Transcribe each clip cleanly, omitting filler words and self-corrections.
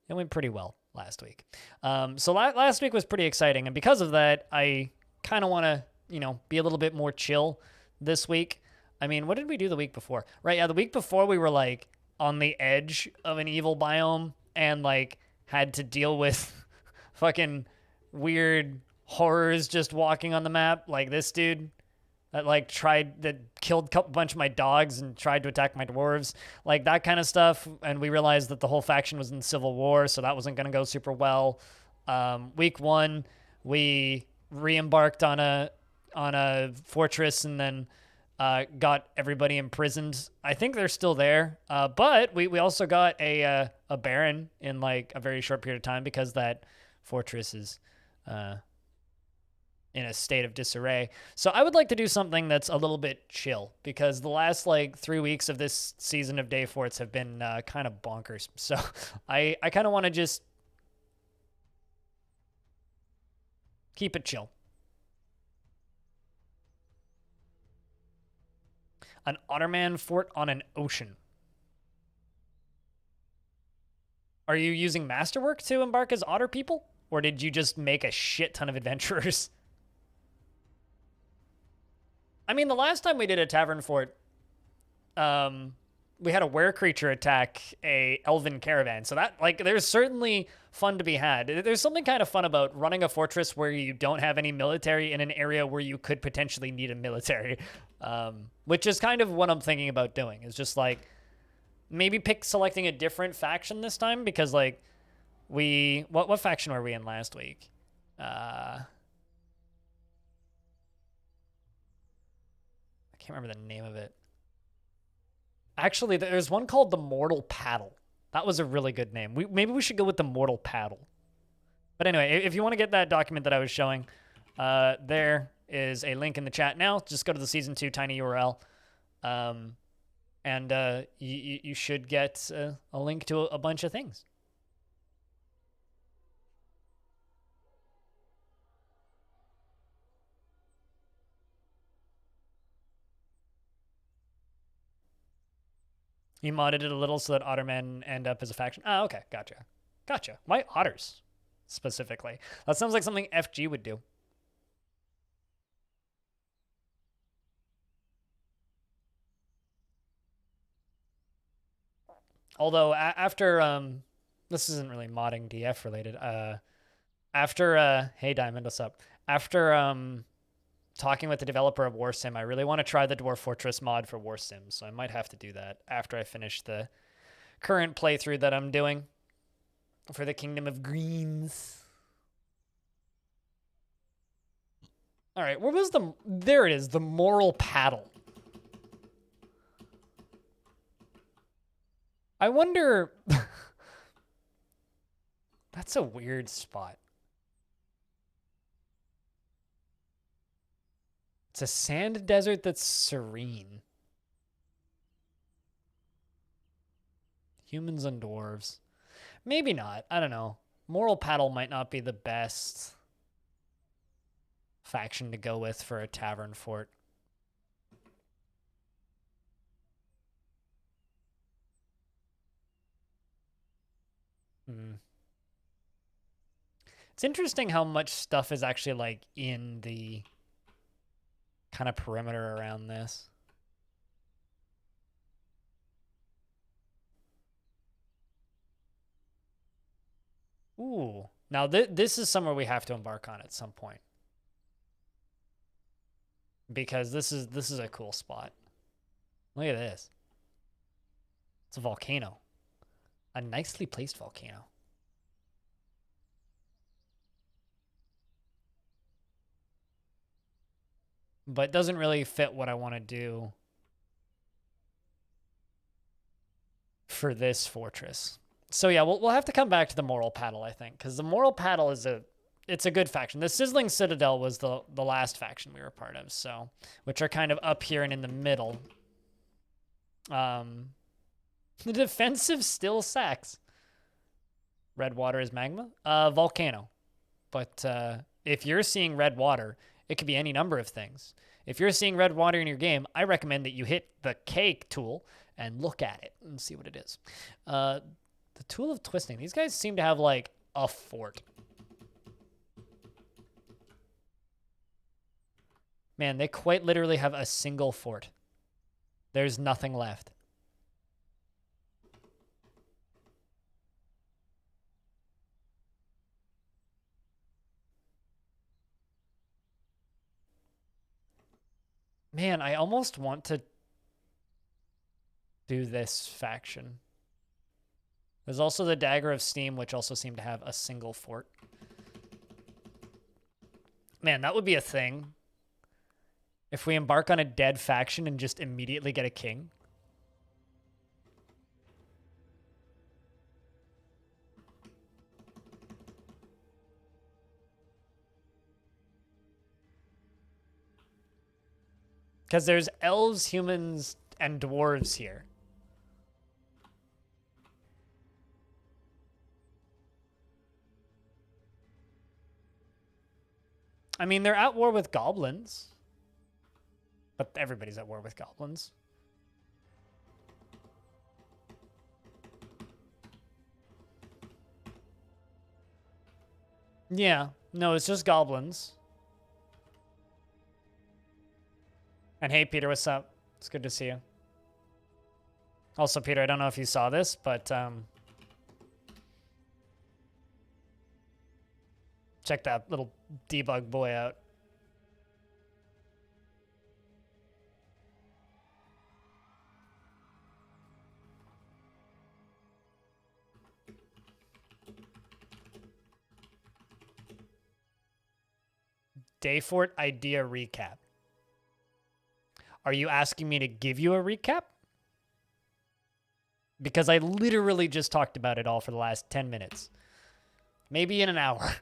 It went pretty well last week. So last week was pretty exciting, and because of that, I kind of want to, be a little bit more chill this week. I mean, what did we do the week before? Right, yeah, the week before we were like on the edge of an evil biome and like had to deal with fucking weird horrors just walking on the map, like this dude that killed a bunch of my dogs and tried to attack my dwarves, like that kind of stuff. And we realized that the whole faction was in civil war, so that wasn't going to go super well. Week one, we re-embarked on a fortress and then got everybody imprisoned. I think they're still there, but we also got a baron in like a very short period of time because that fortress is in a state of disarray. So I would like to do something that's a little bit chill because the last like 3 weeks of this season of day forts have been kind of bonkers. So I kind of want to just keep it chill. An Otterman fort on an ocean. Are you using Masterwork to embark as otter people? Or did you just make a shit ton of adventurers? I mean, the last time we did a tavern fort, we had a were creature attack a elven caravan. So that, like, there's certainly fun to be had. There's something kind of fun about running a fortress where you don't have any military in an area where you could potentially need a military, which is kind of what I'm thinking about doing. Is just like maybe selecting a different faction this time because like what faction were we in last week? I can't remember the name of it. Actually, there's one called the Mortal Paddle. That was a really good name. Maybe we should go with the Mortal Paddle. But anyway, if you want to get that document that I was showing, there is a link in the chat now. Just go to the Season 2 tiny URL. And you should get a link to a bunch of things. You modded it a little so that Ottermen end up as a faction. Oh, okay. Gotcha. Why otters specifically? That sounds like something FG would do. Although after this isn't really modding DF related. After hey Diamond, what's up? After talking with the developer of Warsim, I really want to try the Dwarf Fortress mod for Warsim, so I might have to do that after I finish the current playthrough that I'm doing for the Kingdom of Greens. All right, where was there it is, the Moral Paddle. I wonder, that's a weird spot. It's a sand desert that's serene. Humans and dwarves. Maybe not. I don't know. Moral Paddle might not be the best faction to go with for a tavern fort. It's interesting how much stuff is actually like in the kind of perimeter around this. Ooh. Now this is somewhere we have to embark on at some point. Because this is a cool spot. Look at this. It's a volcano. A nicely placed volcano. But doesn't really fit what I want to do for this fortress. So yeah, we'll have to come back to the Moral Paddle, I think, because the Moral Paddle is it's a good faction. The Sizzling Citadel was the last faction we were part of, so which are kind of up here and in the middle. The defensive still sacks. Red water is magma? Volcano. But if you're seeing red water, it could be any number of things. If you're seeing red water in your game, I recommend that you hit the K tool and look at it and see what it is. The Tool of Twisting. These guys seem to have, like, a fort. Man, they quite literally have a single fort. There's nothing left. Man, I almost want to do this faction. There's also the Dagger of Steam, which also seem to have a single fort. Man, that would be a thing. If we embark on a dead faction and just immediately get a king. Because there's elves, humans, and dwarves here. I mean, they're at war with goblins. But everybody's at war with goblins. Yeah. No, it's just goblins. And hey, Peter, what's up? It's good to see you. Also, Peter, I don't know if you saw this, but check that little debug boy out. Dayfort idea recap. Are you asking me to give you a recap? Because I literally just talked about it all for the last 10 minutes. Maybe in an hour.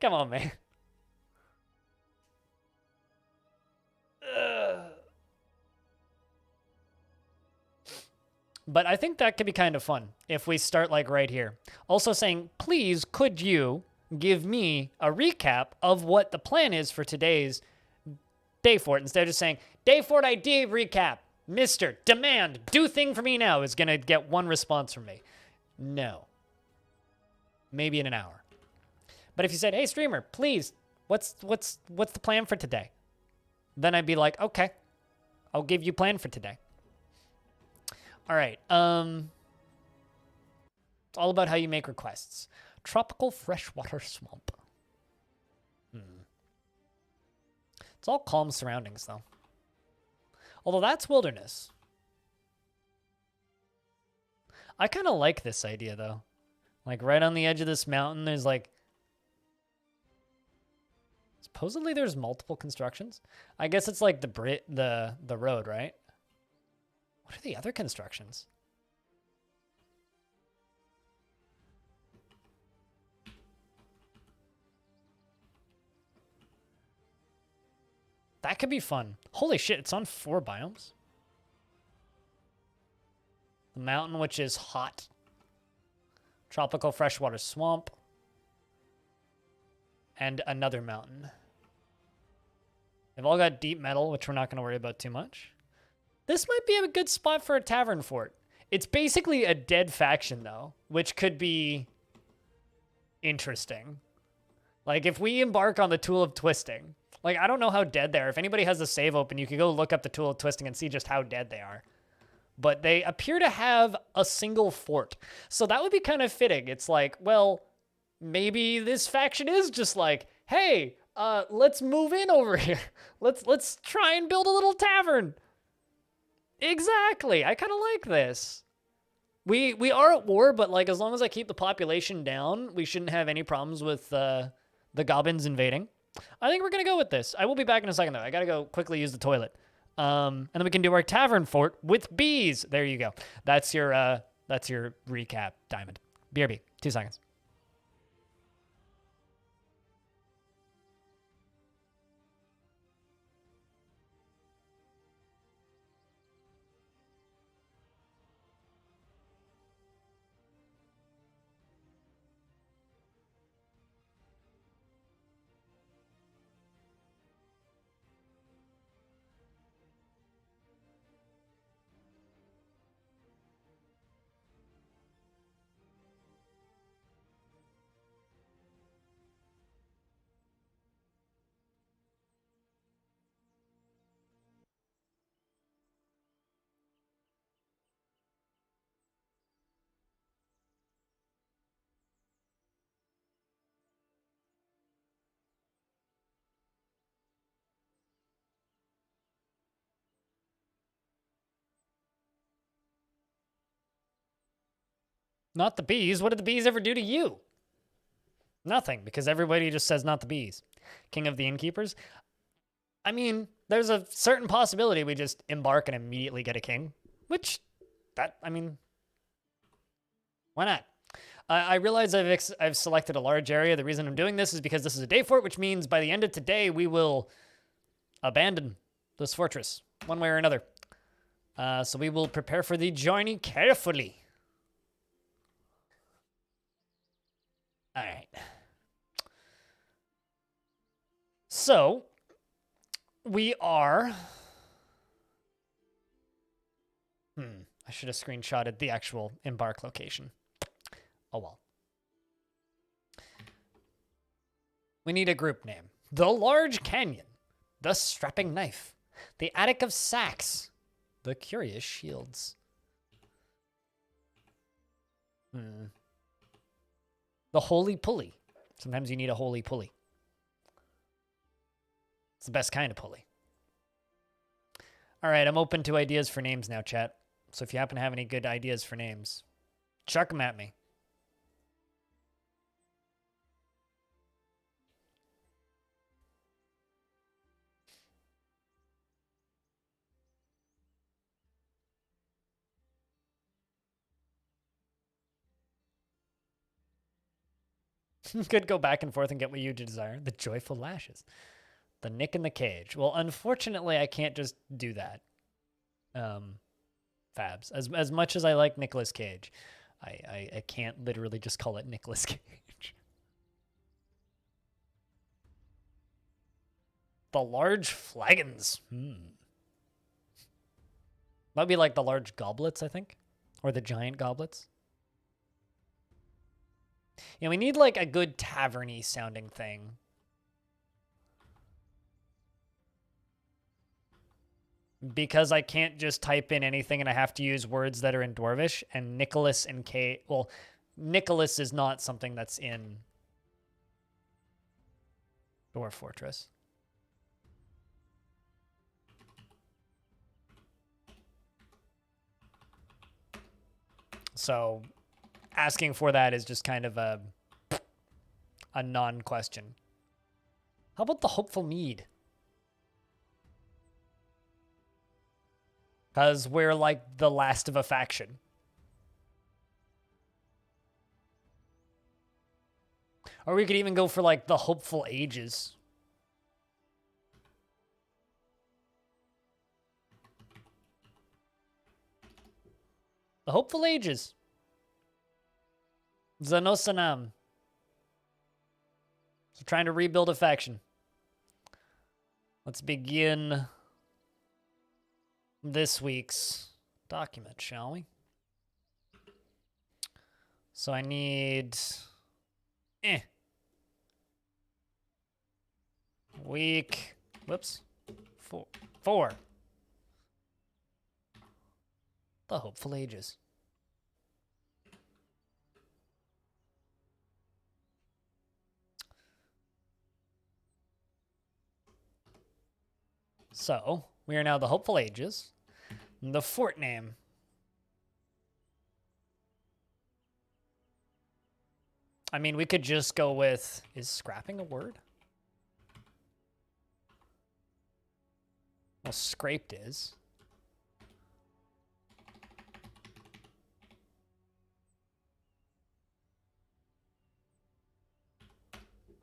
Come on, man. But I think that could be kind of fun if we start like right here. Also saying, please, could you give me a recap of what the plan is for today's Dayfort, instead of just saying, Dayfort idea recap, Mr. Demand, do thing for me now, is going to get one response from me. No. Maybe in an hour. But if you said, hey, streamer, please, what's the plan for today? Then I'd be like, okay, I'll give you plan for today. All right. It's all about how you make requests. Tropical freshwater swamp. It's all calm surroundings, though. Although that's wilderness. I kind of like this idea, though. Like, right on the edge of this mountain, there's, like... Supposedly there's multiple constructions? I guess it's, like, the road, right? What are the other constructions? That could be fun. Holy shit, it's on 4 biomes. The mountain, which is hot. Tropical freshwater swamp. And another mountain. They've all got deep metal, which we're not going to worry about too much. This might be a good spot for a tavern fort. It's basically a dead faction, though, which could be interesting. Like, if we embark on the Tool of Twisting... Like, I don't know how dead they are. If anybody has the save open, you could go look up the Tool of Twisting and see just how dead they are. But they appear to have a single fort. So that would be kind of fitting. It's like, well, maybe this faction is just like, hey, let's move in over here. Let's try and build a little tavern. Exactly. I kind of like this. We are at war, but like as long as I keep the population down, we shouldn't have any problems with the goblins invading. I think we're going to go with this. I will be back in a second, though. I got to go quickly use the toilet. And then we can do our tavern fort with bees. There you go. That's your recap, Diamond. BRB, 2 seconds. Not the bees. What did the bees ever do to you? Nothing, because everybody just says not the bees. King of the innkeepers. I mean, there's a certain possibility we just embark and immediately get a king, which, I mean, why not? I realize I've selected a large area. The reason I'm doing this is because this is a day fort, which means by the end of today, we will abandon this fortress one way or another. So we will prepare for the journey carefully. All right. So we are... I should have screenshotted the actual embark location. Oh well. We need a group name. The Large Canyon. The Strapping Knife. The Attic of Sacks. The Curious Shields. The Holy Pulley. Sometimes you need a holy pulley. It's the best kind of pulley. All right, I'm open to ideas for names now, chat. So if you happen to have any good ideas for names, chuck them at me. Could go back and forth and get what you desire. The Joyful Lashes. The Nick in the Cage. Well, unfortunately, I can't just do that. Fabs. As much as I like Nicolas Cage, I can't literally just call it Nicolas Cage. The Large Flagons. Might be like the Large Goblets, I think. Or the Giant Goblets. Yeah, we need like a good tavern-y sounding thing. Because I can't just type in anything and I have to use words that are in Dwarvish, and Nicholas and K. Well, Nicholas is not something that's in Dwarf Fortress. So asking for that is just kind of a non-question. How about the Hopeful Mead? Because we're like the last of a faction. Or we could even go for like the Hopeful Ages. The Hopeful Ages. Zanosanam. So trying to rebuild a faction. Let's begin this week's document, shall we? So I need week, whoops, four. The Hopeful Ages. So we are now the Hopeful Ages. The fort name. I mean, we could just go with, is scrapping a word? Well, scraped is.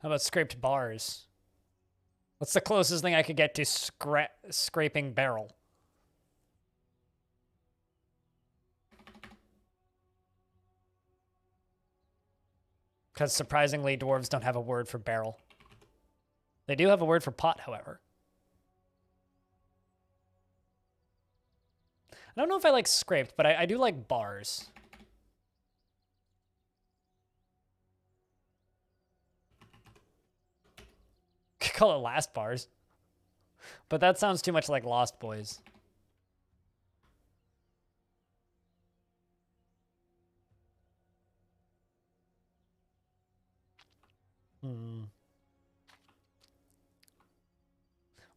How about scraped bars? What's the closest thing I could get to scraping barrel? Because surprisingly, dwarves don't have a word for barrel. They do have a word for pot, however. I don't know if I like scraped, but I do like bars. Could call it Last Bars. But that sounds too much like Lost Boys.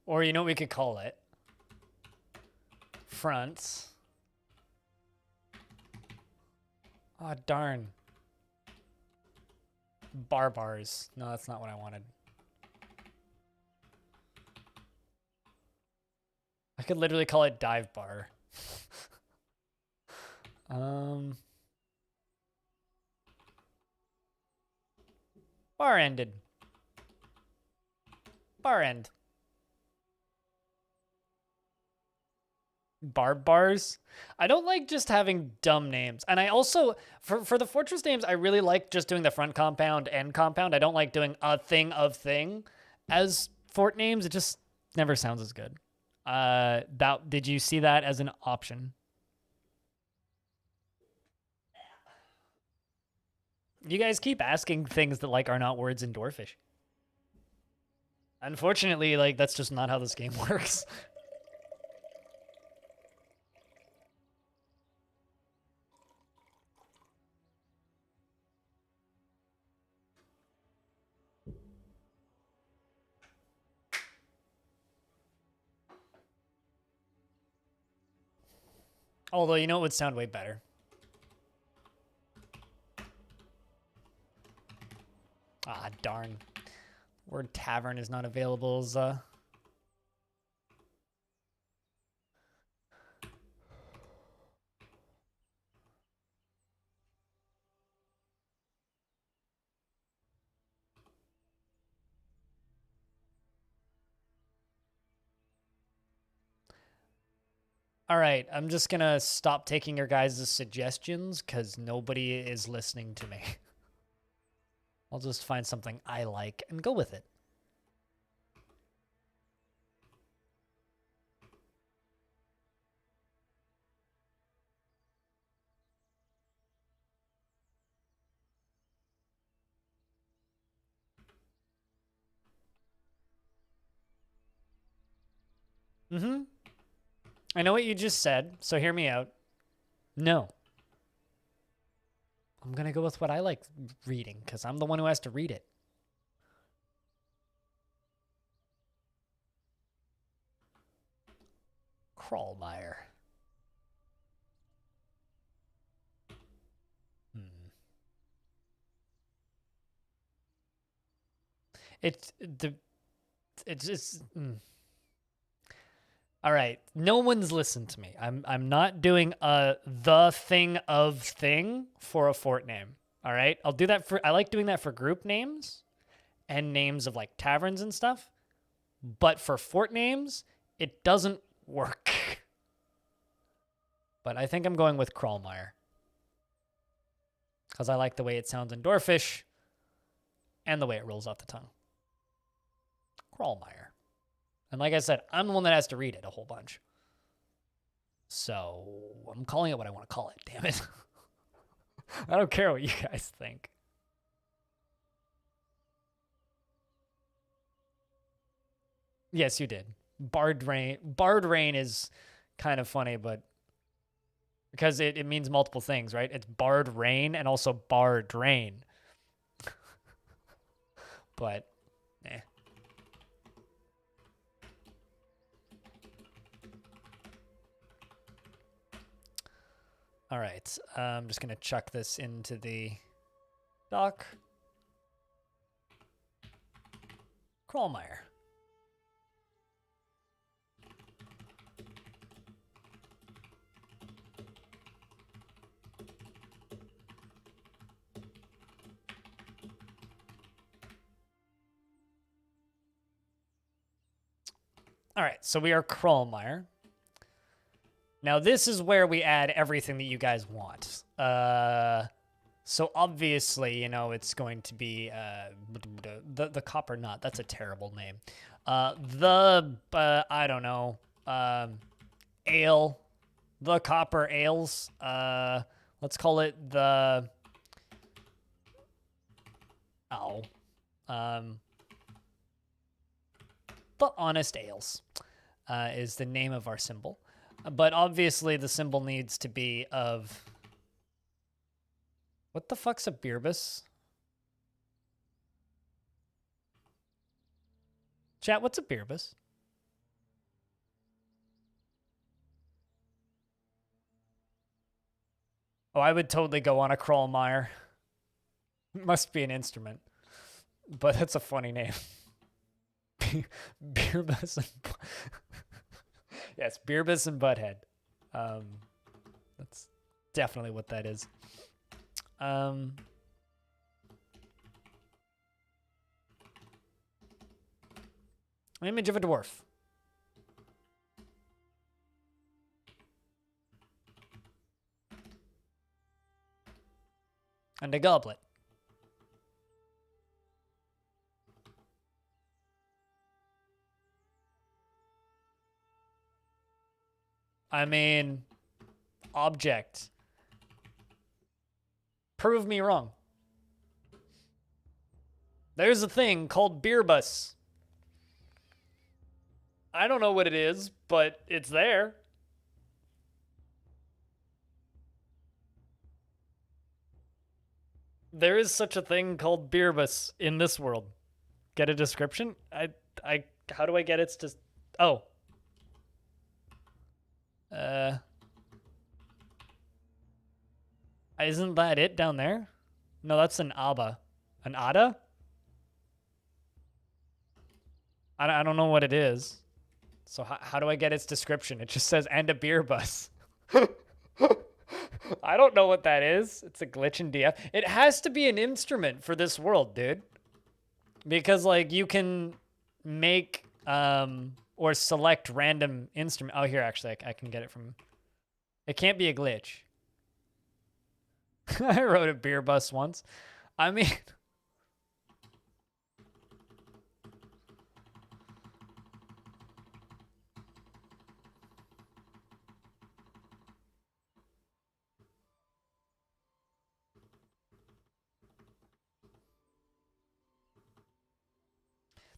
Or you know what we could call it? Fronts Oh, darn. Bars. No, that's not what I wanted. I could literally call it dive bar. Bar ended. Bar end. Bars. I don't like just having dumb names. And I also, for the fortress names, I really like just doing the front compound, end compound. I don't like doing a thing of thing as fort names. It just never sounds as good. Did you see that as an option? You guys keep asking things that like are not words in Dwarfish. Unfortunately, like that's just not how this game works. Although, you know what would sound way better? Ah, darn. Word tavern is not available as, All right, I'm just gonna stop taking your guys' suggestions because nobody is listening to me. I'll just find something I like and go with it. Mm-hmm. I know what you just said, so hear me out. No. I'm gonna go with what I like reading because I'm the one who has to read it. Crawlmire. It's just. All right, no one's listened to me. I'm not doing the thing of thing for a fort name. All right, I'll do that for. I like doing that for group names, and names of like taverns and stuff. But for fort names, it doesn't work. But I think I'm going with Crawlmire because I like the way it sounds in Dwarfish, and the way it rolls off the tongue. Crawlmire. And like I said, I'm the one that has to read it a whole bunch. So I'm calling it what I want to call it, damn it. I don't care what you guys think. Yes, you did. Bard Rain is kind of funny, but because it means multiple things, right? It's Bard Rain and also Bar Drain. But, eh. All right, I'm just gonna chuck this into the dock. Crawlmire. All right, so we are Crawlmire. Now this is where we add everything that you guys want. So obviously, you know, it's going to be the Copper Knot. That's a terrible name. I don't know, Ale, the Copper Ales. Let's call it the the Honest Ales is the name of our symbol. But obviously the symbol needs to be of... What the fuck's a Beerbus? Chat, what's a Beerbus? Oh, I would totally go on a Crawlmire. Must be an instrument. But that's a funny name. Beerbus and... yes, Beerbus and Butthead. That's definitely what that is. Image of a dwarf. And a goblet. I mean, object. Prove me wrong. There's a thing called Beerbus. I don't know what it is, but it's there. There is such a thing called Beerbus in this world. Get a description? How do I get its just? Oh. Isn't that it down there? No, that's an ABBA. An ADA? I don't know what it is. So how do I get its description? It just says, and a beer bus. I don't know what that is. It's a glitch in DF. It has to be an instrument for this world, dude. Because, like, you can make or select random instrument. Oh, here, actually, I can get it from... It can't be a glitch. I rode a beer bus once. I mean...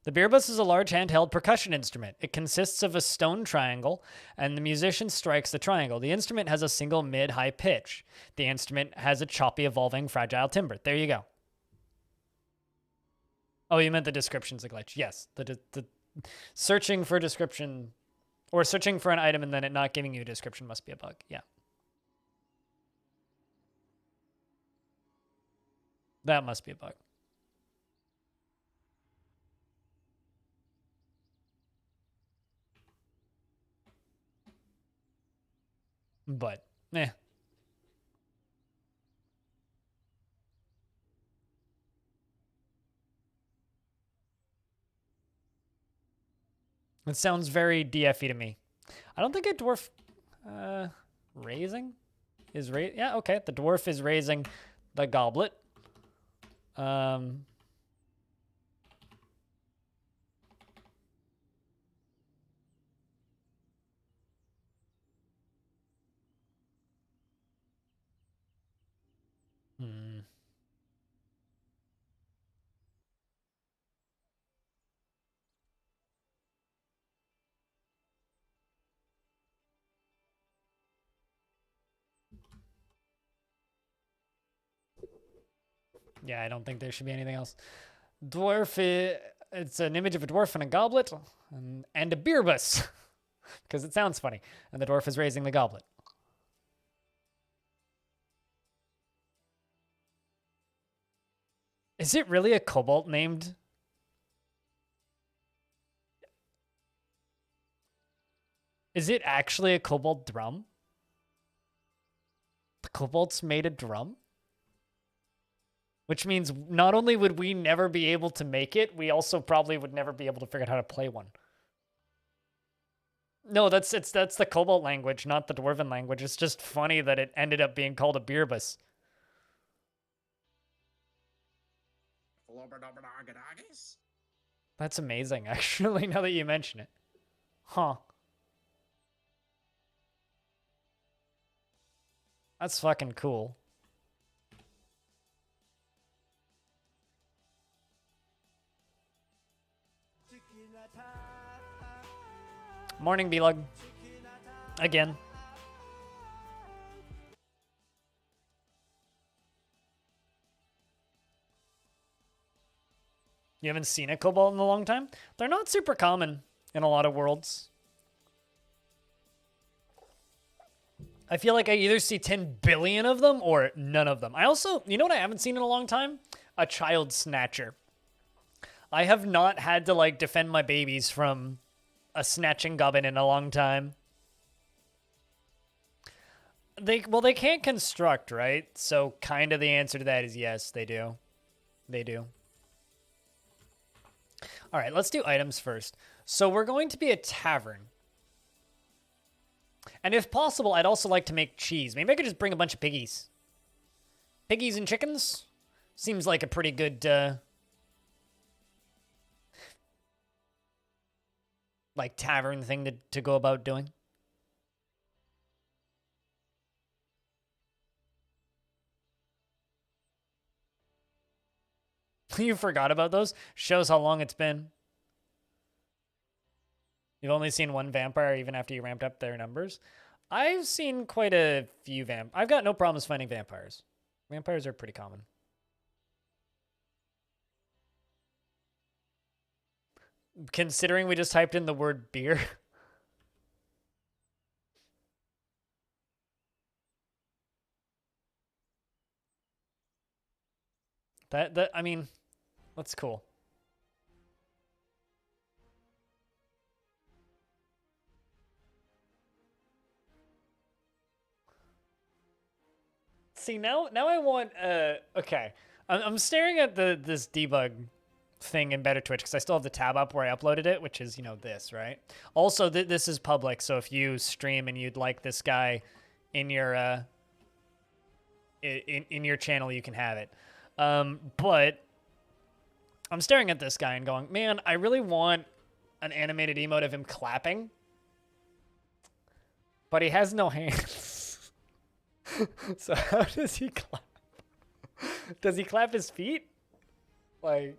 The beer bus is a large handheld percussion instrument. It consists of a stone triangle, and the musician strikes the triangle. The instrument has a single mid-high pitch. The instrument has a choppy, evolving, fragile timbre. There you go. Oh, you meant the description's a glitch. Yes, the searching for description, or searching for an item and then it not giving you a description must be a bug. Yeah. That must be a bug. But, eh. It sounds very DFE to me. I don't think a dwarf raising is yeah, okay. The dwarf is raising the goblet. Yeah, I don't think there should be anything else. Dwarf, it's an image of a dwarf and a goblet and a beer bus because it sounds funny. And the dwarf is raising the goblet. Is it really a cobalt named? Is it actually a cobalt drum? The cobalt's made a drum? Which means not only would we never be able to make it, we also probably would never be able to figure out how to play one. No, that's the Cobalt language, not the Dwarven language. It's just funny that it ended up being called a beer bus. That's amazing, actually, now that you mention it. Huh. That's fucking cool. Morning, B-Lug. Again. You haven't seen a Cobalt in a long time? They're not super common in a lot of worlds. I feel like I either see 10 billion of them or none of them. I also, you know what I haven't seen in a long time? A child snatcher. I have not had to like defend my babies from a snatching goblin in a long time. They can't construct, right? So kind of the answer to that is yes, they do. They do. All right, let's do items first. So we're going to be a tavern. And if possible, I'd also like to make cheese. Maybe I could just bring a bunch of piggies. Piggies and chickens? Seems like a pretty good, like, tavern thing to go about doing. You forgot about those? Shows how long it's been. You've only seen one vampire even after you ramped up their numbers? I've seen quite a few I've got no problems finding vampires. Vampires are pretty common. Considering we just typed in the word beer. I mean, that's cool. See, now I want, okay. I'm staring at this debug thing in Better Twitch because I still have the tab up where I uploaded it, which is, you know, this, right? Also, this is public, so if you stream and you'd like this guy in your, in your channel, you can have it. But I'm staring at this guy and going, man, I really want an animated emote of him clapping, but he has no hands. So how does he clap? Does he clap his feet? Like,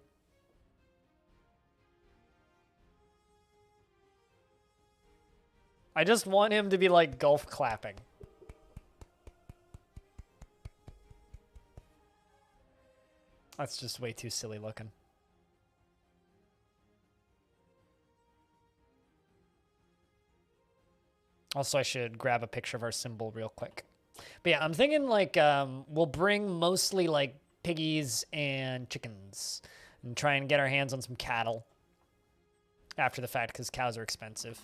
I just want him to be like golf clapping. That's just way too silly looking. Also, I should grab a picture of our symbol real quick. But yeah, I'm thinking like we'll bring mostly like piggies and chickens and try and get our hands on some cattle after the fact because cows are expensive.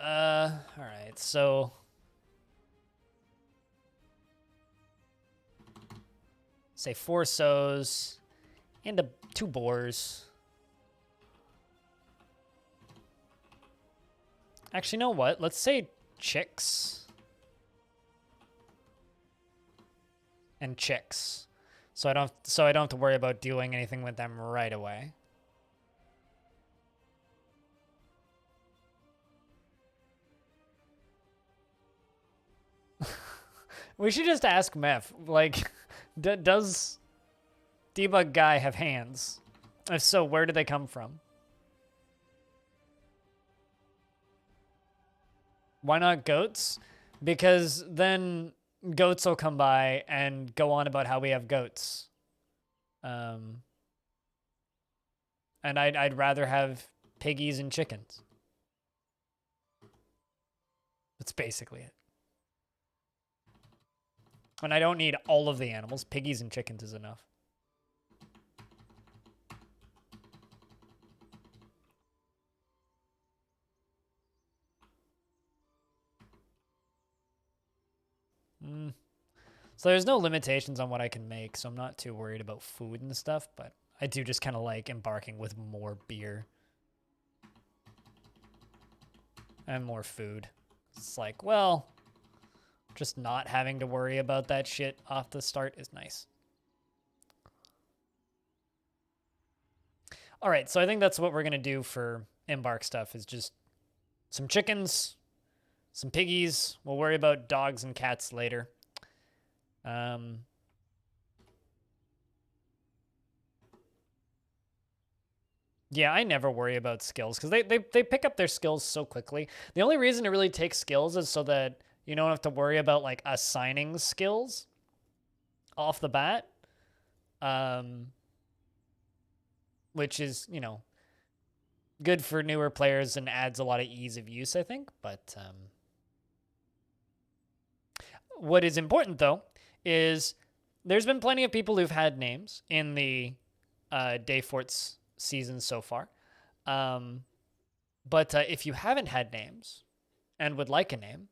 All right, so say 4 sows and 2 boars. Actually, you know what? Let's say chicks and chicks, so I don't have to worry about doing anything with them right away. We should just ask Meph, like, does debug guy have hands? If so, where do they come from? Why not goats? Because then goats will come by and go on about how we have goats. And I'd rather have piggies and chickens. That's basically it. And I don't need all of the animals. Piggies and chickens is enough. So there's no limitations on what I can make, so I'm not too worried about food and stuff, but I do just kind of like embarking with more beer. And more food. It's like, well, just not having to worry about that shit off the start is nice. All right, so I think that's what we're going to do for embark stuff is just some chickens, some piggies. We'll worry about dogs and cats later. Yeah, I never worry about skills because they pick up their skills so quickly. The only reason to really take skills is so that you don't have to worry about like assigning skills off the bat. Which is, you know, good for newer players and adds a lot of ease of use, I think. But what is important, though, is there's been plenty of people who've had names in the Dayfort's season so far. But if you haven't had names and would like a name,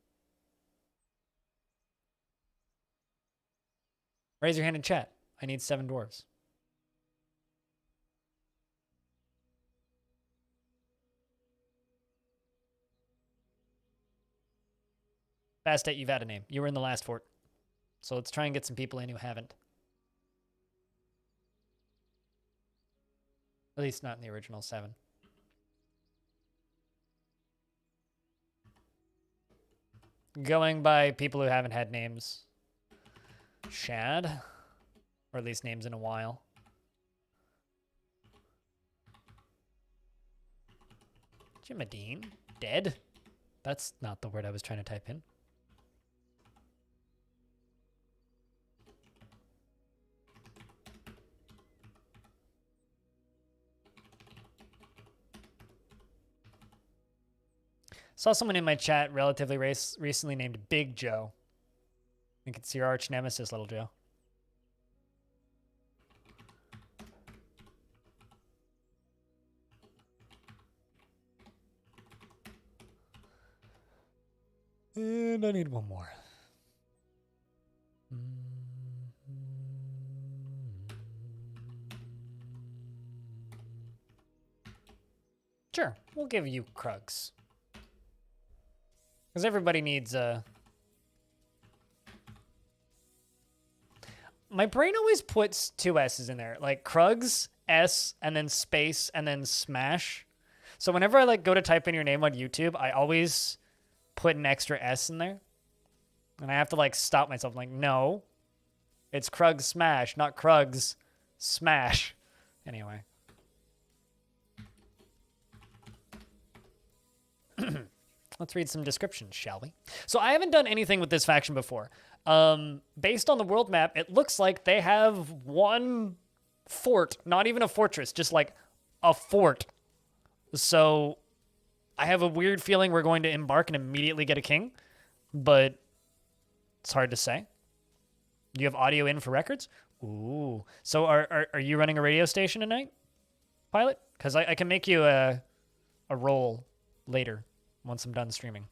raise your hand in chat. I need 7 dwarves. Bastet, you've had a name. You were in the last fort. So let's try and get some people in who haven't. At least not in the original 7. Going by people who haven't had names. Shad. Or at least names in a while. Jimadine. Dead? That's not the word I was trying to type in. Saw someone in my chat relatively recently named Big Joe. I think it's your arch nemesis, Little Joe. And I need one more. Sure, we'll give you Krugs. Because everybody needs my brain always puts 2 S's in there. Like Krugs, S, and then space, and then smash. So whenever I like go to type in your name on YouTube, I always put an extra S in there. And I have to like stop myself. I'm like, no. It's Krugs Smash, not Krugs Smash. Anyway. Let's read some descriptions, shall we? So I haven't done anything with this faction before. Based on the world map, it looks like they have one fort, not even a fortress, just like a fort. So I have a weird feeling we're going to embark and immediately get a king, but it's hard to say. Do you have audio in for records? Ooh. So are you running a radio station tonight, Pilot? Because I can make you a role later. Once I'm done streaming.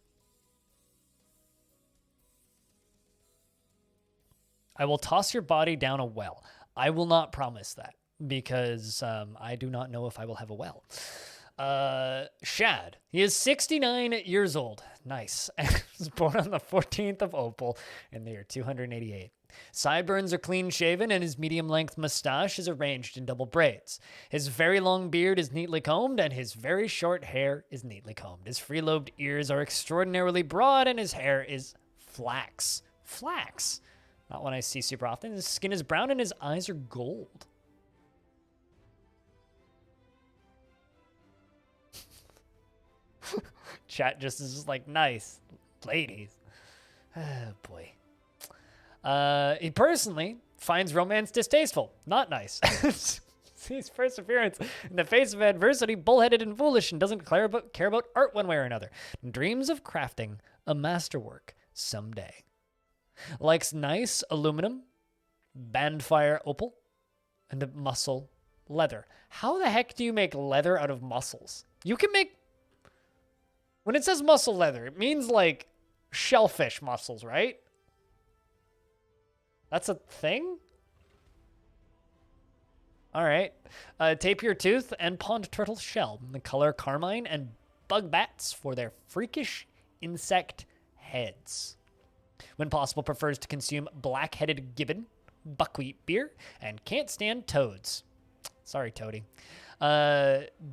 I will toss your body down a well. I will not promise that because I do not know if I will have a well. Shad. He is 69 years old. Nice. He was born on the 14th of Opal in the year 288. Sideburns are clean-shaven, and his medium-length mustache is arranged in double braids. His very long beard is neatly combed, and his very short hair is neatly combed. His free-lobed ears are extraordinarily broad, and his hair is flax. Flax? Not one I see super often. His skin is brown, and his eyes are gold. Chat just is just like, nice. Ladies. Oh, boy. He personally finds romance distasteful. Not nice. Sees perseverance in the face of adversity, bullheaded and foolish, and doesn't care about art one way or another. Dreams of crafting a masterwork someday. Likes nice aluminum, bandfire opal, and muscle leather. How the heck do you make leather out of muscles? You can make... When it says muscle leather, it means like shellfish muscles, right? That's a thing? All right. Tapir tooth and pond turtle shell. The color carmine and bug bats for their freakish insect heads. When possible, prefers to consume black-headed gibbon, buckwheat beer, and can't stand toads. Sorry, Toady.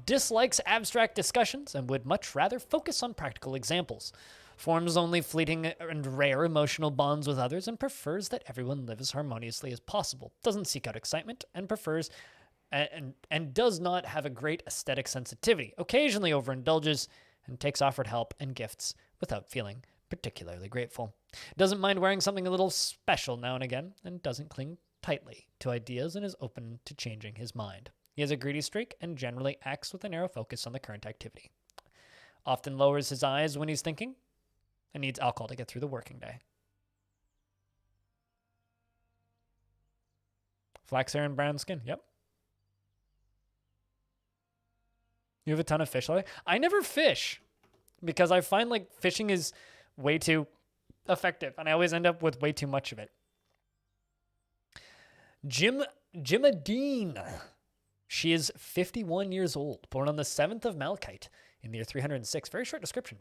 Dislikes abstract discussions and would much rather focus on practical examples. Forms only fleeting and rare emotional bonds with others and prefers that everyone live as harmoniously as possible. Doesn't seek out excitement and prefers and does not have a great aesthetic sensitivity. Occasionally overindulges and takes offered help and gifts without feeling particularly grateful. Doesn't mind wearing something a little special now and again and doesn't cling tightly to ideas and is open to changing his mind. He has a greedy streak and generally acts with a narrow focus on the current activity. Often lowers his eyes when he's thinking and needs alcohol to get through the working day. Flax hair and brown skin. Yep. You have a ton of fish. I never fish because I find like fishing is way too effective and I always end up with way too much of it. Jimadine. She is 51 years old, born on the 7th of Malachite in the year 306. Very short description.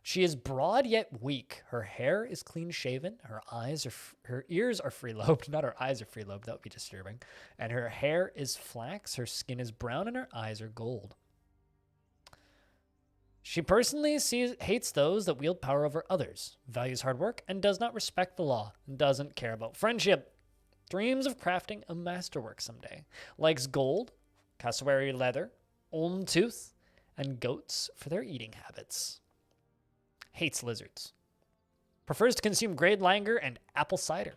She is broad yet weak. Her hair is clean shaven. Her ears are free lobed. Not her eyes are free lobed. That would be disturbing. And her hair is flax. Her skin is brown and her eyes are gold. She personally hates those that wield power over others, values hard work, and does not respect the law, and doesn't care about friendship. Dreams of crafting a masterwork someday. Likes gold, cassowary leather, olm tooth, and goats for their eating habits. Hates lizards. Prefers to consume grade langer and apple cider.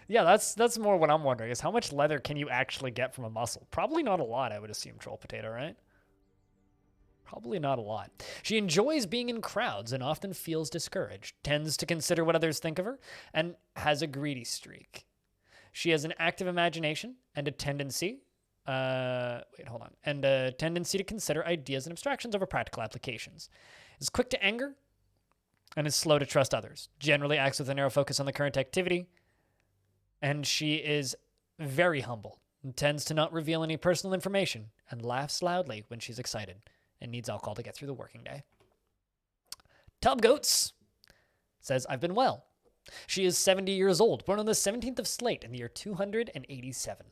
Yeah, that's more what I'm wondering is how much leather can you actually get from a mussel? Probably not a lot, I would assume, troll potato, right? Probably not a lot. She enjoys being in crowds and often feels discouraged, tends to consider what others think of her, and has a greedy streak. She has an active imagination and a tendency to consider ideas and abstractions over practical applications. Is quick to anger and is slow to trust others. Generally acts with a narrow focus on the current activity. And she is very humble and tends to not reveal any personal information and laughs loudly when she's excited and needs alcohol to get through the working day. Tub Goats says, I've been well. She is 70 years old, born on the 17th of Slate in the year 287.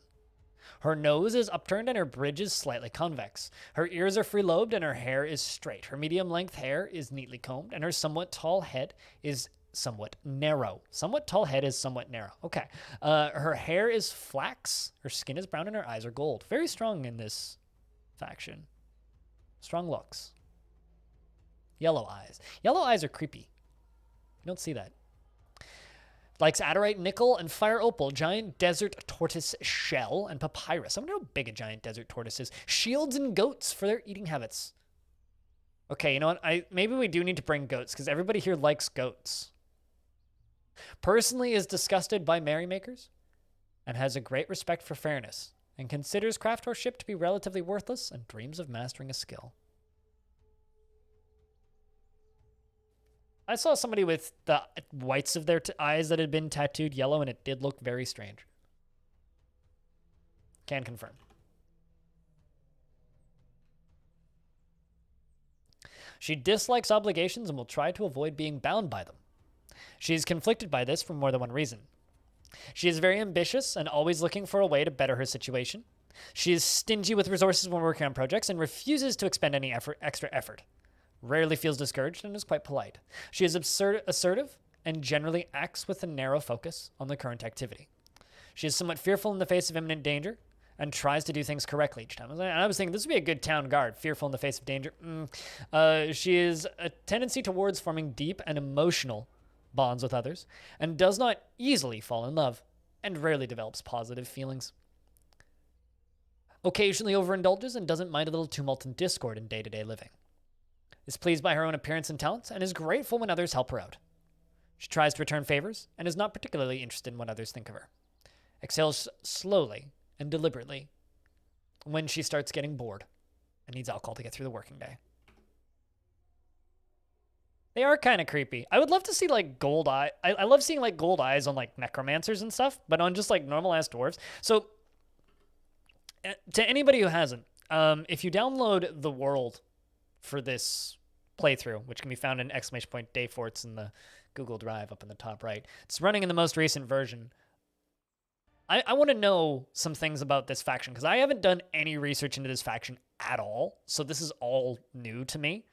Her nose is upturned and her bridge is slightly convex. Her ears are free-lobed and her hair is straight. Her medium-length hair is neatly combed and her somewhat tall head is somewhat narrow. Somewhat tall head is somewhat narrow. Okay. Her hair is flax. Her skin is brown and her eyes are gold. Very strong in this faction. Strong looks. Yellow eyes. Yellow eyes are creepy. You don't see that. Likes Adderite, nickel, and fire opal, giant desert tortoise shell, and papyrus. I wonder how big a giant desert tortoise is. Shields and goats for their eating habits. Okay, you know what? Maybe we do need to bring goats, because everybody here likes goats. Personally is disgusted by merrymakers, and has a great respect for fairness, and considers craftsmanship to be relatively worthless, and dreams of mastering a skill. I saw somebody with the whites of their eyes that had been tattooed yellow, and it did look very strange. Can confirm. She dislikes obligations and will try to avoid being bound by them. She is conflicted by this for more than one reason. She is very ambitious and always looking for a way to better her situation. She is stingy with resources when working on projects and refuses to expend any extra effort. Rarely feels discouraged and is quite polite. She is assertive and generally acts with a narrow focus on the current activity. She is somewhat fearful in the face of imminent danger and tries to do things correctly each time. And I was thinking this would be a good town guard, fearful in the face of danger. She is a tendency towards forming deep and emotional bonds with others and does not easily fall in love and rarely develops positive feelings. Occasionally overindulges and doesn't mind a little tumult and discord in day-to-day living. Is pleased by her own appearance and talents, and is grateful when others help her out. She tries to return favors, and is not particularly interested in what others think of her. Exhales slowly and deliberately when she starts getting bored and needs alcohol to get through the working day. They are kind of creepy. I would love to see like gold eye. I love seeing like gold eyes on like necromancers and stuff, but on just like normal ass dwarves. So to anybody who hasn't, if you download the world for this playthrough, which can be found in ! Dayforts in the Google Drive up in the top right. It's running in the most recent version. I want to know some things about this faction because I haven't done any research into this faction at all. So this is all new to me.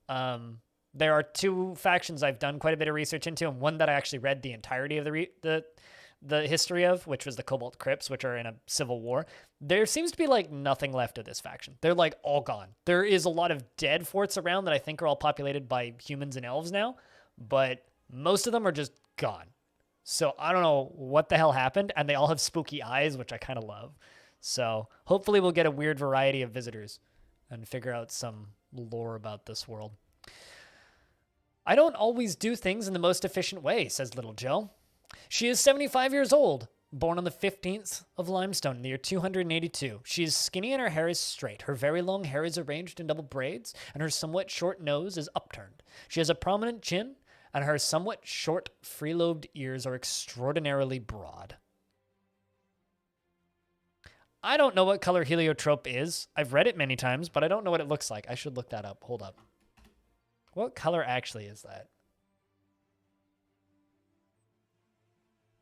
There are two factions I've done quite a bit of research into, and one that I actually read the entirety of the history of, which was the Cobalt Crypts, which are in a civil war. There seems to be like nothing left of this faction. They're like all gone. There is a lot of dead forts around that I think are all populated by humans and elves now, but most of them are just gone. So I don't know what the hell happened, and they all have spooky eyes, which I kind of love. So hopefully we'll get a weird variety of visitors and figure out some lore about this world. I don't always do things in the most efficient way, says Little Jill. She is 75 years old, born on the 15th of Limestone in the year 282. She is skinny and her hair is straight. Her very long hair is arranged in double braids, and her somewhat short nose is upturned. She has a prominent chin, and her somewhat short, free-lobed ears are extraordinarily broad. I don't know what color heliotrope is. I've read it many times, but I don't know what it looks like. I should look that up. Hold up. What color actually is that?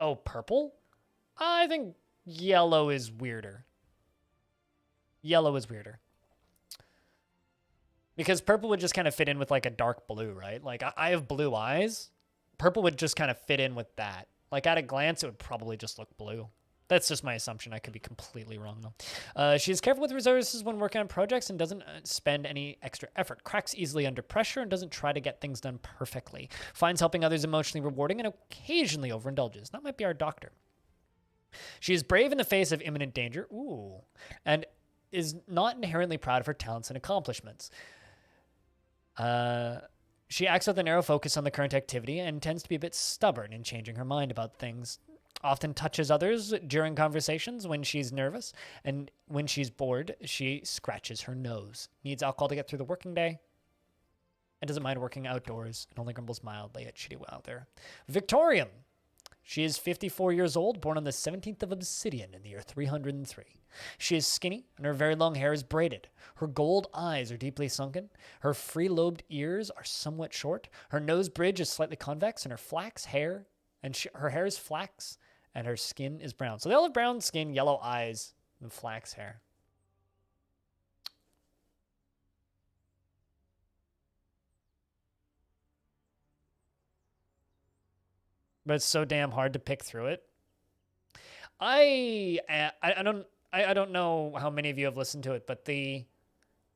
Oh, purple? I think yellow is weirder. Yellow is weirder. Because purple would just kind of fit in with like a dark blue, right? Like I have blue eyes. Purple would just kind of fit in with that. Like at a glance, it would probably just look blue. That's just my assumption. I could be completely wrong, though. She is careful with resources when working on projects and doesn't spend any extra effort. Cracks easily under pressure and doesn't try to get things done perfectly. Finds helping others emotionally rewarding and occasionally overindulges. That might be our doctor. She is brave in the face of imminent danger. Ooh. And is not inherently proud of her talents and accomplishments. She acts with a narrow focus on the current activity and tends to be a bit stubborn in changing her mind about things. Often touches others during conversations when she's nervous, and when she's bored, she scratches her nose. Needs alcohol to get through the working day, and doesn't mind working outdoors, and only grumbles mildly at shitty weather. Victorium. She is 54 years old, born on the 17th of Obsidian in the year 303. She is skinny, and her very long hair is braided. Her gold eyes are deeply sunken. Her free-lobed ears are somewhat short. Her nose bridge is slightly convex, and her hair is flax, and her skin is brown. So they all have brown skin, yellow eyes, and flax hair. But it's so damn hard to pick through it. I don't know how many of you have listened to it, but the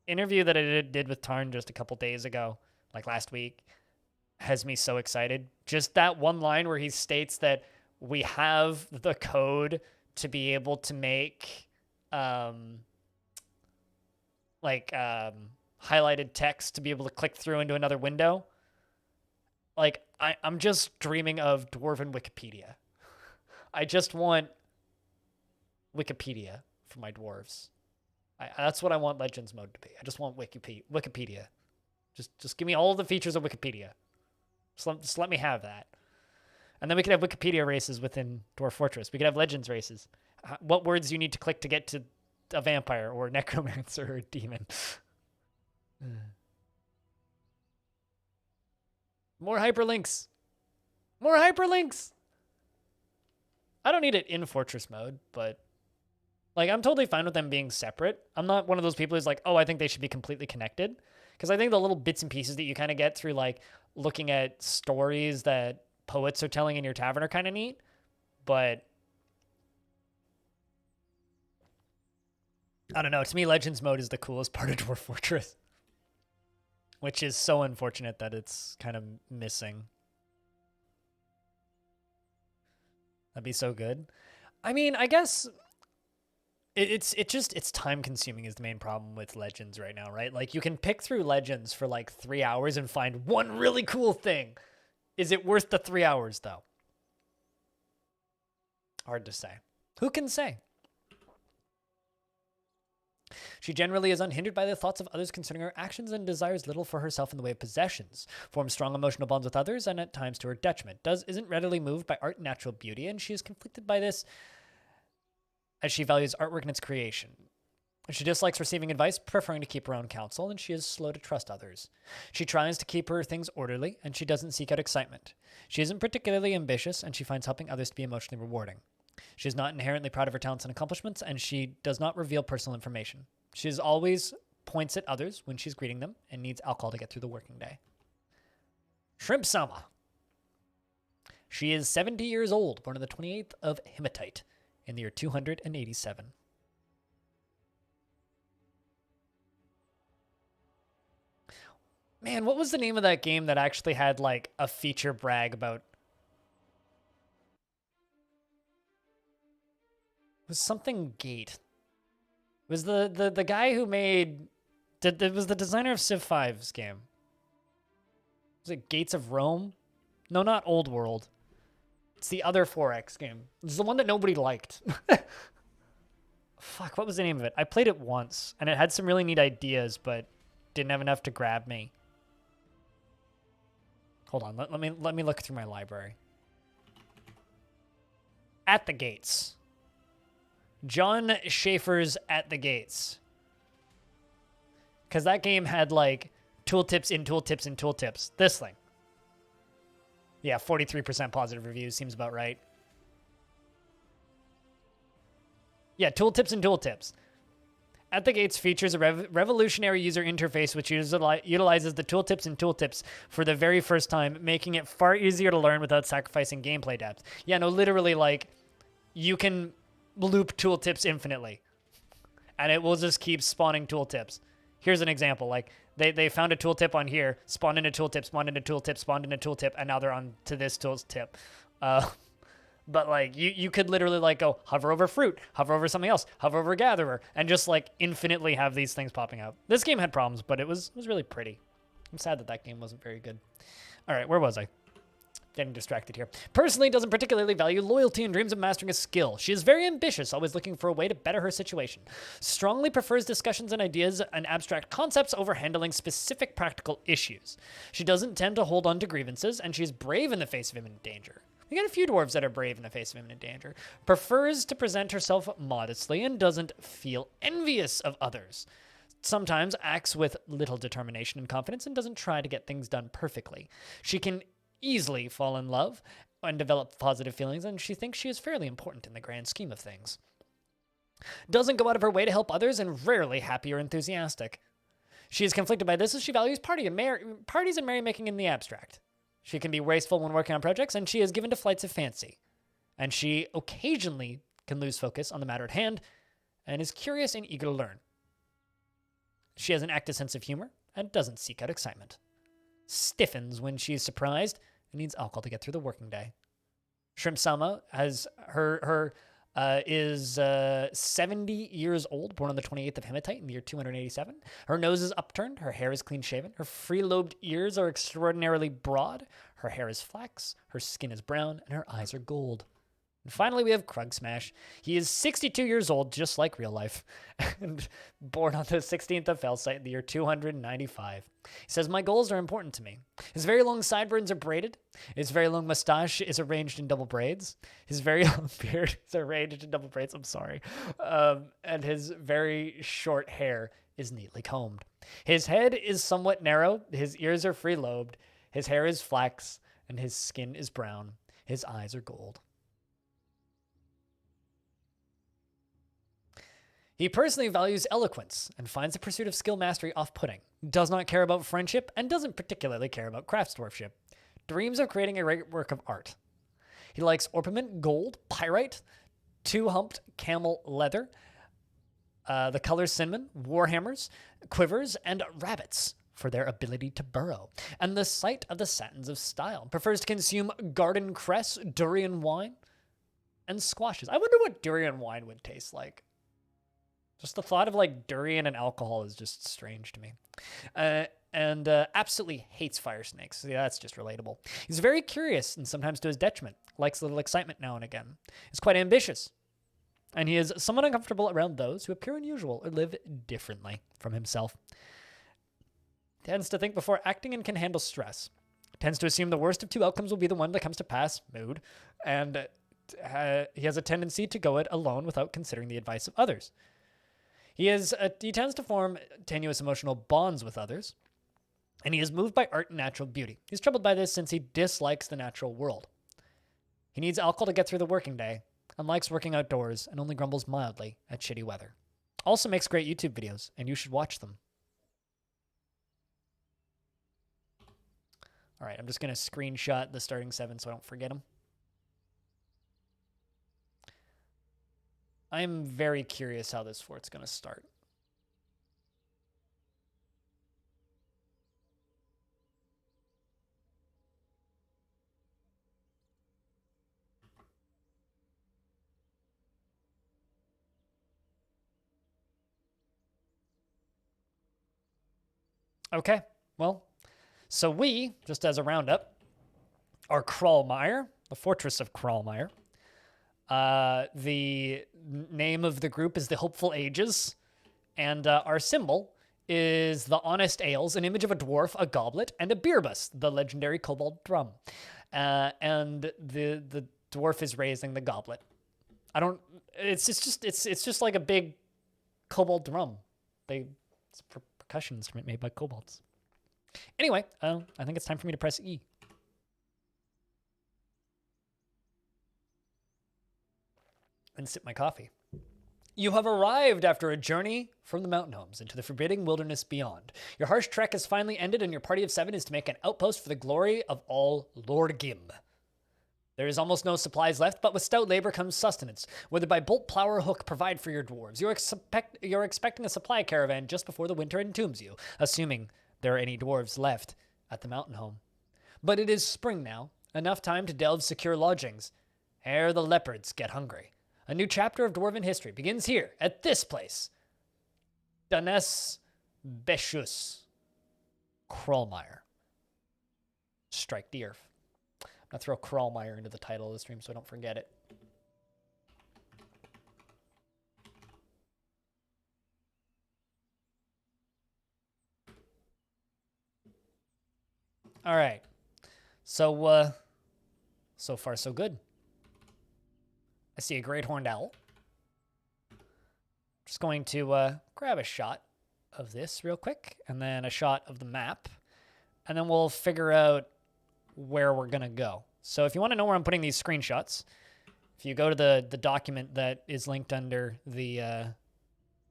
interview that I did with Tarn just a couple days ago, like last week, has me so excited. Just that one line where he states that we have the code to be able to make highlighted text to be able to click through into another window. Like, I'm just dreaming of Dwarven Wikipedia. I just want Wikipedia for my dwarves. That's what I want Legends mode to be. I just want Wikipedia. Just give me all the features of Wikipedia. Just let me have that. And then we could have Wikipedia races within Dwarf Fortress. We could have Legends races. What words do you need to click to get to a vampire or necromancer or a demon? More hyperlinks. More hyperlinks. I don't need it in Fortress mode, but like I'm totally fine with them being separate. I'm not one of those people who's like, oh, I think they should be completely connected. Because I think the little bits and pieces that you kind of get through like looking at stories that poets are telling in your tavern are kind of neat. But I don't know. To me, Legends mode is the coolest part of Dwarf Fortress. Which is so unfortunate that it's kind of missing. That'd be so good. I mean, I guess it's time consuming is the main problem with Legends right now, right? Like you can pick through Legends for like 3 hours and find one really cool thing. Is it worth the 3 hours though? Hard to say. Who can say? She generally is unhindered by the thoughts of others concerning her actions and desires little for herself in the way of possessions, forms strong emotional bonds with others and at times to her detriment, isn't readily moved by art and natural beauty, and she is conflicted by this as she values artwork and its creation. She dislikes receiving advice, preferring to keep her own counsel, and she is slow to trust others. She tries to keep her things orderly, and she doesn't seek out excitement. She isn't particularly ambitious, and she finds helping others to be emotionally rewarding. She is not inherently proud of her talents and accomplishments, and she does not reveal personal information. She is always points at others when she's greeting them and needs alcohol to get through the working day. Shrimp Sama. She is 70 years old, born on the 28th of Hematite in the year 287. Man, what was the name of that game that actually had like a feature brag about was something Gate. It was the guy who made... It was the designer of Civ 5's game. Was it Gates of Rome? No, not Old World. It's the other 4X game. It's the one that nobody liked. Fuck, what was the name of it? I played it once, and it had some really neat ideas, but didn't have enough to grab me. Hold on, let me look through my library. At the Gates. John Schaefer's At the Gates. Because that game had, like, tooltips in tooltips in tooltips. This thing. Yeah, 43% positive reviews seems about right. Yeah, tooltips and tooltips. At the Gates features a revolutionary user interface which utilizes the tooltips and tooltips for the very first time, making it far easier to learn without sacrificing gameplay depth. Yeah, no, literally, like, you can loop tooltips infinitely, and it will just keep spawning tooltips. Here's an example. Like, they found a tooltip on here, spawned in a tooltip, spawned in a tooltip, spawned in a tooltip, and now they're on to this tooltip. But, like, you could literally, like, go hover over fruit, hover over something else, hover over gatherer, and just, like, infinitely have these things popping out. This game had problems, but it was really pretty. I'm sad that game wasn't very good. All right, where was I? Getting distracted here. Personally, doesn't particularly value loyalty and dreams of mastering a skill. She is very ambitious, always looking for a way to better her situation. Strongly prefers discussions and ideas and abstract concepts over handling specific practical issues. She doesn't tend to hold on to grievances, and she's brave in the face of imminent danger. We got a few dwarves that are brave in the face of imminent danger. Prefers to present herself modestly and doesn't feel envious of others. Sometimes acts with little determination and confidence and doesn't try to get things done perfectly. She can easily fall in love and develop positive feelings, and she thinks she is fairly important in the grand scheme of things. Doesn't go out of her way to help others and rarely happy or enthusiastic. She is conflicted by this as she values parties and merrymaking in the abstract. She can be wasteful when working on projects, and she is given to flights of fancy. And she occasionally can lose focus on the matter at hand and is curious and eager to learn. She has an active sense of humor and doesn't seek out excitement. Stiffens when she is surprised and needs alcohol to get through the working day. Shrimp Sama has is 70 years old, born on the 28th of Hematite in the year 287. Her nose is upturned, her hair is clean shaven, her free-lobed ears are extraordinarily broad, her hair is flax, her skin is brown, and her eyes are gold. And finally, we have Krug Smash. He is 62 years old, just like real life, and born on the 16th of Felsite in the year 295. He says, my goals are important to me. His very long sideburns are braided. His very long mustache is arranged in double braids. His very long beard is arranged in double braids. I'm sorry. And his very short hair is neatly combed. His head is somewhat narrow. His ears are free-lobed. His hair is flax, and his skin is brown. His eyes are gold. He personally values eloquence and finds the pursuit of skill mastery off-putting, does not care about friendship, and doesn't particularly care about craftsdwarfship. Dreams of creating a great work of art. He likes orpiment, gold, pyrite, two-humped camel leather, the color cinnamon, warhammers, quivers, and rabbits for their ability to burrow, and the sight of the satins of style. Prefers to consume garden cress, durian wine, and squashes. I wonder what durian wine would taste like. Just the thought of, like, durian and alcohol is just strange to me. And absolutely hates fire snakes. Yeah, that's just relatable. He's very curious and sometimes to his detriment. Likes a little excitement now and again. He's quite ambitious. And he is somewhat uncomfortable around those who appear unusual or live differently from himself. Tends to think before acting and can handle stress. Tends to assume the worst of two outcomes will be the one that comes to pass, mood. And he has a tendency to go it alone without considering the advice of others. He tends to form tenuous emotional bonds with others, and he is moved by art and natural beauty. He's troubled by this since he dislikes the natural world. He needs alcohol to get through the working day, and likes working outdoors, and only grumbles mildly at shitty weather. Also makes great YouTube videos, and you should watch them. All right, I'm just going to screenshot the starting 7 so I don't forget them. I'm very curious how this fort's going to start. Okay, well, so we, just as a roundup, are Crawlmire, the Fortress of Crawlmire. The name of the group is the Hopeful Ages, and our symbol is the Honest Ales, an image of a dwarf, a goblet, and a beerbus, the legendary Cobalt Drum. And the dwarf is raising the goblet. It's just like a big Cobalt drum. It's percussion instrument made by kobolds. Anyway, I think it's time for me to press E. And sip my coffee. You have arrived after a journey from the mountain homes into the forbidding wilderness beyond. Your harsh trek has finally ended, and your party of 7 is to make an outpost for the glory of all Lord Gim. There is almost no supplies left, but with stout labor comes sustenance. Whether by bolt, plow, or hook, provide for your dwarves. You're expecting a supply caravan just before the winter entombs you, assuming there are any dwarves left at the mountain home. But it is spring now, enough time to delve secure lodgings, ere the leopards get hungry. A new chapter of dwarven history begins here, at this place. Danes Beshus. Crawlmire. Strike the earth. I'm going to throw Crawlmire into the title of the stream so I don't forget it. All right. So, so far so good. I see a great horned owl. Just going to grab a shot of this real quick, and then a shot of the map, and then we'll figure out where we're going to go. So if you want to know where I'm putting these screenshots, if you go to the document that is linked under the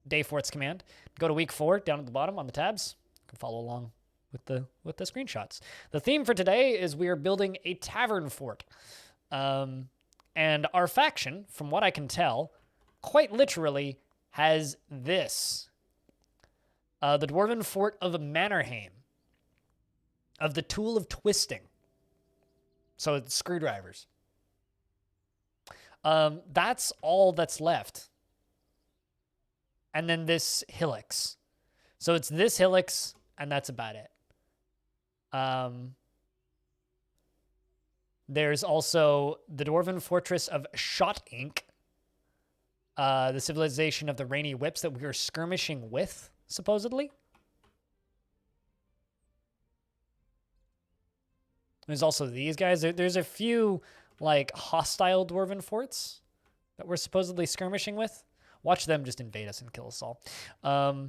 day forts command, go to week 4 down at the bottom on the tabs. You can follow along with the screenshots. The theme for today is we are building a tavern fort. And our faction, from what I can tell, quite literally has this. The Dwarven Fort of Mannerheim. Of the Tool of Twisting. So it's screwdrivers. That's all that's left. And then this hillocks. So it's this hillocks, and that's about it. There's also the Dwarven Fortress of Shot Ink, the civilization of the Rainy Whips that we are skirmishing with, supposedly. There's also these guys. There's a few, like, hostile Dwarven forts that we're supposedly skirmishing with. Watch them just invade us and kill us all. The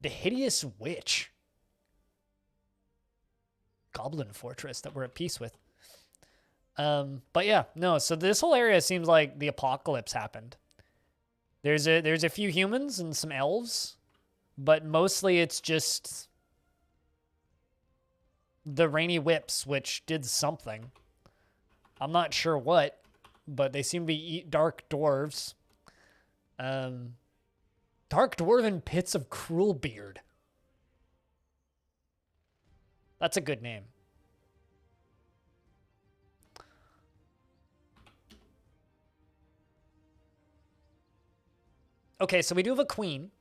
Hideous Witch. Goblin fortress that we're at peace with. But yeah, no, so this whole area seems like the apocalypse happened. There's a few humans and some elves, but mostly it's just the Rainy Whips, which did something. I'm not sure what, but they seem to be dark dwarves. Dark Dwarven Pits of Cruel Beard. That's a good name. Okay, so we do have a queen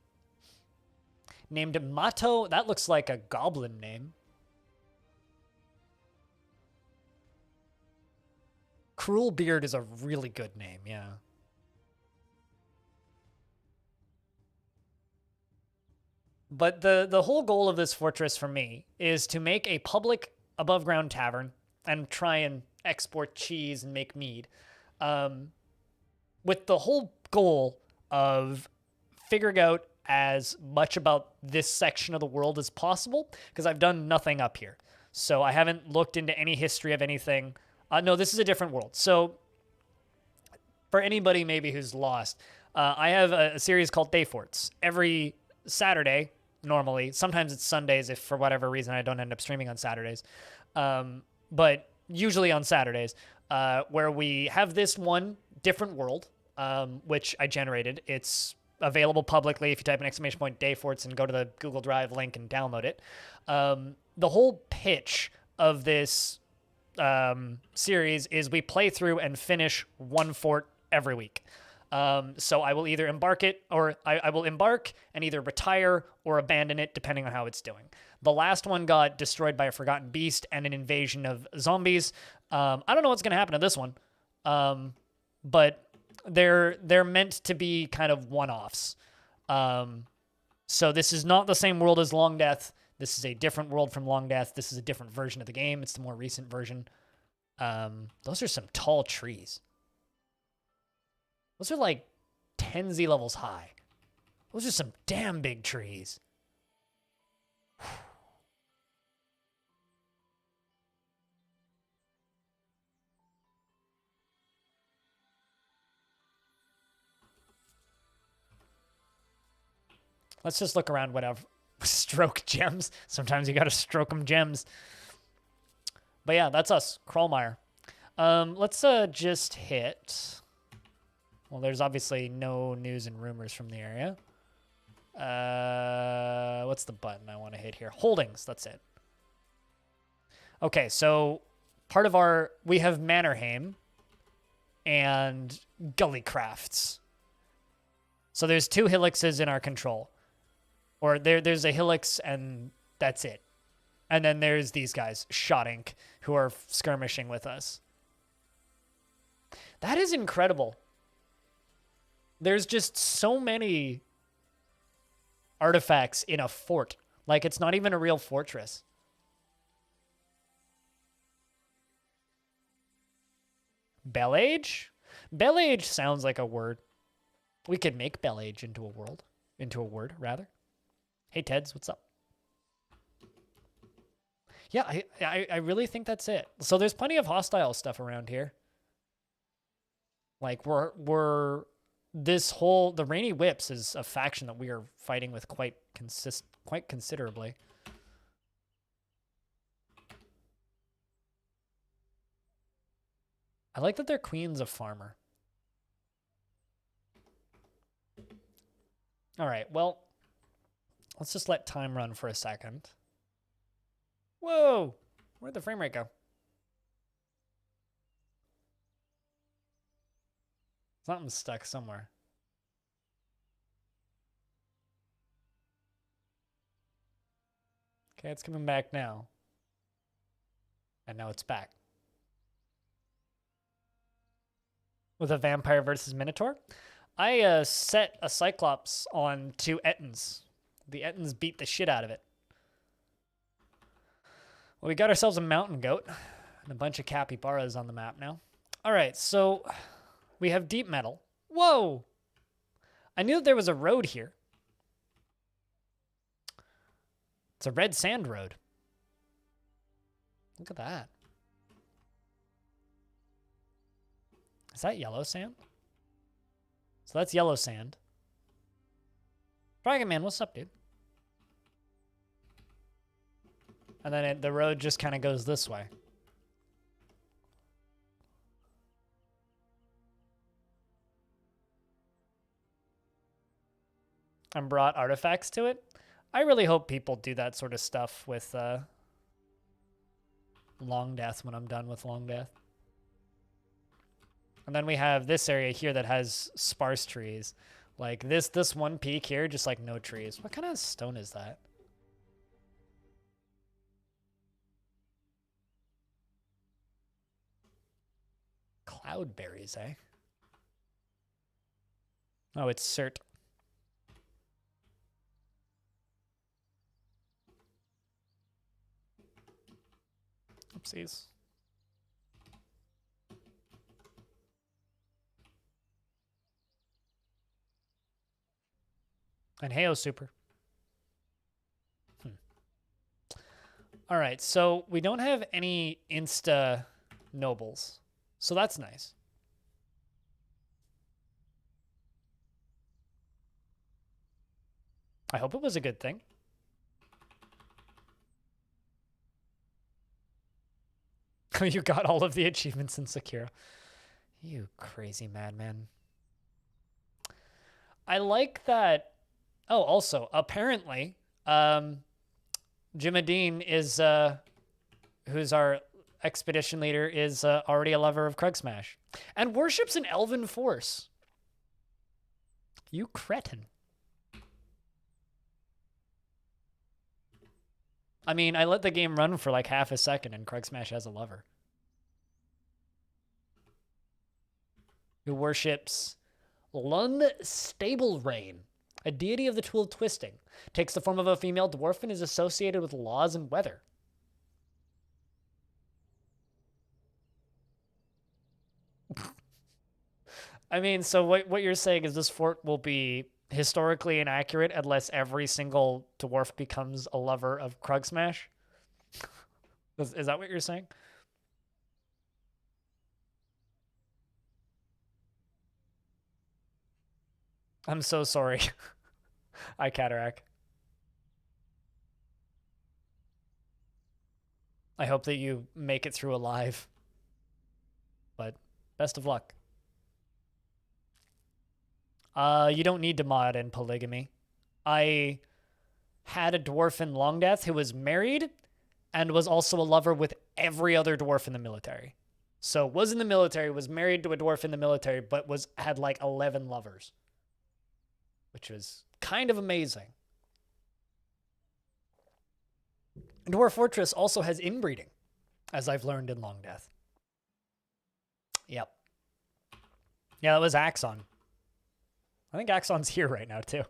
named Mato. That looks like a goblin name. Cruel Beard is a really good name, yeah. But the whole goal of this fortress for me is to make a public above ground tavern and try and export cheese and make mead. With the whole goal of figuring out as much about this section of the world as possible, because I've done nothing up here. So I haven't looked into any history of anything. No, this is a different world. So for anybody maybe who's lost, I have a series called Day Forts. Every Saturday, normally. Sometimes it's Sundays if for whatever reason I don't end up streaming on Saturdays. But usually on Saturdays, where we have this one different world, which I generated. It's available publicly if you type an exclamation point Dayforts and go to the Google Drive link and download it. The whole pitch of this series is we play through and finish one fort every week. So I will either embark it, or I will embark and either retire or abandon it, depending on how it's doing. The last one got destroyed by a forgotten beast and an invasion of zombies. I don't know what's going to happen to this one, but they're meant to be kind of one-offs. So this is not the same world as Long Death. This is a different world from Long Death. This is a different version of the game. It's the more recent version. Those are some tall trees. Those are like 10 Z levels high. Those are some damn big trees. Let's just look around, whatever. Stroke gems. Sometimes you gotta stroke them gems. But yeah, that's us, Crawlmire. Let's just hit... Well, there's obviously no news and rumors from the area. What's the button I want to hit here? Holdings, that's it. Okay, so part of our... We have Mannerheim and Gully Crafts. So there's 2 helixes in our control. Or there's a helix and that's it. And then there's these guys, Shot Inc., who are skirmishing with us. That is incredible. There's just so many artifacts in a fort. Like, it's not even a real fortress. Bell Age? Bell Age sounds like a word. We could make Bell Age into a word, rather. Hey, Teds, what's up? Yeah, I really think that's it. So there's plenty of hostile stuff around here. Like, the Rainy Whips is a faction that we are fighting with quite considerably. I like that their queen's a farmer. All right, well, let's just let time run for a second. Whoa! Where'd the frame rate go? Something's stuck somewhere. Okay, it's coming back now. And now it's back. With a vampire versus minotaur? I set a Cyclops on 2 Ettins. The Ettins beat the shit out of it. Well, we got ourselves a mountain goat and a bunch of capybaras on the map now. All right, so we have deep metal. Whoa! I knew that there was a road here. It's a red sand road. Look at that. Is that yellow sand? So that's yellow sand. Dragon Man, what's up, dude? And then the road just kind of goes this way. And brought artifacts to it. I really hope people do that sort of stuff with Long Death when I'm done with Long Death. And then we have this area here that has sparse trees. Like this one peak here, just like no trees. What kind of stone is that? Cloudberries, eh? Oh, it's cert. Oopsies. And Heyo Super. All right, so we don't have any insta nobles. So that's nice. I hope it was a good thing. You got all of the achievements in Sekiro. You crazy madman. I like that. Oh, also, apparently, Jimadeen is, who's our expedition leader, is already a lover of Krug Smash and worships an elven force. You cretin. I mean, I let the game run for like half a second and Crugsmash has a lover. Who worships Lun Stable Rain, a deity of the tool of twisting. Takes the form of a female dwarf and is associated with laws and weather. I mean, so what you're saying is this fort will be historically inaccurate unless every single dwarf becomes a lover of Crugsmash? Is that what you're saying? I'm so sorry. I cataract. I hope that you make it through alive. But best of luck. You don't need to mod in polygamy. I had a dwarf in Long Death who was married and was also a lover with every other dwarf in the military. So was in the military, was married to a dwarf in the military, but had like 11 lovers, which was kind of amazing. Dwarf Fortress also has inbreeding, as I've learned in Long Death. Yep. Yeah, that was Axon. I think Axon's here right now, too.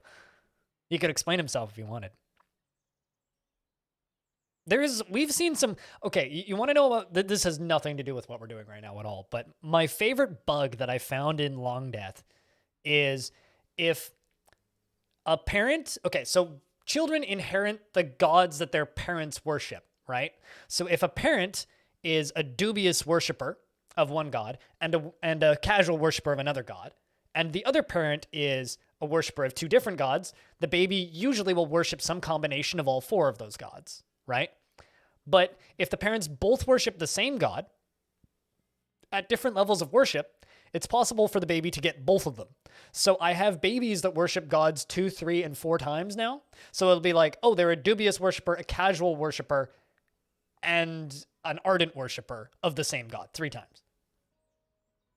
He could explain himself if he wanted. We've seen some, okay, you want to know about, this has nothing to do with what we're doing right now at all, but my favorite bug that I found in Long Death is if a parent, okay, so children inherit the gods that their parents worship, right? So if a parent is a dubious worshiper of one god and a casual worshiper of another god, and the other parent is a worshiper of two different gods, the baby usually will worship some combination of all four of those gods, right? But if the parents both worship the same god at different levels of worship, it's possible for the baby to get both of them. So I have babies that worship gods 2, 3, and 4 times now. So it'll be like, oh, they're a dubious worshiper, a casual worshiper, and an ardent worshiper of the same god 3 times.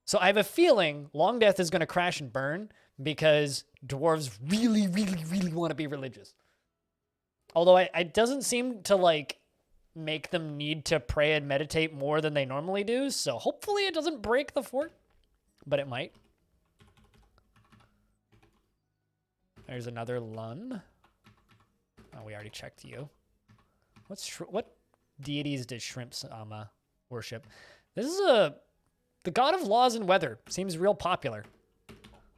So I have a feeling Long Death is going to crash and burn because dwarves really, really, really want to be religious. Although it doesn't seem to like make them need to pray and meditate more than they normally do. So hopefully it doesn't break the fort, but it might. There's another Lun. Oh, we already checked you. What deities did Shrimp Sama worship? This is the god of laws and weather. Seems real popular.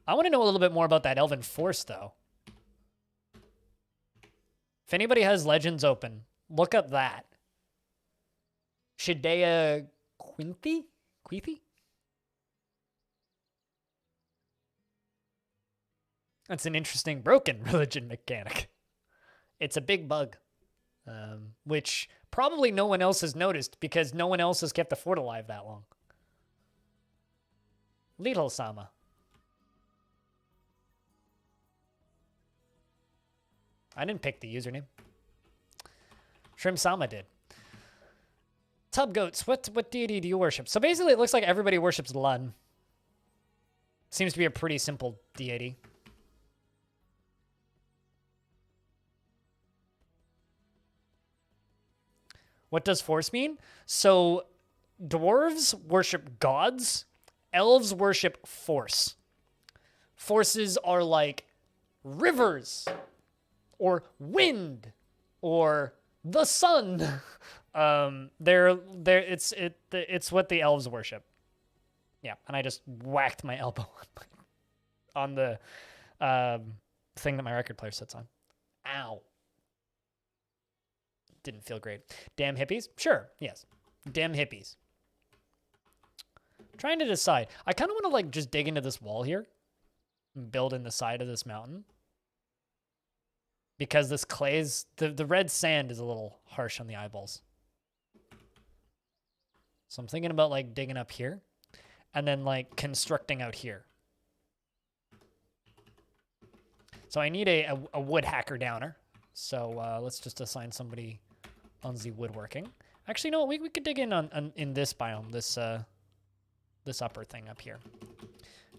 I want to know a little bit more about that Elven Force, though. If anybody has Legends open, look up that. Shidea Quinthi? That's an interesting broken religion mechanic. It's a big bug, which probably no one else has noticed because no one else has kept the fort alive that long. Little Sama. I didn't pick the username. Shrimp Sama did. Tub Goats, what deity do you worship? So basically it looks like everybody worships Lun. Seems to be a pretty simple deity. What does force mean? So dwarves worship gods. Elves worship force. Forces are like rivers or wind or the sun. It's what the elves worship. Yeah, and I just whacked my elbow on the thing that my record player sits on. Ow. Didn't feel great. Damn hippies? Sure, yes. Damn hippies. I'm trying to decide. I kind of want to like just dig into this wall here and build in the side of this mountain. Because this clay's, the red sand is a little harsh on the eyeballs. So I'm thinking about like digging up here and then like constructing out here. So I need a wood hacker downer. So let's just assign somebody on the woodworking. Actually, no, we could dig in on this biome, this upper thing up here.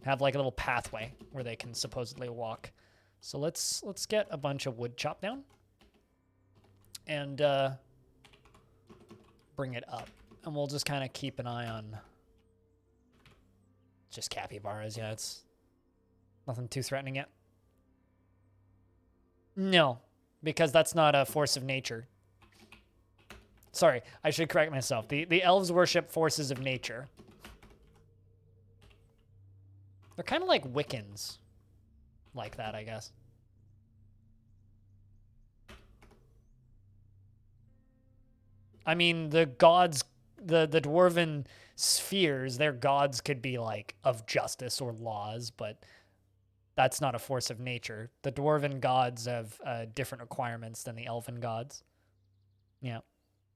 have like a little pathway where they can supposedly walk. So let's get a bunch of wood chopped down and bring it up. And we'll just kind of keep an eye on just capybaras. Yeah, it's nothing too threatening yet. No, because that's not a force of nature. Sorry, I should correct myself. The elves worship forces of nature. They're kind of like Wiccans. Like that, I guess. I mean, the gods, the dwarven spheres, their gods could be like of justice or laws, but that's not a force of nature. The dwarven gods have different requirements than the elven gods. Yeah.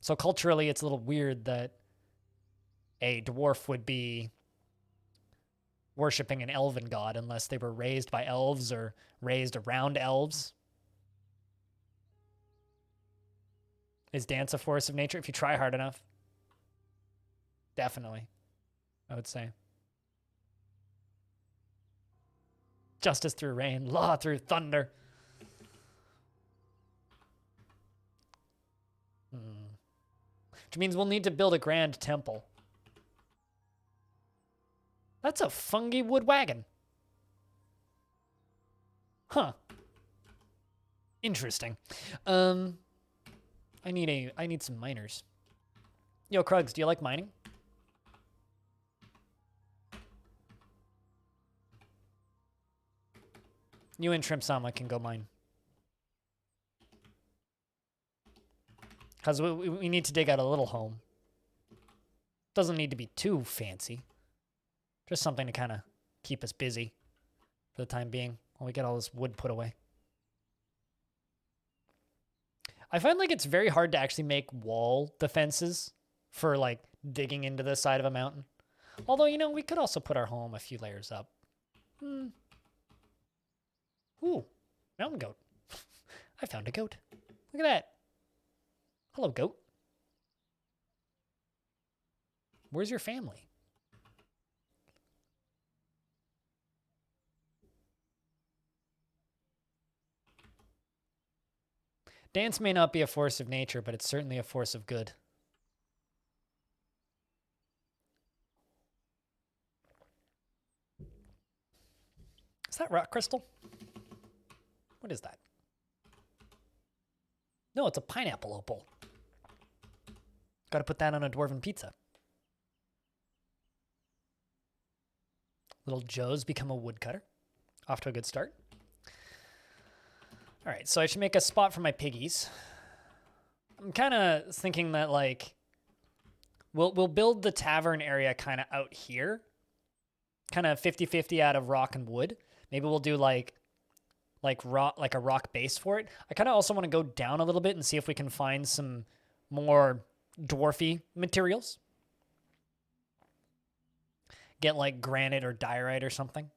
So culturally, it's a little weird that a dwarf would be worshipping an elven god unless they were raised by elves or raised around elves. Is dance a force of nature? If you try hard enough. Definitely, I would say. Justice through rain, law through thunder. Which means we'll need to build a grand temple. That's a fungi wood wagon. Huh. Interesting. I need some miners. Yo, Krugs, do you like mining? You and Shrimp Sama can go mine. Because we need to dig out a little home. Doesn't need to be too fancy. Just something to kind of keep us busy for the time being while we get all this wood put away. I find like it's very hard to actually make wall defenses for like digging into the side of a mountain. Although, you know, we could also put our home a few layers up. Ooh, mountain goat. I found a goat. Look at that. Hello, goat. Where's your family? Dance may not be a force of nature, but it's certainly a force of good. Is that rock crystal? What is that? No, it's a pineapple opal. Gotta put that on a dwarven pizza. Little Joe's become a woodcutter. Off to a good start. All right, so I should make a spot for my piggies. I'm kind of thinking that like we'll build the tavern area kind of out here. Kind of 50-50 out of rock and wood. Maybe we'll do like a rock base for it. I kind of also want to go down a little bit and see if we can find some more dwarfy materials. Get like granite or diorite or something.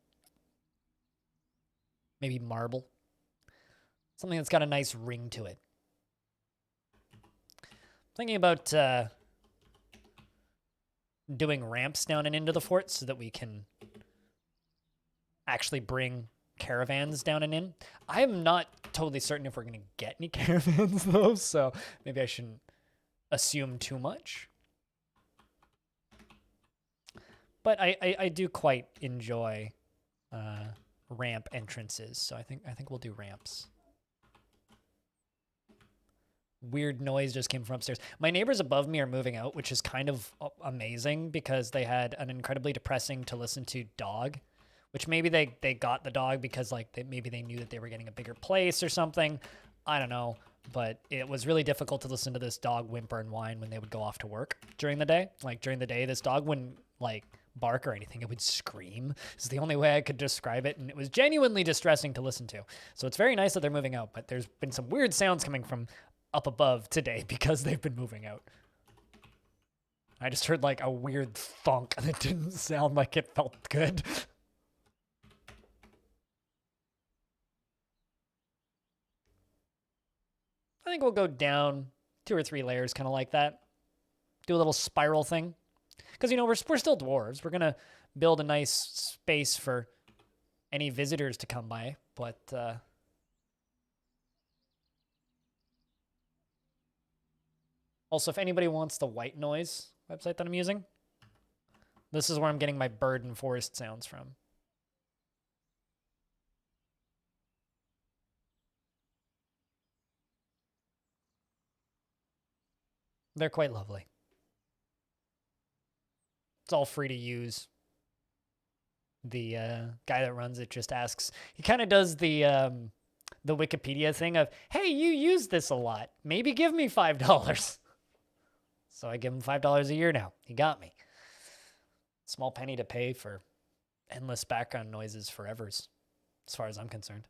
Maybe marble. Something that's got a nice ring to it. Thinking about doing ramps down and into the fort so that we can actually bring caravans down and in. I'm not totally certain if we're going to get any caravans though, so maybe I shouldn't assume too much. But I do quite enjoy ramp entrances, so I think we'll do ramps. Weird noise just came from upstairs. My neighbors above me are moving out, which is kind of amazing because they had an incredibly depressing to listen to dog, which maybe they got the dog because like maybe they knew that they were getting a bigger place or something. I don't know, but it was really difficult to listen to this dog whimper and whine when they would go off to work during the day. Like during the day, this dog wouldn't like bark or anything. It would scream. It's the only way I could describe it, and it was genuinely distressing to listen to. So it's very nice that they're moving out, but there's been some weird sounds coming from up above today because they've been moving out. I just heard like a weird thunk and it didn't sound like it felt good. I think we'll go down 2 or 3 layers kind of like that. Do a little spiral thing. Because, you know, we're still dwarves. We're going to build a nice space for any visitors to come by, but also, if anybody wants the white noise website that I'm using, this is where I'm getting my bird and forest sounds from. They're quite lovely. It's all free to use. The guy that runs it just asks. He kind of does the Wikipedia thing of, hey, you use this a lot. Maybe give me $5. So I give him $5 a year now. He got me. Small penny to pay for endless background noises forever, as far as I'm concerned.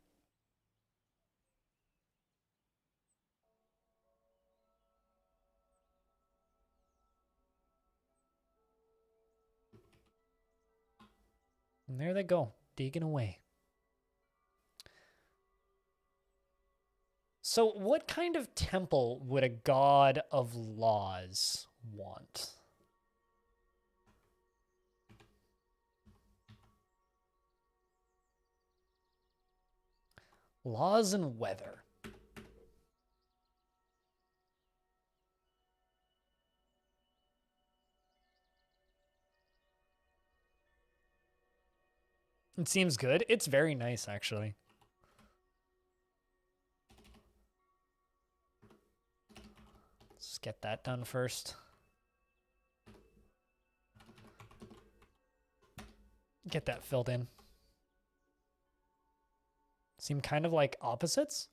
And there they go, digging away. So what kind of temple would a god of laws want? Laws and weather. It seems good. It's very nice, actually. Let's get that done first. Get that filled in. Seem kind of like opposites?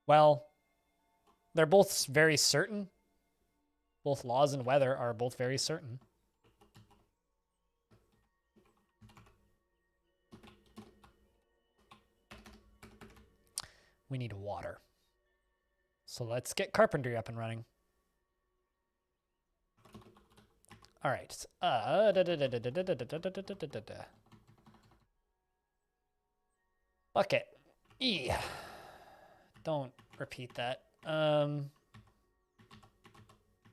Well, they're both very certain. Both laws and weather are both very certain. We need water. So let's get carpentry up and running. All right. Bucket. Don't repeat that.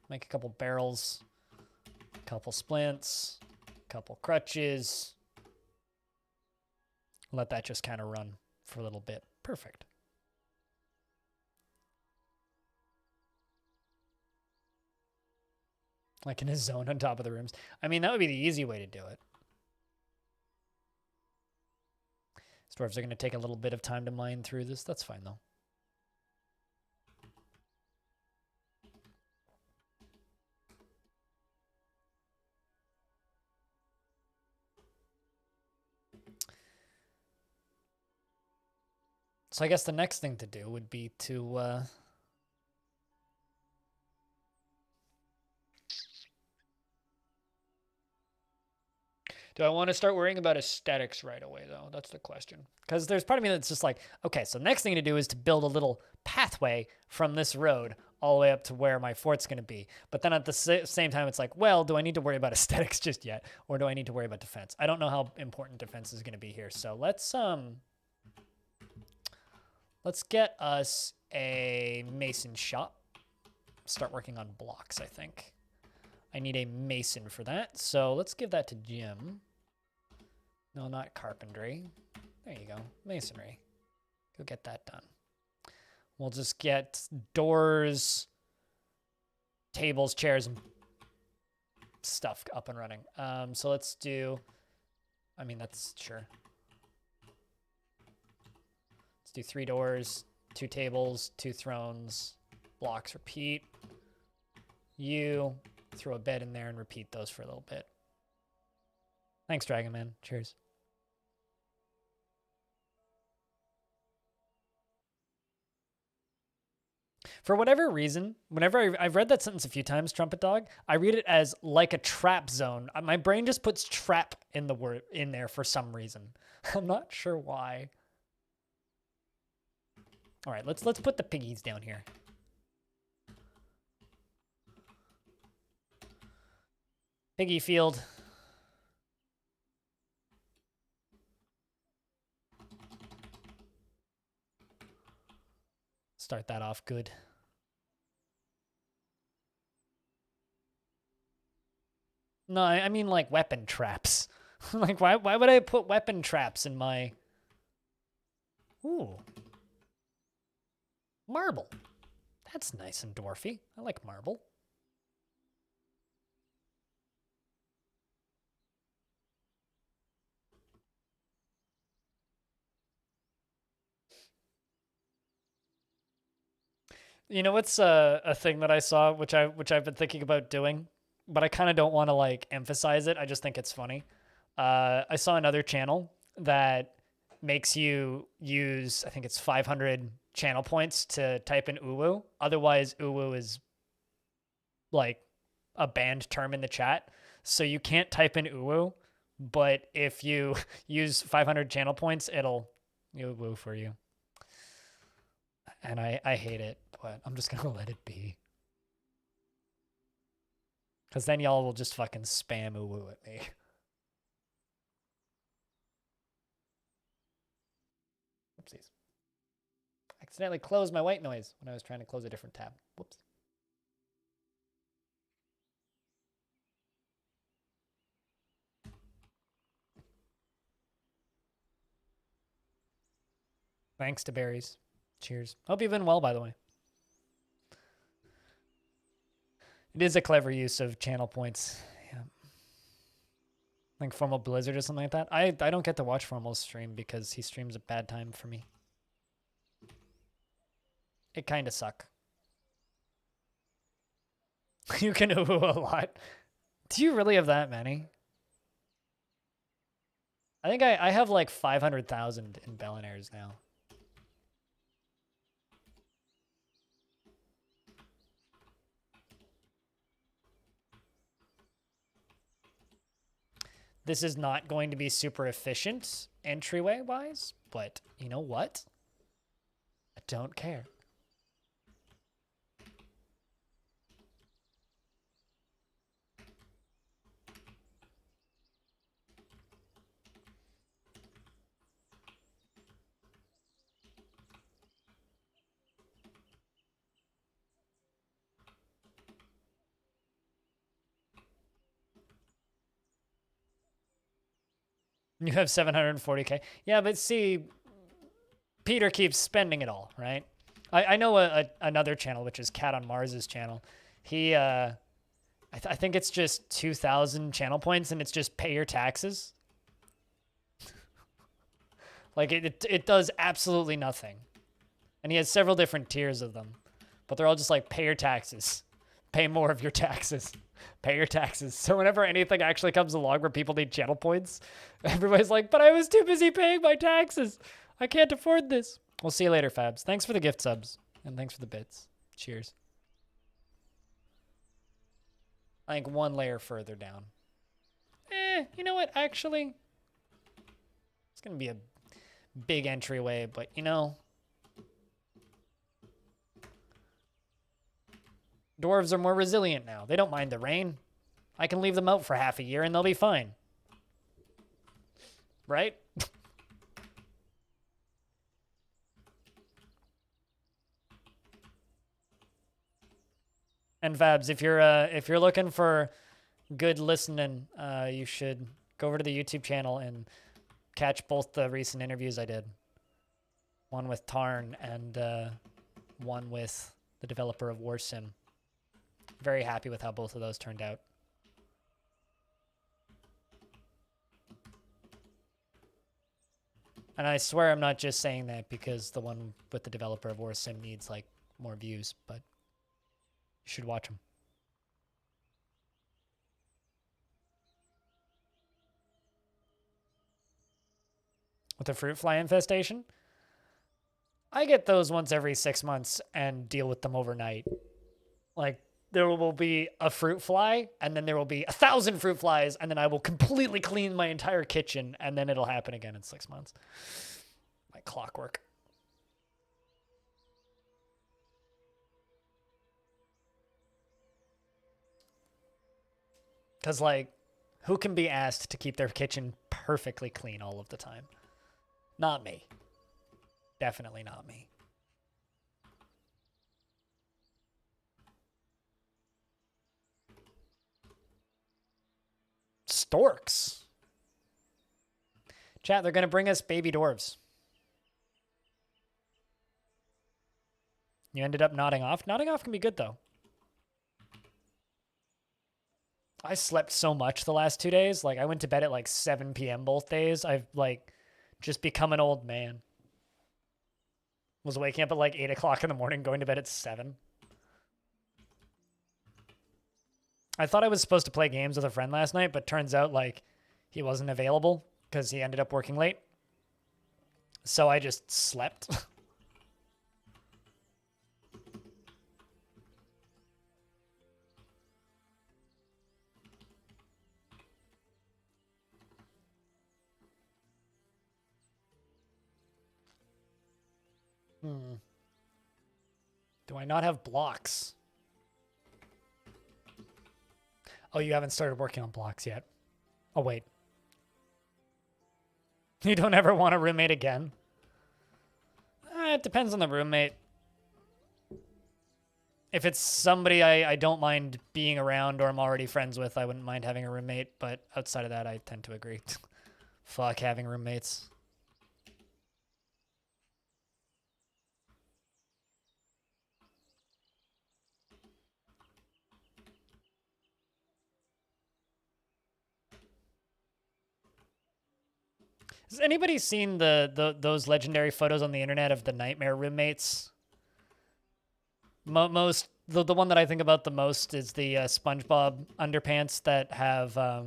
Make a couple barrels, a couple splints, a couple crutches. Let that just kind of run for a little bit. Perfect. Like in a zone on top of the rooms. I mean, that would be the easy way to do it. Dwarves are going to take a little bit of time to mine through this. That's fine, though. So I guess the next thing to do would be to... Do I want to start worrying about aesthetics right away, though? That's the question. Because there's part of me that's just like, okay, so next thing to do is to build a little pathway from this road all the way up to where my fort's going to be. But then at the same time, it's like, well, do I need to worry about aesthetics just yet? Or do I need to worry about defense? I don't know how important defense is going to be here. So let's get us a mason shop. Start working on blocks, I think. I need a mason for that, so let's give that to Jim. No, not carpentry. There you go, masonry. Go get that done. We'll just get doors, tables, chairs, and stuff up and running. So let's do, I mean, that's sure. Let's do 3 doors, 2 tables, 2 thrones, blocks, repeat. You... Throw a bed in there and repeat those for a little bit. Thanks, Dragon Man. Cheers. For whatever reason, whenever I've read that sentence a few times, Trumpet Dog, I read it as like a trap zone. My brain just puts trap in the word in there for some reason. I'm not sure why. All right, let's put the piggies down here. Piggy field. Start that off good. No, I mean like weapon traps. Like, why would I put weapon traps in my... Ooh. Marble. That's nice and dwarfy. I like marble. You know what's a thing that I saw, which I've been thinking about doing, but I kind of don't want to like emphasize it. I just think it's funny. I saw another channel that makes you use, I think it's 500 channel points to type in uwu. Otherwise, uwu is like a banned term in the chat. So you can't type in uwu, but if you use 500 channel points, it'll uwu for you. And I hate it, but I'm just going to let it be. Because then y'all will just fucking spam uwu at me. Oopsies. Accidentally closed my white noise when I was trying to close a different tab. Whoops. Thanks to berries. Cheers. Hope you've been well, by the way. It is a clever use of channel points. Yeah. Like Formal Blizzard or something like that. I don't get to watch Formal's stream because he streams at bad time for me. It kind of suck. You can ooh a lot. Do you really have that many? I think I have like 500,000 in Bellinaires now. This is not going to be super efficient entryway-wise, but you know what? I don't care. You have 740K. Yeah, but see, Peter keeps spending it all, right? I know another channel, which is Cat on Mars's channel. He, I think it's just 2,000 channel points, and it's just pay your taxes. Like, it does absolutely nothing. And he has several different tiers of them. But they're all just like, pay your taxes. Pay more of your taxes. Pay your taxes. So whenever anything actually comes along where people need channel points, everybody's like, but I was too busy paying my taxes. I can't afford this. We'll see you later, Fabs. Thanks for the gift subs. And thanks for the bits. Cheers. I think one layer further down. You know what? Actually, it's going to be a big entryway, but you know, dwarves are more resilient now. They don't mind the rain. I can leave them out for half a year and they'll be fine. Right? And Fabs, if you're looking for good listening, you should go over to the YouTube channel and catch both the recent interviews I did. One with Tarn and one with the developer of War Sim. Very happy with how both of those turned out. And I swear I'm not just saying that because the one with the developer of War Sim needs like more views, but you should watch them. With the fruit fly infestation, I get those once every 6 months and deal with them overnight. Like, there will be a fruit fly, and then there will be 1,000 fruit flies, and then I will completely clean my entire kitchen, and then it'll happen again in 6 months. Like clockwork. Because, like, who can be asked to keep their kitchen perfectly clean all of the time? Not me. Definitely not me. storks. Chat, they're going to bring us baby dwarves. You ended up nodding off. Nodding off can be good, though. I slept so much the last 2 days. Like, I went to bed at like 7 p.m. both days. I've, like, just become an old man. Was waking up at like 8 o'clock in the morning, going to bed at 7. I thought I was supposed to play games with a friend last night, but turns out, like, he wasn't available because he ended up working late. So I just slept. Do I not have blocks? Oh, you haven't started working on blocks yet. Oh, wait. You don't ever want a roommate again? It depends on the roommate. If it's somebody I don't mind being around or I'm already friends with, I wouldn't mind having a roommate. But outside of that, I tend to agree. Fuck having roommates. Has anybody seen those legendary photos on the internet of the nightmare roommates? The one that I think about the most is the SpongeBob underpants that have a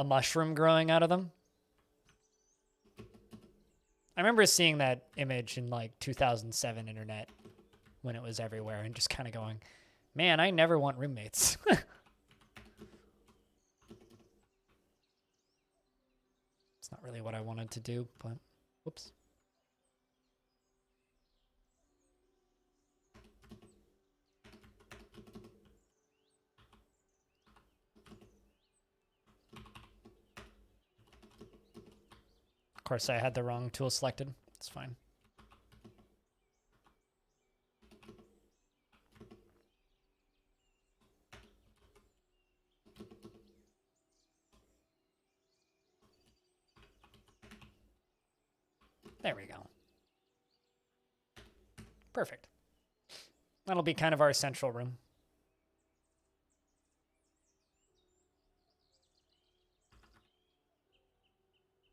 mushroom growing out of them. I remember seeing that image in like 2007 internet when it was everywhere and just kind of going, man, I never want roommates. It's not really what I wanted to do, but whoops. Of course, I had the wrong tool selected. It's fine. There we go. Perfect. That'll be kind of our central room.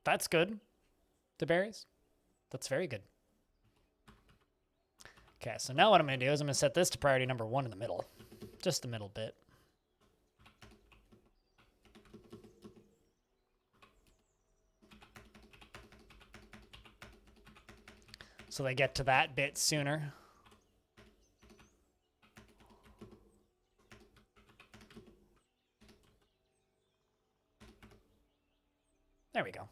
That's good. The berries. That's very good. Okay, so now what I'm going to do is I'm going to set this to priority number 1 in the middle. Just the middle bit. So they get to that bit sooner. There we go.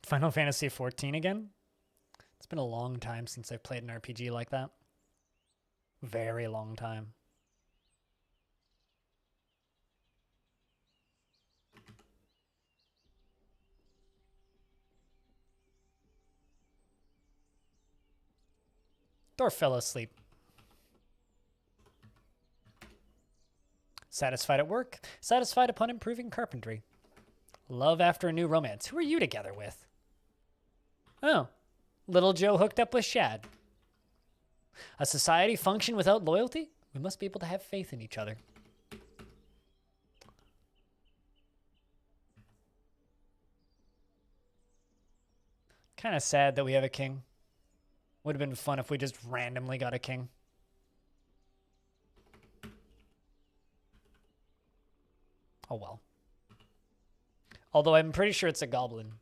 Final Fantasy XIV again? It's been a long time since I've played an RPG like that. Very long time. Dwarf fell asleep. Satisfied at work. Satisfied upon improving carpentry. Love after a new romance. Who are you together with? Oh, little Joe hooked up with Shad. A society function without loyalty? We must be able to have faith in each other. Kind of sad that we have a king. Would have been fun if we just randomly got a king. Oh well. Although I'm pretty sure it's a goblin.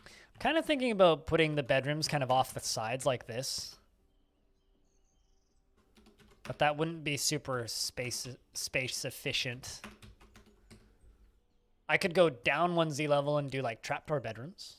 I'm kind of thinking about putting the bedrooms kind of off the sides like this. But that wouldn't be super space efficient. I could go down 1Z level and do like trapdoor bedrooms.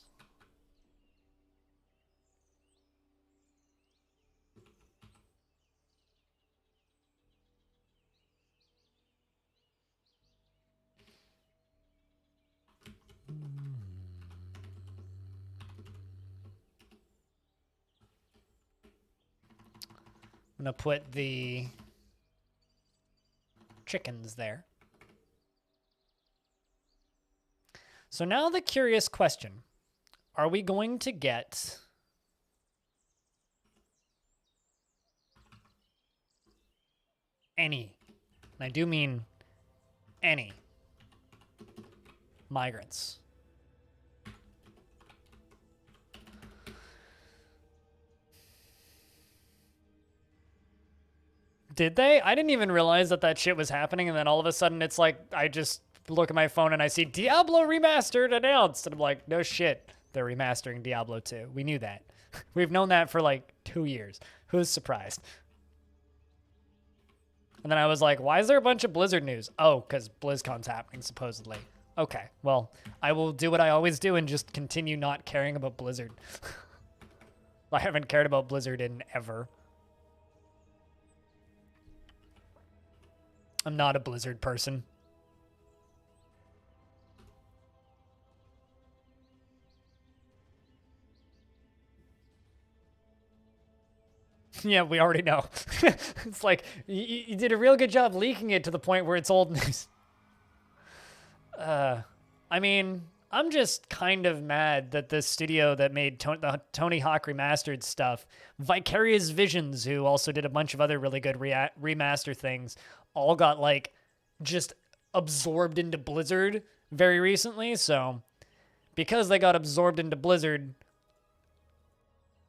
I'm going to put the chickens there. So now the curious question. Are we going to get any, and I do mean any, migrants? Did they? I didn't even realize that shit was happening, and then all of a sudden it's like I just look at my phone and I see Diablo Remastered announced, and I'm like, no shit, they're remastering Diablo 2. We knew that. We've known that for like 2 years. Who's surprised? And then I was like, why is there a bunch of Blizzard news? Oh, because BlizzCon's happening, supposedly. Okay, well, I will do what I always do and just continue not caring about Blizzard. I haven't cared about Blizzard in ever. I'm not a Blizzard person. Yeah, we already know. It's like, you did a real good job leaking it to the point where it's old news. I mean, I'm just kind of mad that the studio that made the Tony Hawk Remastered stuff, Vicarious Visions, who also did a bunch of other really good remaster things, all got, like, just absorbed into Blizzard very recently. So, because they got absorbed into Blizzard,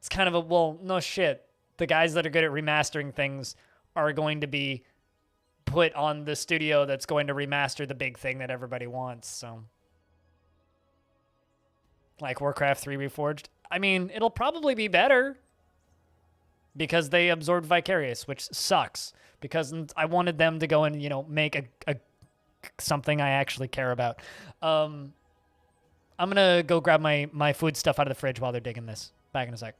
it's kind of a, well, no shit. The guys that are good at remastering things are going to be put on the studio that's going to remaster the big thing that everybody wants. So, like Warcraft 3 Reforged. I mean, it'll probably be better because they absorbed Vicarious, which sucks because I wanted them to go and, you know, make a something I actually care about. I'm going to go grab my food stuff out of the fridge while they're digging this. Back in a sec.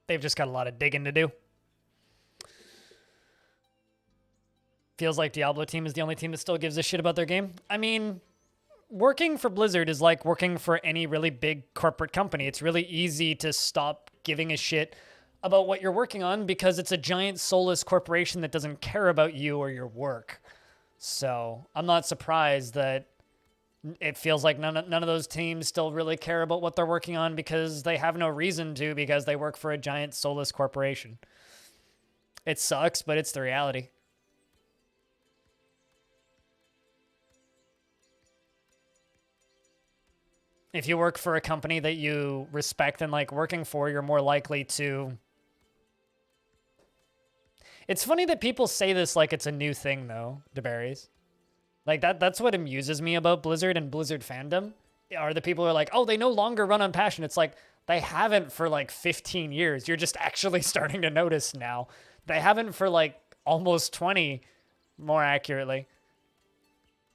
They've just got a lot of digging to do. Feels like Diablo team is the only team that still gives a shit about their game. I mean, working for Blizzard is like working for any really big corporate company. It's really easy to stop giving a shit about what you're working on because it's a giant soulless corporation that doesn't care about you or your work. So I'm not surprised that it feels like none of those teams still really care about what they're working on because they have no reason to, because they work for a giant soulless corporation. It sucks, but it's the reality. If you work for a company that you respect and like working for, you're more likely to... It's funny that people say this like it's a new thing, though, DeBerries. Like, that's what amuses me about Blizzard and Blizzard fandom, are the people who are like, oh, they no longer run on passion. It's like, they haven't for like 15 years. You're just actually starting to notice now. They haven't for like almost 20, more accurately.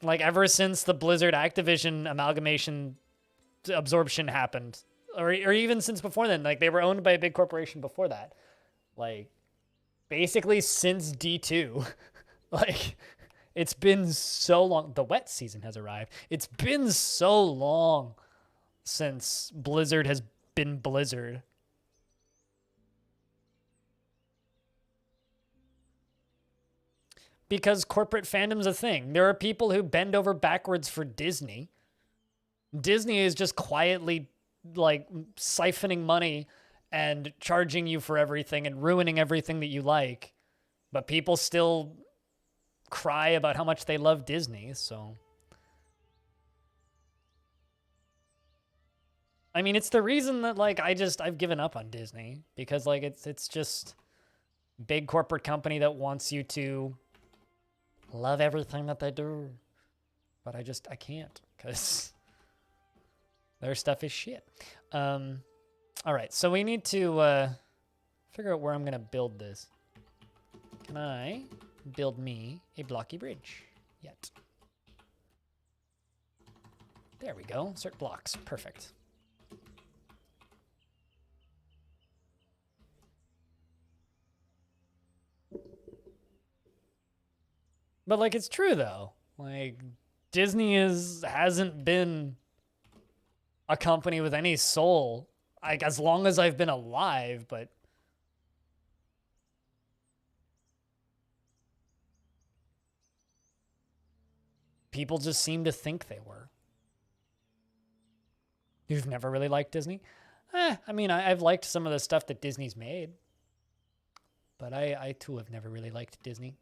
Like, ever since the Blizzard Activision amalgamation absorption happened, or even since before then, like, they were owned by a big corporation before that. Like, basically since D2. Like... It's been so long. The wet season has arrived. It's been so long since Blizzard has been Blizzard. Because corporate fandom's a thing. There are people who bend over backwards for Disney. Disney is just quietly, like, siphoning money and charging you for everything and ruining everything that you like, but people still cry about how much they love Disney, so... I mean, it's the reason that, like, I've given up on Disney, because, like, it's just big corporate company that wants you to love everything that they do. But I can't, because their stuff is shit. All right, so we need to figure out where I'm going to build this. Can I build me a blocky bridge yet? There we go. Insert blocks. Perfect. But, like, it's true, though. Like, Disney hasn't been a company with any soul, like, as long as I've been alive, but... people just seem to think they were. You've never really liked Disney? I mean, I've liked some of the stuff that Disney's made. But I too have never really liked Disney.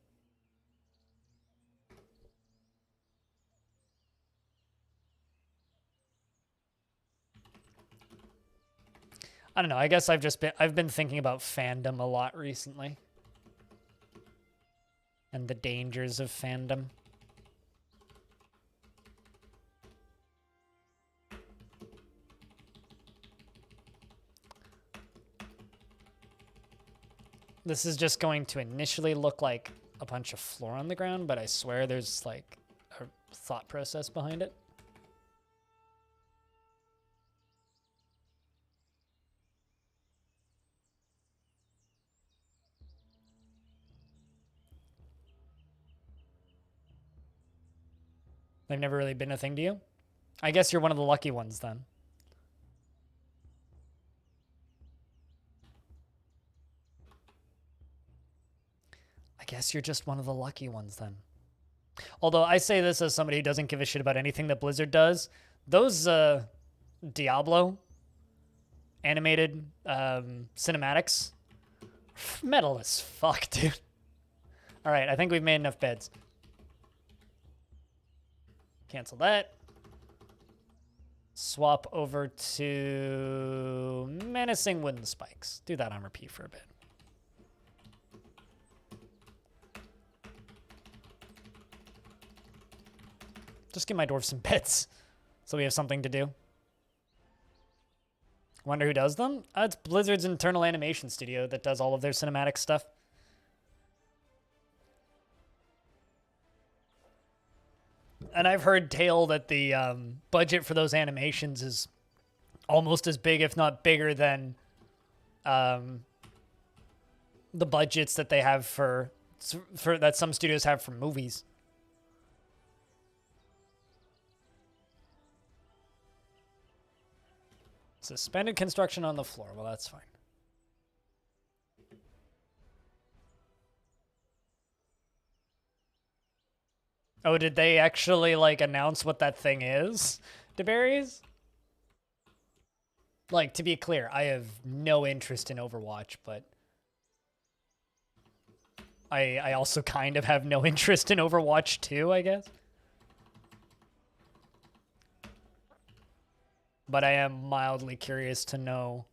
I don't know. I guess I've been thinking about fandom a lot recently. And the dangers of fandom. This is just going to initially look like a bunch of floor on the ground, but I swear there's like a thought process behind it. They've never really been a thing to you? I guess you're one of the lucky ones then. I guess you're just one of the lucky ones then. Although I say this as somebody who doesn't give a shit about anything that Blizzard does. Those Diablo animated cinematics, metal as fuck, dude. All right, I think we've made enough beds. Cancel that. Swap over to menacing wooden spikes. Do that on repeat for a bit. Just give my dwarf some bits so we have something to do. Wonder who does them? It's Blizzard's internal animation studio that does all of their cinematic stuff. And I've heard tale that the budget for those animations is almost as big, if not bigger, than the budgets that they have for that some studios have for movies. Suspended construction on the floor. Well, that's fine. Oh, did they actually, like, announce what that thing is? DeBerries? Like, to be clear, I have no interest in Overwatch, but I also kind of have no interest in Overwatch 2, I guess. But I am mildly curious to know.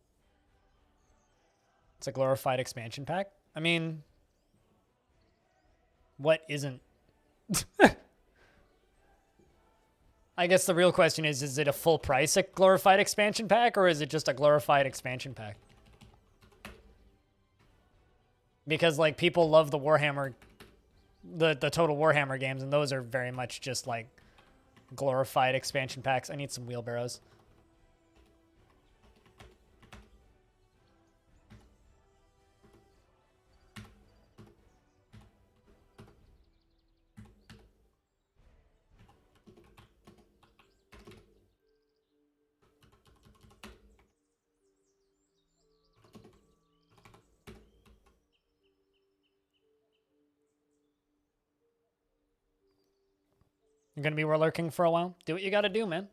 It's a glorified expansion pack? I mean, what isn't? I guess the real question is it a full price glorified expansion pack, or is it just a glorified expansion pack? Because, like, people love the Warhammer, the Total Warhammer games, and those are very much just, like, glorified expansion packs. I need some wheelbarrows. You're going to be lurking for a while? Do what you got to do, man. Do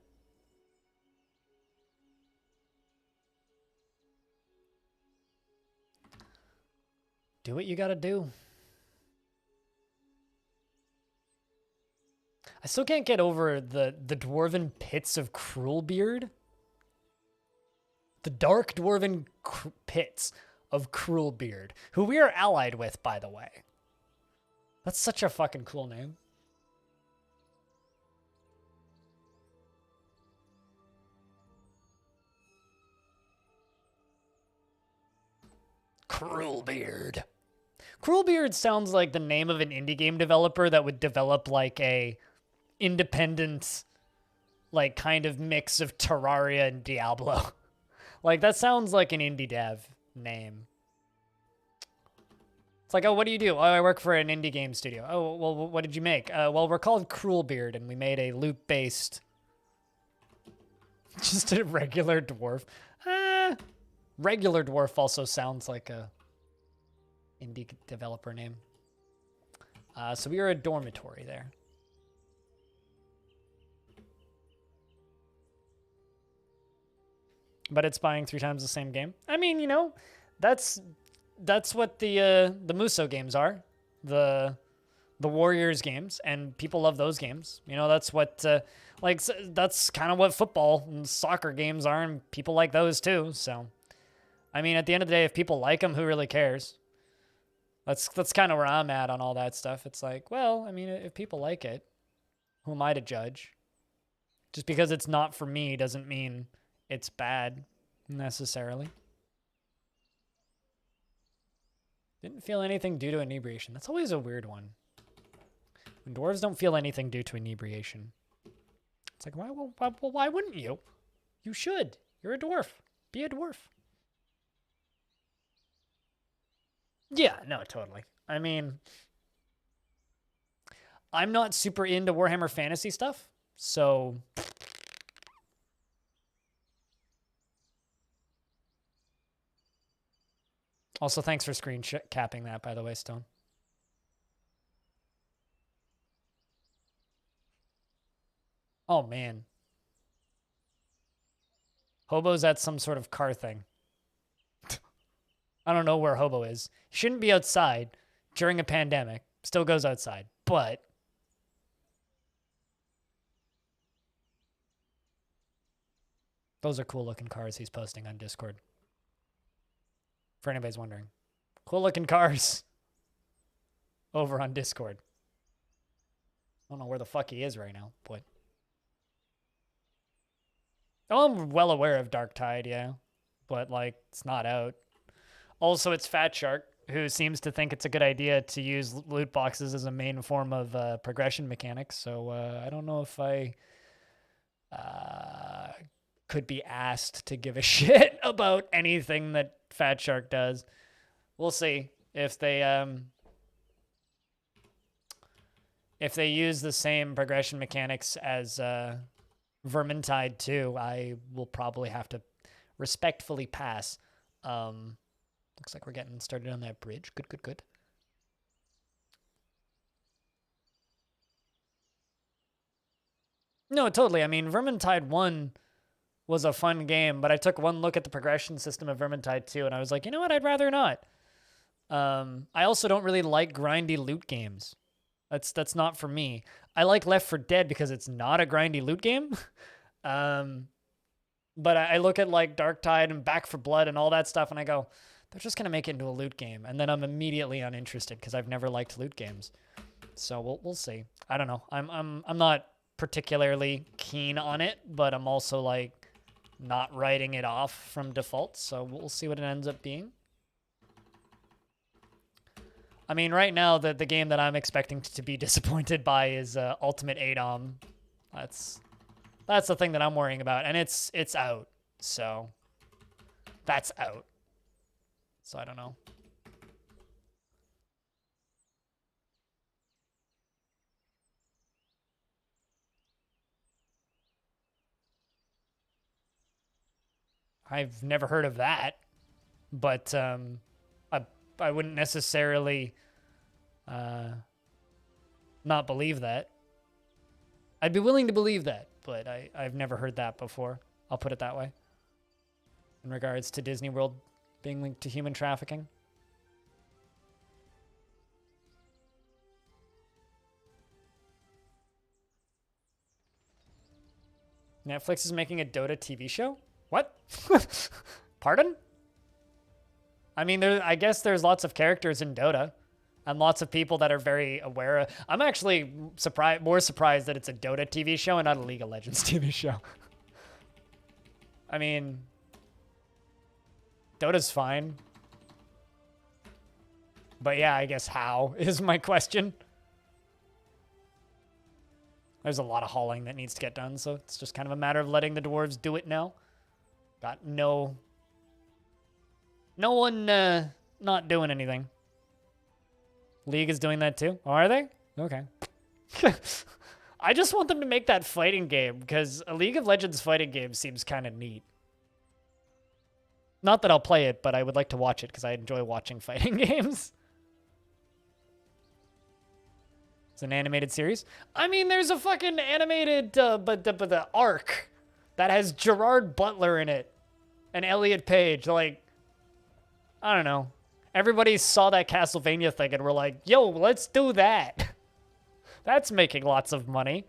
what you got to do, man. Do what you gotta do. I still can't get over the dwarven pits of Cruelbeard. The dark dwarven pits of Cruelbeard, who we are allied with, by the way. That's such a fucking cool name. Cruelbeard. Cruelbeard sounds like the name of an indie game developer that would develop like a independent, like kind of mix of Terraria and Diablo. Like that sounds like an indie dev name. It's like, oh, what do you do? Oh, I work for an indie game studio. Oh, well, what did you make? Well, we're called Cruelbeard, and we made a loot-based, just a regular dwarf. Regular dwarf also sounds like a indie developer name. So we are a dormitory there. But it's buying 3 times the same game. I mean, you know, that's what the Muso games are, the Warriors games, and people love those games. You know, that's what that's kind of what football and soccer games are, and people like those too. So, I mean, at the end of the day, if people like them, who really cares? That's kind of where I'm at on all that stuff. It's like, well, I mean, if people like it, who am I to judge? Just because it's not for me doesn't mean it's bad necessarily. Didn't feel anything due to inebriation. That's always a weird one. When dwarves don't feel anything due to inebriation. It's like, why wouldn't you? You should. You're a dwarf. Be a dwarf. Yeah, no, totally. I mean, I'm not super into Warhammer Fantasy stuff, so... Also, thanks for screen capping that, by the way, Stone. Oh, man. Hobo's at some sort of car thing. I don't know where Hobo is. He shouldn't be outside during a pandemic. Still goes outside, but... Those are cool-looking cars he's posting on Discord. For anybody's wondering. Cool looking cars over on Discord. I don't know where the fuck he is right now, but... Oh, I'm well aware of Dark Tide, yeah. But, like, it's not out. Also, it's Fat Shark, who seems to think it's a good idea to use loot boxes as a main form of progression mechanics. So, I don't know if I... could be asked to give a shit about anything that Fat Shark does. We'll see if they use the same progression mechanics as Vermintide 2. I will probably have to respectfully pass. Looks like we're getting started on that bridge. Good. No, totally. I mean, Vermintide 1 was a fun game, but I took one look at the progression system of Vermintide 2, and I was like, you know what? I'd rather not. I also don't really like grindy loot games. That's not for me. I like Left 4 Dead because it's not a grindy loot game. But I look at like Dark Tide and Back 4 Blood and all that stuff, and I go, they're just gonna make it into a loot game, and then I'm immediately uninterested because I've never liked loot games. So we'll see. I don't know. I'm not particularly keen on it, but I'm also like not writing it off from default, so we'll see what it ends up being. I mean, right now, the game that I'm expecting to be disappointed by is Ultimate ADOM. That's the thing that I'm worrying about, and it's out, so that's out. So I don't know. I've never heard of that, but I wouldn't necessarily not believe that. I'd be willing to believe that, but I've never heard that before. I'll put it that way. In regards to Disney World being linked to human trafficking. Netflix is making a Dota TV show? What? Pardon? I mean, I guess there's lots of characters in Dota and lots of people that are very aware of. I'm actually more surprised that it's a Dota TV show and not a League of Legends TV show. I mean, Dota's fine. But yeah, I guess how is my question. There's a lot of hauling that needs to get done, so it's just kind of a matter of letting the dwarves do it now. Got no one not doing anything. League is doing that too. Oh, are they? Okay. I just want them to make that fighting game, because a League of Legends fighting game seems kind of neat. Not that I'll play it, but I would like to watch it, because I enjoy watching fighting games. It's an animated series. I mean, there's a fucking animated, but the arc that has Gerard Butler in it and Elliot Page. Like, I don't know. Everybody saw that Castlevania thing and were like, yo, let's do that. That's making lots of money.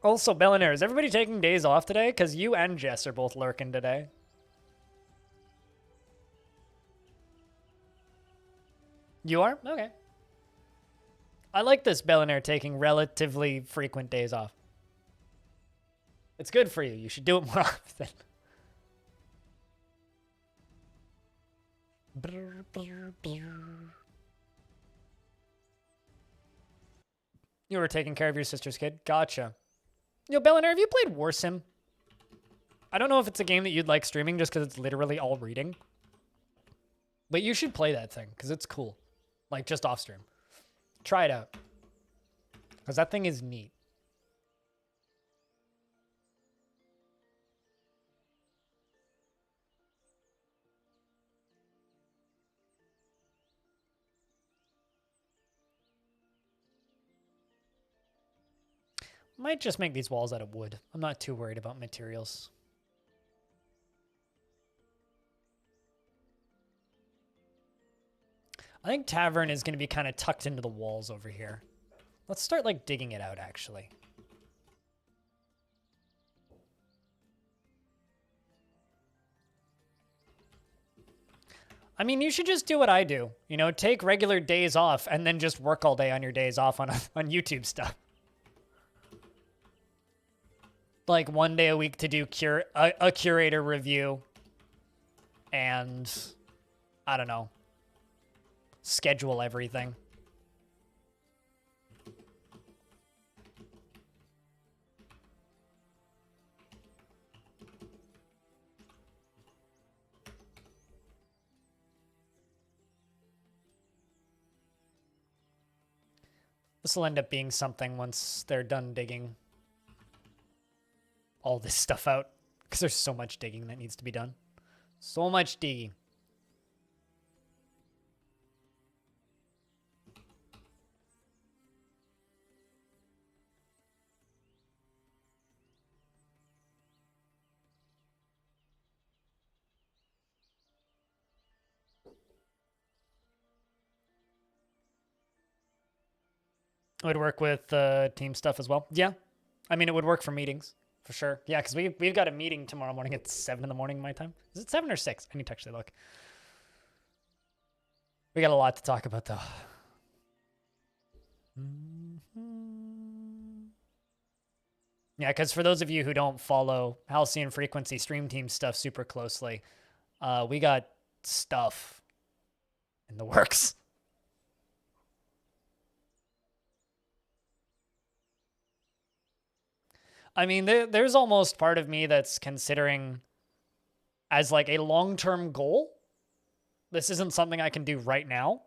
Also, Bellinaire, is everybody taking days off today? Because you and Jess are both lurking today. You are? Okay. I like this Bellinaire taking relatively frequent days off. It's good for you. You should do it more often. You were taking care of your sister's kid? Gotcha. Yo, Bellinaire, have you played War Sim? I don't know if it's a game that you'd like streaming just because it's literally all reading. But you should play that thing because it's cool. Like, just off stream. Try it out. Because that thing is neat. Might just make these walls out of wood. I'm not too worried about materials. I think Tavern is going to be kind of tucked into the walls over here. Let's start, like, digging it out, actually. I mean, you should just do what I do. You know, take regular days off and then just work all day on your days off on YouTube stuff. Like, one day a week to do a curator review. And, I don't know, schedule everything. This will end up being something once they're done digging all this stuff out, because there's so much digging that needs to be done. So much digging. It would work with team stuff as well. Yeah. I mean, it would work for meetings, for sure. Yeah, because we've got a meeting tomorrow morning at 7 in the morning my time. Is it 7 or 6? I need to actually look. We got a lot to talk about, though. Yeah, because for those of you who don't follow Halcyon Frequency Stream Team stuff super closely, we got stuff in the works. I mean, there's almost part of me that's considering as like a long-term goal. This isn't something I can do right now.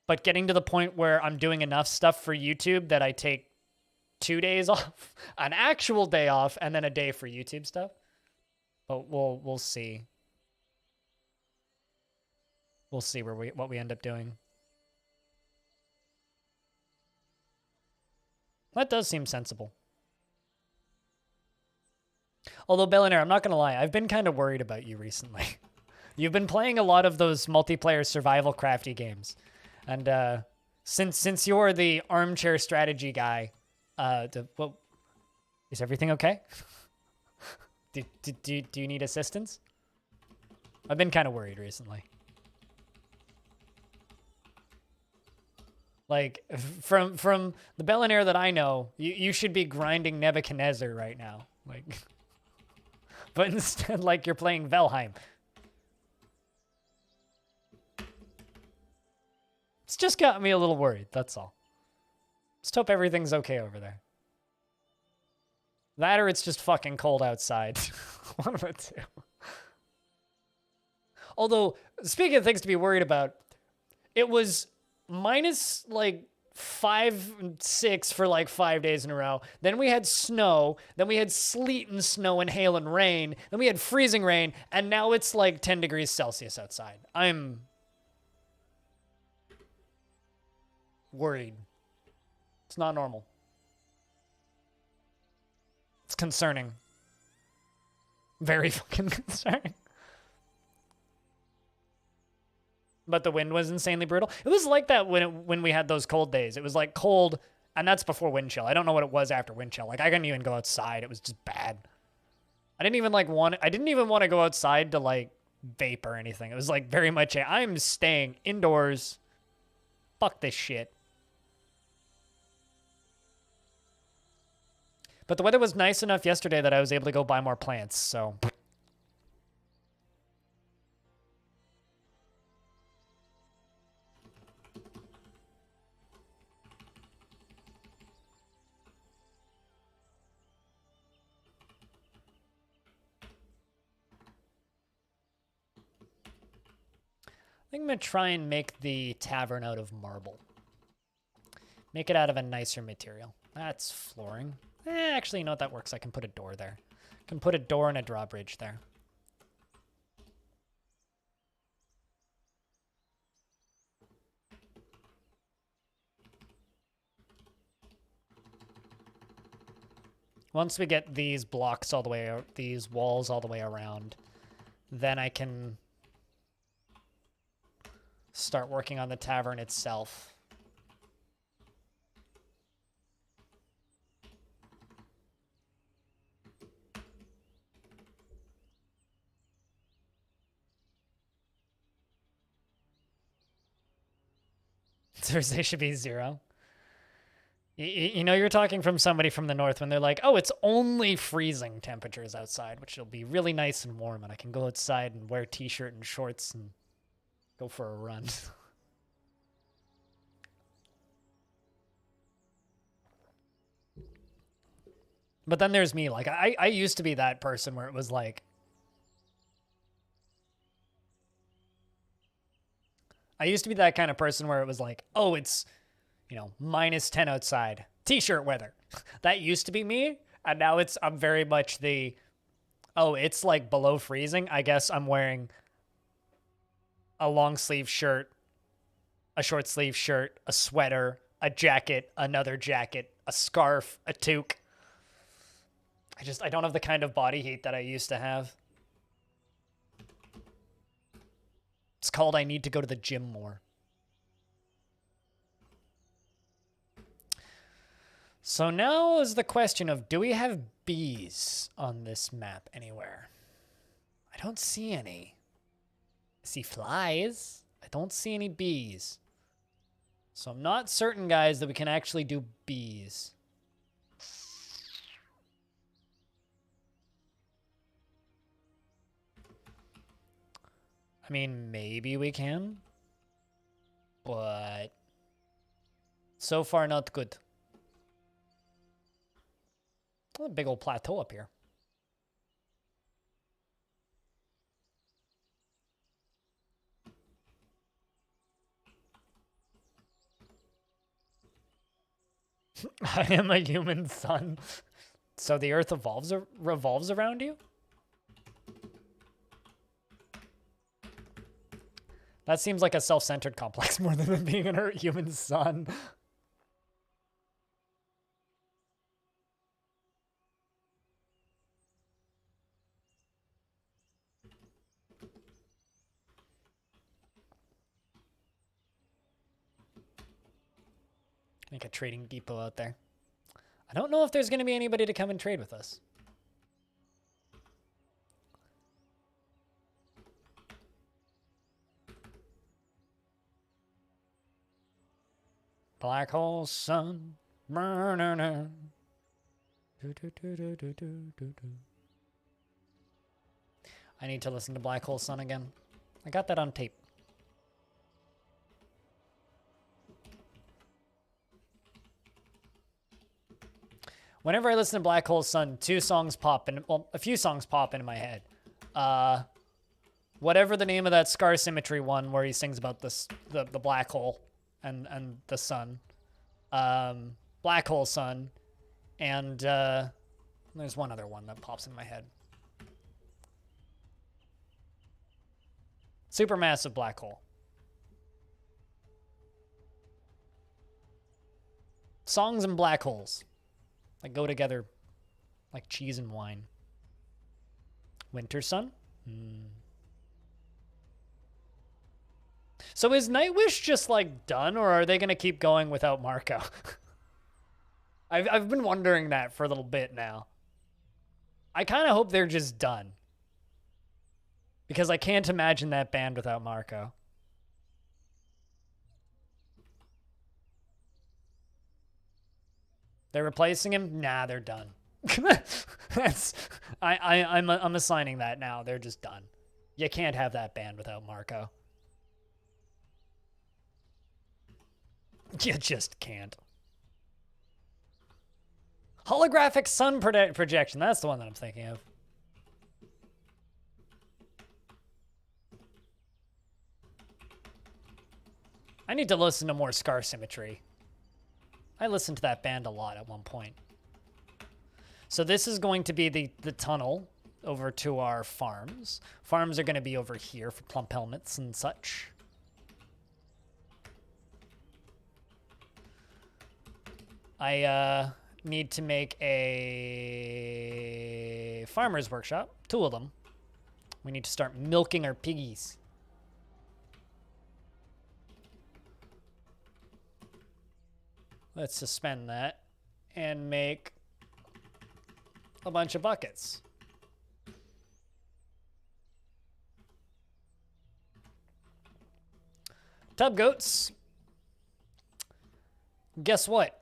But getting to the point where I'm doing enough stuff for YouTube that I take 2 days off, an actual day off, and then a day for YouTube stuff. But we'll see. We'll see what we end up doing. That does seem sensible. Although, Bellinaire, I'm not going to lie, I've been kind of worried about you recently. You've been playing a lot of those multiplayer survival crafty games. And since you're the armchair strategy guy, Well, is everything okay? Do you need assistance? I've been kind of worried recently. Like, from the Belinair that I know, you should be grinding Nebuchadnezzar right now. Like, but instead, like, you're playing Valheim. It's just got me a little worried, that's all. Just hope everything's okay over there. That or it's just fucking cold outside. One of the two. Although, speaking of things to be worried about, it was minus like 5 and 6 for like 5 days in a row. Then we had snow. Then we had sleet and snow and hail and rain. Then we had freezing rain. And now it's like 10 degrees Celsius outside. I'm worried. It's not normal. It's concerning. Very fucking concerning. But the wind was insanely brutal. It was like that when we had those cold days. It was like cold, and that's before wind chill. I don't know what it was after wind chill. Like, I couldn't even go outside. It was just bad. I didn't even want to go outside to like vape or anything. It was like very much I'm staying indoors. Fuck this shit. But the weather was nice enough yesterday that I was able to go buy more plants, so I think I'm going to try and make the tavern out of marble. Make it out of a nicer material. That's flooring. Actually, you know what? That works. I can put a door there. I can put a door and a drawbridge there. Once we get these blocks all the way, these walls all the way around, then I can start working on the tavern itself. Thursday should be 0. You know, you're talking from somebody from the north when they're like, oh, it's only freezing temperatures outside, which will be really nice and warm, and I can go outside and wear a t-shirt and shorts and go for a run. But then there's me. Like, I used to be that person where it was like, I used to be that kind of person where it was like, oh, it's, you know, minus 10 outside. T-shirt weather. That used to be me. And now I'm very much the, oh, it's like below freezing. I guess I'm wearing a long sleeve shirt, a short sleeve shirt, a sweater, a jacket, another jacket, a scarf, a toque. I don't have the kind of body heat that I used to have. It's called I need to go to the gym more. So now is the question of, do we have bees on this map anywhere? I don't see any. I see flies. I don't see any bees. So I'm not certain, guys, that we can actually do bees. I mean, maybe we can, but so far not good. Oh, a big old plateau up here. I am a human son. So the Earth revolves around you? That seems like a self-centered complex more than it being a human son. Make a trading depot out there. I don't know if there's going to be anybody to come and trade with us. Black hole sun. I need to listen to Black Hole Sun again. I got that on tape. Whenever I listen to Black Hole Sun, two songs pop in, well, a few songs pop into my head. Whatever the name of that Scar Symmetry one where he sings about this, the black hole and the sun. Black Hole Sun, and there's one other one that pops in my head. Supermassive black hole. Songs and black holes that go together like cheese and wine. Winter Sun? So is Nightwish just like done, or are they going to keep going without Marco? I've been wondering that for a little bit now. I kind of hope they're just done. Because I can't imagine that band without Marco. They're replacing him? Nah, they're done. I'm assigning that now. They're just done. You can't have that band without Marco. You just can't. Holographic sun projection. That's the one that I'm thinking of. I need to listen to more Scar Symmetry. I listened to that band a lot at one point. So this is going to be the tunnel over to our farms. Farms are going to be over here for plump helmets and such. I need to make a farmer's workshop. 2 of them. We need to start milking our piggies. Let's suspend that and make a bunch of buckets. Tub goats. Guess what?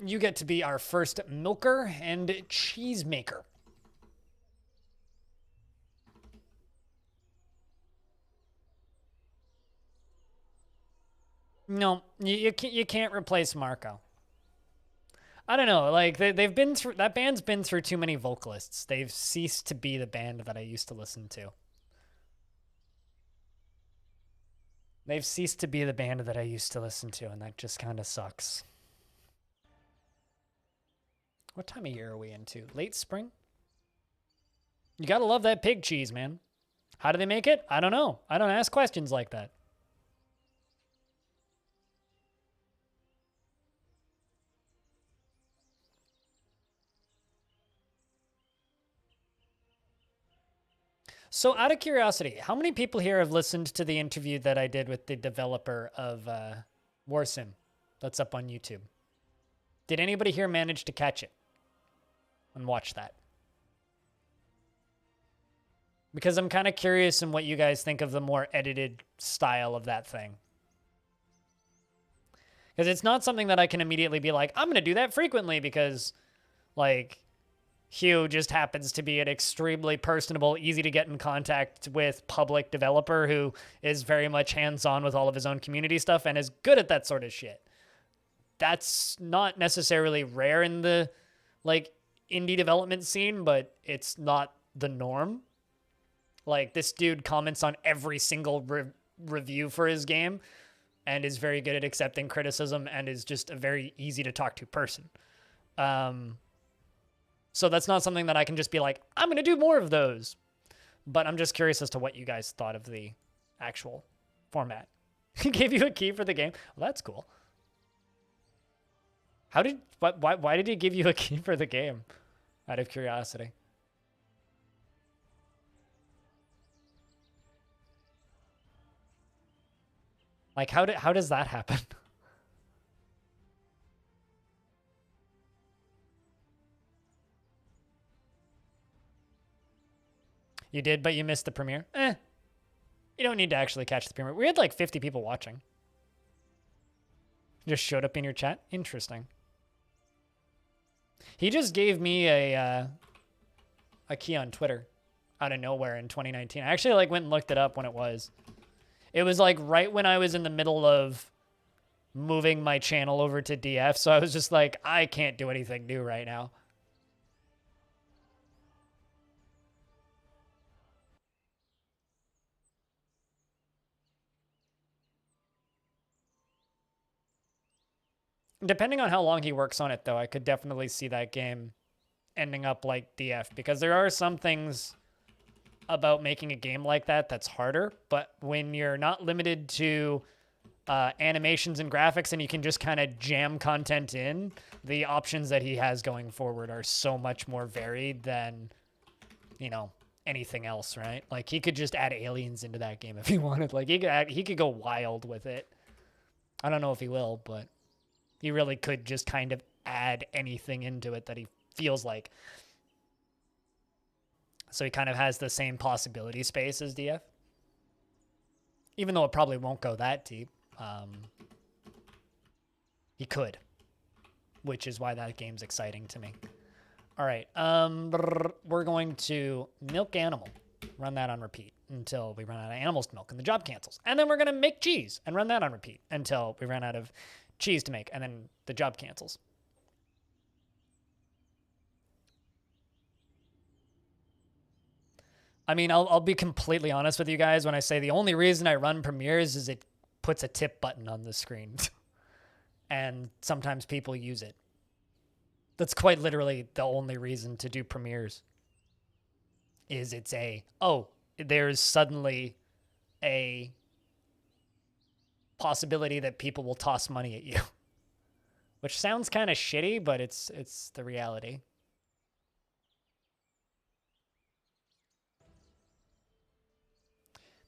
You get to be our first milker and cheese maker. No, you can't replace Marco. I don't know, like they've been through, that band's been through too many vocalists. They've ceased to be the band that I used to listen to. They've ceased to be the band that I used to listen to, and that just kind of sucks. What time of year are we into? Late spring? You gotta love that pig cheese, man. How do they make it? I don't know. I don't ask questions like that. So out of curiosity, how many people here have listened to the interview that I did with the developer of Warsim that's up on YouTube? Did anybody here manage to catch it and watch that? Because I'm kind of curious in what you guys think of the more edited style of that thing. Because it's not something that I can immediately be like, I'm going to do that frequently because, like, Hugh just happens to be an extremely personable, easy to get in contact with public developer who is very much hands-on with all of his own community stuff and is good at that sort of shit. That's not necessarily rare in the, like, indie development scene, but it's not the norm. Like, this dude comments on every single review for his game and is very good at accepting criticism and is just a very easy to talk to person. So that's not something that I can just be like, I'm going to do more of those. But I'm just curious as to what you guys thought of the actual format. He gave you a key for the game? Well, that's cool. Why did he give you a key for the game? Out of curiosity. Like, how does that happen? You did, but you missed the premiere? You don't need to actually catch the premiere. We had like 50 people watching. Just showed up in your chat? Interesting. He just gave me a key on Twitter out of nowhere in 2019. I actually like went and looked it up when it was. It was like right when I was in the middle of moving my channel over to DF, so I was just like, I can't do anything new right now. Depending on how long he works on it, though, I could definitely see that game ending up like DF, because there are some things about making a game like that that's harder, but when you're not limited to animations and graphics and you can just kind of jam content in, the options that he has going forward are so much more varied than, you know, anything else, right? Like, he could just add aliens into that game if he wanted. Like, he could go wild with it. I don't know if he will, but he really could just kind of add anything into it that he feels like. So he kind of has the same possibility space as DF. Even though it probably won't go that deep. He could. Which is why that game's exciting to me. All right. We're going to milk animal. Run that on repeat until we run out of animals to milk and the job cancels. And then we're going to make cheese and run that on repeat until we run out of cheese to make and then the job cancels. I mean, I'll be completely honest with you guys when I say the only reason I run premieres is it puts a tip button on the screen. And sometimes people use it. That's quite literally the only reason to do premieres. Is it's there's suddenly a possibility that people will toss money at you. Which sounds kind of shitty, but it's the reality.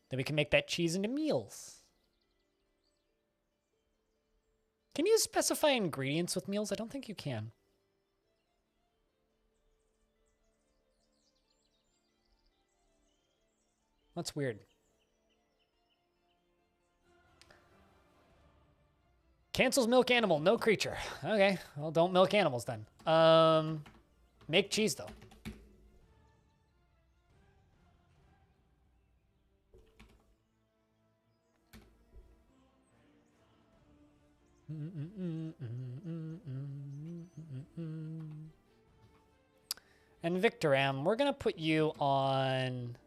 Then we can make that cheese into meals. Can you specify ingredients with meals? I don't think you can. That's weird. Cancels milk animal, no creature. Okay, well, don't milk animals then. Make cheese, though. And Victoram, we're going to put you on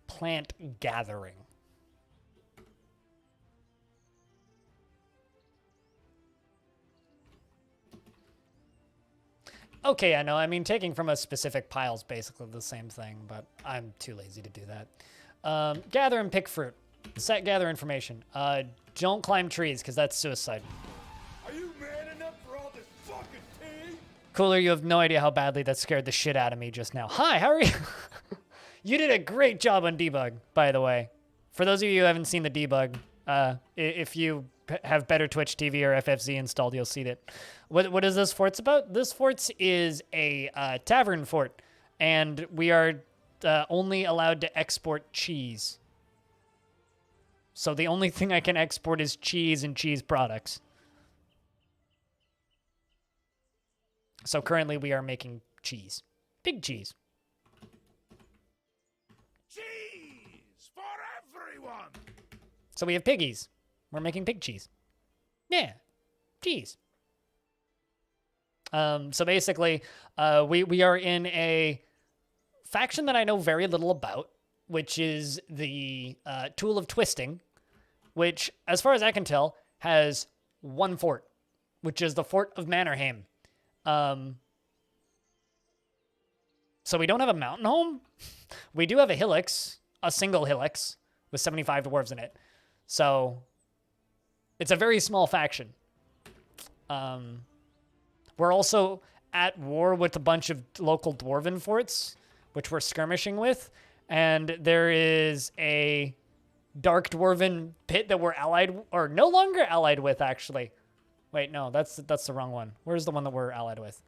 plant gathering. Okay, I know. I mean, taking from a specific pile is basically the same thing, but I'm too lazy to do that. Gather and pick fruit. Set gather information. Don't climb trees, because that's suicide. Are you man enough for all this fucking tea? Cooler, you have no idea how badly that scared the shit out of me just now. Hi, how are you? You did a great job on debug, by the way. For those of you who haven't seen the debug, if you have better Twitch TV or FFZ installed, you'll see that. What is this fort's about? This fort's is a tavern fort, and we are only allowed to export cheese. So the only thing I can export is cheese and cheese products. So currently we are making cheese. Big cheese. Cheese for everyone. So we have piggies. We're making pig cheese. Yeah, cheese. So basically, we are in a faction that I know very little about, which is the Tool of Twisting, which, as far as I can tell, has one fort, which is the Fort of Mannerheim. So we don't have a mountain home. We do have a hillocks, a single hillocks, with 75 dwarves in it. So it's a very small faction. We're also at war with a bunch of local dwarven forts, which we're skirmishing with. And there is a dark dwarven pit that we're allied, or no longer allied with, actually. Wait, no, that's the wrong one. Where's the one that we're allied with?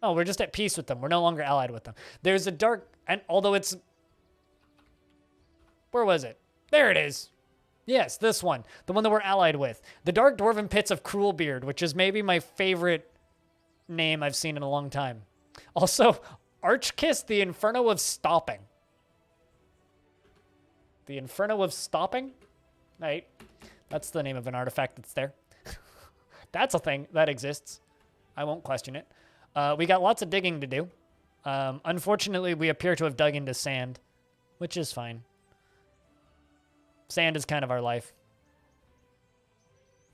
Oh, we're just at peace with them. We're no longer allied with them. There's a dark, and although it's, where was it? There it is. Yes, this one. The one that we're allied with. The Dark Dwarven Pits of Cruelbeard, which is maybe my favorite name I've seen in a long time. Also, Archkiss, the Inferno of Stopping. The Inferno of Stopping? Right. That's the name of an artifact that's there. That's a thing that exists. I won't question it. We got lots of digging to do. Unfortunately, we appear to have dug into sand, which is fine. Sand is kind of our life.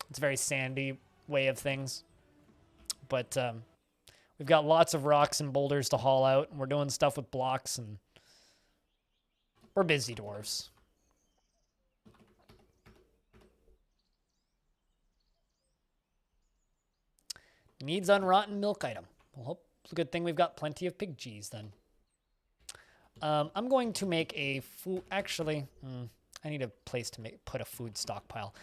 It's a very sandy way of things. But we've got lots of rocks and boulders to haul out, and we're doing stuff with blocks, and we're busy dwarves. Needs unrotten milk item. Well, hope it's a good thing we've got plenty of pig cheese then. I'm going to make a food. Actually, I need a place to put a food stockpile.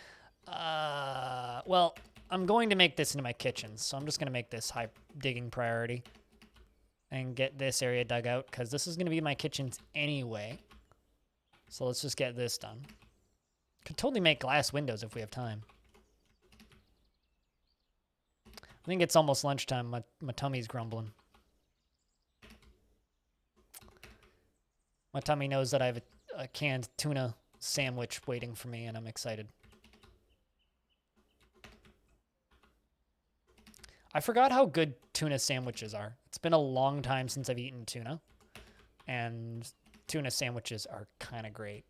Well, I'm going to make this into my kitchen, so I'm just going to make this high digging priority and get this area dug out because this is going to be my kitchens anyway. So let's just get this done. Could totally make glass windows if we have time. I think it's almost lunchtime. My tummy's grumbling. My tummy knows that I have a canned tuna sandwich waiting for me, and I'm excited. I forgot how good tuna sandwiches are. It's been a long time since I've eaten tuna, and tuna sandwiches are kind of great.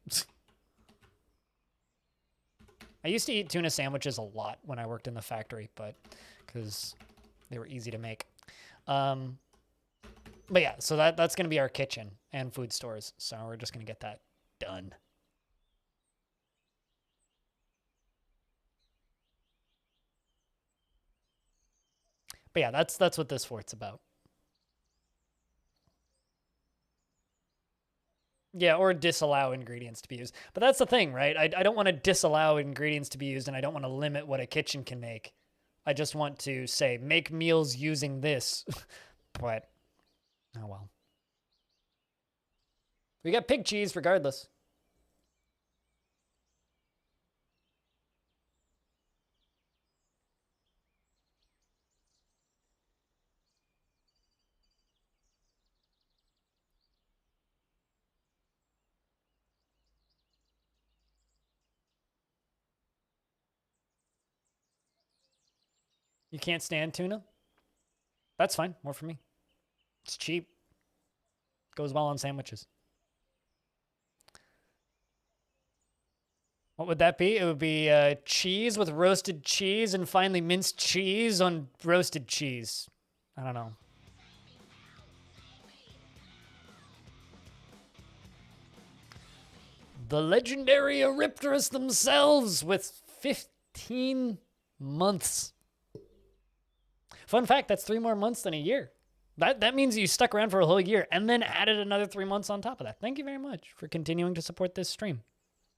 I used to eat tuna sandwiches a lot when I worked in the factory, but because they were easy to make. But yeah, so that's going to be our kitchen and food stores. So we're just going to get that done. But yeah, that's what this fort's about. Yeah, or disallow ingredients to be used. But that's the thing, right? I don't want to disallow ingredients to be used, and I don't want to limit what a kitchen can make. I just want to say, make meals using this. But, oh well. We got pig cheese regardless. You can't stand tuna? That's fine. More for me. It's cheap. Goes well on sandwiches. What would that be? It would be cheese with roasted cheese and finally minced cheese on roasted cheese. I don't know. The legendary Eurypterus themselves with 15 months. Fun fact, that's 3 more months than a year. That means you stuck around for a whole year and then added another 3 months on top of that. Thank you very much for continuing to support this stream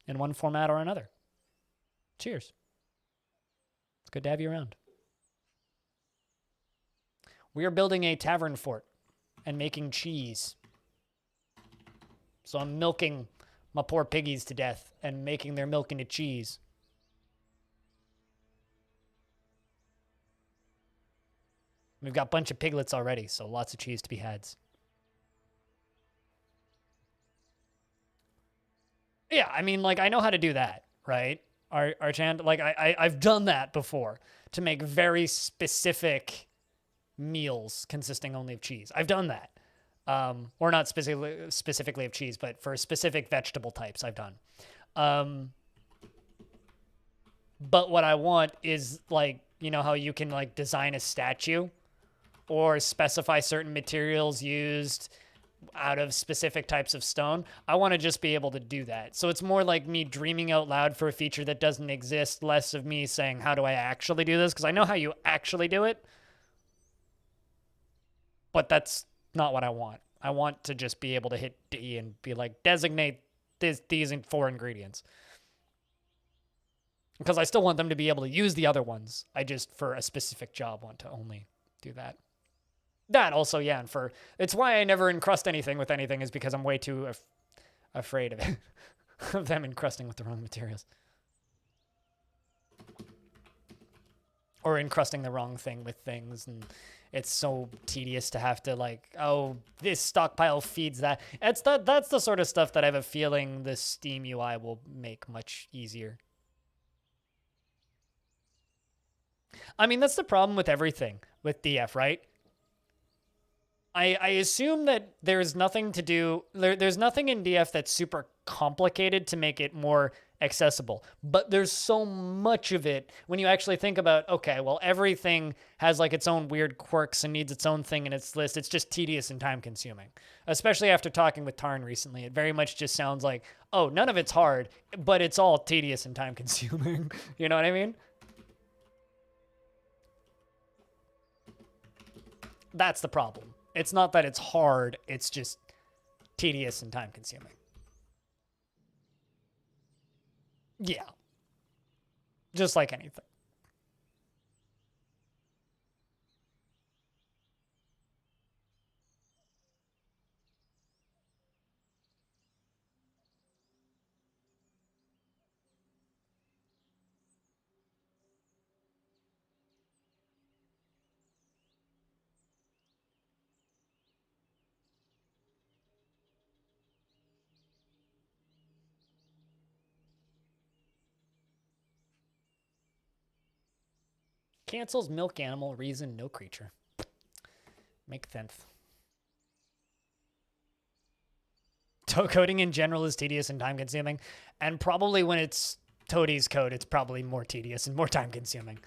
in one format or another. Cheers. It's good to have you around. We are building a tavern fort and making cheese. So I'm milking my poor piggies to death and making their milk into cheese. We've got a bunch of piglets already, so lots of cheese to be had. Yeah, I mean, like, I know how to do that, right? Archand, like, I've done that before to make very specific meals consisting only of cheese. I've done that. Or not specifically of cheese, but for specific vegetable types I've done. But what I want is, like, you know how you can, like, design a statue or specify certain materials used out of specific types of stone. I want to just be able to do that. So it's more like me dreaming out loud for a feature that doesn't exist, less of me saying, how do I actually do this? Because I know how you actually do it, but that's not what I want. I want to just be able to hit D and be like, designate these 4 ingredients. Because I still want them to be able to use the other ones. I just, for a specific job, want to only do that. That also, yeah, and it's why I never encrust anything with anything, is because I'm way too afraid of it, of them encrusting with the wrong materials. Or encrusting the wrong thing with things, and it's so tedious to have to like, oh, this stockpile feeds that. That's the sort of stuff that I have a feeling the Steam UI will make much easier. I mean, that's the problem with everything with DF, right? I assume that there's nothing to do, there's nothing in DF that's super complicated to make it more accessible. But there's so much of it when you actually think about, okay, well, everything has like its own weird quirks and needs its own thing in its list. It's just tedious and time consuming. Especially after talking with Tarn recently, it very much just sounds like, oh, none of it's hard, but it's all tedious and time consuming. You know what I mean? That's the problem. It's not that it's hard, it's just tedious and time consuming. Yeah. Just like anything. Cancels milk animal, reason no creature. Make sense. Coding in general is tedious and time consuming, and probably when it's Toadie's code, it's probably more tedious and more time consuming.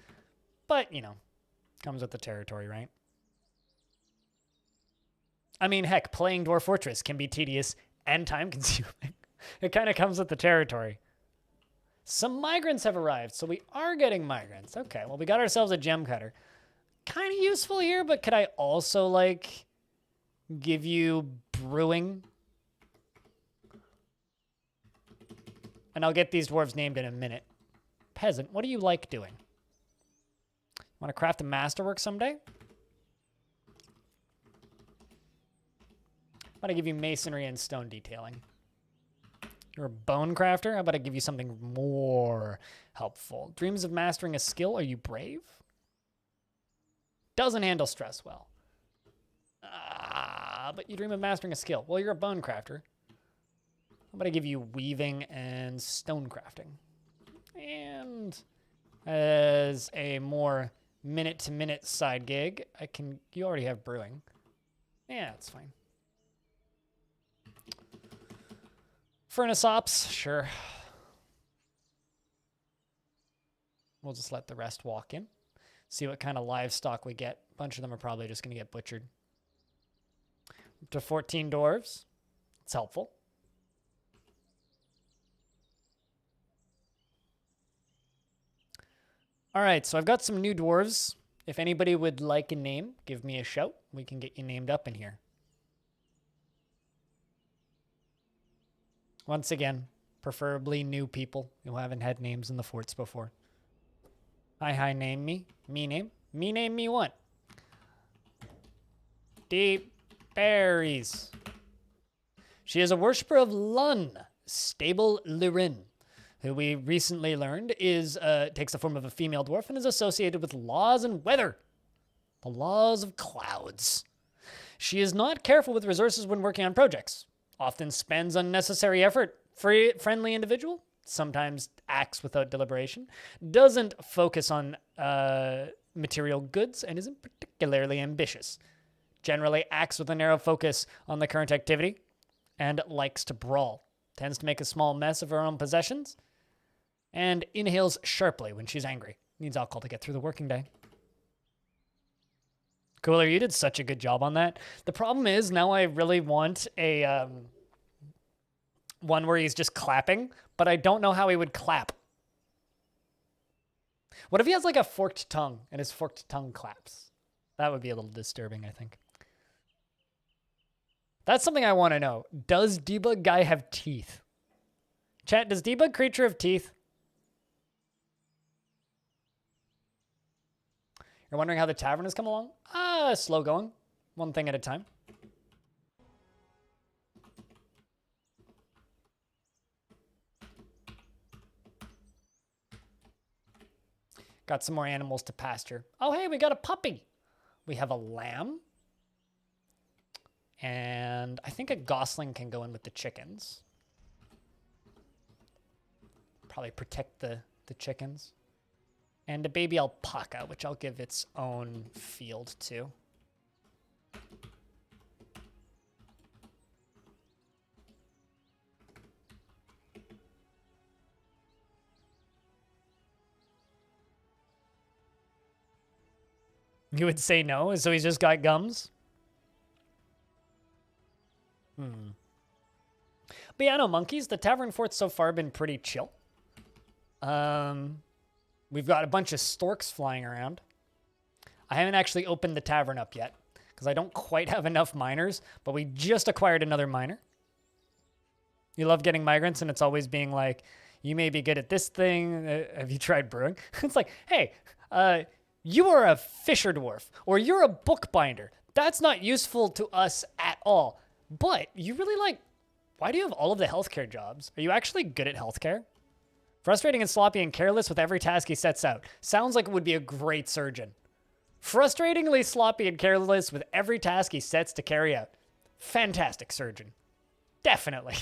But, you know, comes with the territory, right? I mean, heck, playing Dwarf Fortress can be tedious and time consuming. It kind of comes with the territory. Some migrants have arrived, so we are getting migrants. Okay, well, we got ourselves a gem cutter. Kind of useful here, but could I also, like, give you brewing? And I'll get these dwarves named in a minute. Peasant, what do you like doing? Want to craft a masterwork someday? How about I give you masonry and stone detailing? You're a bone crafter? How about I give you something more helpful? Dreams of mastering a skill? Are you brave? Doesn't handle stress well. But you dream of mastering a skill. Well, you're a bone crafter. How about I give you weaving and stone crafting? And as a more minute-to-minute side gig, you already have brewing. Yeah, that's fine. Furnace ops, sure. We'll just let the rest walk in. See what kind of livestock we get. A bunch of them are probably just going to get butchered. Up to 14 dwarves. It's helpful. All right, so I've got some new dwarves. If anybody would like a name, give me a shout. We can get you named up in here. Once again, preferably new people who haven't had names in the forts before. Hi, name me. Me name. Me name me what? Deep berries. She is a worshipper of Lun, stable Lirin, who we recently learned takes the form of a female dwarf and is associated with laws and weather. The laws of clouds. She is not careful with resources when working on projects. Often spends unnecessary effort. Friendly individual, sometimes acts without deliberation, doesn't focus on material goods, and isn't particularly ambitious. Generally acts with a narrow focus on the current activity, and likes to brawl. Tends to make a small mess of her own possessions, and inhales sharply when she's angry. Needs alcohol to get through the working day. Cooler, you did such a good job on that. The problem is now I really want a one where he's just clapping, but I don't know how he would clap. What if he has like a forked tongue and his forked tongue claps? That would be a little disturbing, I think. That's something I want to know. Does Debug Guy have teeth? Chat, does Debug Creature have teeth? You're wondering how the tavern has come along? Slow going. One thing at a time. Got some more animals to pasture. Oh, hey, we got a puppy. We have a lamb. And I think a gosling can go in with the chickens. Probably protect the chickens. And a baby alpaca, which I'll give its own field to. You would say no, so he's just got gums? But yeah, no, monkeys. The tavern fort's so far been pretty chill. We've got a bunch of storks flying around. I haven't actually opened the tavern up yet because I don't quite have enough miners, but we just acquired another miner. You love getting migrants and it's always being like, you may be good at this thing. Have you tried brewing? It's like, hey, you are a fisher dwarf or you're a bookbinder. That's not useful to us at all. But you really like, why do you have all of the healthcare jobs? Are you actually good at healthcare? Frustrating and sloppy and careless with every task he sets out. Sounds like it would be a great surgeon. Frustratingly sloppy and careless with every task he sets to carry out. Fantastic surgeon. Definitely.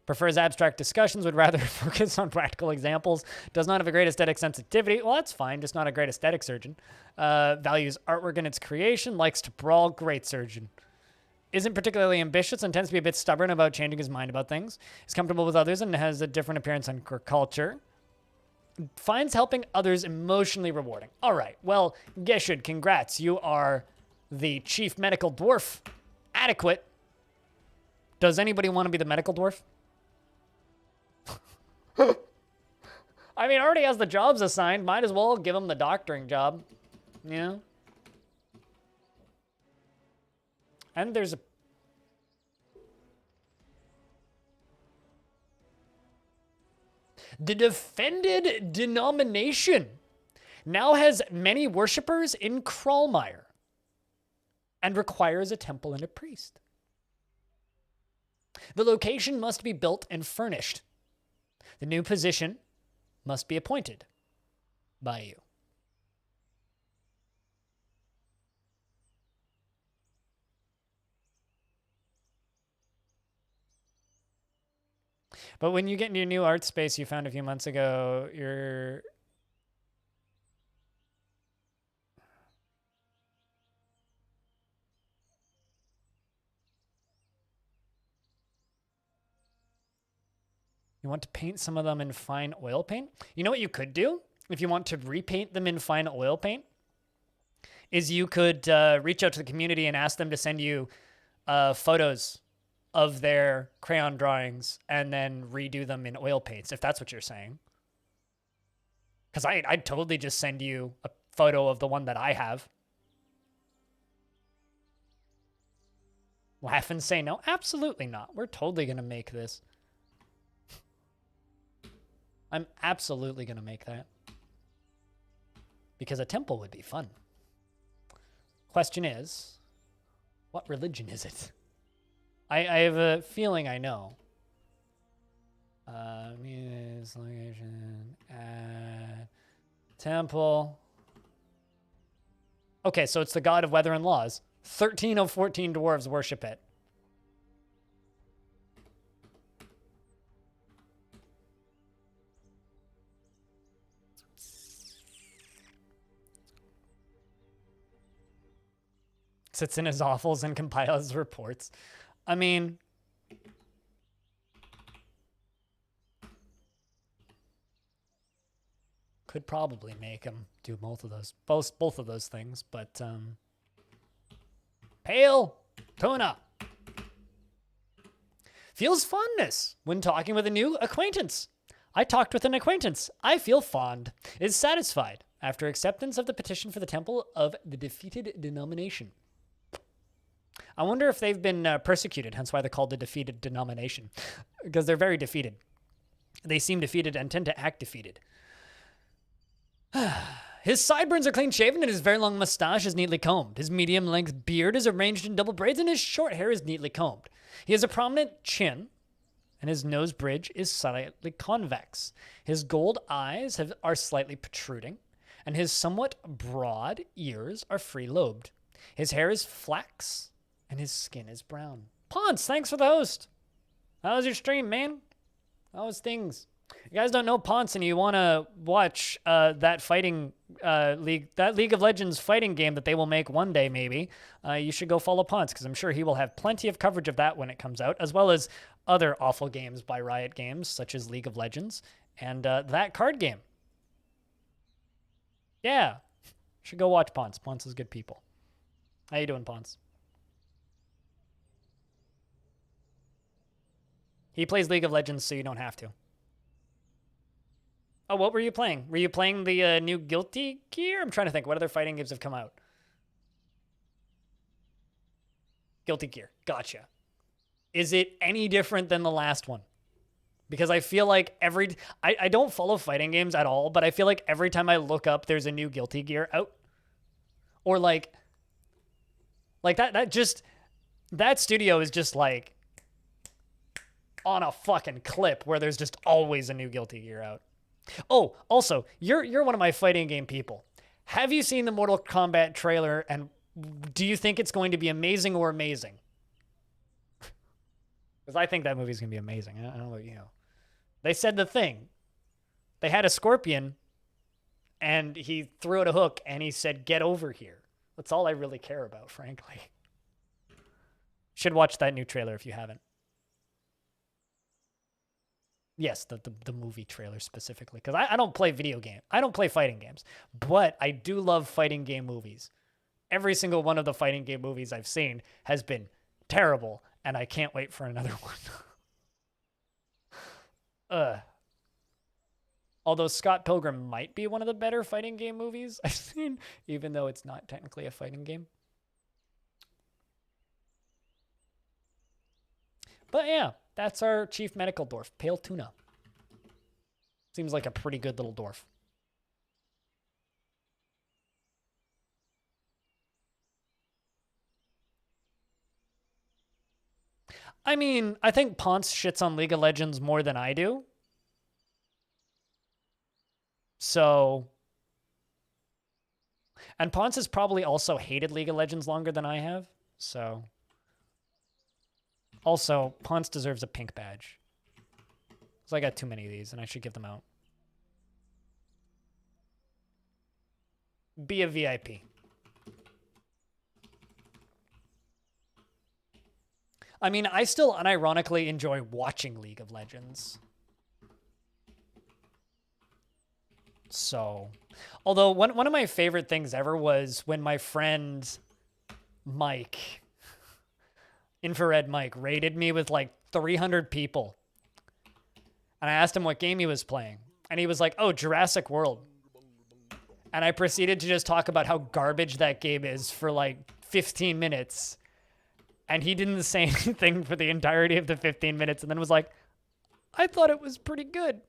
Prefers abstract discussions, would rather focus on practical examples. Does not have a great aesthetic sensitivity. Well, that's fine, just not a great aesthetic surgeon. Values artwork in its creation. Likes to brawl. Great surgeon. Isn't particularly ambitious and tends to be a bit stubborn about changing his mind about things. Is comfortable with others and has a different appearance on culture. Finds helping others emotionally rewarding. All right, well, Geshud, congrats. You are the chief medical dwarf. Adequate. Does anybody want to be the medical dwarf? I mean, already has the jobs assigned. Might as well give him the doctoring job. You know? And there's a... The defended denomination now has many worshippers in Crawlmire and requires a temple and a priest. The location must be built and furnished. The new position must be appointed by you. But when you get into your new art space you found a few months ago, you're... You want to paint some of them in fine oil paint? You know what you could do if you want to repaint them in fine oil paint? Is you could reach out to the community and ask them to send you photos of their crayon drawings and then redo them in oil paints, if that's what you're saying. Because I'd totally just send you a photo of the one that I have. Laugh and say no? Absolutely not. We're totally going to make this. I'm absolutely going to make that. Because a temple would be fun. Question is, what religion is it? I have a feeling I know. Location, temple. Okay, so it's the god of weather and laws. 13 of 14 dwarves worship it. Sits in his offals and compiles reports. I mean, could probably make him do both of those things, but pale tuna feels fondness when talking with a new acquaintance. I talked with an acquaintance. I feel fond. Is satisfied after acceptance of the petition for the temple of the defeated denomination. I wonder if they've been persecuted, hence why they're called the defeated denomination. Because they're very defeated. They seem defeated and tend to act defeated. His sideburns are clean shaven and his very long mustache is neatly combed. His medium length beard is arranged in double braids and his short hair is neatly combed. He has a prominent chin and his nose bridge is slightly convex. His gold eyes are slightly protruding and his somewhat broad ears are free-lobed. His hair is flax and his skin is brown. Ponce, thanks for the host. How was your stream, man? How was things? You guys don't know Ponce and you want to watch that fighting league, that League of Legends fighting game that they will make one day maybe, you should go follow Ponce because I'm sure he will have plenty of coverage of that when it comes out, as well as other awful games by Riot Games, such as League of Legends and that card game. Yeah, should go watch Ponce. Ponce is good people. How you doing, Ponce? He plays League of Legends so you don't have to. Oh, what were you playing? Were you playing the new Guilty Gear? I'm trying to think. What other fighting games have come out? Guilty Gear. Gotcha. Is it any different than the last one? Because I feel like I don't follow fighting games at all, but I feel like every time I look up, there's a new Guilty Gear out. Or like that studio is just like on a fucking clip where there's just always a new Guilty Gear out. Oh, also, you're one of my fighting game people. Have you seen the Mortal Kombat trailer, and do you think it's going to be amazing or amazing? Because I think that movie's going to be amazing. I don't know, you know. They said the thing. They had a scorpion, and he threw it a hook, and he said, "Get over here." That's all I really care about, frankly. Should watch that new trailer if you haven't. Yes, the movie trailer specifically. Because I don't play video games. I don't play fighting games. But I do love fighting game movies. Every single one of the fighting game movies I've seen has been terrible. And I can't wait for another one. Although Scott Pilgrim might be one of the better fighting game movies I've seen. Even though it's not technically a fighting game. But yeah. That's our chief medical dwarf, Pale Tuna. Seems like a pretty good little dwarf. I mean, I think Ponce shits on League of Legends more than I do. So... And Ponce has probably also hated League of Legends longer than I have, so... Also, Ponce deserves a pink badge. So I got too many of these, and I should give them out. Be a VIP. I mean, I still unironically enjoy watching League of Legends. So, although one of my favorite things ever was when my friend Mike... Infrared Mike raided me with like 300 people. And I asked him what game he was playing. And he was like, "Oh, Jurassic World." And I proceeded to just talk about how garbage that game is for like 15 minutes. And he didn't say anything for the entirety of the 15 minutes and then was like, "I thought it was pretty good."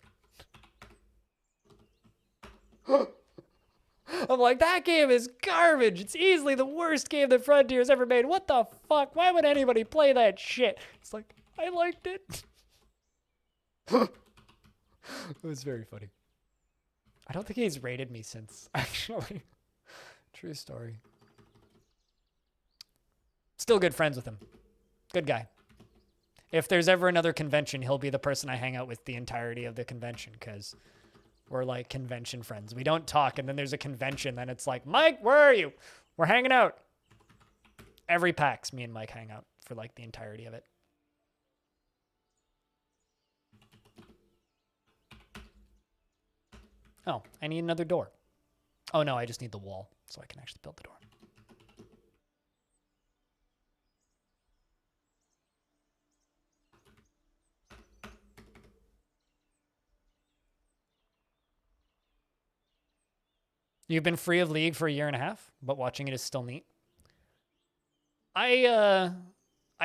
I'm like, that game is garbage. It's easily the worst game that Frontier's ever made. What the fuck? Why would anybody play that shit? It's like, I liked it. It was very funny. I don't think he's rated me since, actually. True story. Still good friends with him. Good guy. If there's ever another convention, he'll be the person I hang out with the entirety of the convention, because... we're like convention friends. We don't talk, and then there's a convention, then it's like, "Mike, where are you? We're hanging out." Every PAX, me and Mike hang out for like the entirety of it. Oh, I need another door. Oh no, I just need the wall so I can actually build the door. You've been free of League for a year and a half, but watching it is still neat. I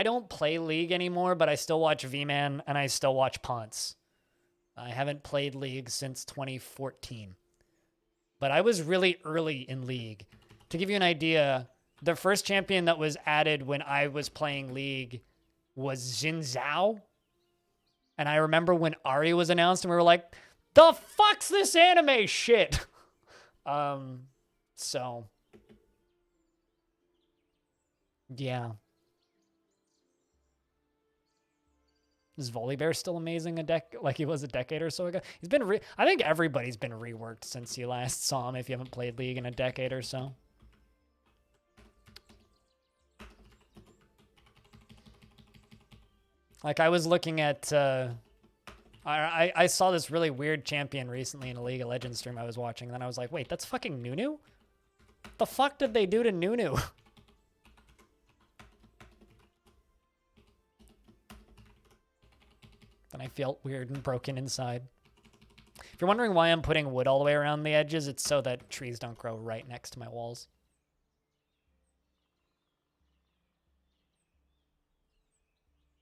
don't play League anymore, but I still watch V-Man and I still watch Ponce. I haven't played League since 2014. but I was really early in League. To give you an idea, the first champion that was added when I was playing League was Xin Zhao. And I remember when Ari was announced and we were like, the fuck's this anime shit? So yeah. Is Volibear still amazing like he was a decade or so ago? He's been I think everybody's been reworked since you last saw him if you haven't played League in a decade or so. Like I was looking at I saw this really weird champion recently in a League of Legends stream I was watching, and then I was like, wait, that's fucking Nunu? What the fuck did they do to Nunu? Then I felt weird and broken inside. If you're wondering why I'm putting wood all the way around the edges, it's so that trees don't grow right next to my walls.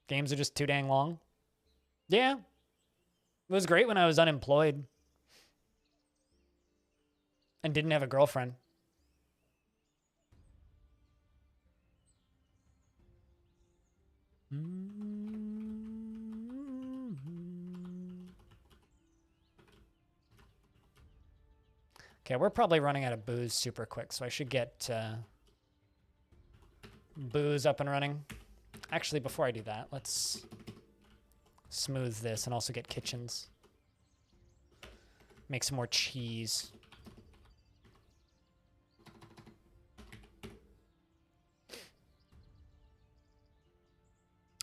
Games are just too dang long. Yeah. It was great when I was unemployed and didn't have a girlfriend. Okay, we're probably running out of booze super quick, so I should get booze up and running. Actually, before I do that, let's smooth this and also get kitchens. Make some more cheese.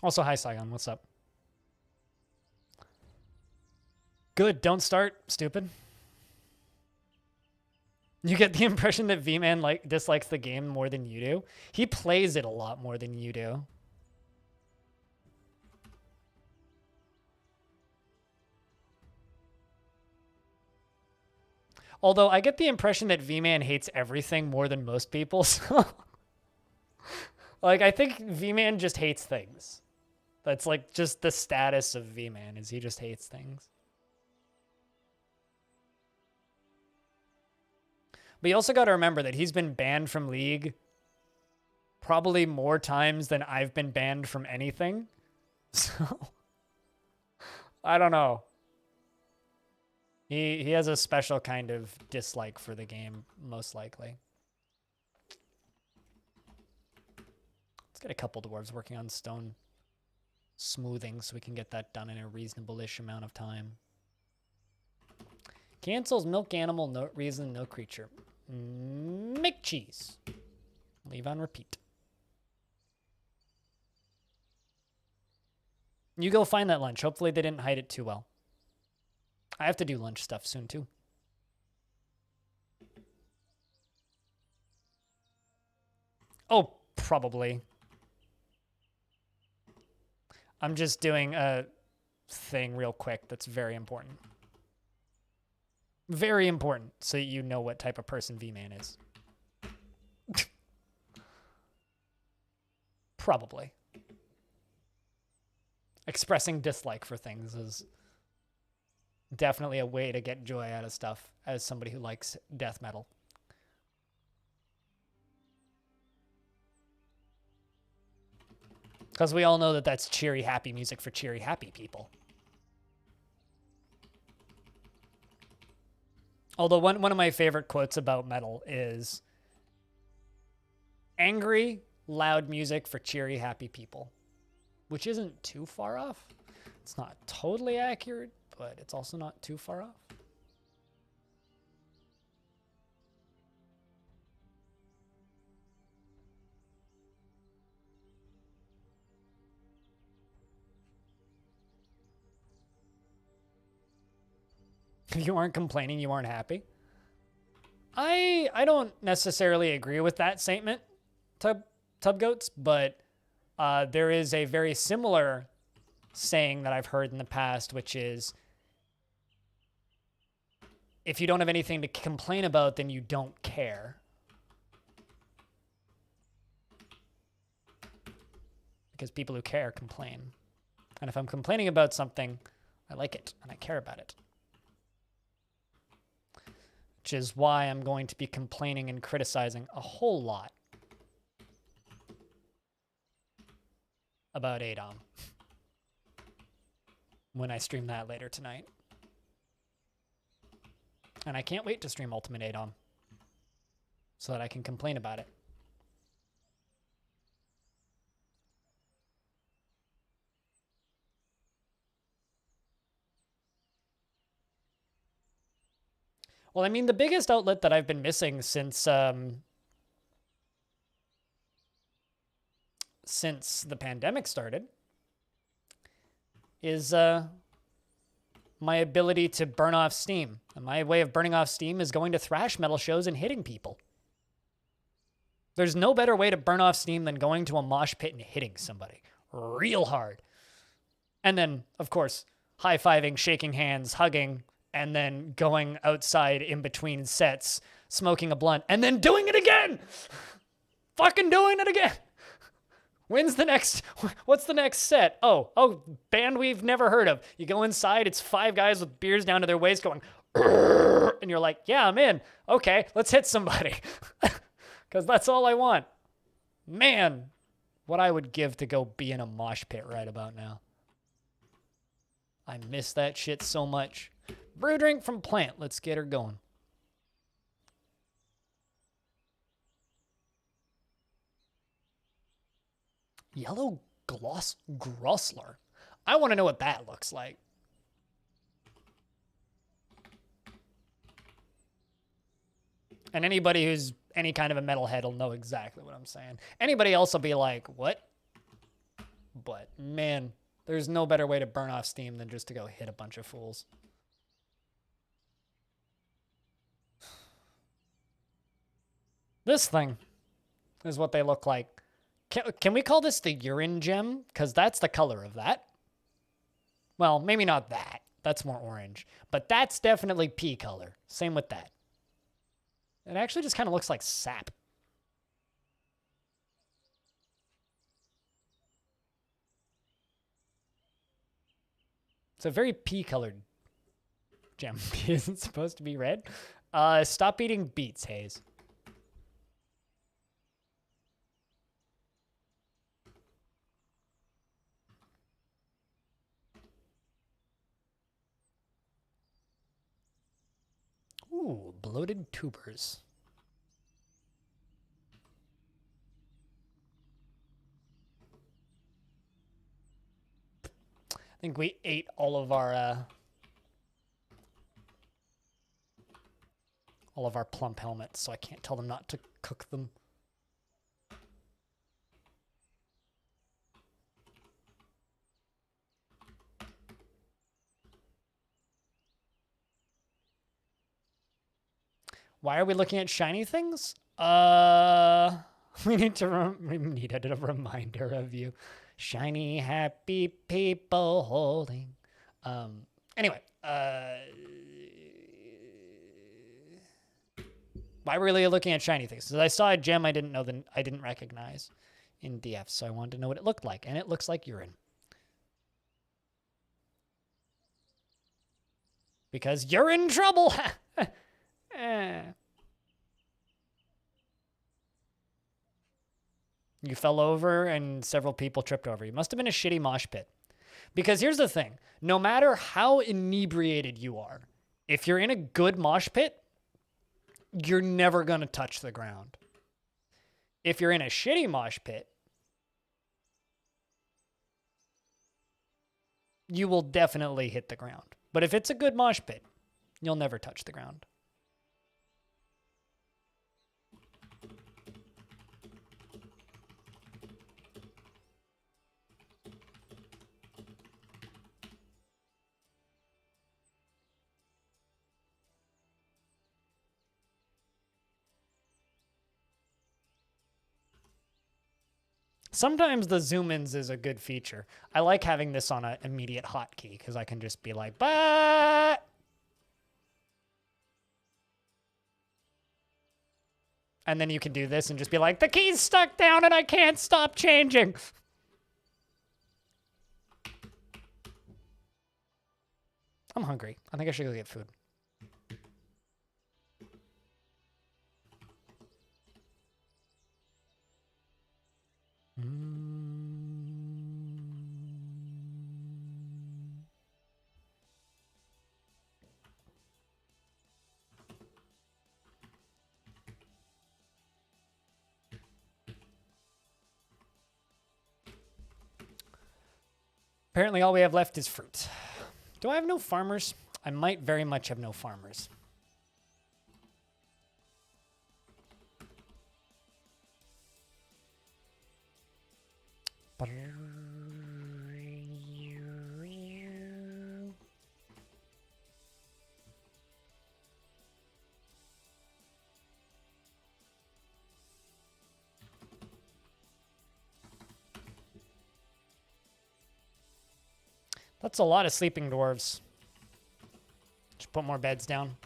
Also, hi, Saigon. What's up? Good. Don't start, stupid. You get the impression that V-Man dislikes the game more than you do. He plays it a lot more than you do. Although I get the impression that V-Man hates everything more than most people. So like, I think V-Man just hates things. That's like just the status of V-Man, is he just hates things. But you also got to remember that he's been banned from League probably more times than I've been banned from anything. So I don't know. He has a special kind of dislike for the game, most likely. Let's get a couple dwarves working on stone smoothing so we can get that done in a reasonable-ish amount of time. Cancels milk animal, no reason, no creature. Make cheese. Leave on repeat. You go find that lunch. Hopefully they didn't hide it too well. I have to do lunch stuff soon too. Oh, probably. I'm just doing a thing real quick that's very important. Very important, so you know what type of person V-Man is. Probably. Expressing dislike for things is definitely a way to get joy out of stuff as somebody who likes death metal. Because we all know that that's cheery, happy music for cheery, happy people. Although one of my favorite quotes about metal is angry, loud music for cheery, happy people, which isn't too far off. It's not totally accurate, but it's also not too far off. If you aren't complaining, you aren't happy. I don't necessarily agree with that statement, Tubgoats, but there is a very similar saying that I've heard in the past, which is, if you don't have anything to complain about, then you don't care. Because people who care complain. And if I'm complaining about something, I like it and I care about it. which is why I'm going to be complaining and criticizing a whole lot about ADOM when I stream that later tonight. And I can't wait to stream Ultimate ADOM so that I can complain about it. Well, I mean, the biggest outlet that I've been missing since the pandemic started is my ability to burn off steam. And my way of burning off steam is going to thrash metal shows and hitting people. There's no better way to burn off steam than going to a mosh pit and hitting somebody real hard. And then, of course, high-fiving, shaking hands, hugging, and then going outside in between sets, smoking a blunt, and then doing it again! Fucking doing it again! What's the next set? Oh, band we've never heard of. You go inside, it's 5 guys with beers down to their waist going, and you're like, yeah, I'm in. Okay, let's hit somebody. Because that's all I want. Man, what I would give to go be in a mosh pit right about now. I miss that shit so much. Brew drink from Plant. Let's get her going. Yellow Grossler. I want to know what that looks like. And anybody who's any kind of a metalhead will know exactly what I'm saying. Anybody else will be like, what? But, man, there's no better way to burn off steam than just to go hit a bunch of fools. This thing is what they look like. Can we call this the urine gem? Because that's the color of that. Well, maybe not that. That's more orange. But that's definitely pea color. Same with that. It actually just kind of looks like sap. It's a very pea-colored gem. Isn't supposed to be red. Stop eating beets, Hayes. Ooh, bloated tubers. I think we ate all of our plump helmets, so I can't tell them not to cook them. Why are we looking at shiny things? We needed a reminder of you. Shiny, happy people holding. Anyway, why were we looking at shiny things? Because I saw a gem I didn't recognize in DF, so I wanted to know what it looked like, and it looks like urine. Because you're in trouble. You fell over and several people tripped over you. Must have been a shitty mosh pit. Because here's the thing. No matter how inebriated you are, if you're in a good mosh pit, you're never going to touch the ground. If you're in a shitty mosh pit, you will definitely hit the ground. But if it's a good mosh pit, you'll never touch the ground. Sometimes the zoom-ins is a good feature. I like having this on an immediate hotkey because I can just be like, bah! And then you can do this and just be like, the key's stuck down and I can't stop changing. I'm hungry. I think I should go get food. Apparently all we have left is fruit. Do I have no farmers? I might very much have no farmers. That's a lot of sleeping dwarves. Just put more beds down.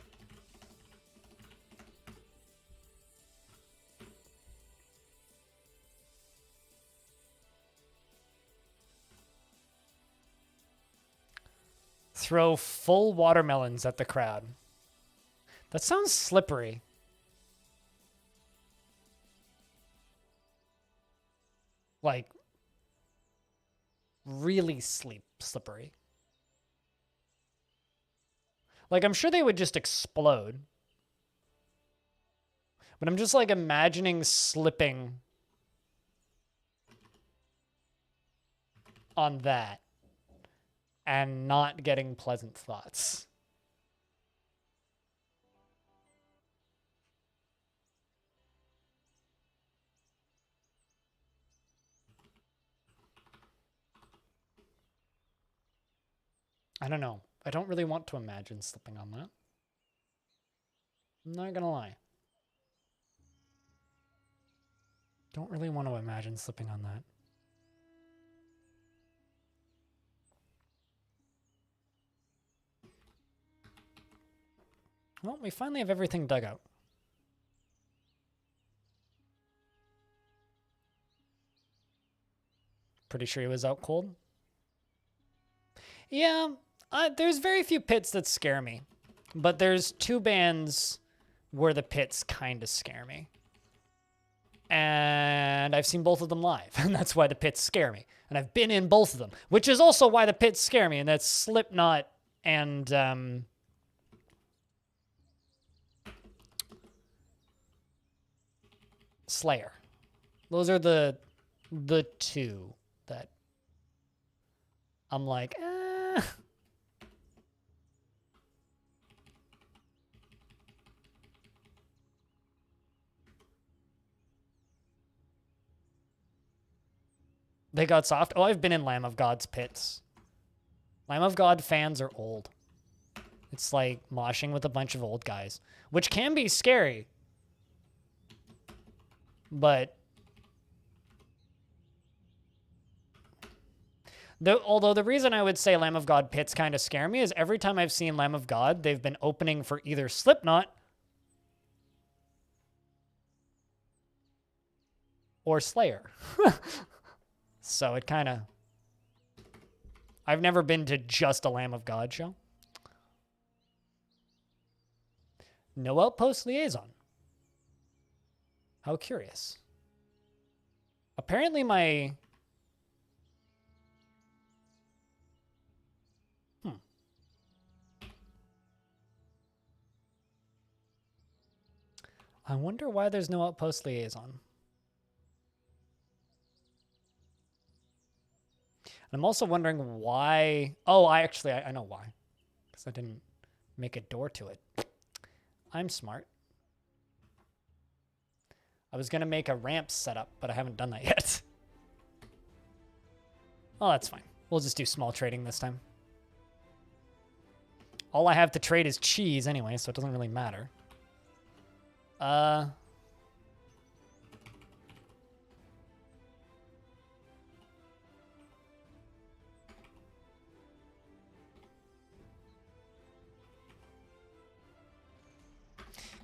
Throw full watermelons at the crowd. That sounds slippery. Like, really slippery. Like, I'm sure they would just explode. But I'm just, like, imagining slipping on that and not getting pleasant thoughts. I don't know. I don't really want to imagine slipping on that. I'm not gonna lie. Don't really want to imagine slipping on that. Well, we finally have everything dug out. Pretty sure he was out cold. Yeah, there's very few pits that scare me. But there's two bands where the pits kind of scare me. And I've seen both of them live, and that's why the pits scare me. And I've been in both of them, which is also why the pits scare me, and that's Slipknot and Slayer. Those are the two that I'm like, They got soft. Oh, I've been in Lamb of God's pits. Lamb of God fans are old. It's like moshing with a bunch of old guys, which can be scary. But although the reason I would say Lamb of God pits kind of scare me is every time I've seen Lamb of God, they've been opening for either Slipknot or Slayer. So it kind of... I've never been to just a Lamb of God show. No Outpost Liaison. How curious. Apparently my... I wonder why there's no Outpost Liaison. I'm also wondering why... Oh, I know why. Because I didn't make a door to it. I'm smart. I was going to make a ramp setup, but I haven't done that yet. Oh, that's fine. We'll just do small trading this time. All I have to trade is cheese anyway, so it doesn't really matter.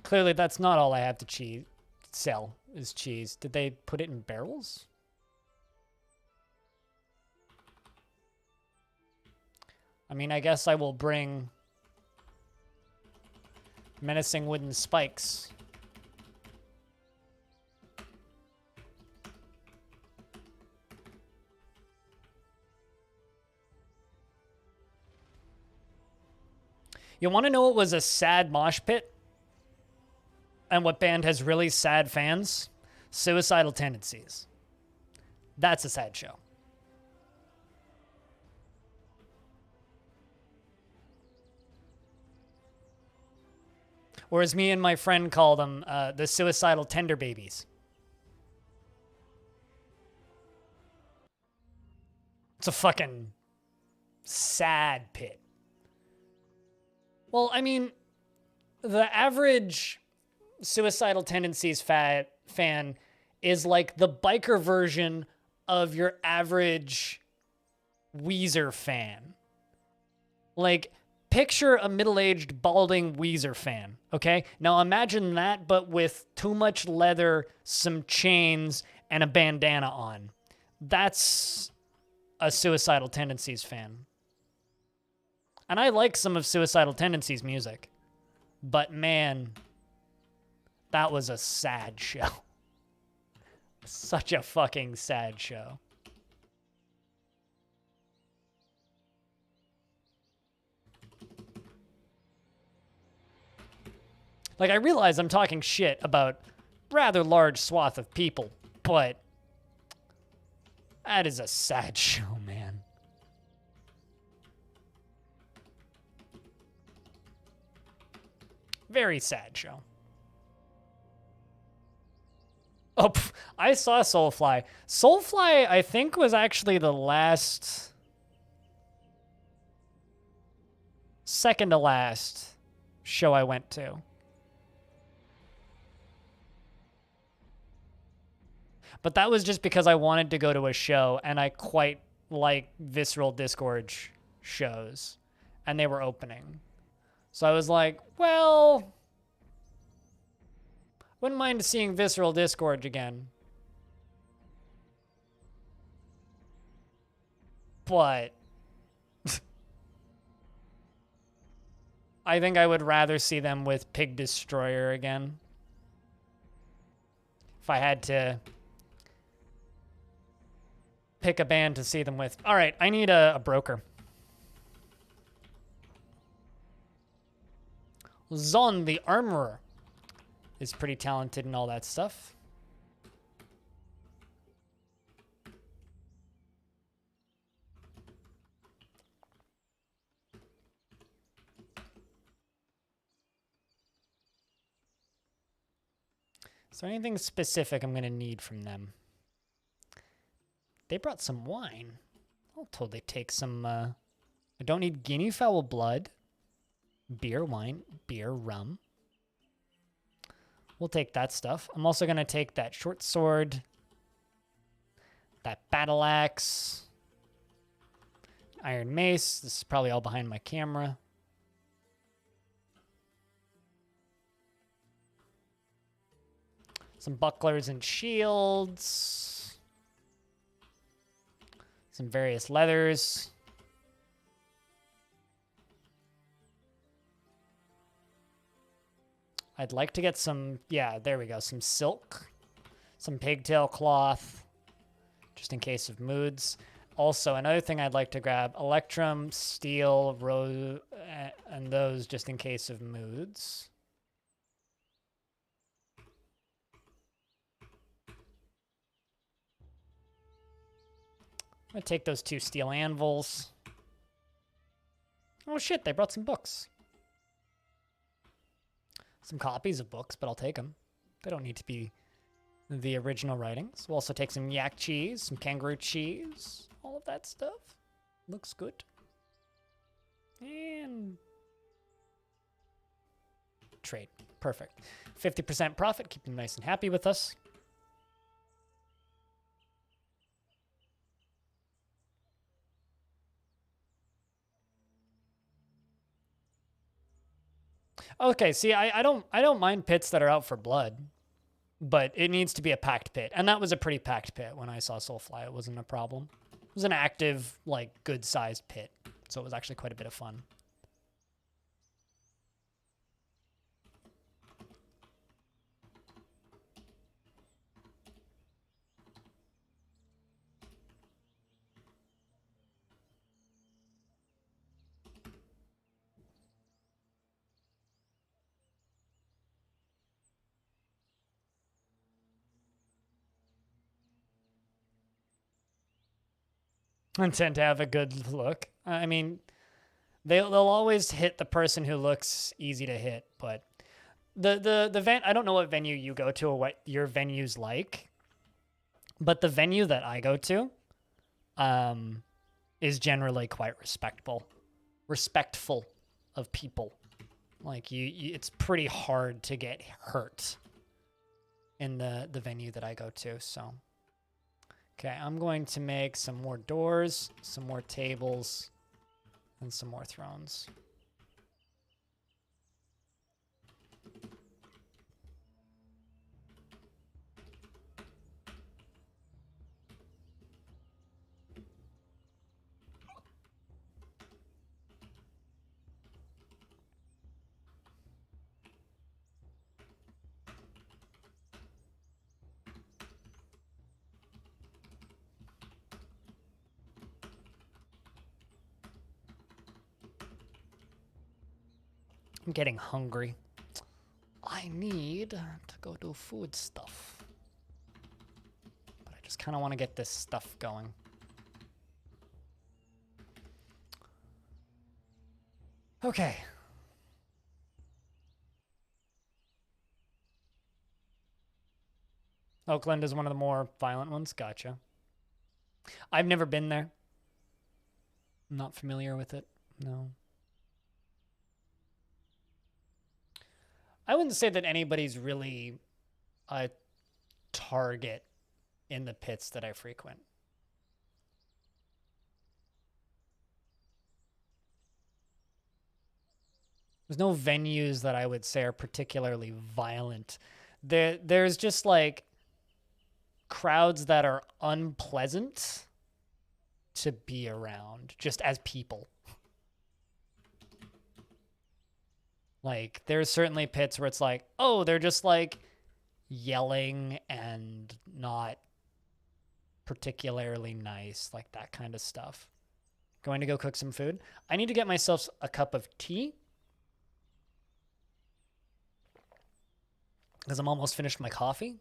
Clearly, that's not all I have to sell is cheese. Did they put it in barrels? I mean, I guess I will bring menacing wooden spikes. You want to know what was a sad mosh pit? And what band has really sad fans? Suicidal Tendencies. That's a sad show. Or as me and my friend call them, the suicidal tender babies. It's a fucking sad pit. Well, I mean, the average Suicidal Tendencies fan is like the biker version of your average Weezer fan. Like, picture a middle-aged, balding Weezer fan, okay? Now imagine that, but with too much leather, some chains, and a bandana on. That's a Suicidal Tendencies fan. And I like some of Suicidal Tendencies' music. But man, that was a sad show. Such a fucking sad show. Like, I realize I'm talking shit about rather large swath of people, but that is a sad show, man. Very sad show. Oh, I saw Soulfly. Soulfly, I think, was actually the last... second to last show I went to. But that was just because I wanted to go to a show, and I quite like Visceral Disgorge shows, and they were opening. So I was like, well, wouldn't mind seeing Visceral Disgorge again. But I think I would rather see them with Pig Destroyer again. If I had to pick a band to see them with. All right, I need a broker. Zon the Armorer is pretty talented and all that stuff. Is there anything specific I'm going to need from them? They brought some wine. I'll totally take some... I don't need guinea fowl blood. Beer, wine, beer, rum. We'll take that stuff. I'm also going to take that short sword. That battle axe. Iron mace. This is probably all behind my camera. Some bucklers and shields. Some various leathers. I'd like to get some, yeah, there we go. Some silk, some pigtail cloth, just in case of moods. Also, another thing I'd like to grab, electrum, steel, rose, and those just in case of moods. I'm gonna take those 2 steel anvils. Oh shit, they brought some books. Some copies of books, but I'll take them. They don't need to be the original writings. We'll also take some yak cheese, some kangaroo cheese, all of that stuff. Looks good. And trade. Perfect. 50% profit. Keep them nice and happy with us. Okay, see, I don't mind pits that are out for blood, but it needs to be a packed pit, and that was a pretty packed pit when I saw Soulfly. It wasn't a problem. It was an active, like, good-sized pit, so it was actually quite a bit of fun. And tend to have a good look. I mean, they'll always hit the person who looks easy to hit, but I don't know what venue you go to or what your venue's like, but the venue that I go to is generally quite respectful of people. Like it's pretty hard to get hurt in the venue that I go to. So, okay, I'm going to make some more doors, some more tables, and some more thrones. I'm getting hungry. I need to go do food stuff. But I just kind of want to get this stuff going. Okay. Oakland is one of the more violent ones. Gotcha. I've never been there. I'm not familiar with it. No. I wouldn't say that anybody's really a target in the pits that I frequent. There's no venues that I would say are particularly violent. There's just like crowds that are unpleasant to be around just as people. Like, there's certainly pits where it's like, oh, they're just like yelling and not particularly nice, like that kind of stuff. Going to go cook some food. I need to get myself a cup of tea because I'm almost finished my coffee.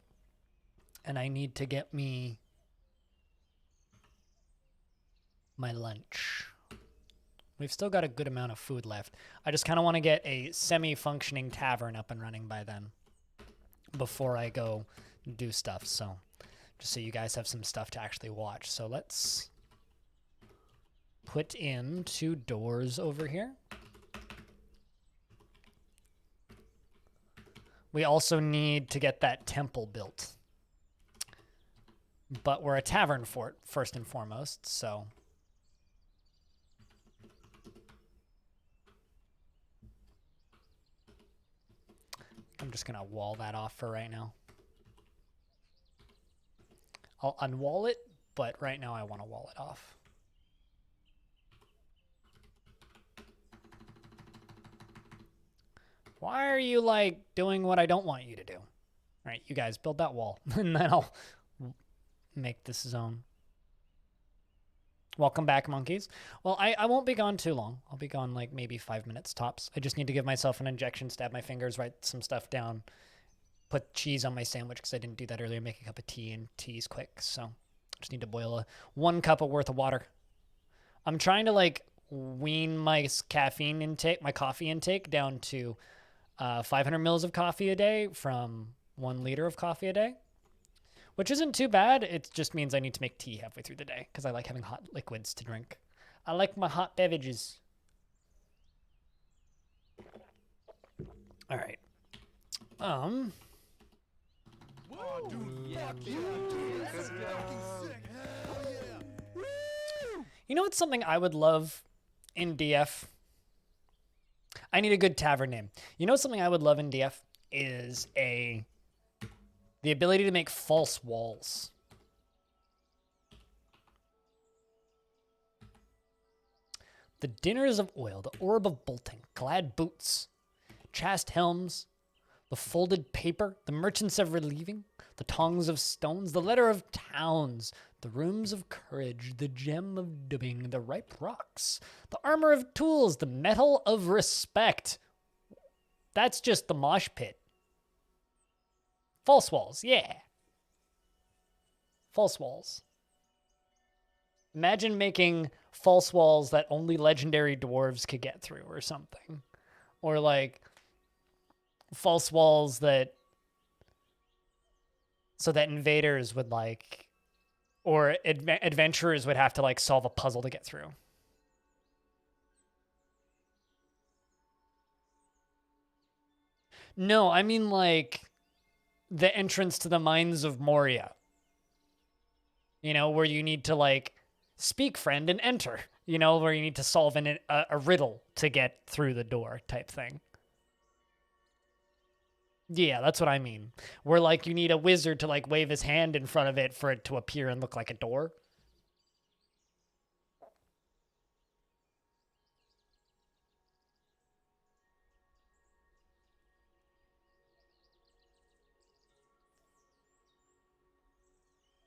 And I need to get me my lunch. We've still got a good amount of food left. I just kind of want to get a semi-functioning tavern up and running by then before I go do stuff. So just so you guys have some stuff to actually watch. So let's put in 2 doors over here. We also need to get that temple built. But we're a tavern fort first and foremost, so... I'm just going to wall that off for right now. I'll unwall it, but right now I want to wall it off. Why are you, like, doing what I don't want you to do? All right, you guys, build that wall, and then I'll make this zone. Welcome back, monkeys. Well, I won't be gone too long. I'll be gone like maybe 5 minutes tops. I just need to give myself an injection, stab my fingers, write some stuff down, put cheese on my sandwich because I didn't do that earlier, make a cup of tea, and tea's quick. So I just need to boil 1 cup of worth of water. I'm trying to like wean my caffeine intake, my coffee intake down to 500 mils of coffee a day from 1 liter of coffee a day. Which isn't too bad. It just means I need to make tea halfway through the day because I like having hot liquids to drink. I like my hot beverages. All right. Whoa, dude, fuck yeah, dude. That's fucking sick. Hell yeah. Woo! You know what's something I would love in DF? I need a good tavern name. You know something I would love in DF is the ability to make false walls. The dinners of oil, the orb of bolting, glad boots, chast helms, the folded paper, the merchants of relieving, the tongs of stones, the letter of towns, the rooms of courage, the gem of dubbing, the ripe rocks, the armor of tools, the metal of respect. That's just the mosh pit. False walls, yeah. False walls. Imagine making false walls that only legendary dwarves could get through or something. Or like false walls that so that invaders would like or adventurers would have to like solve a puzzle to get through. No, I mean like the entrance to the mines of Moria. You know, where you need to like speak friend and enter. You know, where you need to solve a riddle to get through the door type thing. Yeah, that's what I mean. Where like you need a wizard to like wave his hand in front of it for it to appear and look like a door.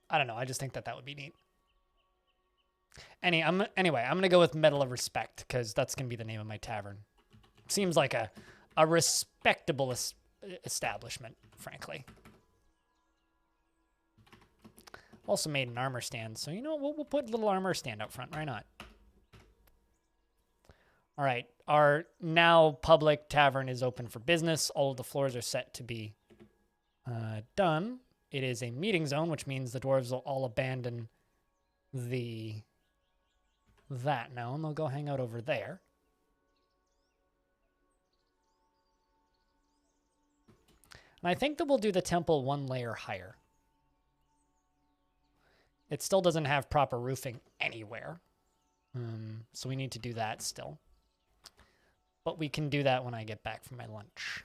I don't know. I just think that would be neat. Anyway, I'm gonna go with Medal of Respect because that's gonna be the name of my tavern. Seems like a respectable establishment, frankly. Also made an armor stand, so you know we'll put a little armor stand up front. Why not? All right, our now public tavern is open for business. All of the floors are set to be done. It is a meeting zone, which means the dwarves will all abandon that now, and they'll go hang out over there. And I think that we'll do the temple one layer higher. It still doesn't have proper roofing anywhere. So we need to do that still. But we can do that when I get back from my lunch.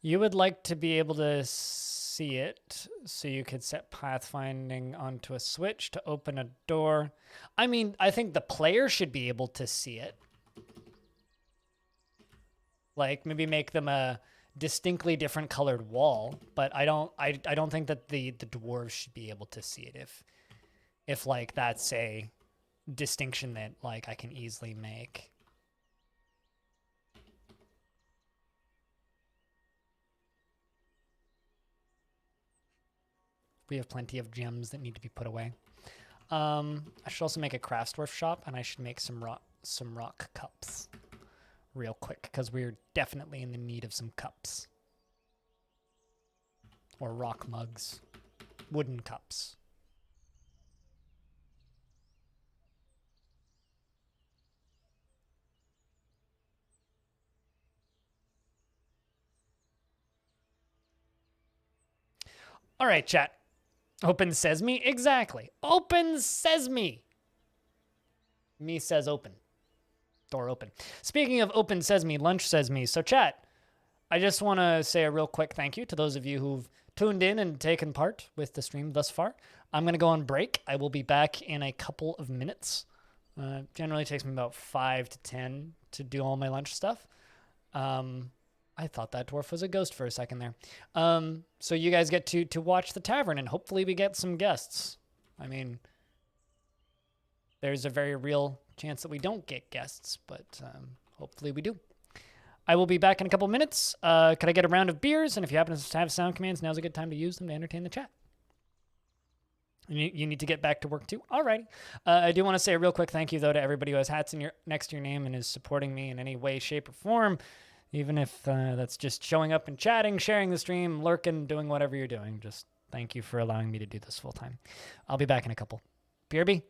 You would like to be able to see it, so you could set pathfinding onto a switch to open a door. I mean, I think the player should be able to see it. Like maybe make them a distinctly different colored wall, but I don't think that the dwarves should be able to see it if like that's a distinction that like I can easily make. We have plenty of gems that need to be put away. I should also make a crafts dwarf shop, and I should make some rock cups real quick because we're definitely in the need of some cups or rock mugs, wooden cups. All right, chat. Open sesame? Exactly. Open sesame. Me says open. Door open. Speaking of open sesame, lunch sesame. So chat, I just want to say a real quick thank you to those of you who've tuned in and taken part with the stream thus far. I'm going to go on break. I will be back in a couple of minutes. Generally takes me about 5 to 10 to do all my lunch stuff. I thought that dwarf was a ghost for a second there. So you guys get to watch the tavern, and hopefully we get some guests. I mean, there's a very real chance that we don't get guests, but hopefully we do. I will be back in a couple minutes. Could I get a round of beers? And if you happen to have sound commands, now's a good time to use them to entertain the chat. You need to get back to work too. Alrighty. I do want to say a real quick thank you, though, to everybody who has hats next to your name and is supporting me in any way, shape, or form. Even if that's just showing up and chatting, sharing the stream, lurking, doing whatever you're doing. Just thank you for allowing me to do this full time. I'll be back in a couple. BRB.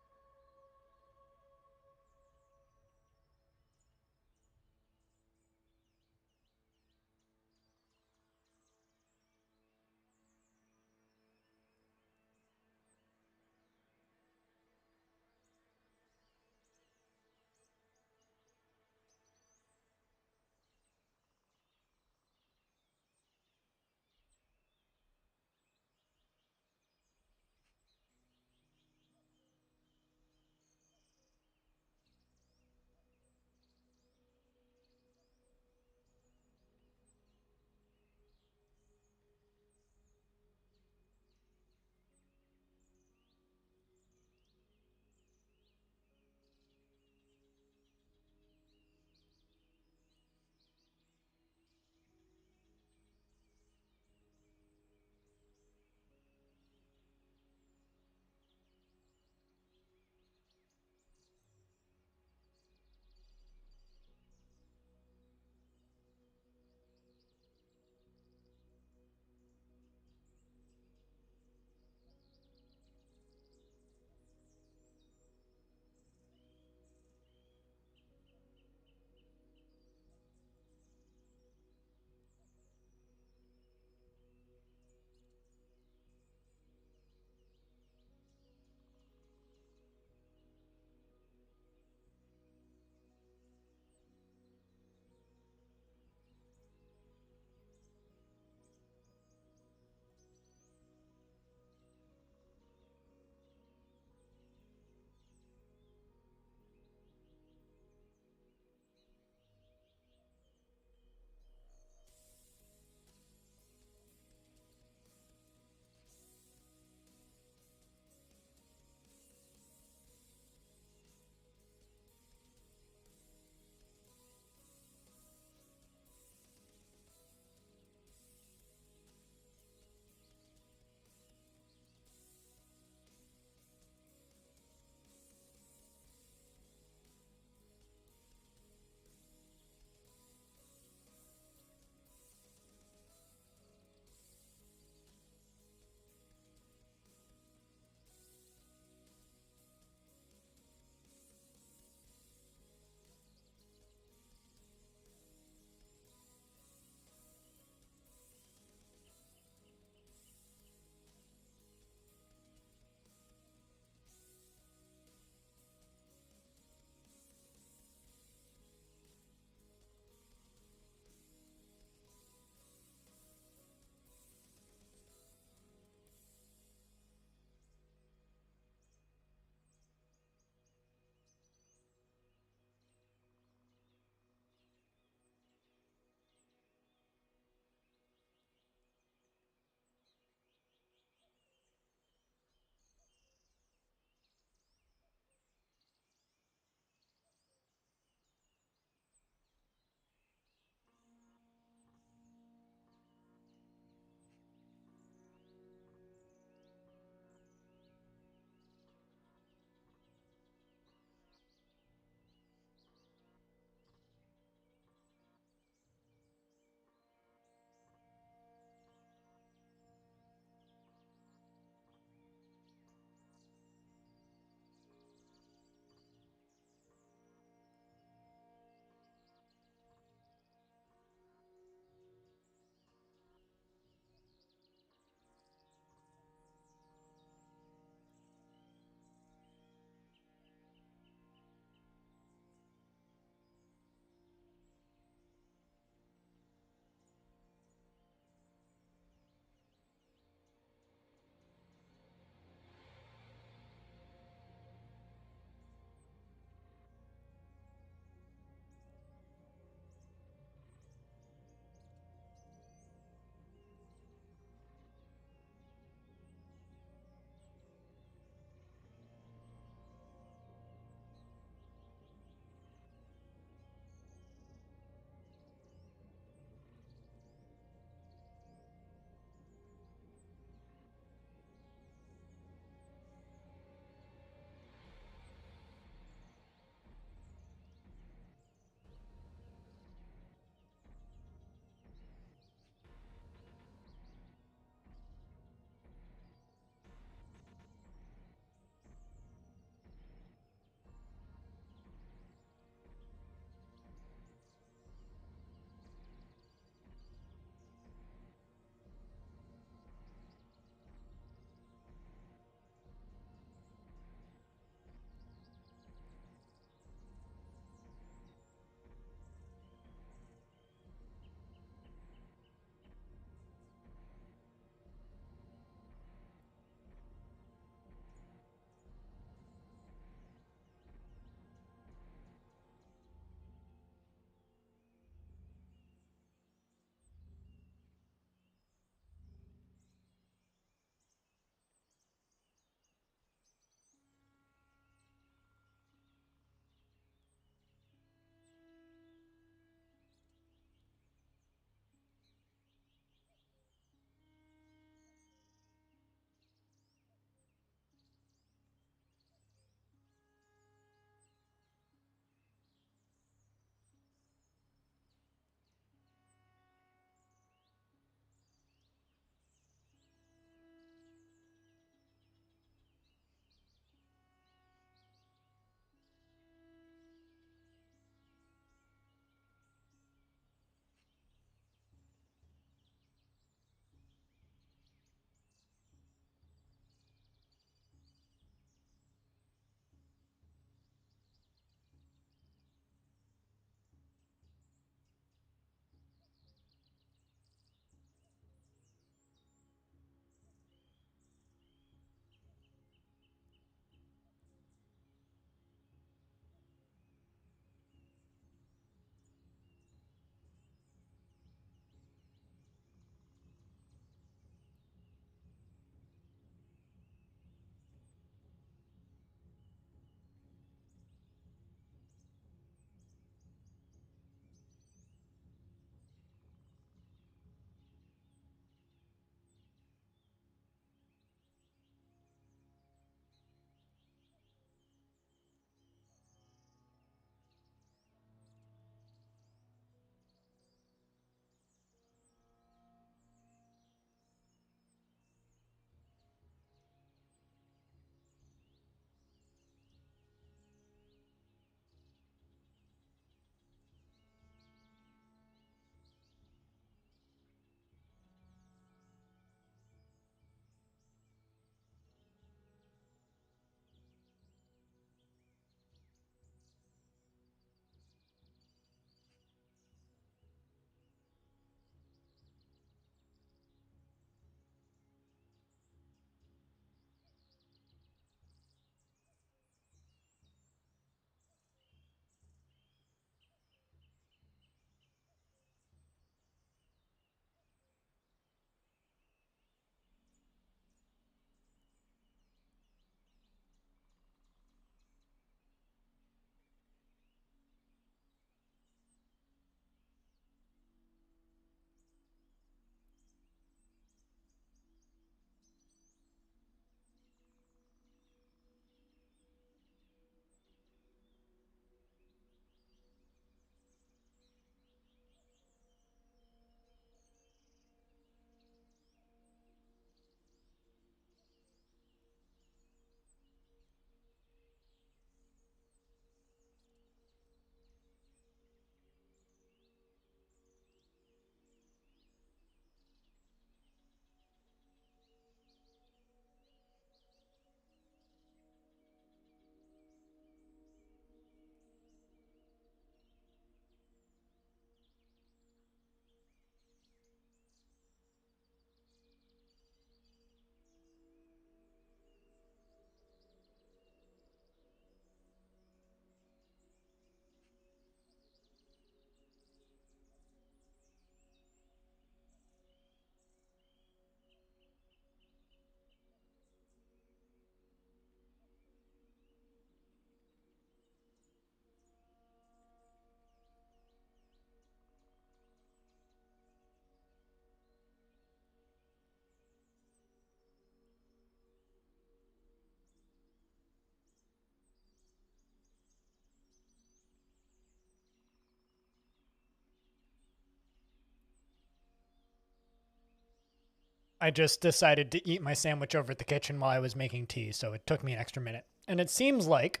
I just decided to eat my sandwich over at the kitchen while I was making tea, so it took me an extra minute. And it seems like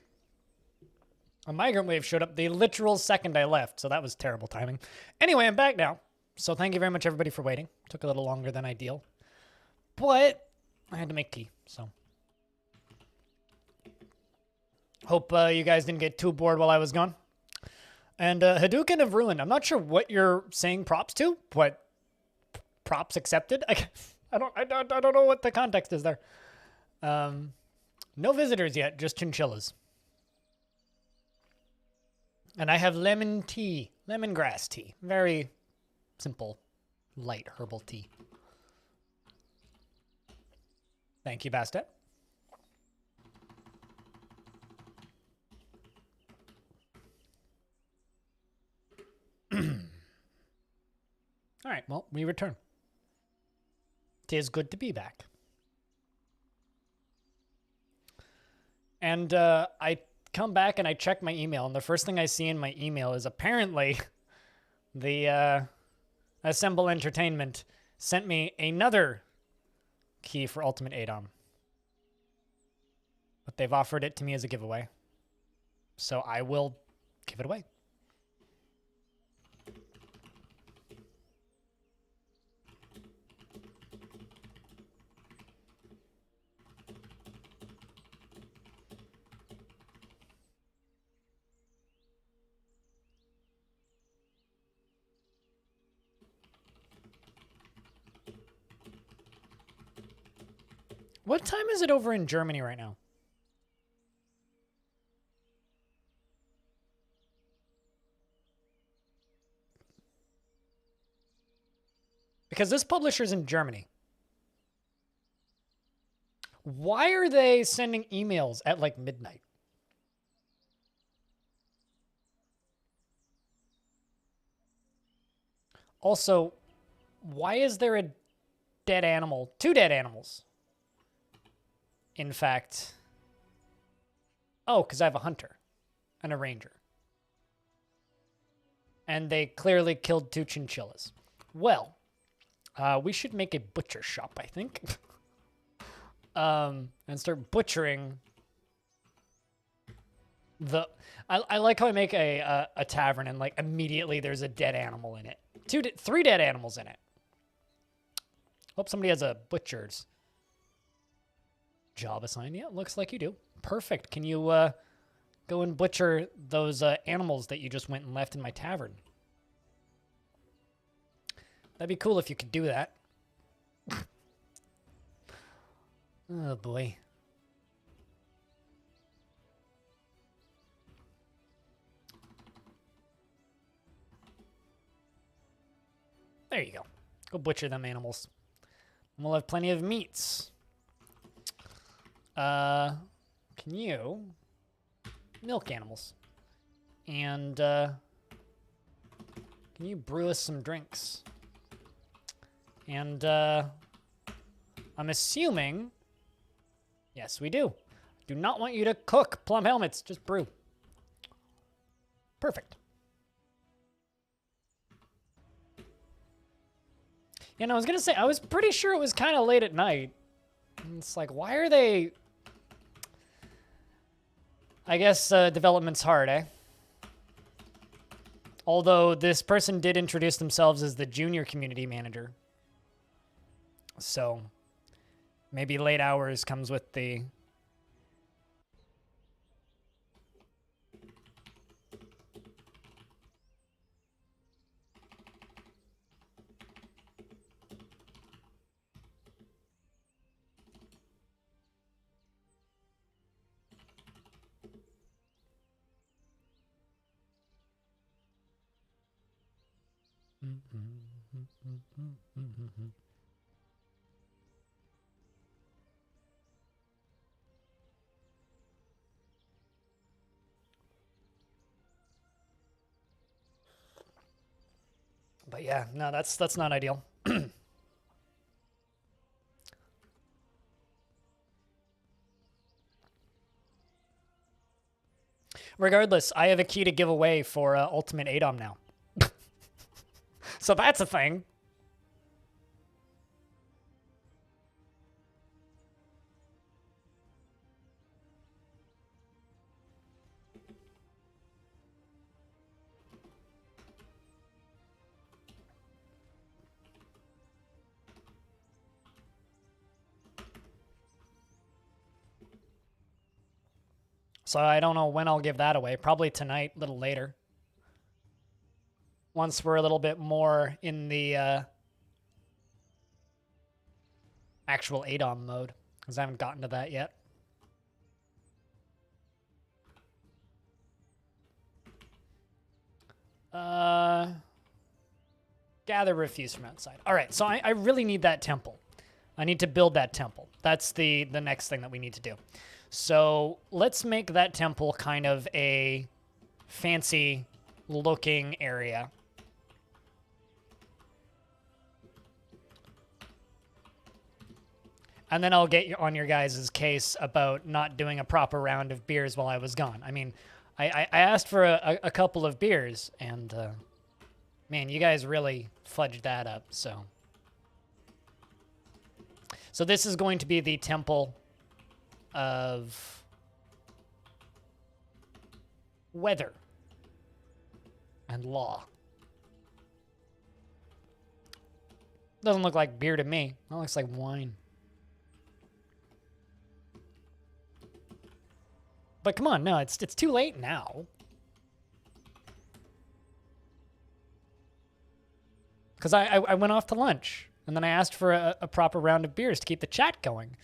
a migrant wave showed up the literal second I left, so that was terrible timing. Anyway, I'm back now. So thank you very much, everybody, for waiting. Took a little longer than ideal. But I had to make tea, so. Hope you guys didn't get too bored while I was gone. And Hadouken of Ruin. I'm not sure what you're saying props to, but props accepted. I don't know what the context is there. No visitors yet, just chinchillas. And I have lemon tea, lemongrass tea. Very simple, light herbal tea. Thank you, Bastet. All right, well, we return. 'Tis good to be back. And I come back and I check my email, and the first thing I see in my email is apparently the Assemble Entertainment sent me another key for Ultimate ADOM. But they've offered it to me as a giveaway. So I will give it away. What time is it over in Germany right now? Because this publisher's in Germany. Why are they sending emails at like midnight? Also, why is there a dead animal? Two dead animals. In fact, oh, because I have a hunter and a ranger. And they clearly killed two chinchillas. Well, we should make a butcher shop, I think. And start butchering the... I like how I make a tavern and like immediately there's a dead animal in it. Three dead animals in it. Hope somebody has a butcher's job assigned. Yeah, looks like you do. Perfect. Can you go and butcher those animals that you just went and left in my tavern? That'd be cool if you could do that. Oh boy. There you go. Go butcher them animals. And we'll have plenty of meats. Can you milk animals? And can you brew us some drinks? And I'm assuming, yes, we do. Do not want you to cook plum helmets, just brew. Perfect. You know, I was gonna say, I was pretty sure it was kind of late at night. And it's like, why are they... I guess development's hard, eh? Although this person did introduce themselves as the junior community manager. So maybe late hours comes with the... But yeah, no, that's not ideal. Regardless, I have a key to give away for Ultimate ADOM now. So that's a thing. So I don't know when I'll give that away. Probably tonight, a little later. Once we're a little bit more in the actual ADOM mode, because I haven't gotten to that yet. Gather refuse from outside. All right, so I really need that temple. I need to build that temple. That's the next thing that we need to do. So let's make that temple kind of a fancy looking area. And then I'll get on your guys' case about not doing a proper round of beers while I was gone. I mean, I asked for a couple of beers, and man, you guys really fudged that up, so. So this is going to be the temple of weather and law. Doesn't look like beer to me. It looks like wine. But come on, no, it's too late now. Because I went off to lunch, and then I asked for a proper round of beers to keep the chat going.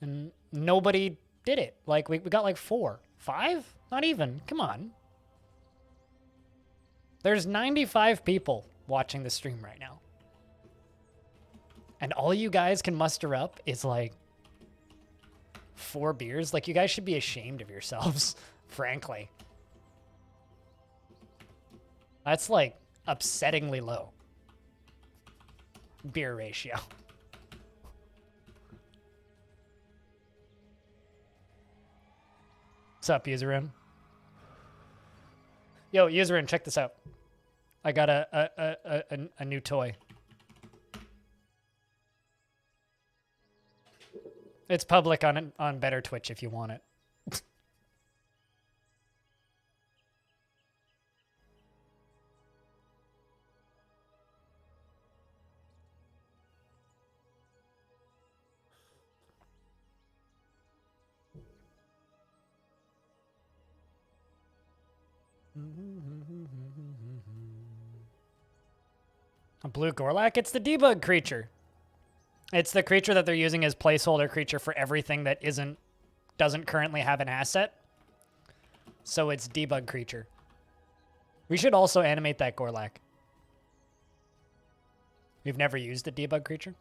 And nobody did it. Like, we got like 4. 5? Not even. Come on. There's 95 people watching the stream right now. And all you guys can muster up is like 4 beers. Like, you guys should be ashamed of yourselves, frankly. That's like upsettingly low beer ratio. What's up, Userin? Yo, Userin, check this out. I got a new toy. It's public on Better Twitch if you want it. A blue Gorlak? It's the debug creature. It's the creature that they're using as placeholder creature for everything that doesn't currently have an asset. So it's debug creature. We should also animate that Gorlak. You've never used a debug creature?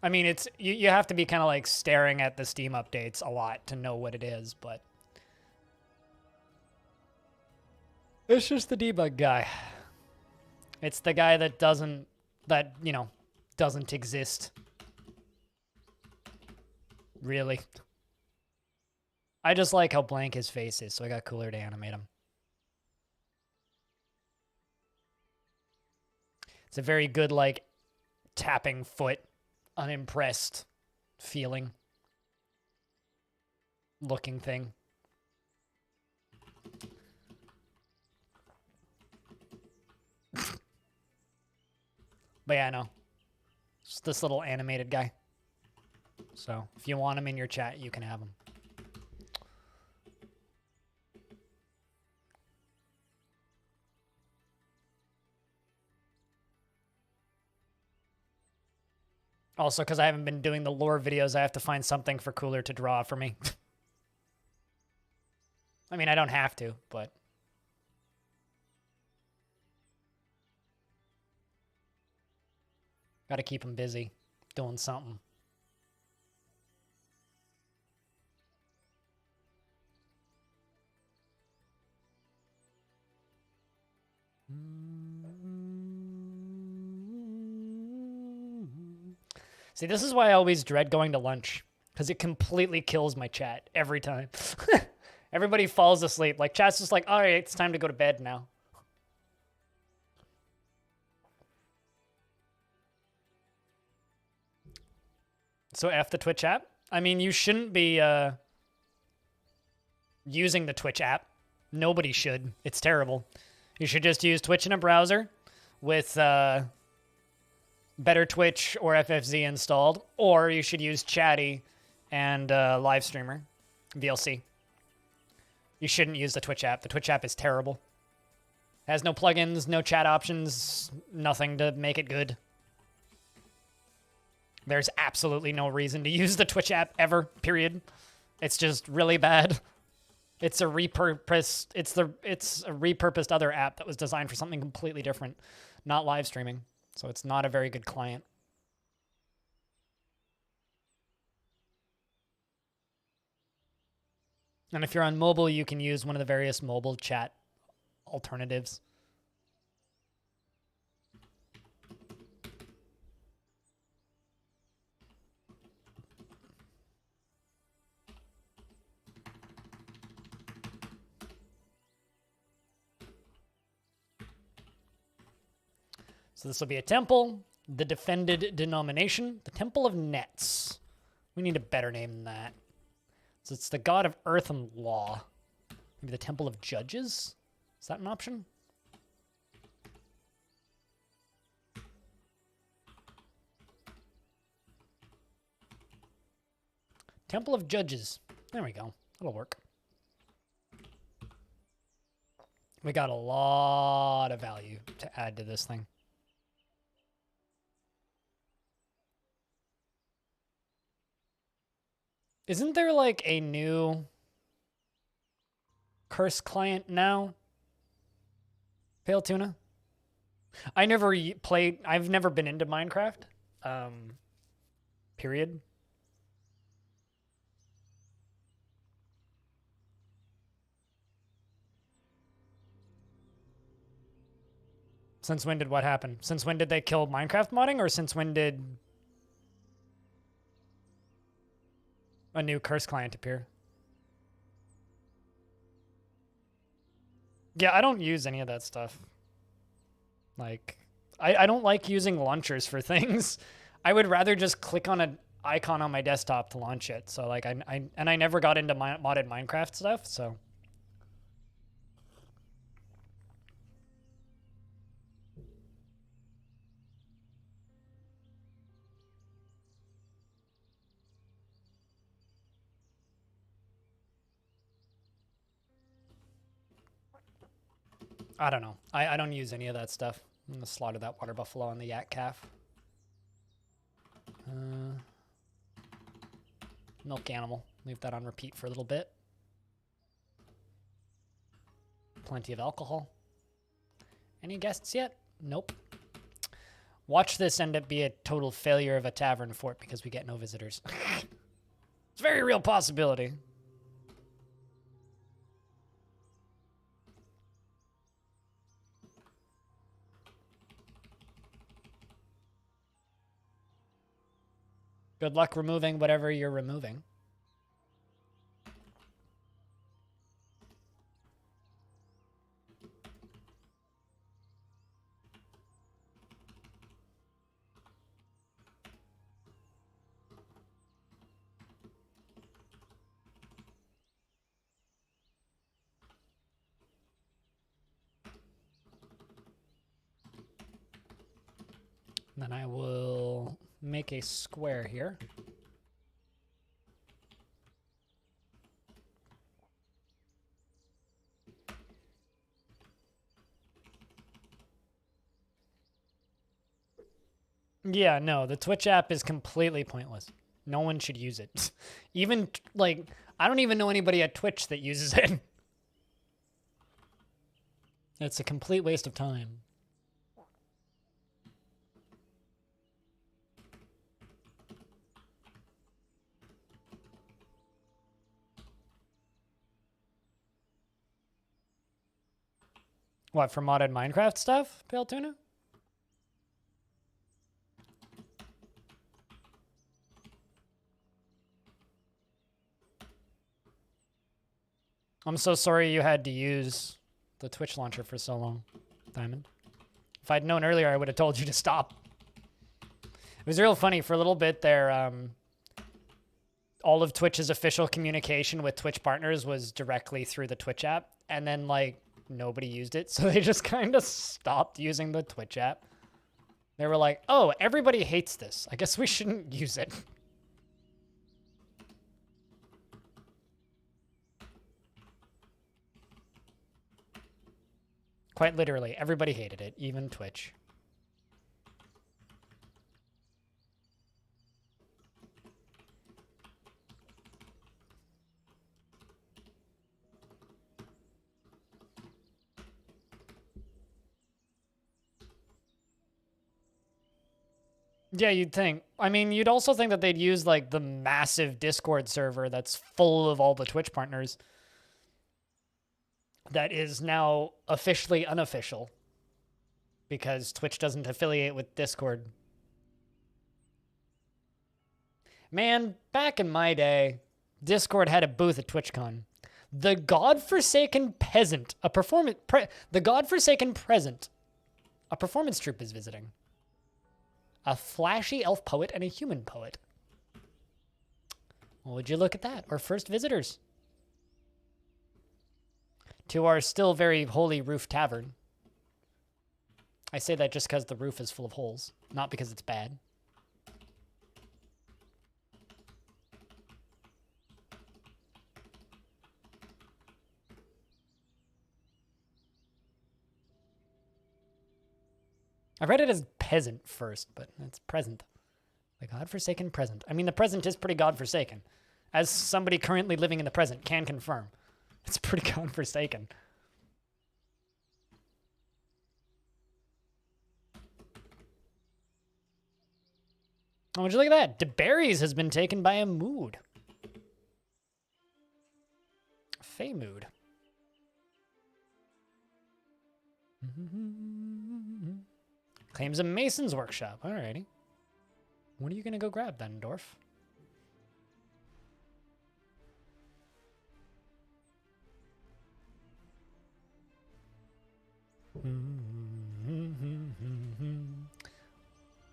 I mean, it's you have to be kind of like staring at the Steam updates a lot to know what it is, but it's just the debug guy. It's the guy that doesn't exist. Really. I just like how blank his face is, so I got cooler to animate him. It's a very good, like, tapping foot, unimpressed feeling looking thing. But yeah, no. Just this little animated guy. So if you want him in your chat, you can have him. Also, because I haven't been doing the lore videos, I have to find something for Cooler to draw for me. I mean, I don't have to, but gotta keep him busy doing something. See, this is why I always dread going to lunch, because it completely kills my chat every time. Everybody falls asleep. Like, chat's just like, all right, it's time to go to bed now. So F the Twitch app? I mean, you shouldn't be using the Twitch app. Nobody should. It's terrible. You should just use Twitch in a browser with Better Twitch or FFZ installed, or you should use Chatty and Live Streamer, VLC. You shouldn't use the Twitch app. The Twitch app is terrible. Has no plugins, no chat options, nothing to make it good. There's absolutely no reason to use the Twitch app ever, period. It's just really bad. It's a repurposed other app that was designed for something completely different, not live streaming. So it's not a very good client. And if you're on mobile, you can use one of the various mobile chat alternatives. So this will be a temple, the defended denomination, the Temple of Nets. We need a better name than that. So it's the god of earth and law. Maybe the Temple of Judges? Is that an option? Temple of Judges. There we go. That'll work. We got a lot of value to add to this thing. Isn't there like a new curse client now? Pale Tuna? I've never been into Minecraft. Period. Since when did what happen? Since when did they kill Minecraft modding, or since when did a new curse client appear? Yeah, I don't use any of that stuff. Like, I don't like using launchers for things. I would rather just click on an icon on my desktop to launch it. So like, I never got into modded Minecraft stuff, so. I don't know. I don't use any of that stuff. I'm going to slaughter that water buffalo and the yak calf. Milk animal. Leave that on repeat for a little bit. Plenty of alcohol. Any guests yet? Nope. Watch this end up be a total failure of a tavern fort because we get no visitors. It's a very real possibility. Good luck removing whatever you're removing. Then I will make a square here. Yeah, no, the Twitch app is completely pointless. No one should use it. Even, like, I don't even know anybody at Twitch that uses it. It's a complete waste of time. What, for modded Minecraft stuff, Pale Tuna? I'm so sorry you had to use the Twitch launcher for so long, Diamond. If I'd known earlier, I would have told you to stop. It was real funny. For a little bit there, all of Twitch's official communication with Twitch partners was directly through the Twitch app. And then, like, nobody used it, so they just kind of stopped using the Twitch app. They were like, oh, everybody hates this. I guess we shouldn't use it. Quite literally, everybody hated it, even Twitch. Yeah, you'd think. I mean, you'd also think that they'd use like the massive Discord server that's full of all the Twitch partners that is now officially unofficial because Twitch doesn't affiliate with Discord. Man, back in my day, Discord had a booth at TwitchCon. The godforsaken peasant, the godforsaken present, a performance troupe is visiting. A flashy elf poet and a human poet. Well, would you look at that? Our first visitors to our still very holy roof tavern. I say that just because the roof is full of holes, not because it's bad. I read it as peasant first, but it's present. The godforsaken present. I mean, the present is pretty godforsaken. As somebody currently living in the present can confirm. It's pretty godforsaken. Oh, would you look at that? DeBerry's has been taken by a mood. Fey mood. Claims a mason's workshop. Alrighty. What are you gonna go grab then, Dwarf?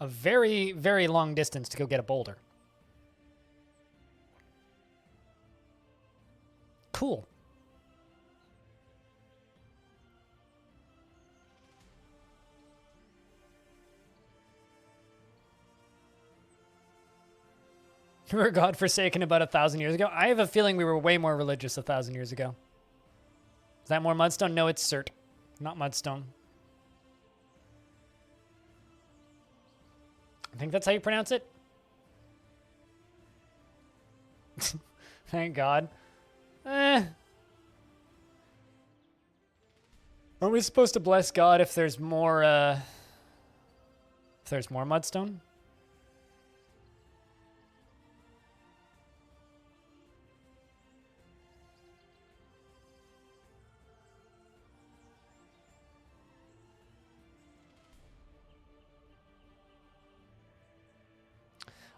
A very, very long distance to go get a boulder. Cool. We were godforsaken about 1,000 years ago. I have a feeling we were way more religious 1,000 years ago. Is that more mudstone? No, it's cert, not mudstone. I think that's how you pronounce it. Thank God. Aren't we supposed to bless God if there's more mudstone?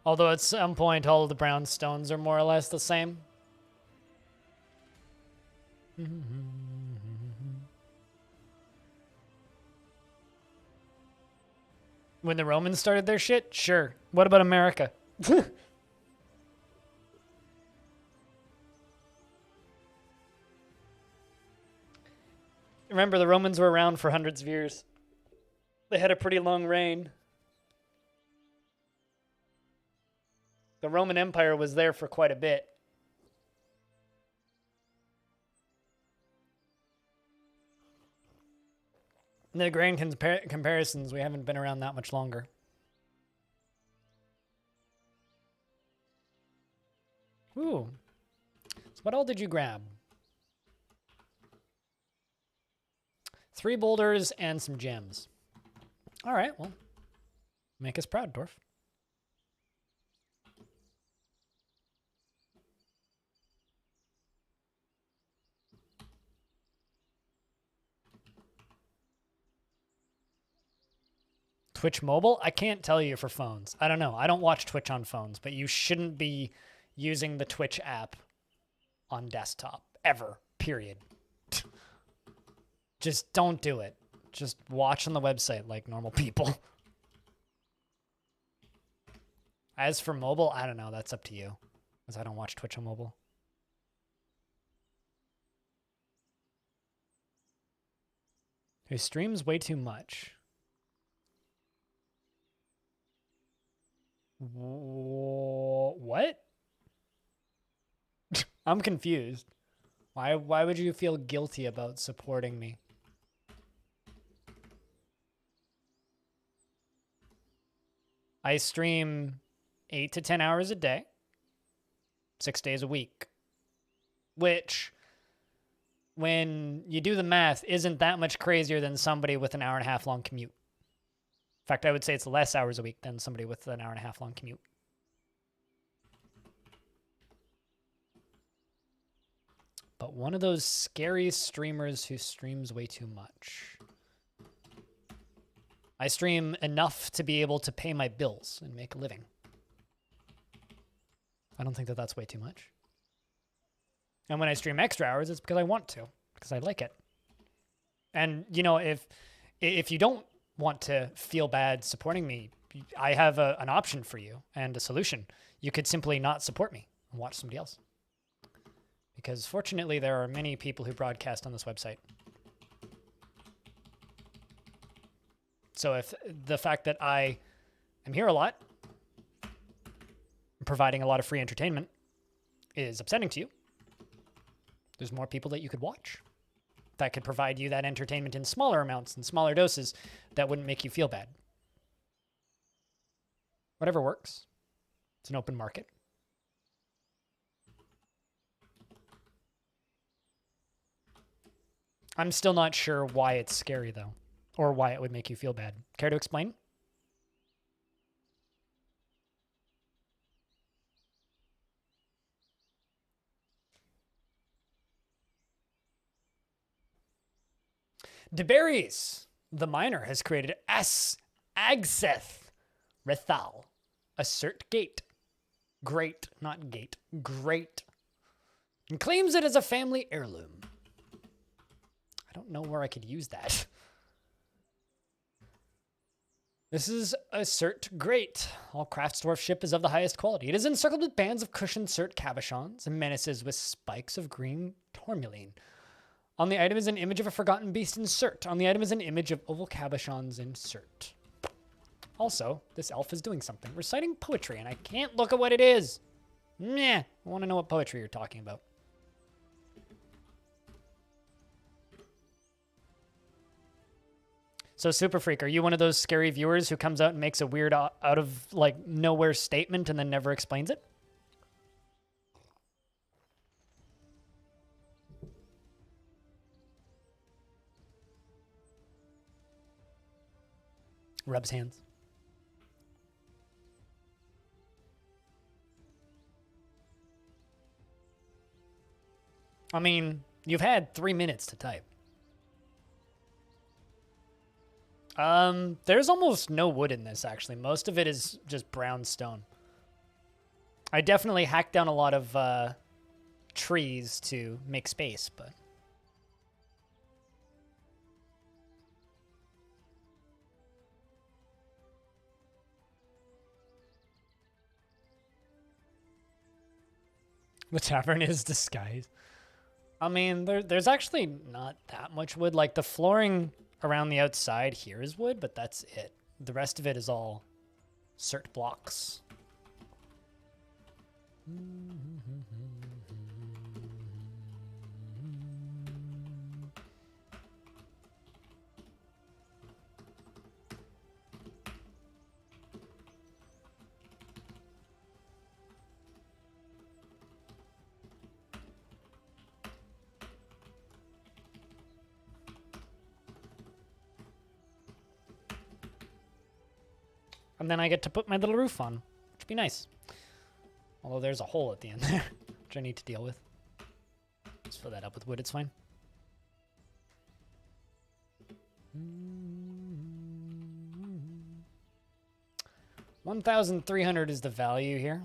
Although at some point all of the brown stones are more or less the same. When the Romans started their shit? Sure. What about America? Remember, the Romans were around for hundreds of years. They had a pretty long reign. The Roman Empire was there for quite a bit. In the grand comparisons, we haven't been around that much longer. Ooh. So what all did you grab? 3 boulders and some gems. All right, well, make us proud, Dwarf. Twitch mobile? I can't tell you for phones. I don't know. I don't watch Twitch on phones, but you shouldn't be using the Twitch app on desktop ever, period. Just don't do it. Just watch on the website like normal people. As for mobile, I don't know. That's up to you, because I don't watch Twitch on mobile. Who streams way too much. What? I'm confused. Why would you feel guilty about supporting me? I stream 8 to 10 hours a day, 6 days a week, which, when you do the math, isn't that much crazier than somebody with an hour and a half long commute. In fact, I would say it's less hours a week than somebody with an hour and a half long commute. But one of those scary streamers who streams way too much. I stream enough to be able to pay my bills and make a living. I don't think that that's way too much. And when I stream extra hours, it's because I want to, because I like it. And, you know, if you don't want to feel bad supporting me, I have an option for you and a solution. You could simply not support me and watch somebody else. Because fortunately, there are many people who broadcast on this website. So if the fact that I am here a lot, providing a lot of free entertainment, is upsetting to you, there's more people that you could watch that could provide you that entertainment in smaller amounts and smaller doses that wouldn't make you feel bad. Whatever works. It's an open market. I'm still not sure why it's scary, though, or why it would make you feel bad. Care to explain? DeBerries, the miner, has created Agseth Rethal, assert gate. Great, not gate. Great. And claims it as a family heirloom. I don't know where I could use that. This is a cert great. All crafts dwarf ship is of the highest quality. It is encircled with bands of cushioned cert cabochons and menaces with spikes of green tourmaline. On the item is an image of a forgotten beast in cert. On the item is an image of oval cabochons in cert. Also, this elf is doing something, reciting poetry, and I can't look at what it is. Meh, I want to know what poetry you're talking about. So Super Freak, are you one of those scary viewers who comes out and makes a weird out of like nowhere statement and then never explains it? Rubs hands. I mean, you've had 3 minutes to type. There's almost no wood in this, actually. Most of it is just brown stone. I definitely hacked down a lot of trees to make space, but... The tavern is disguised. I mean, there's actually not that much wood. Like, the flooring around the outside here is wood, but that's it. The rest of it is all cert blocks. And then I get to put my little roof on, which would be nice. Although there's a hole at the end there, which I need to deal with. Just fill that up with wood, it's fine. 1,300 is the value here.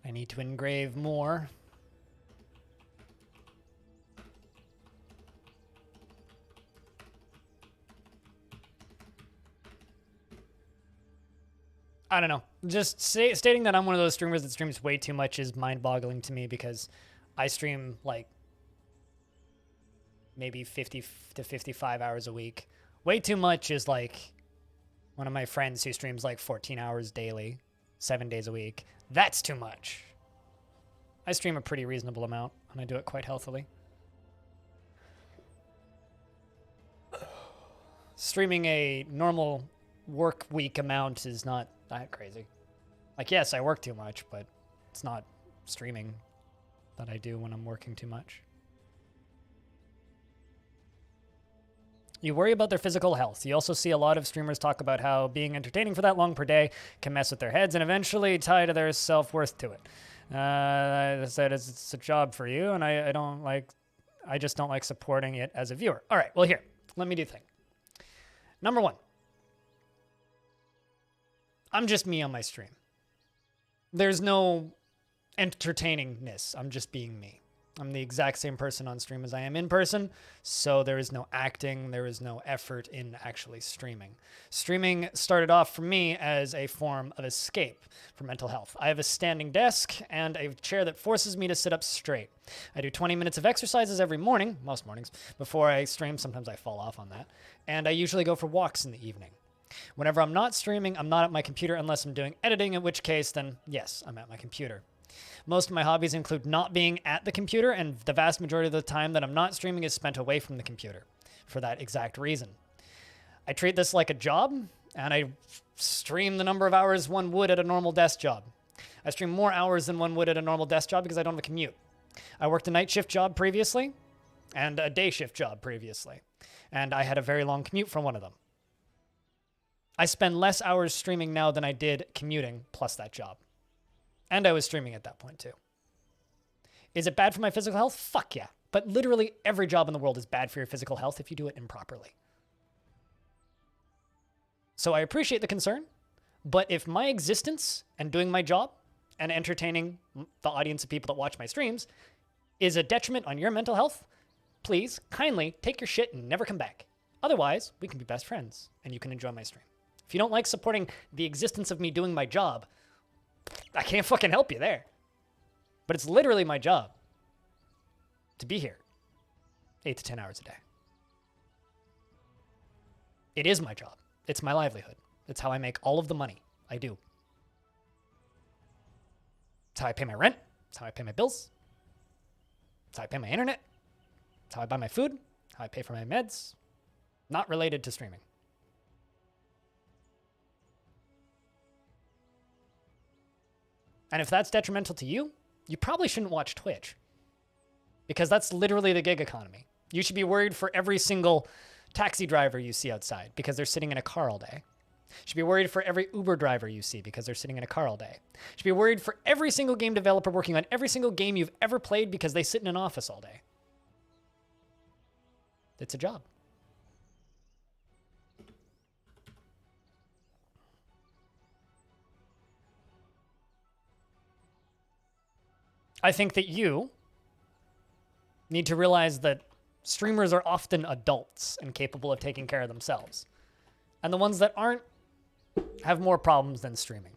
I need to engrave more. I don't know. Just stating that I'm one of those streamers that streams way too much is mind-boggling to me because I stream like maybe 50 to 55 hours a week. Way too much is like one of my friends who streams like 14 hours daily, 7 days a week. That's too much. I stream a pretty reasonable amount, and I do it quite healthily. streaming a normal work week amount is not that crazy. Like, yes, I work too much, but it's not streaming that I do when I'm working too much. You worry about their physical health. You also see a lot of streamers talk about how being entertaining for that long per day can mess with their heads and eventually tie to their self-worth to it. I said it's a job for you, and I just don't like supporting it as a viewer. All right, well, here, let me do thing. Number one, I'm just me on my stream. There's no entertainingness. I'm just being me. I'm the exact same person on stream as I am in person, so there is no acting, there is no effort in actually streaming. Streaming started off for me as a form of escape for mental health. I have a standing desk and a chair that forces me to sit up straight. I do 20 minutes of exercises every morning, most mornings, before I stream. Sometimes I fall off on that. And I usually go for walks in the evening. Whenever I'm not streaming, I'm not at my computer unless I'm doing editing, in which case, then yes, I'm at my computer. Most of my hobbies include not being at the computer, and the vast majority of the time that I'm not streaming is spent away from the computer for that exact reason. I treat this like a job, and I stream the number of hours one would at a normal desk job. I stream more hours than one would at a normal desk job because I don't have a commute. I worked a night shift job previously and a day shift job previously, and I had a very long commute from one of them. I spend less hours streaming now than I did commuting plus that job. And I was streaming at that point too. Is it bad for my physical health? Fuck yeah. But literally every job in the world is bad for your physical health if you do it improperly. So I appreciate the concern, but if my existence and doing my job and entertaining the audience of people that watch my streams is a detriment on your mental health, please kindly take your shit and never come back. Otherwise, we can be best friends and you can enjoy my stream. If you don't like supporting the existence of me doing my job, I can't fucking help you there. But it's literally my job to be here 8 to 10 hours a day. It is my job. It's my livelihood. It's how I make all of the money I do. It's how I pay my rent. It's how I pay my bills. It's how I pay my internet. It's how I buy my food. How I pay for my meds. Not related to streaming. And if that's detrimental to you, you probably shouldn't watch Twitch. Because that's literally the gig economy. You should be worried for every single taxi driver you see outside because they're sitting in a car all day. You should be worried for every Uber driver you see because they're sitting in a car all day. You should be worried for every single game developer working on every single game you've ever played because they sit in an office all day. It's a job. I think that you need to realize that streamers are often adults and capable of taking care of themselves. And the ones that aren't have more problems than streaming.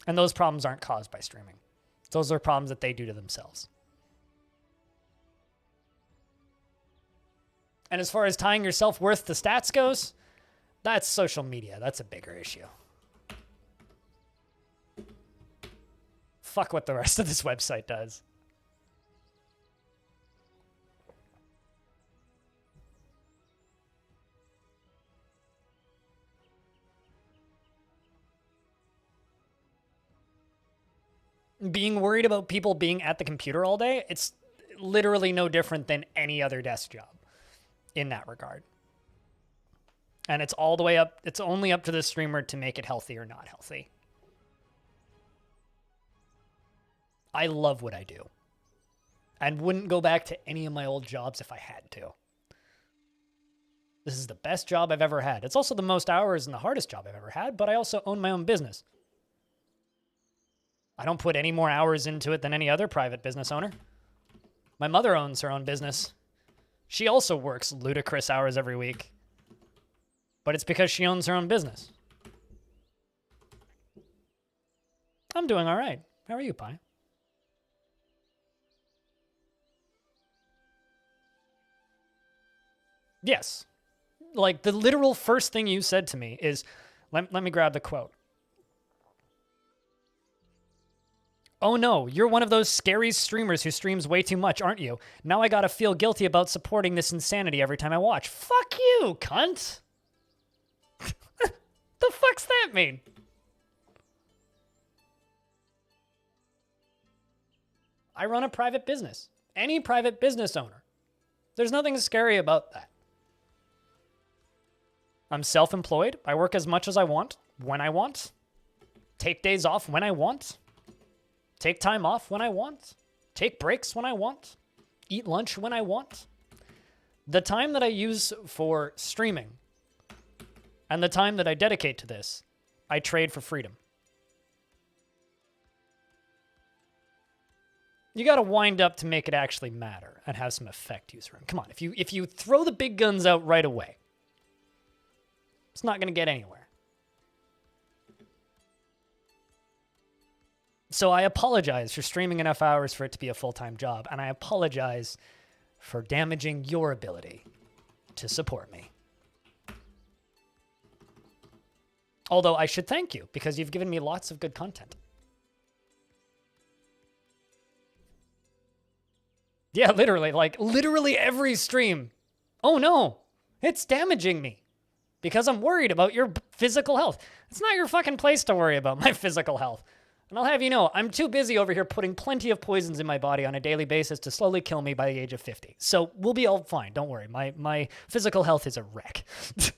And those problems aren't caused by streaming. Those are problems that they do to themselves. And as far as tying your self-worth to stats goes, that's social media. That's a bigger issue. Fuck what the rest of this website does. Being worried about people being at the computer all day, it's literally no different than any other desk job in that regard. And it's all the way up, it's only up to the streamer to make it healthy or not healthy. I love what I do and wouldn't go back to any of my old jobs if I had to. This is the best job I've ever had. It's also the most hours and the hardest job I've ever had, but I also own my own business. I don't put any more hours into it than any other private business owner. My mother owns her own business. She also works ludicrous hours every week, but it's because she owns her own business. I'm doing all right. How are you, Pi? Yes. Like, the literal first thing you said to me is, let me grab the quote. Oh no, you're one of those scary streamers who streams way too much, aren't you? Now I gotta feel guilty about supporting this insanity every time I watch. Fuck you, cunt! The fuck's that mean? I run a private business. Any private business owner. There's nothing scary about that. I'm self-employed. I work as much as I want, when I want. Take days off when I want. Take time off when I want. Take breaks when I want. Eat lunch when I want. The time that I use for streaming and the time that I dedicate to this, I trade for freedom. You got to wind up to make it actually matter and have some effect, user. Come on, if you throw the big guns out right away, it's not going to get anywhere. So I apologize for streaming enough hours for it to be a full-time job, and I apologize for damaging your ability to support me. Although I should thank you, because you've given me lots of good content. Yeah, literally, like, literally every stream. Oh no, it's damaging me because I'm worried about your physical health. It's not your fucking place to worry about my physical health. And I'll have you know, I'm too busy over here putting plenty of poisons in my body on a daily basis to slowly kill me by the age of 50. So we'll be all fine, don't worry. My physical health is a wreck. It's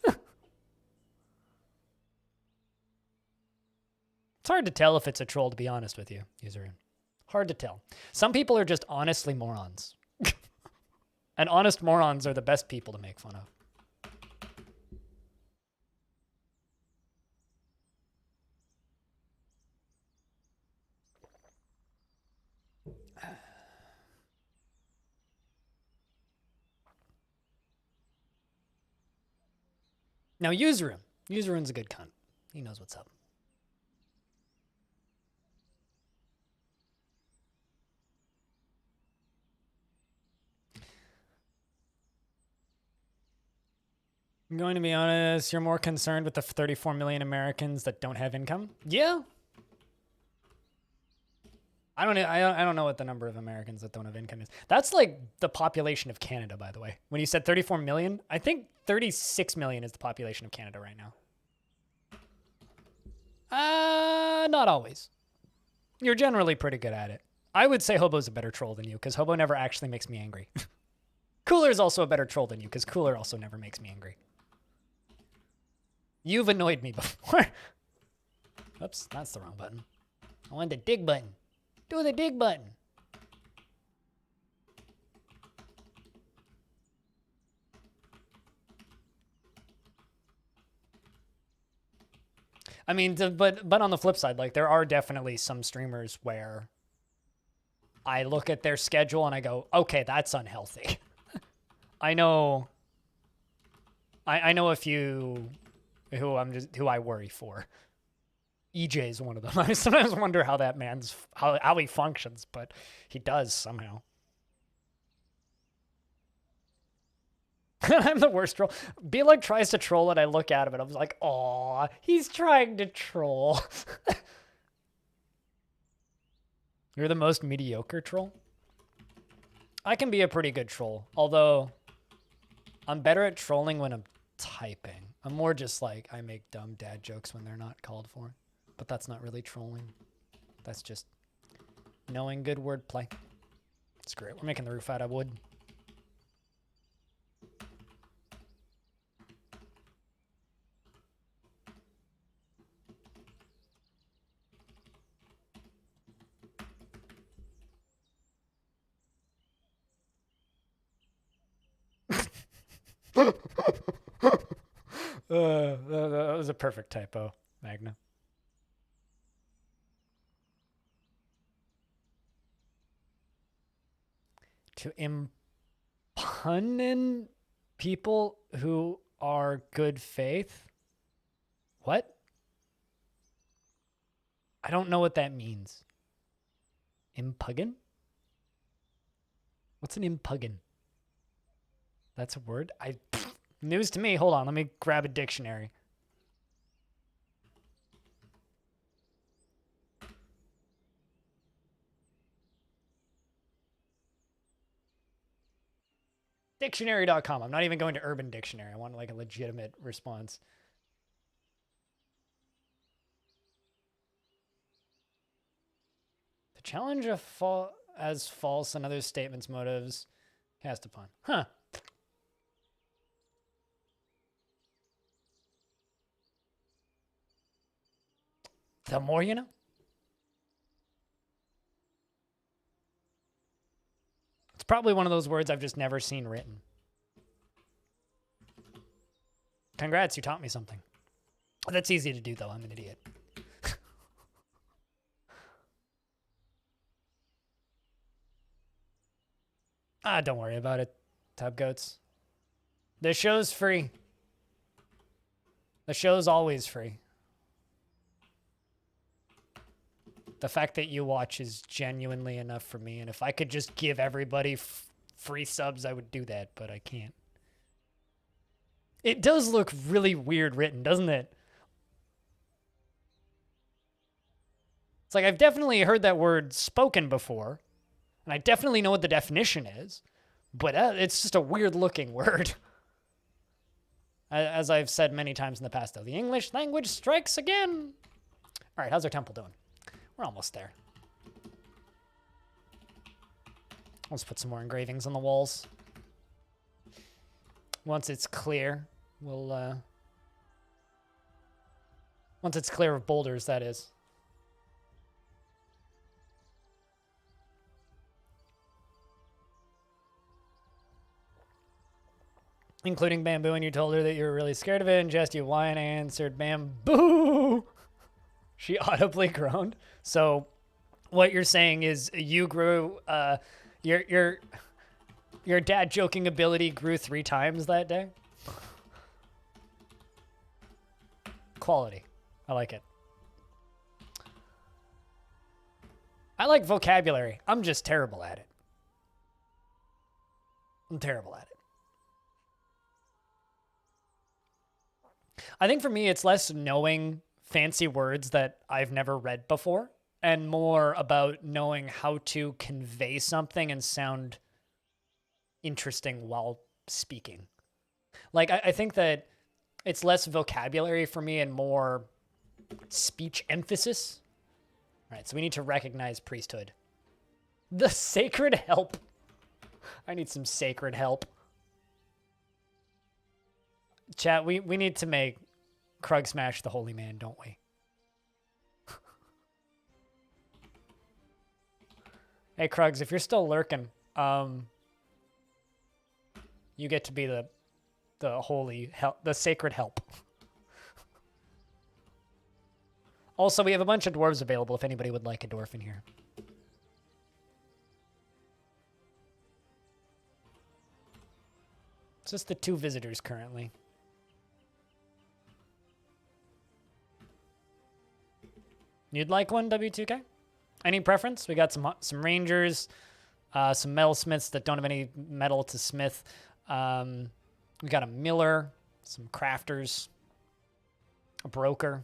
hard to tell if it's a troll, to be honest with you, user. Hard to tell. Some people are just honestly morons. And honest morons are the best people to make fun of. Now, Useroom. Useroom's a good cunt. He knows what's up. I'm going to be honest, you're more concerned with the 34 million Americans that don't have income? Yeah. I don't know what the number of Americans that don't have income is. That's like the population of Canada, by the way. When you said 34 million, I think 36 million is the population of Canada right now. Not always. You're generally pretty good at it. I would say Hobo's a better troll than you, because Hobo never actually makes me angry. Cooler is also a better troll than you, because Cooler also never makes me angry. You've annoyed me before. Oops, that's the wrong button. I want the dig button. Do the dig button. I mean, but on the flip side, like, there are definitely some streamers where I look at their schedule and I go, okay, that's unhealthy. I know a few who I worry for. EJ is one of them. I sometimes wonder how that man's how he functions, but he does somehow. I'm the worst troll. Belug tries to troll and I look at him and I'm like, aw, he's trying to troll. You're the most mediocre troll? I can be a pretty good troll, although I'm better at trolling when I'm typing. I'm more just like, I make dumb dad jokes when they're not called for. But that's not really trolling. That's just knowing good wordplay. It's great. We're making the roof out of wood. That was a perfect typo, Magna. To impugn people who are good faith? What? I don't know what that means. Impugn? What's an impugn? That's a word? News to me. Hold on, let me grab a dictionary. Dictionary.com. I'm not even going to Urban Dictionary. I want like a legitimate response. To challenge as false and other statements, motives cast upon. Huh. The more you know. It's probably one of those words I've just never seen written. Congrats, you taught me something. That's easy to do, though. I'm an idiot. Don't worry about it, Tub Goats. The show's free. The show's always free. The fact that you watch is genuinely enough for me, and if I could just give everybody free subs, I would do that, but I can't. It does look really weird written, doesn't it? It's like I've definitely heard that word spoken before, and I definitely know what the definition is, but it's just a weird looking word. As I've said many times in the past, though, the English language strikes again. All right, how's our temple doing? We're almost there. Let's put some more engravings on the walls. Once it's clear, we'll... Once it's clear of boulders, that is. Including bamboo, and you told her that you were really scared of it, and just you whined and answered bamboo. She audibly groaned. So what you're saying is you grew, your dad joking ability grew 3 times that day? Quality. I like it. I like vocabulary. I'm just terrible at it. I'm terrible at it. I think for me, it's less knowing fancy words that I've never read before and more about knowing how to convey something and sound interesting while speaking. Like, I think that it's less vocabulary for me and more speech emphasis. All right, so we need to recognize priesthood. The sacred help. I need some sacred help. Chat, we need to make Krug Smash the holy man, don't we? Hey, Krugs, if you're still lurking, you get to be the holy help, the sacred help. Also, we have a bunch of dwarves available if anybody would like a dwarf in here. It's just the 2 visitors currently. You'd like one, W2K? Any preference? We got some rangers, some metalsmiths that don't have any metal to smith. We got a miller, some crafters, a broker.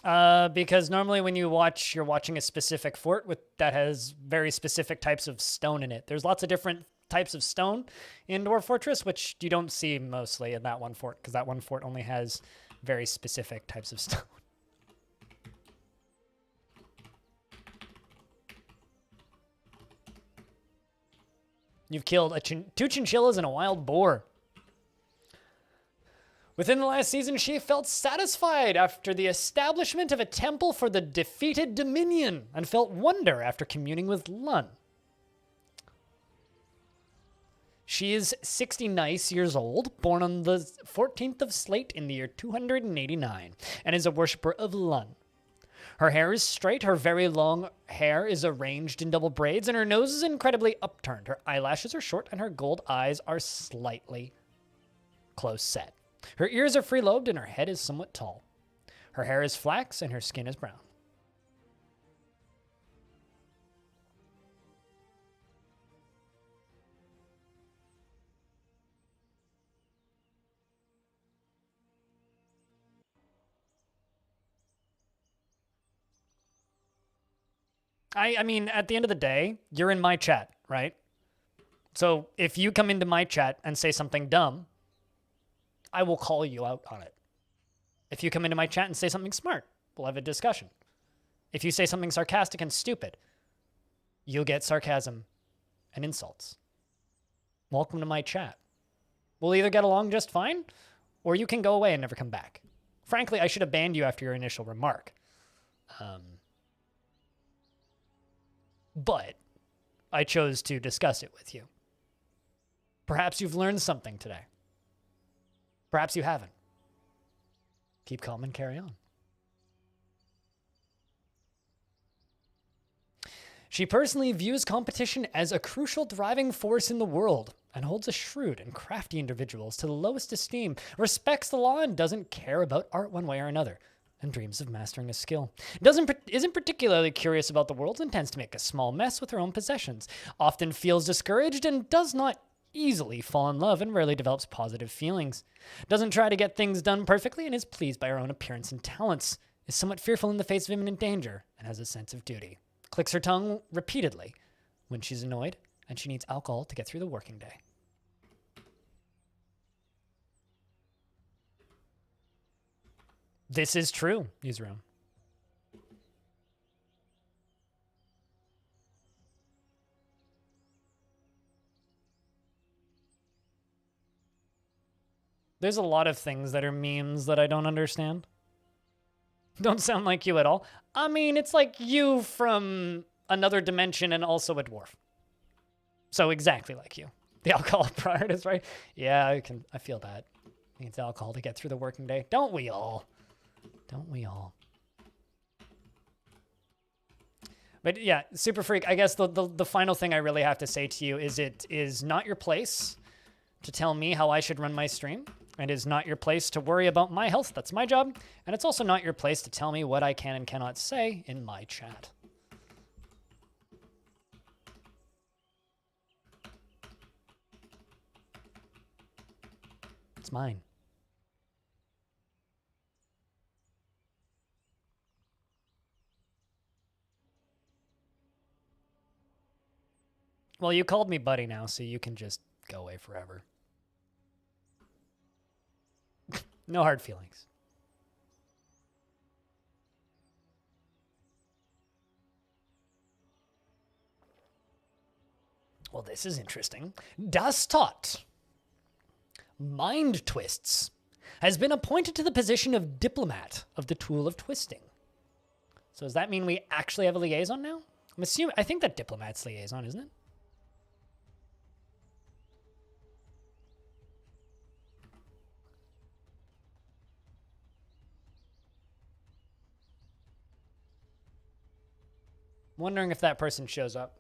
Because normally when you watch, you're watching a specific fort that has very specific types of stone in it. There's lots of different types of stone in Dwarf Fortress, which you don't see mostly in that one fort, because that one fort only has very specific types of stone. You've killed 2 chinchillas and a wild boar. Within the last season, she felt satisfied after the establishment of a temple for the defeated Dominion and felt wonder after communing with Lun. She is 69 years old, born on the 14th of Slate in the year 289, and is a worshipper of Lun. Her hair is straight, her very long hair is arranged in double braids, and her nose is incredibly upturned. Her eyelashes are short, and her gold eyes are slightly close set. Her ears are free-lobed, and her head is somewhat tall. Her hair is flax, and her skin is brown. I mean, at the end of the day, you're in my chat, right? So if you come into my chat and say something dumb, I will call you out on it. If you come into my chat and say something smart, we'll have a discussion. If you say something sarcastic and stupid, you'll get sarcasm and insults. Welcome to my chat. We'll either get along just fine, or you can go away and never come back. Frankly, I should have banned you after your initial remark. But I chose to discuss it with you. Perhaps you've learned something today. Perhaps you haven't. Keep calm and carry on. She personally views competition as a crucial driving force in the world and holds a shrewd and crafty individuals to the lowest esteem, respects the law and doesn't care about art one way or another, and dreams of mastering a skill. Isn't particularly curious about the world and tends to make a small mess with her own possessions, often feels discouraged and does not easily fall in love and rarely develops positive feelings. Doesn't try to get things done perfectly and is pleased by her own appearance and talents, is somewhat fearful in the face of imminent danger, and has a sense of duty. Clicks her tongue repeatedly when she's annoyed, and she needs alcohol to get through the working day. This is true, newsroom. There's a lot of things that are memes that I don't understand. Don't sound like you at all. I mean, it's like you from another dimension and also a dwarf. So exactly like you. The alcohol prior is right. Yeah, I feel that. Needs alcohol to get through the working day. Don't we all? Don't we all? But yeah, Super Freak, I guess the final thing I really have to say to you is it is not your place to tell me how I should run my stream. It is not your place to worry about my health. That's my job. And it's also not your place to tell me what I can and cannot say in my chat. It's mine. Well, you called me buddy now, so you can just go away forever. No hard feelings. Well, this is interesting. Das Tot, Mind Twists, has been appointed to the position of diplomat of the Tool of Twisting. So does that mean we actually have a liaison now? I think that diplomat's liaison, isn't it? Wondering if that person shows up.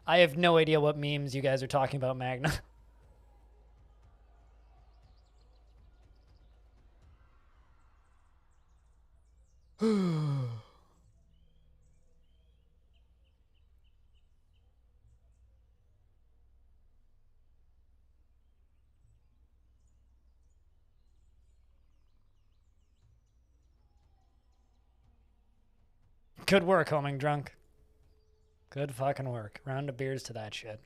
I have no idea what memes you guys are talking about, Magna. Good work, homing drunk. Good fucking work. Round of beers to that shit.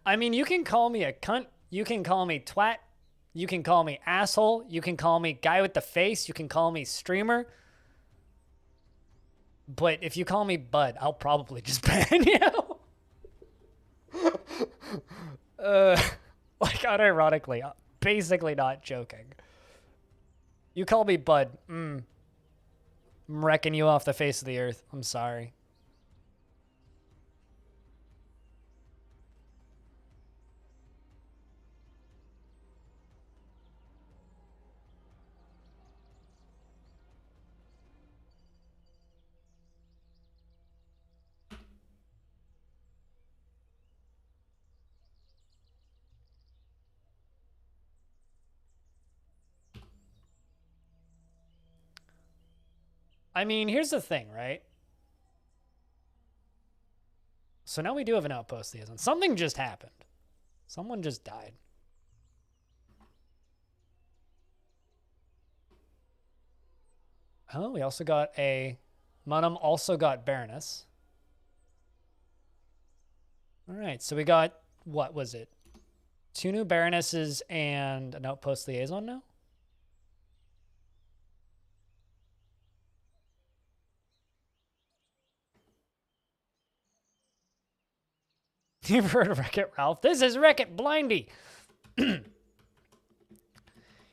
I mean, you can call me a cunt. You can call me twat. You can call me asshole. You can call me guy with the face. You can call me streamer. But if you call me bud, I'll probably just ban you. Like, unironically, basically not joking. You call me bud. I'm wrecking you off the face of the earth. I'm sorry. I mean, here's the thing, right? So now we do have an outpost liaison. Something just happened. Someone just died. Oh, we also got a... Munum also got Baroness. All right, so we got... What was it? 2 new Baronesses and an Outpost Liaison now? You've heard of Wreck-It Ralph? This is Wreck-It Blindy!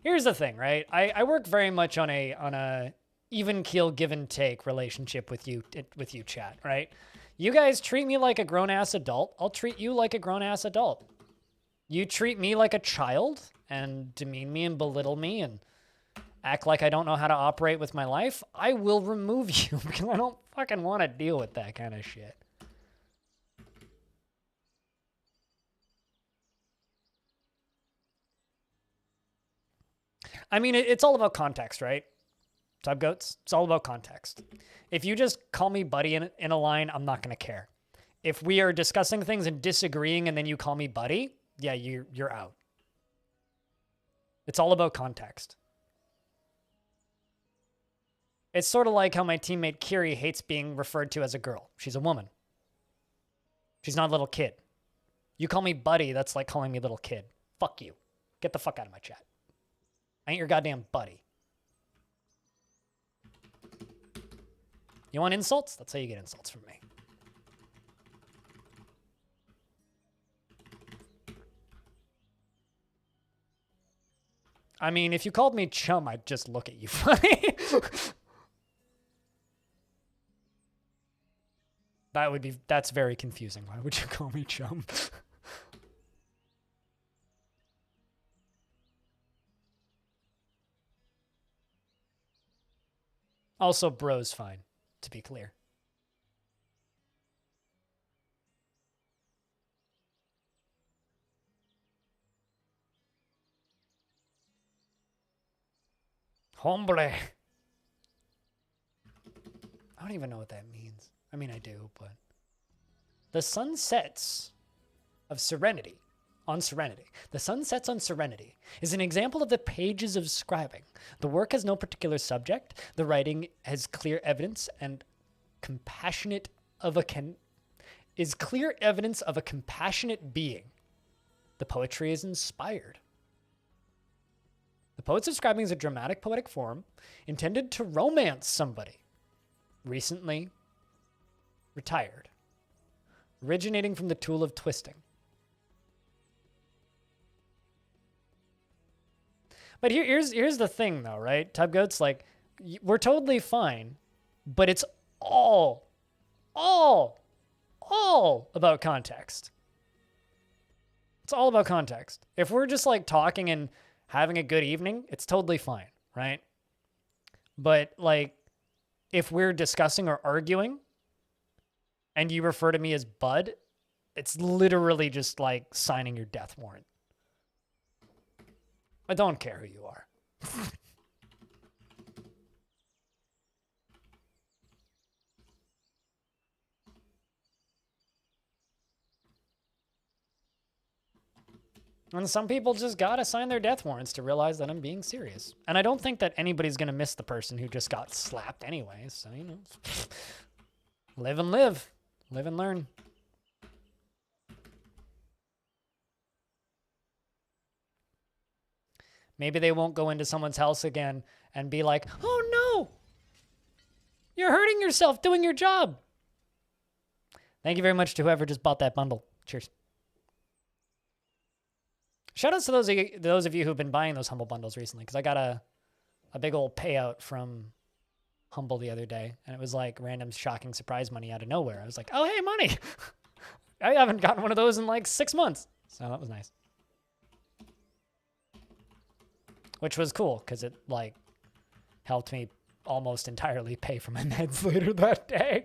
Here's the thing, right? I work very much on a even keel give and take relationship with you chat, right? You guys treat me like a grown ass adult. I'll treat you like a grown ass adult. You treat me like a child and demean me and belittle me and act like I don't know how to operate with my life. I will remove you because I don't fucking want to deal with that kind of shit. I mean, it's all about context, right? Tubgoats, it's all about context. If you just call me buddy in a line, I'm not going to care. If we are discussing things and disagreeing and then you call me buddy, yeah, you're out. It's all about context. It's sort of like how my teammate Kiri hates being referred to as a girl. She's a woman. She's not a little kid. You call me buddy, that's like calling me little kid. Fuck you. Get the fuck out of my chat. I ain't your goddamn buddy. You want insults? That's how you get insults from me. I mean, if you called me chum, I'd just look at you funny. That's very confusing. Why would you call me chum? Also, bro's fine, to be clear. Hombre. I don't even know what that means. I mean, I do, but... The Sunsets of Serenity on Serenity. The Sunsets on Serenity is an example of the pages of scribing. The work has no particular subject. The writing has clear evidence and compassionate of a is clear evidence of a compassionate being. The poetry is inspired. The poet's describing is a dramatic poetic form intended to romance somebody recently retired, originating from the tool of twisting. But here's the thing, though, right? Tubgoats, like, we're totally fine, but it's all about context. It's all about context. If we're just, like, talking and having a good evening, it's totally fine, right? But, like, if we're discussing or arguing and you refer to me as Bud, it's literally just, like, signing your death warrant. I don't care who you are. And some people just gotta sign their death warrants to realize that I'm being serious. And I don't think that anybody's gonna miss the person who just got slapped anyways. So, you know, live and live. Live and learn. Maybe they won't go into someone's house again and be like, oh no, you're hurting yourself doing your job. Thank you very much to whoever just bought that bundle. Cheers. Shout outs to those of you who've been buying those Humble bundles recently, because I got a big old payout from Humble the other day, and it was like random shocking surprise money out of nowhere. I was like, oh, hey, money. I haven't gotten one of those in like 6 months. So that was nice. Which was cool, because it, like, helped me almost entirely pay for my meds later that day.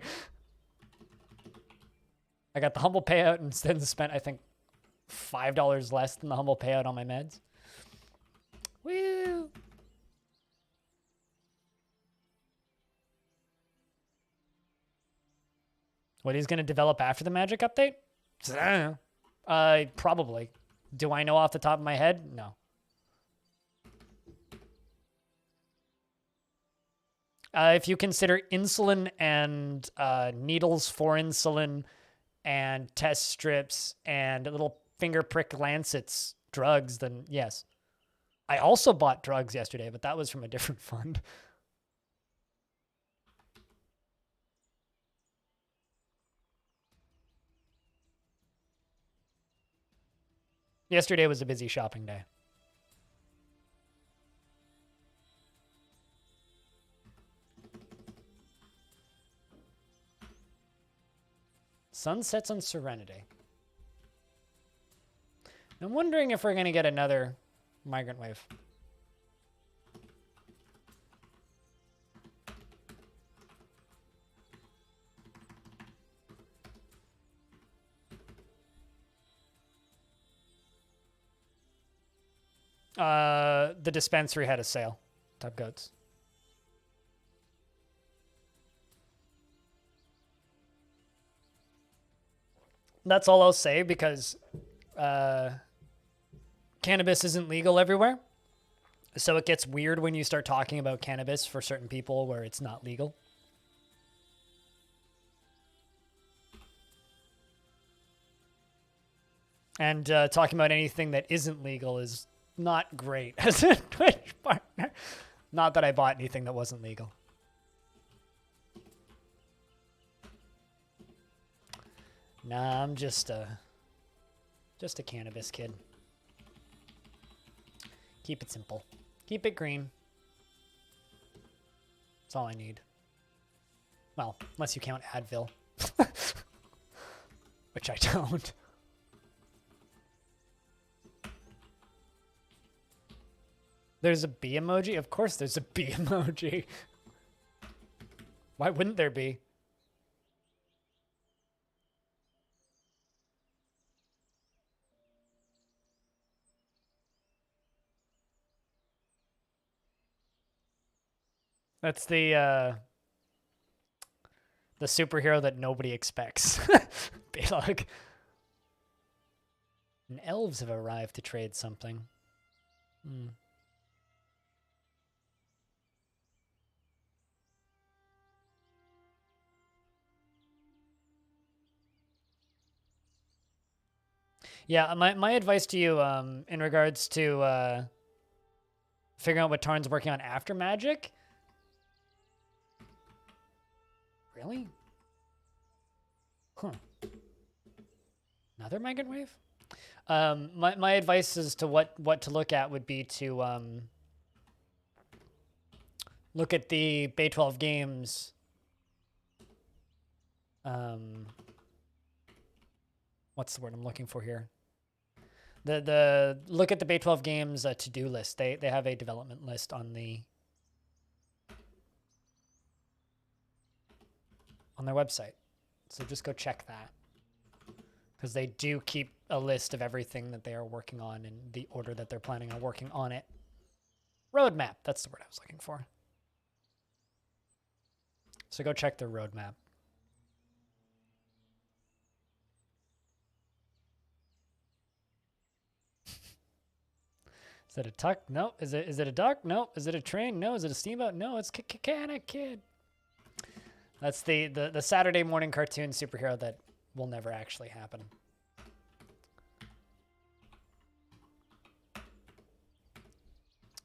I got the Humble payout and instead spent, I think, $5 less than the Humble payout on my meds. Woo! What he's going to develop after the Magic update? I don't know. Probably. Do I know off the top of my head? No. If you consider insulin and needles for insulin and test strips and little finger prick lancets drugs, then yes. I also bought drugs yesterday, but that was from a different fund. Yesterday was a busy shopping day. Sun sets on Serenity. I'm wondering if we're going to get another migrant wave. The dispensary had a sale. Top goats. That's all I'll say because cannabis isn't legal everywhere. So it gets weird when you start talking about cannabis for certain people where it's not legal. And talking about anything that isn't legal is not great as a Twitch partner. Not that I bought anything that wasn't legal. Nah, I'm just a cannabis kid. Keep it simple. Keep it green. That's all I need. Well, unless you count Advil. Which I don't. There's a bee emoji? Of course there's a bee emoji. Why wouldn't there be? That's the superhero that nobody expects. Balog. And elves have arrived to trade something. Hmm. Yeah, my advice to you in regards to figuring out what Tarn's working on after Magic. Really? Huh. Another migrant wave? My advice as to what to look at would be to look at the Bay 12 games. What's the word I'm looking for here? The look at the Bay 12 games to-do list. They have a development list on their website. So just go check that. Because they do keep a list of everything that they are working on in the order that they're planning on working on it. Roadmap, that's the word I was looking for. So go check their roadmap. Is it a tuck? No. Is it a duck? No. Is it a train? No. Is it a steamboat? No. It's Can a Kid. That's the Saturday morning cartoon superhero that will never actually happen.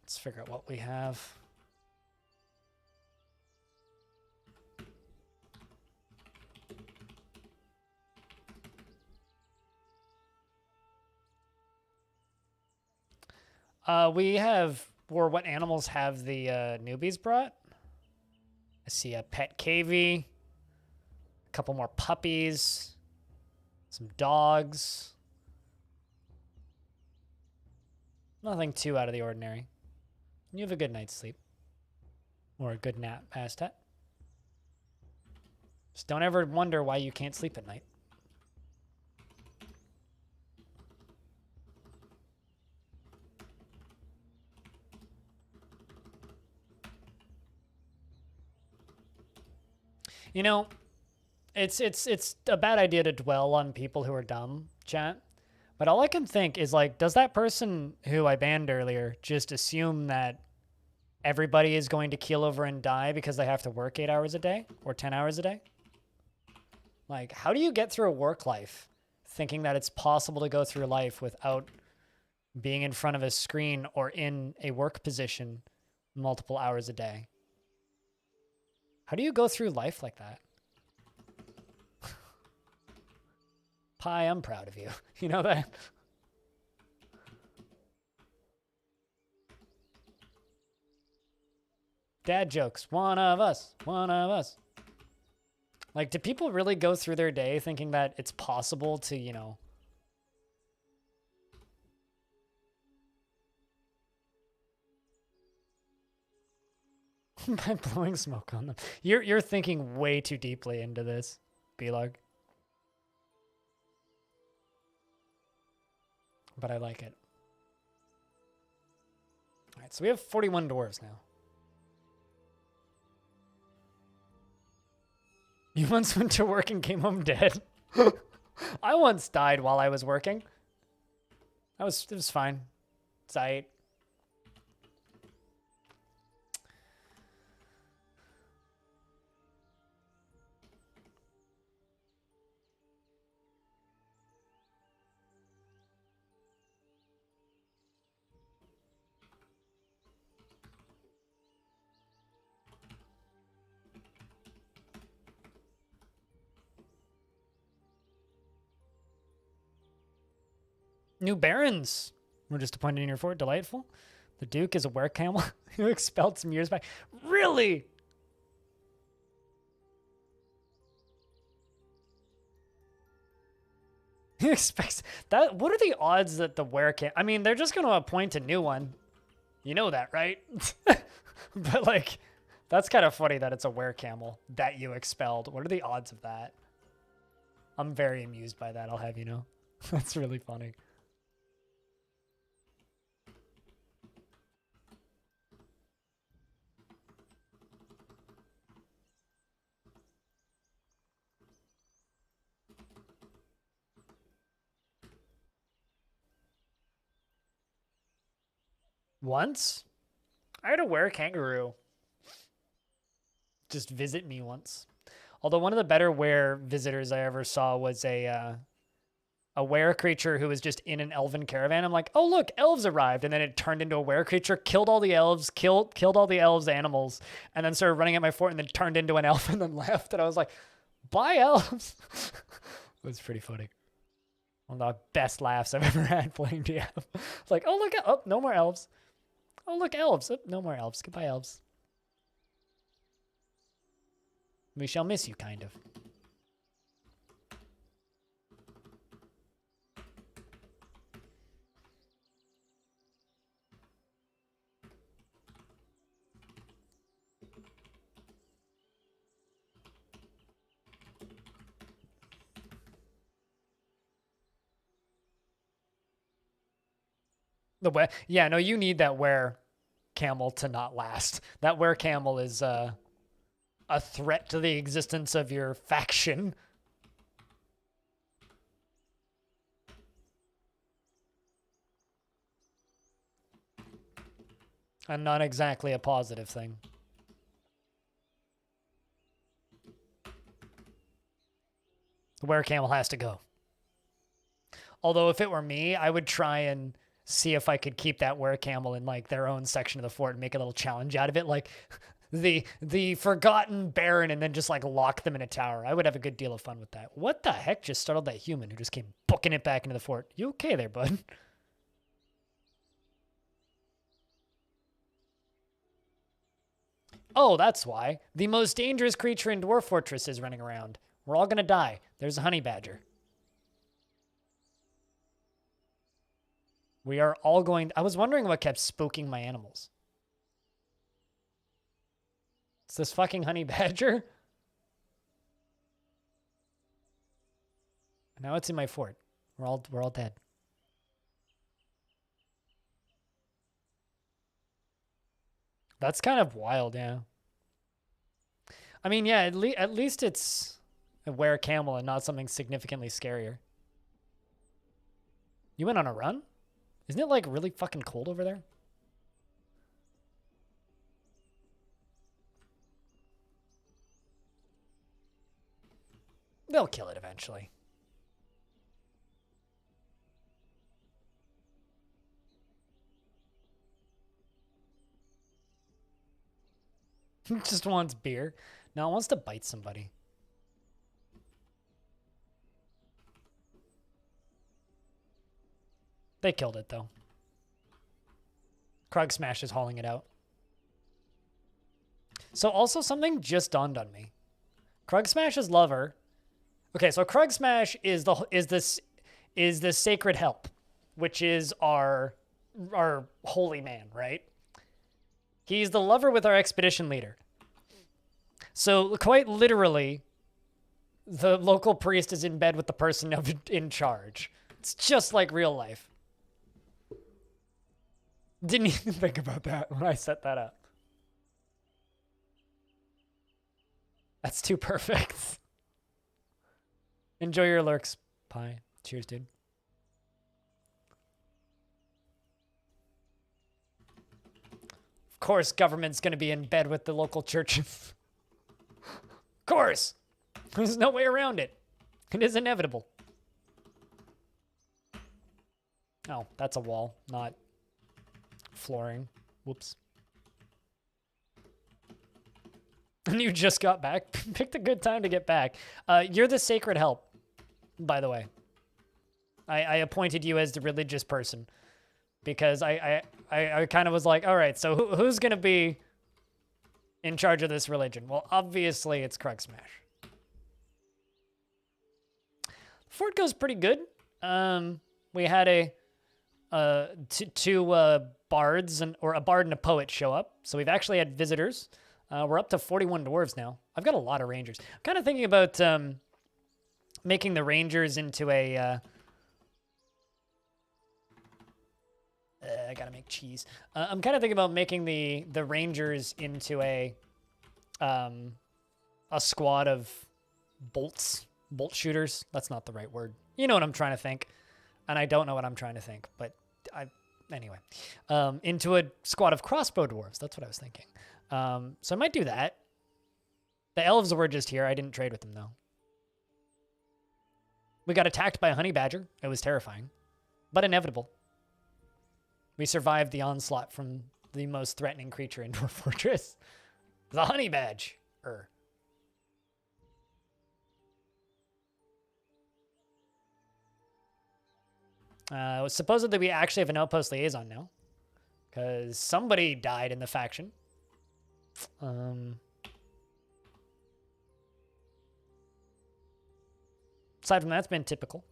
Let's figure out what we have. We have, or what animals have the newbies brought? I see a pet cavy, a couple more puppies, some dogs. Nothing too out of the ordinary. You have a good night's sleep. Or a good nap, Aztet. Just don't ever wonder why you can't sleep at night. You know, it's a bad idea to dwell on people who are dumb, chat. But all I can think is like, does that person who I banned earlier just assume that everybody is going to keel over and die because they have to work 8 hours a day or 10 hours a day? Like, how do you get through a work life thinking that it's possible to go through life without being in front of a screen or in a work position multiple hours a day? How do you go through life like that? Pi, I'm proud of you. You know that? Dad jokes. One of us. One of us. Like, do people really go through their day thinking that it's possible to, you know... by blowing smoke on them. You're thinking way too deeply into this, B-Log. But I like it. All right, so we have 41 dwarves now. You once went to work and came home dead. I once died while I was working. It was fine. It's aight. New barons were just appointed in your fort. Delightful. The Duke is a were-camel who expelled some years back. Really? He expects that. What are the odds that the were-camel? I mean, they're just going to appoint a new one. You know that, right? But like, that's kind of funny that it's a were-camel that you expelled. What are the odds of that? I'm very amused by that, I'll have you know. That's really funny. Once, I had a were-kangaroo just visit me once. Although one of the better were visitors I ever saw was a were creature who was just in an elven caravan. I'm like, oh look, elves arrived, and then it turned into a were creature, killed all the elves, killed all the elves' animals, and then started running at my fort, and then turned into an elf and then left. And I was like, bye elves. It was pretty funny. One of the best laughs I've ever had playing DM. It's like, oh look, oh no more elves. Oh look, elves. Oh, no more elves. Goodbye, elves. We shall miss you, kind of. Yeah, no, you need that were camel to not last. That were camel is a threat to the existence of your faction. And not exactly a positive thing. The were camel has to go. Although if it were me, I would try and see if I could keep that were camel in like their own section of the fort and make a little challenge out of it, like the forgotten baron, and then just like lock them in a tower. I would have a good deal of fun with that. What the heck just startled that human who just came booking it back into the fort? You okay there, bud? Oh, that's why. The most dangerous creature in Dwarf Fortress is running around. We're all gonna die. There's a honey badger. We are all going... I was wondering what kept spooking my animals. It's this fucking honey badger. Now it's in my fort. We're all dead. That's kind of wild, yeah. I mean, yeah, at least it's a were camel and not something significantly scarier. You went on a run? Isn't it like really fucking cold over there? They'll kill it eventually. Just wants beer. No, it wants to bite somebody. They killed it, though. Krug Smash is hauling it out. So also something just dawned on me. Krug Smash's lover. Okay, so Krug Smash is the sacred help, which is our holy man, right? He's the lover with our expedition leader. So quite literally, the local priest is in bed with the person in charge. It's just like real life. Didn't even think about that when I set that up. That's too perfect. Enjoy your lurks, Pie. Cheers, dude. Of course, government's going to be in bed with the local church. Of course. There's no way around it. It is inevitable. Oh, that's a wall, not flooring. Whoops. And you just got back. Picked a good time to get back. You're the sacred help, by the way. I appointed you as the religious person because I kind of was like, all right, so who's going to be in charge of this religion? Well, obviously it's Krug Smash. Fort goes pretty good. We had two bards or a bard and a poet show up. So we've actually had visitors. We're up to 41 dwarves now. I've got a lot of rangers. I'm kind of thinking about making the rangers into a... I gotta make cheese. I'm kind of thinking about making the rangers into a squad of bolt shooters. That's not the right word. You know what I'm trying to think. And I don't know what I'm trying to think, but anyway. Into a squad of crossbow dwarves. That's what I was thinking. So I might do that. The elves were just here. I didn't trade with them, though. We got attacked by a honey badger. It was terrifying, but inevitable. We survived the onslaught from the most threatening creature in Dwarf Fortress. The honey badge. Supposedly we actually have an outpost liaison now. Because somebody died in the faction. Aside from that, it's been typical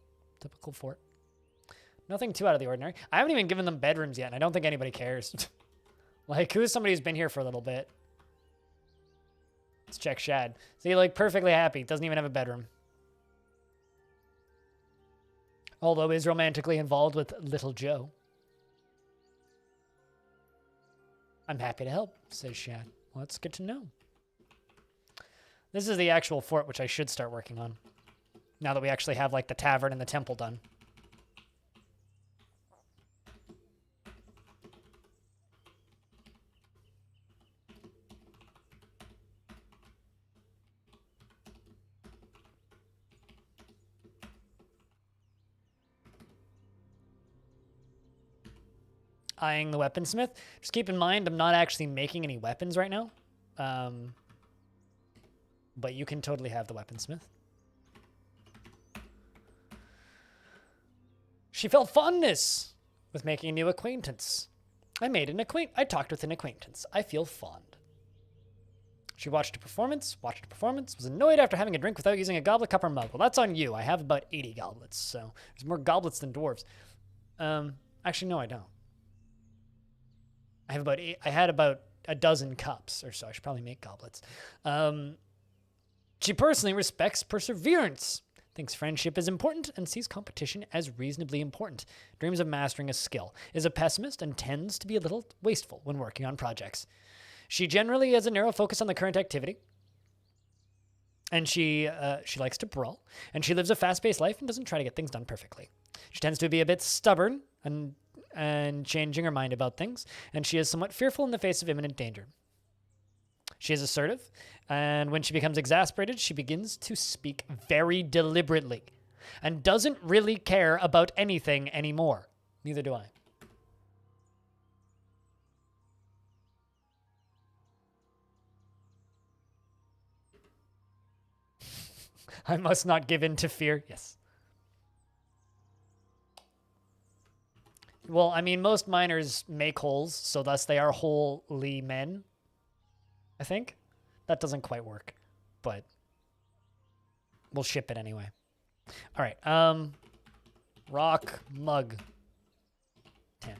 fort. Nothing too out of the ordinary. I haven't even given them bedrooms yet, and I don't think anybody cares. Like, who's somebody who's been here for a little bit? Let's check Shad. See, like, perfectly happy. Doesn't even have a bedroom. Although is romantically involved with Little Joe. I'm happy to help, says Shad. Well, that's good to know. This is the actual fort, which I should start working on. Now that we actually have, like, the tavern and the temple done. Eyeing the weaponsmith. Just keep in mind, I'm not actually making any weapons right now. But you can totally have the weaponsmith. She felt fondness with making a new acquaintance. I talked with an acquaintance. I feel fond. She watched a performance, was annoyed after having a drink without using a goblet, cup, or mug. Well, that's on you. I have about 80 goblets, so there's more goblets than dwarves. Actually, no, I don't. I had about a dozen cups or so. I should probably make goblets. She personally respects perseverance, thinks friendship is important, and sees competition as reasonably important. Dreams of mastering a skill. Is a pessimist and tends to be a little wasteful when working on projects. She generally has a narrow focus on the current activity. And she likes to brawl. And she lives a fast-paced life and doesn't try to get things done perfectly. She tends to be a bit stubborn and changing her mind about things, and she is somewhat fearful in the face of imminent danger. She is assertive, and when she becomes exasperated, she begins to speak very deliberately and doesn't really care about anything anymore. Neither do I. I must not give in to fear. Yes. Well, I mean, most miners make holes, so thus they are holy men, I think. That doesn't quite work, but we'll ship it anyway. All right. Rock mug 10.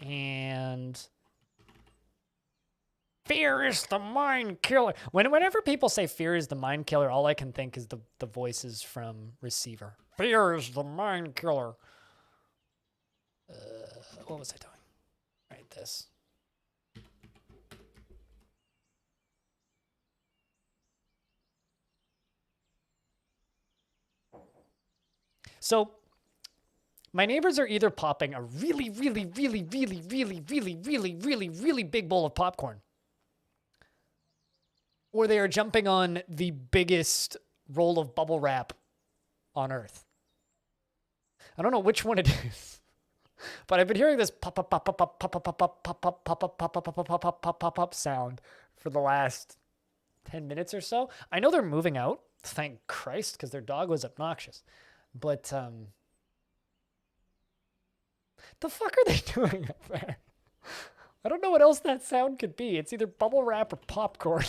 And fear is the mind killer. Whenever people say fear is the mind killer, all I can think is the voices from Receiver. Fear is the mind killer. What was I doing? Right, this. So my neighbors are either popping a really, really, really, really, really, really, really, really, really big bowl of popcorn, or they are jumping on the biggest roll of bubble wrap on Earth. I don't know which one it is, but I've been hearing this pop pop pop pop pop pop pop pop pop pop pop pop pop pop pop pop pop pop pop sound for the last 10 minutes or so. I know they're moving out, thank Christ, because their dog was obnoxious. But the fuck are they doing up there? I don't know what else that sound could be. It's either bubble wrap or popcorn.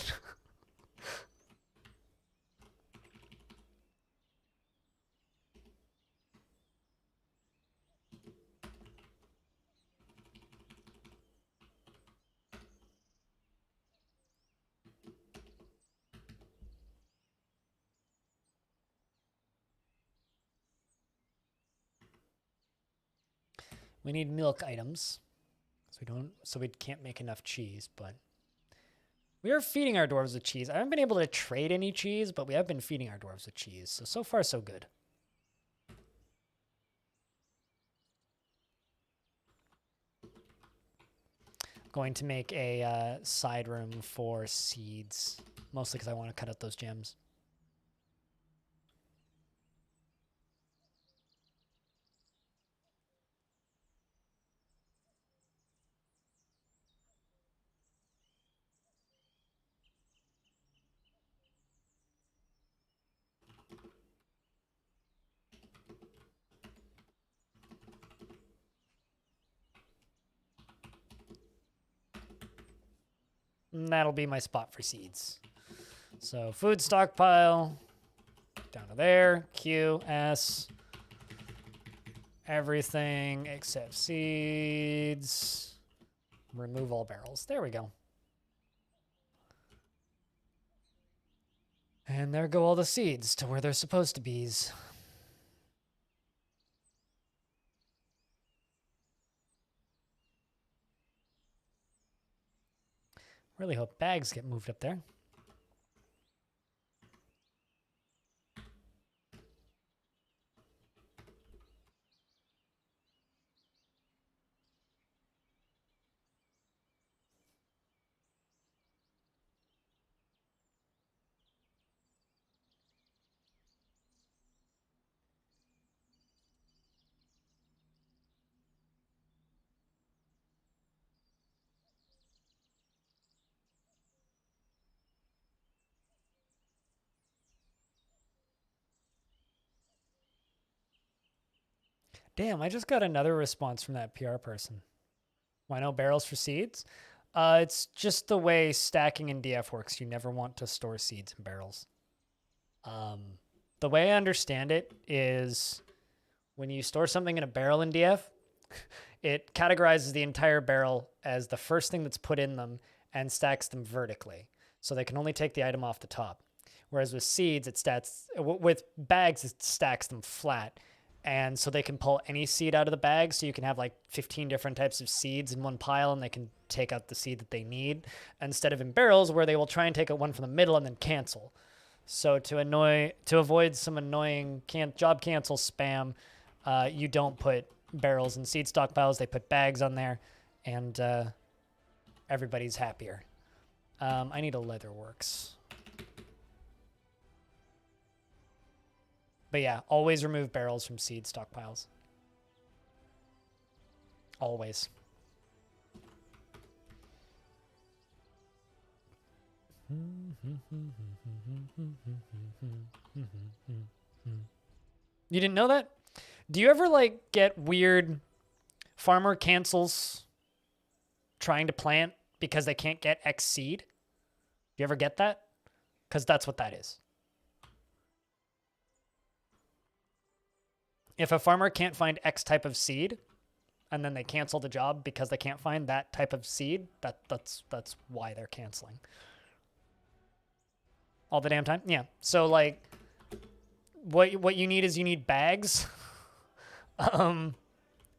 We need milk items, so we can't make enough cheese, but we are feeding our dwarves with cheese. I haven't been able to trade any cheese, but we have been feeding our dwarves with cheese. So far, so good. Going to make a side room for seeds, mostly because I want to cut out those gems. And that'll be my spot for seeds. So food stockpile, down to there, Q, S, everything except seeds, remove all barrels. There we go. And there go all the seeds to where they're supposed to be. Really hope bags get moved up there. Damn, I just got another response from that PR person. Why no barrels for seeds? It's just the way stacking in DF works. You never want to store seeds in barrels. The way I understand it is when you store something in a barrel in DF, it categorizes the entire barrel as the first thing that's put in them and stacks them vertically. So they can only take the item off the top. Whereas with seeds, with bags, it stacks them flat. And so they can pull any seed out of the bag. So you can have like 15 different types of seeds in one pile and they can take out the seed that they need. Instead of in barrels where they will try and take out one from the middle and then cancel. So to avoid some annoying job cancel spam, you don't put barrels in seed stockpiles. They put bags on there, and everybody's happier. I need a leatherworks. But yeah, always remove barrels from seed stockpiles. Always. You didn't know that? Do you ever like get weird farmer cancels trying to plant because they can't get X seed? Do you ever get that? Because that's what that is. If a farmer can't find X type of seed, and then they cancel the job because they can't find that type of seed, that's why they're canceling. All the damn time? Yeah. So like what you need is you need bags.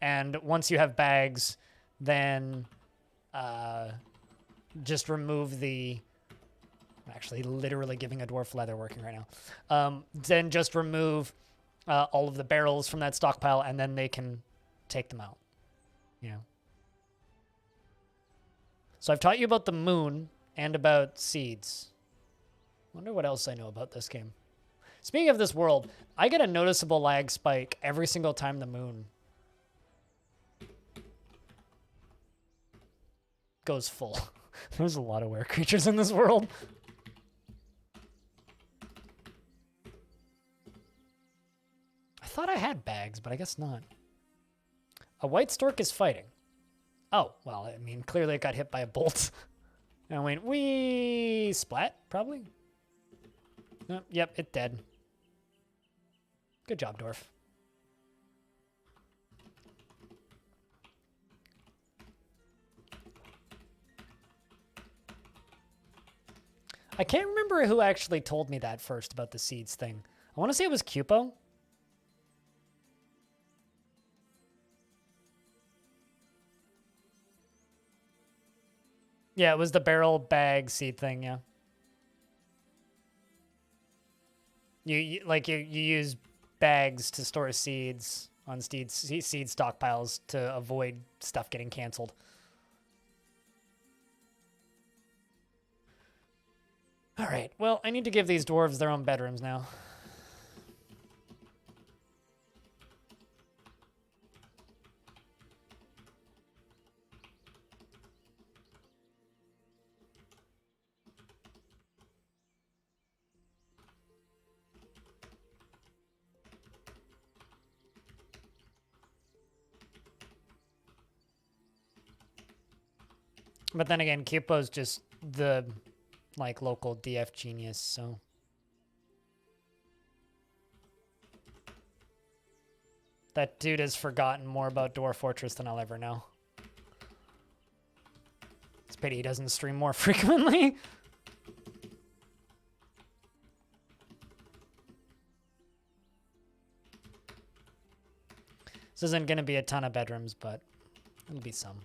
And once you have bags, then just remove the I'm actually literally giving a dwarf leather working right now. Then just remove all of the barrels from that stockpile, and then they can take them out. You know. So I've taught you about the moon and about seeds. Wonder what else I know about this game. Speaking of this world, I get a noticeable lag spike every single time the moon goes full. There's a lot of were creatures in this world. I thought I had bags, but I guess not. A white stork is fighting. Oh, well, I mean, clearly it got hit by a bolt. And I went, wee, splat, probably. Oh, yep, it dead. Good job, Dwarf. I can't remember who actually told me that first about the seeds thing. I want to say it was Cupo. Yeah, it was the barrel bag seed thing, yeah. You use bags to store seeds on seed stockpiles to avoid stuff getting canceled. All right, well, I need to give these dwarves their own bedrooms now. But then again, Cupo's just the like local DF genius, so that dude has forgotten more about Dwarf Fortress than I'll ever know. It's a pity he doesn't stream more frequently. This isn't going to be a ton of bedrooms, but it'll be some.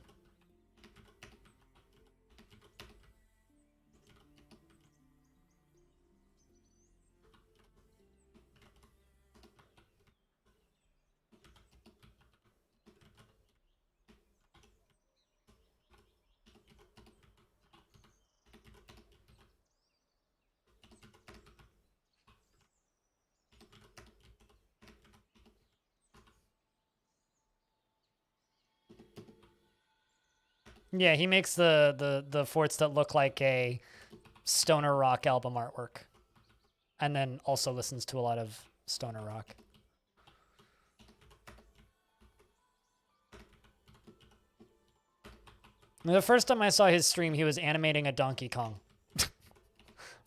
Yeah, he makes the forts that look like a stoner rock album artwork. And then also listens to a lot of stoner rock. The first time I saw his stream, he was animating a Donkey Kong.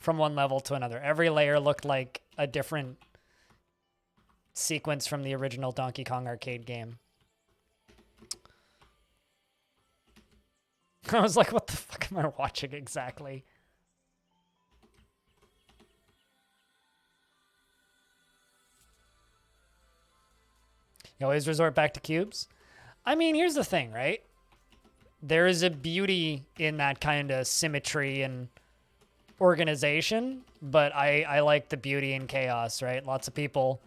From one level to another. Every layer looked like a different sequence from the original Donkey Kong arcade game. I was like, what the fuck am I watching exactly? You always resort back to cubes? I mean, here's the thing, right? There is a beauty in that kind of symmetry and organization, but I like the beauty and chaos, right? Lots of people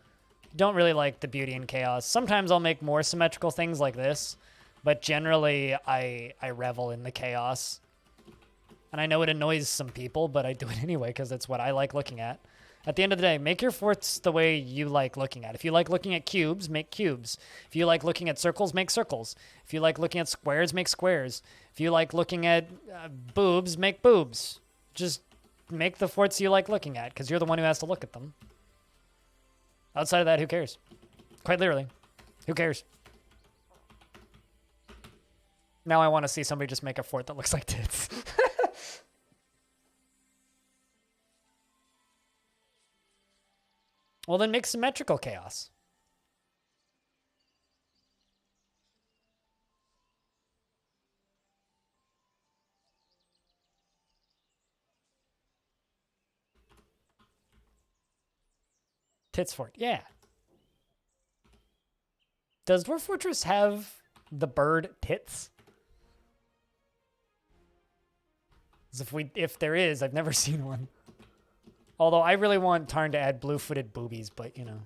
don't really like the beauty and chaos. Sometimes I'll make more symmetrical things like this, but generally I revel in the chaos. And I know it annoys some people, but I do it anyway because it's what I like looking at. At the end of the day, make your forts the way you like looking at. If you like looking at cubes, make cubes. If you like looking at circles, make circles. If you like looking at squares, make squares. If you like looking at boobs, make boobs. Just make the forts you like looking at because you're the one who has to look at them. Outside of that, who cares? Quite literally, who cares? Now I want to see somebody just make a fort that looks like tits. Well, then make symmetrical chaos. Tits fort, yeah. Does Dwarf Fortress have the bird tits? As if there is, I've never seen one. Although I really want Tarn to add blue-footed boobies, but you know.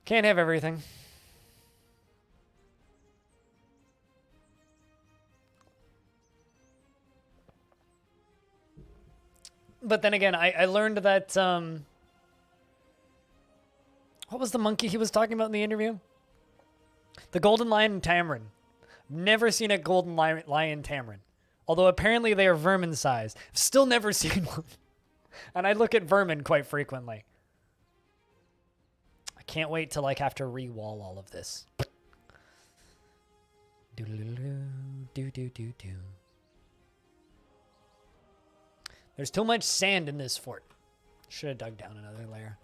Can't have everything. But then again, I learned that, what was the monkey he was talking about in the interview? The golden lion tamarin. Never seen a golden lion tamarin. Although apparently they are vermin sized. Still never seen one. And I look at vermin quite frequently. I can't wait to like have to re-wall all of this. There's too much sand in this fort. Should have dug down another layer.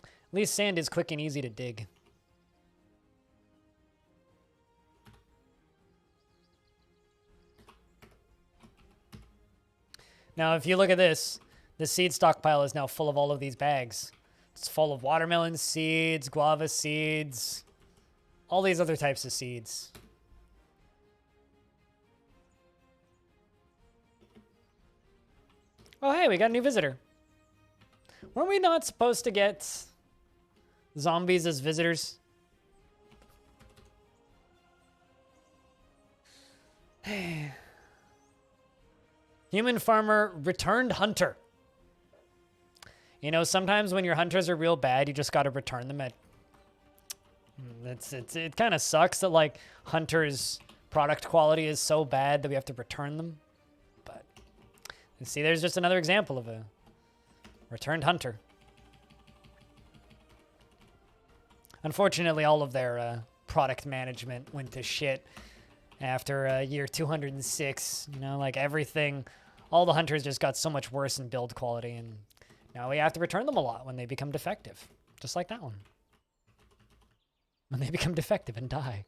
At least sand is quick and easy to dig. Now, if you look at this, the seed stockpile is now full of all of these bags. It's full of watermelon seeds, guava seeds, all these other types of seeds. Oh, hey, we got a new visitor. Weren't we not supposed to get zombies as visitors? Human farmer returned hunter. You know, sometimes when your hunters are real bad, you just got to return them. It kind of sucks that like hunters' product quality is so bad that we have to return them. But you see, there's just another example of a returned hunter. Unfortunately, all of their product management went to shit after year 206. You know, like everything, all the hunters just got so much worse in build quality, and now we have to return them a lot when they become defective. Just like that one. When they become defective and die.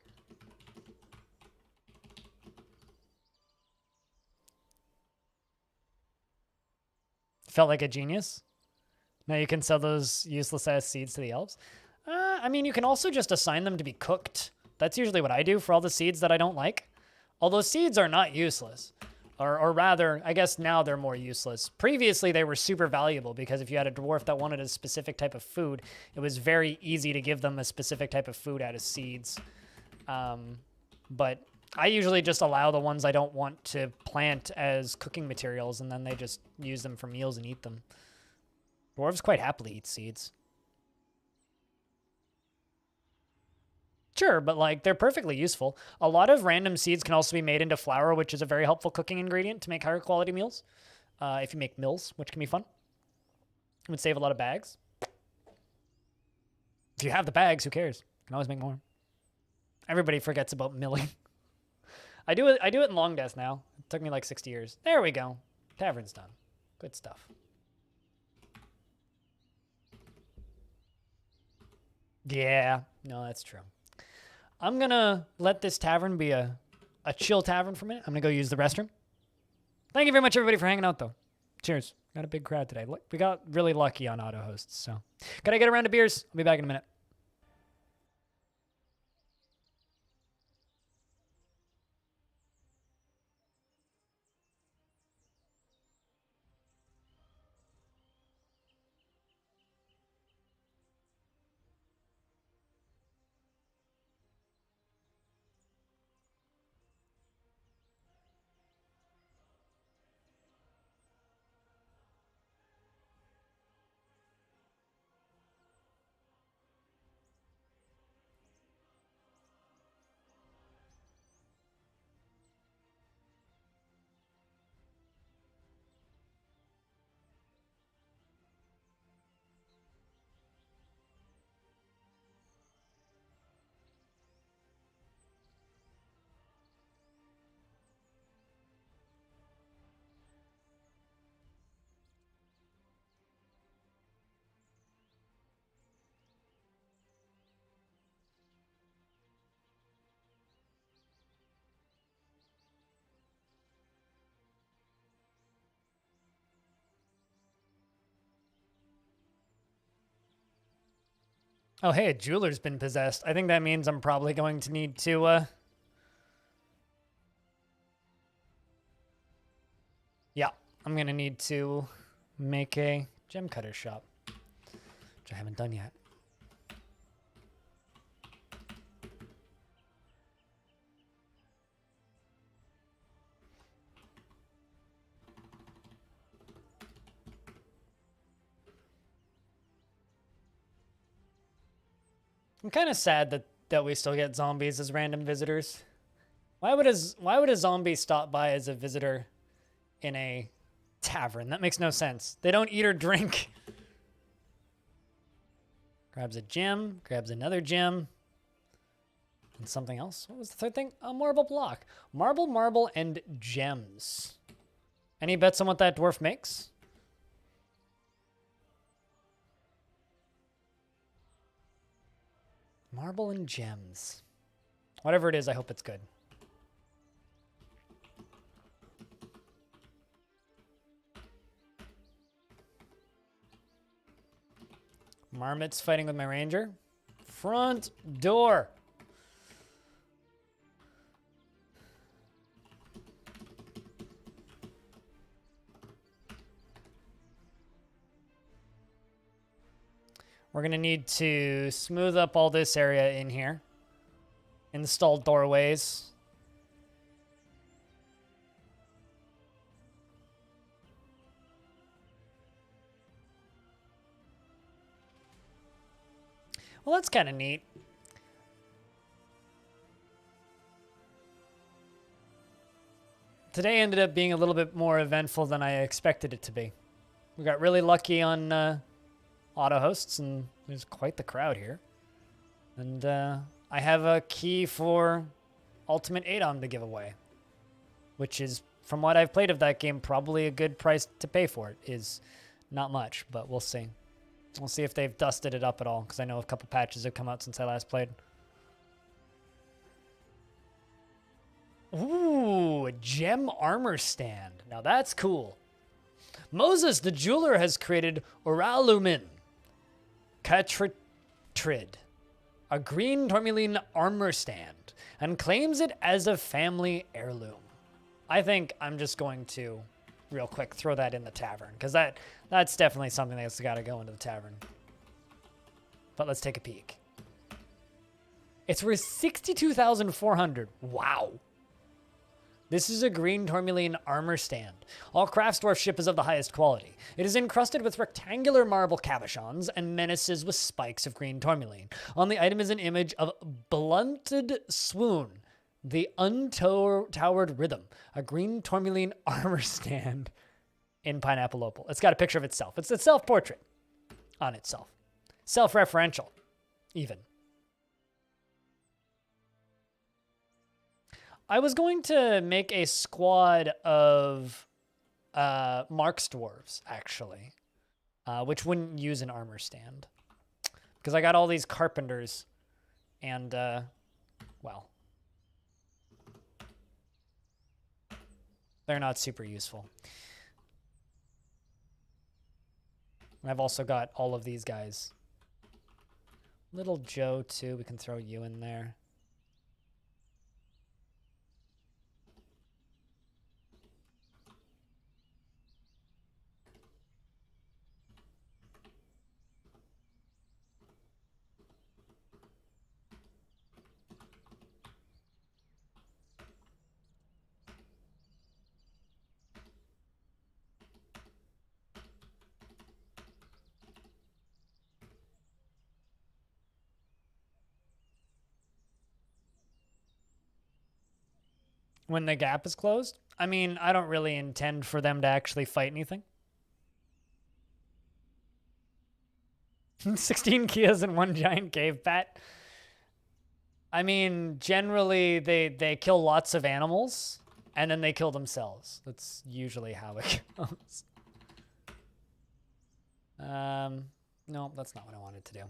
Felt like a genius. Now you can sell those useless ass seeds to the elves. I mean, you can also just assign them to be cooked. That's usually what I do for all the seeds that I don't like. Although seeds are not useless. Or rather, I guess now they're more useless. Previously, they were super valuable because if you had a dwarf that wanted a specific type of food, it was very easy to give them a specific type of food out of seeds. But I usually just allow the ones I don't want to plant as cooking materials, and then they just use them for meals and eat them. Dwarves quite happily eat seeds. Sure, but like they're perfectly useful. A lot of random seeds can also be made into flour, which is a very helpful cooking ingredient to make higher quality meals. If you make mills, which can be fun. It would save a lot of bags. If you have the bags, who cares? You can always make more. Everybody forgets about milling. I do it in Long Death now. It took me like 60 years. There we go. Tavern's done. Good stuff. Yeah, no, that's true. I'm going to let this tavern be a chill tavern for a minute. I'm going to go use the restroom. Thank you very much, everybody, for hanging out, though. Cheers. Got a big crowd today. We got really lucky on auto hosts, so. Gotta get around to beers. I'll be back in a minute. Oh, hey, a jeweler's been possessed. I think that means I'm probably going to need to, yeah, I'm going to need to make a gem cutter shop, which I haven't done yet. I'm kind of sad that we still get zombies as random visitors. Why would a zombie stop by as a visitor in a tavern? That makes no sense. They don't eat or drink. Grabs a gem, grabs another gem, and something else. What was the third thing? A marble block. Marble, and gems. Any bets on what that dwarf makes? Marble and gems. Whatever it is, I hope it's good. Marmot's fighting with my ranger. Front door. We're going to need to smooth up all this area in here. Install doorways. Well, that's kind of neat. Today ended up being a little bit more eventful than I expected it to be. We got really lucky on auto hosts, and there's quite the crowd here. And I have a key for Ultimate Adom to give away, which is, from what I've played of that game, probably a good price to pay for it. Is not much, but we'll see. We'll see if they've dusted it up at all, because I know a couple patches have come out since I last played. Ooh, a gem armor stand. Now that's cool. Moses, the jeweler, has created Oralumin Catritrid, a green tourmaline armor stand, and claims it as a family heirloom. I think I'm just going to, real quick, throw that in the tavern, because that's definitely something that's got to go into the tavern. But let's take a peek. It's worth 62,400. Wow. This is a green tourmaline armor stand. All Craftsdwarf ship is of the highest quality. It is encrusted with rectangular marble cabochons and menaces with spikes of green tourmaline. On the item is an image of Blunted Swoon, the Untowered Rhythm, a green tourmaline armor stand in Pineapple Opal. It's got a picture of itself. It's a self-portrait on itself. Self-referential, even. I was going to make a squad of Mark's dwarves, actually, which wouldn't use an armor stand. Because I got all these carpenters, and, well, they're not super useful. And I've also got all of these guys. Little Joe, too. We can throw you in there. When the gap is closed? I mean, I don't really intend for them to actually fight anything. 16 Kias and one giant cave bat. I mean, generally they kill lots of animals and then they kill themselves. That's usually how it goes. No, that's not what I wanted to do.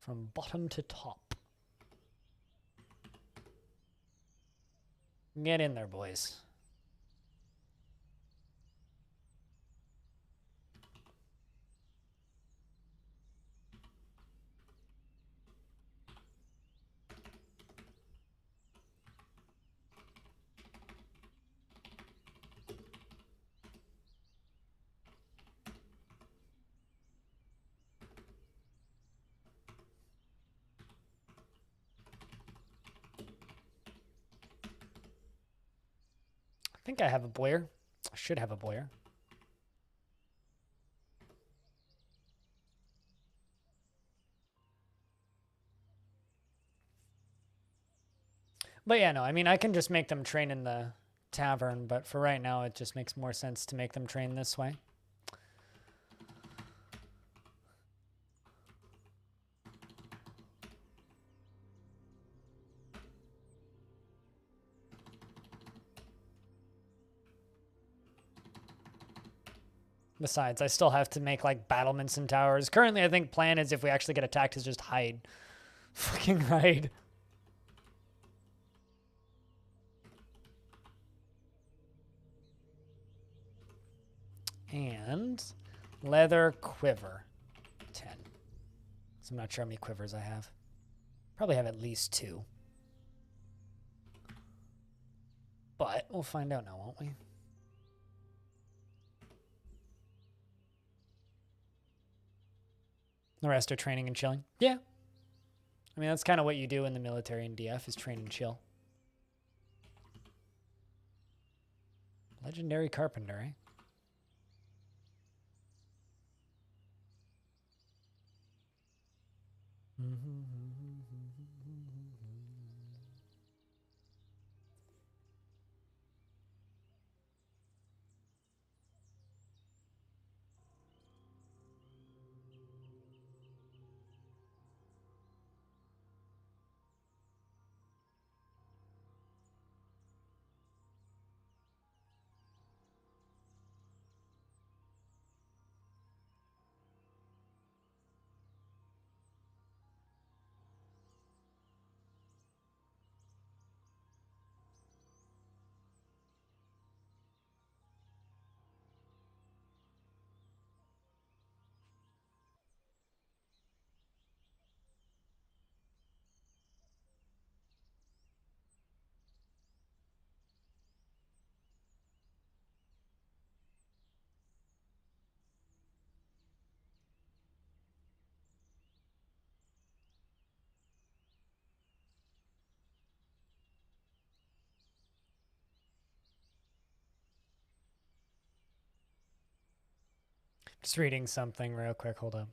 From bottom to top. Get in there, boys. think I have a boyer. I should have a boyer. But yeah, no, I mean, I can just make them train in the tavern, but for right now, it just makes more sense to make them train this way. Besides, I still have to make, like, battlements and towers. Currently, I think plan is if we actually get attacked is just hide. Fucking hide. And leather quiver. 10. So I'm not sure how many quivers I have. Probably have at least 2. But we'll find out now, won't we? The rest are training and chilling. Yeah. I mean, that's kind of what you do in the military in DF is train and chill. Legendary carpenter, eh? Just reading something real quick. Hold up.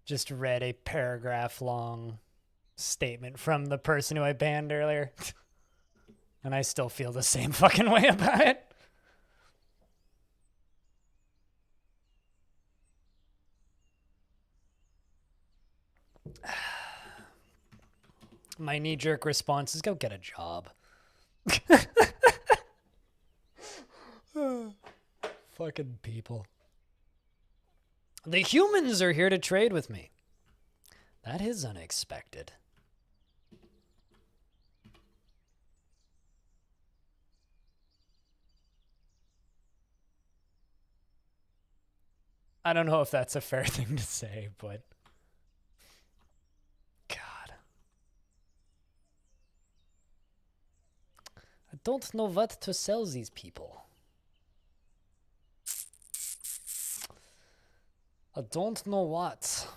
Just read a paragraph long statement from the person who I banned earlier. And I still feel the same fucking way about it. My knee-jerk response is go get a job. Fucking people. The humans are here to trade with me. That is unexpected. I don't know if that's a fair thing to say, but God. I don't know what to sell these people. I don't know what.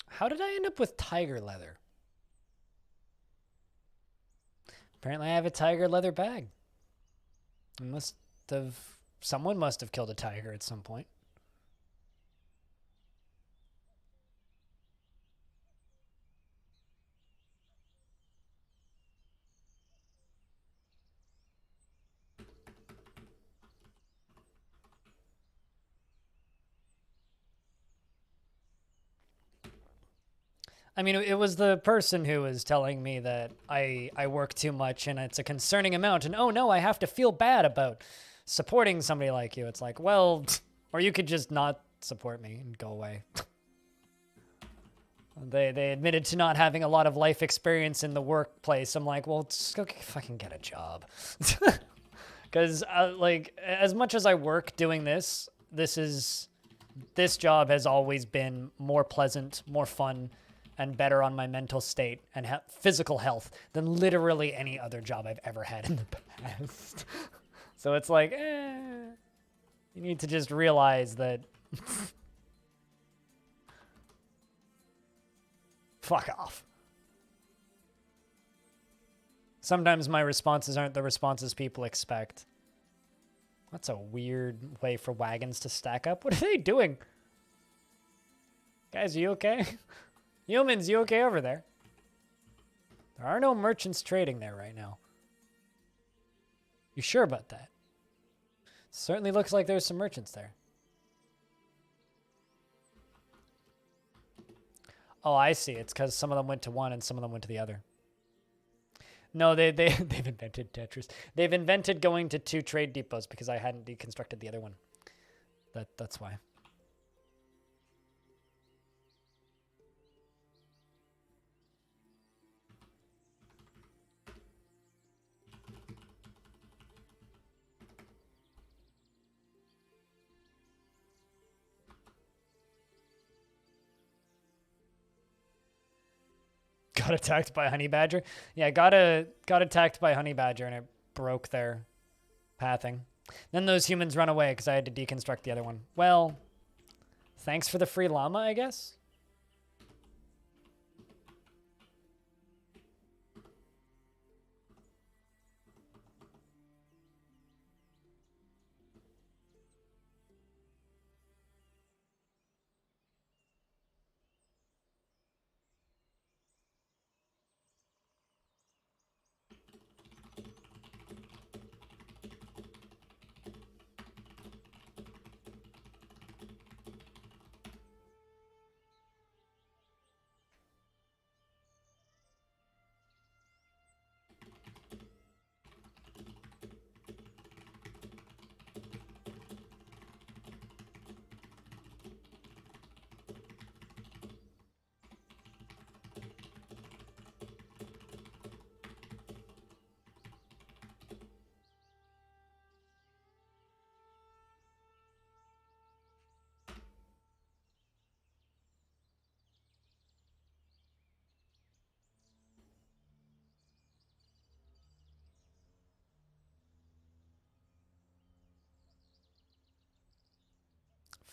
How did I end up with tiger leather? Apparently I have a tiger leather bag. Someone must have killed a tiger at some point. I mean, it was the person who was telling me that I work too much and it's a concerning amount, and oh no, I have to feel bad about supporting somebody like you. It's like, well, or you could just not support me and go away. They admitted to not having a lot of life experience in the workplace. I'm like, well, just go fucking get a job. Because like, as much as I work doing this job has always been more pleasant, more fun, and better on my mental state and physical health than literally any other job I've ever had in the past. So it's like, you need to just realize that fuck off. Sometimes my responses aren't the responses people expect. That's a weird way for wagons to stack up. What are they doing? Guys, are you okay? Humans, you okay over there? There are no merchants trading there right now. You sure about that? Certainly looks like there's some merchants there. Oh, I see. It's because some of them went to one and some of them went to the other. No, they've invented Tetris. They've invented going to 2 trade depots because I hadn't deconstructed the other one. That's why. Got attacked by a honey badger. Yeah, got attacked by a honey badger and it broke their pathing. Then those humans run away because I had to deconstruct the other one. Well, thanks for the free llama, I guess.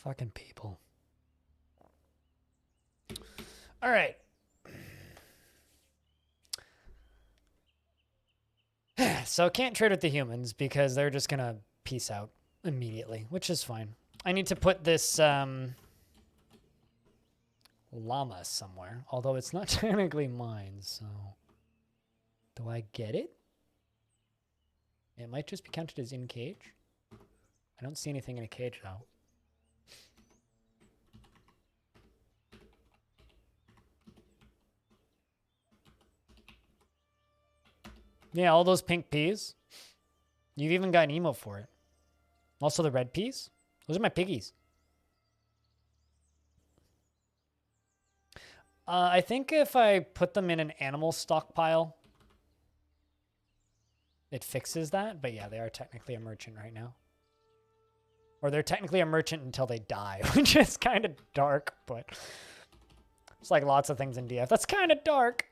Fucking people. All right. So can't trade with the humans because they're just gonna peace out immediately, which is fine. I need to put this llama somewhere, although it's not technically mine, so do I get it? It might just be counted as in cage. I don't see anything in a cage though. Yeah, all those pink peas. You've even got an emote for it. Also the red peas. Those are my piggies. I think if I put them in an animal stockpile, it fixes that. But yeah, they are technically a merchant right now. Or they're technically a merchant until they die, which is kind of dark, but it's like lots of things in DF. That's kind of dark.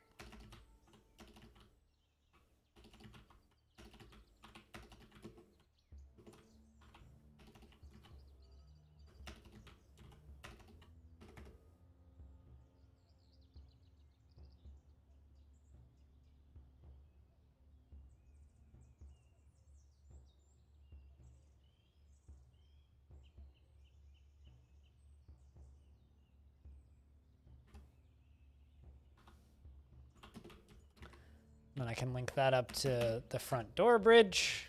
Then I can link that up to the front door bridge.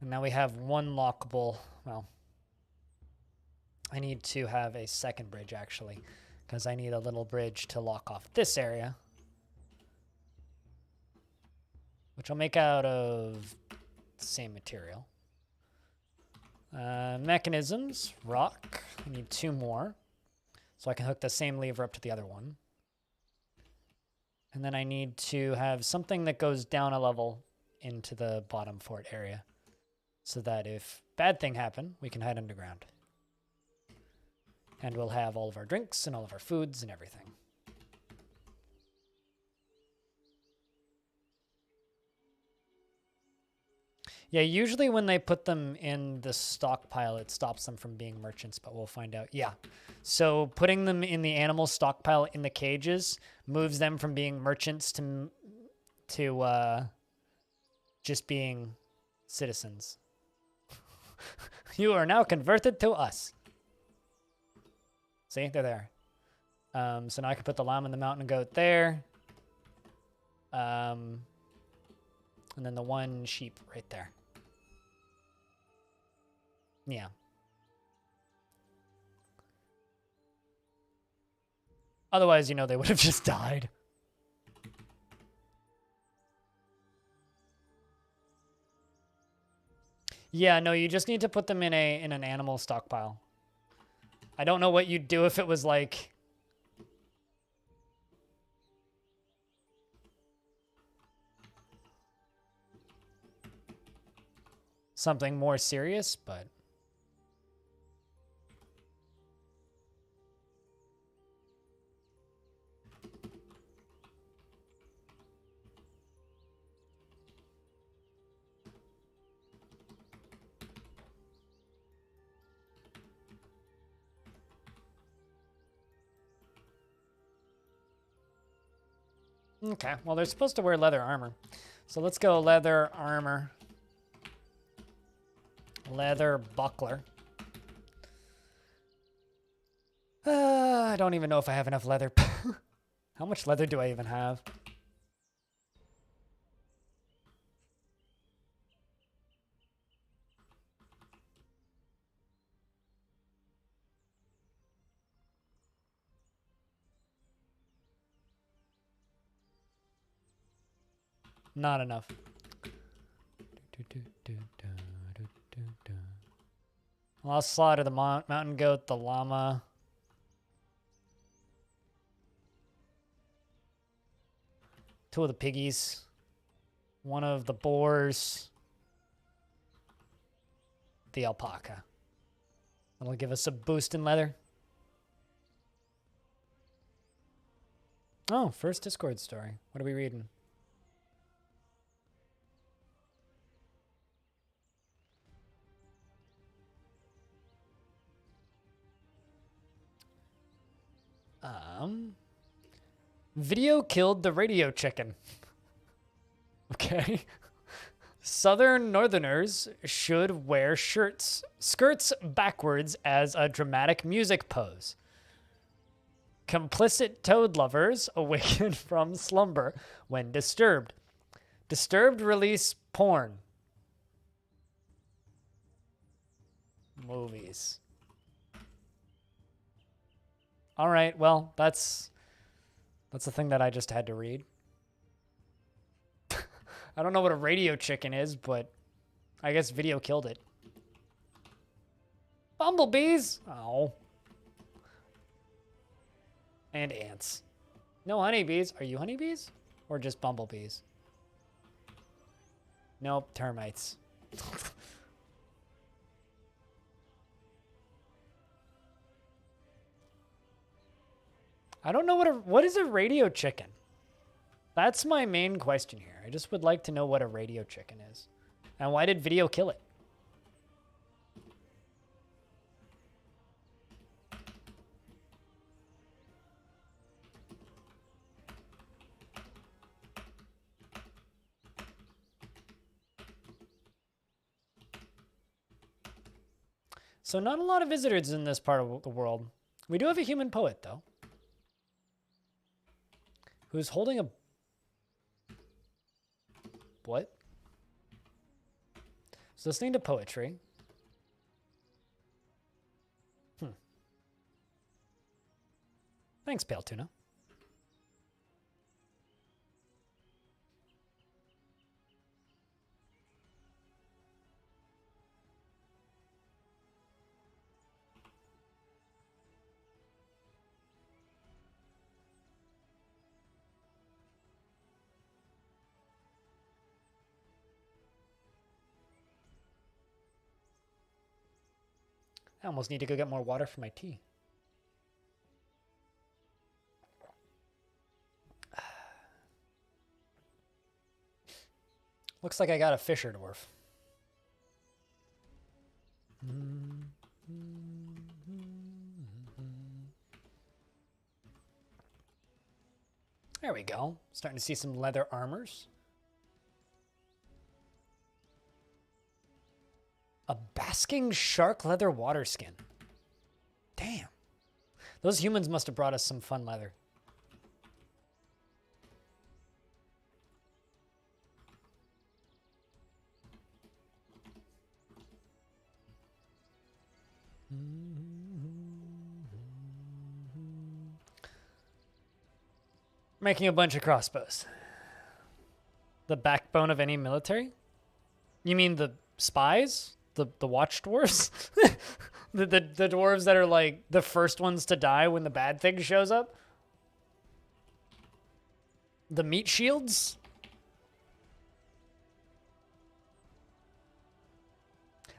And now we have one lockable, well, I need to have a second bridge actually, because I need a little bridge to lock off this area, which I'll make out of the same material. Mechanisms, rock. I need 2 more, so I can hook the same lever up to the other one. And then I need to have something that goes down a level into the bottom fort area, so that if bad thing happen, we can hide underground. And we'll have all of our drinks and all of our foods and everything. Yeah, usually when they put them in the stockpile, it stops them from being merchants, but we'll find out. Yeah. So putting them in the animal stockpile in the cages moves them from being merchants to just being citizens. You are now converted to us. See, they're there. So now I can put the llama and the mountain goat there. And then the 1 sheep right there. Yeah. Otherwise, you know, they would have just died. Yeah, no, you just need to put them in an animal stockpile. I don't know what you'd do if it was like something more serious, but okay, well, they're supposed to wear leather armor. So let's go leather armor. Leather buckler. I don't even know if I have enough leather. How much leather do I even have? Not enough. Well, I'll slaughter the mountain goat, the llama. Two of the piggies. One of the boars. The alpaca. That'll give us a boost in leather. Oh, first Discord story. What are we reading? Video killed the radio chicken. Okay. Southern Northerners should wear skirts backwards as a dramatic music pose. Complicit toad lovers awaken from slumber when disturbed. Disturbed release porn. Movies. All right, well, that's the thing that I just had to read. I don't know what a radio chicken is, but I guess video killed it. Bumblebees? Oh. And ants. No honeybees. Are you honeybees? Or just bumblebees? Nope, termites. I don't know what is a radio chicken? That's my main question here. I just would like to know what a radio chicken is. And why did video kill it? So not a lot of visitors in this part of the world. We do have a human poet, though, who's holding a... What? He's listening to poetry. Thanks, Pale Tuna. I almost need to go get more water for my tea. Looks like I got a Fisher Dwarf. There we go. Starting to see some leather armors. A basking shark leather water skin. Damn. Those humans must have brought us some fun leather. Making a bunch of crossbows. The backbone of any military? You mean the spies? The watch dwarves? the dwarves that are like the first ones to die when the bad thing shows up? The meat shields?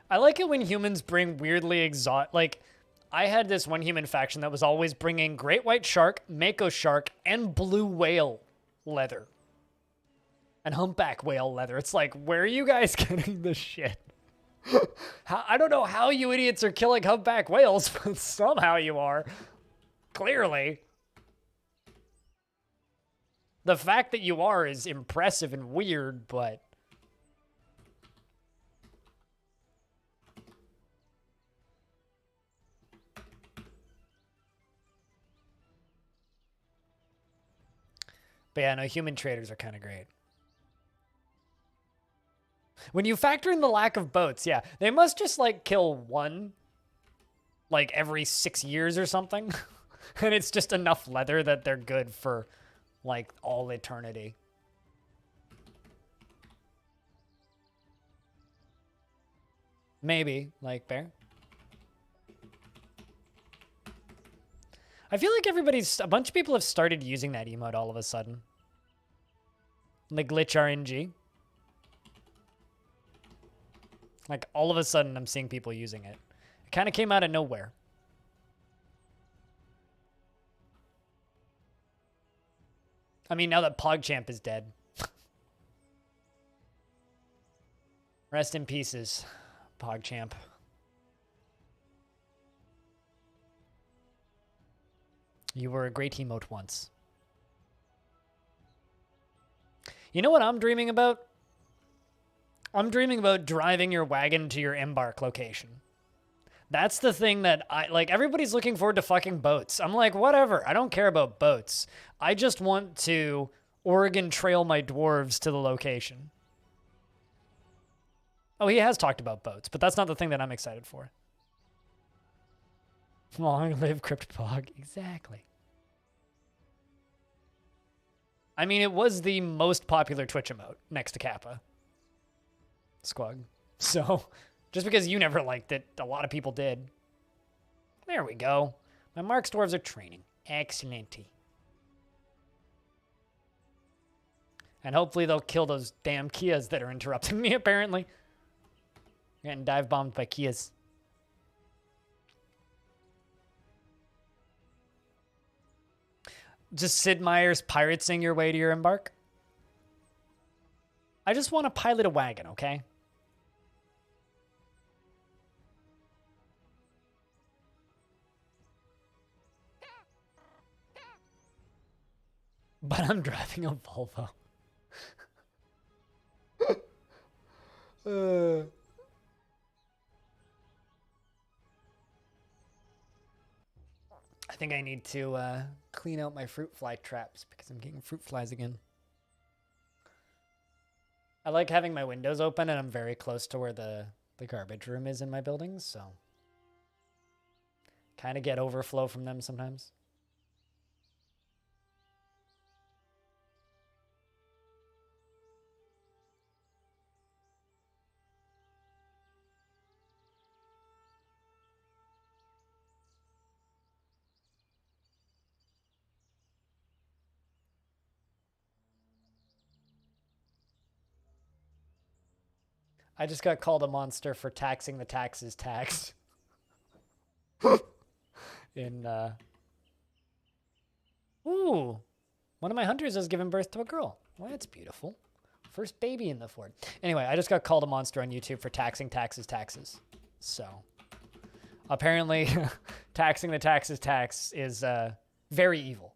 I like it when humans bring weirdly exotic, like, I had this one human faction that was always bringing great white shark, mako shark, and blue whale leather. And humpback whale leather. It's like, where are you guys getting this shit? I don't know how you idiots are killing humpback whales, but somehow you are. Clearly. The fact that you are is impressive and weird, but... But yeah, no, human traders are kind of great. When you factor in the lack of boats, yeah, they must just, like, kill one, like, every 6 years or something. And it's just enough leather that they're good for, like, all eternity. Maybe, like, bear. I feel like a bunch of people have started using that emote all of a sudden. The glitch RNG. Like, all of a sudden, I'm seeing people using it. It kind of came out of nowhere. I mean, now that PogChamp is dead. Rest in pieces, PogChamp. You were a great emote once. You know what I'm dreaming about? I'm dreaming about driving your wagon to your embark location. That's the thing that like, everybody's looking forward to fucking boats. I'm like, whatever. I don't care about boats. I just want to Oregon Trail my dwarves to the location. Oh, he has talked about boats, but that's not the thing that I'm excited for. Long live CryptPog. Exactly. I mean, it was the most popular Twitch emote next to Kappa. Squug. So, just because you never liked it, a lot of people did. There we go. My Mark's dwarves are training. Excellent. And hopefully they'll kill those damn Kias that are interrupting me, apparently. Getting dive bombed by Kias. Just Sid Meier's pirating your way to your embark? I just want to pilot a wagon, okay? But I'm driving a Volvo. I think I need to clean out my fruit fly traps because I'm getting fruit flies again. I like having my windows open and I'm very close to where the garbage room is in my buildings, so kind of get overflow from them sometimes. I just got called a monster for taxing the taxes tax. Ooh, one of my hunters has given birth to a girl. Well, that's beautiful. First baby in the fort. Anyway, I just got called a monster on YouTube for taxing taxes. So, apparently, taxing the taxes tax is very evil.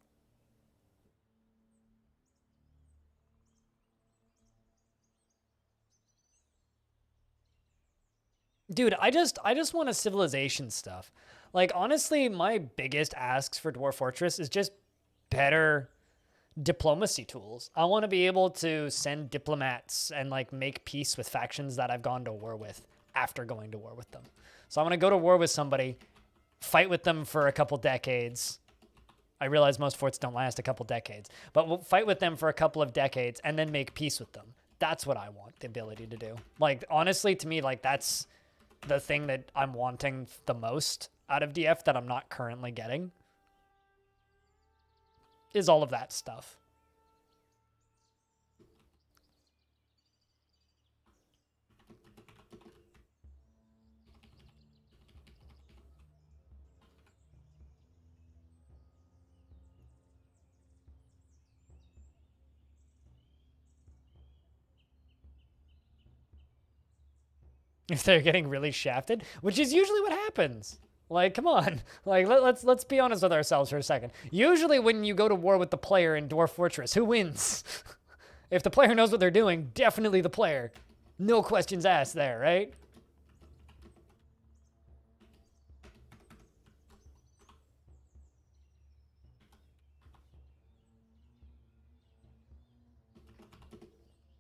Dude, I just want a civilization stuff. Like, honestly, my biggest asks for Dwarf Fortress is just better diplomacy tools. I want to be able to send diplomats and like make peace with factions that I've gone to war with after going to war with them. So I want to go to war with somebody, fight with them for a couple decades. I realize most forts don't last a couple decades, but we'll fight with them for a couple of decades and then make peace with them. That's what I want the ability to do. Like, honestly, to me, like, that's the thing that I'm wanting the most out of DF that I'm not currently getting, is all of that stuff. If they're getting really shafted, which is usually what happens. Like, come on. Like, let's be honest with ourselves for a second. Usually when you go to war with the player in Dwarf Fortress, who wins? If the player knows what they're doing, definitely the player. No questions asked there, right?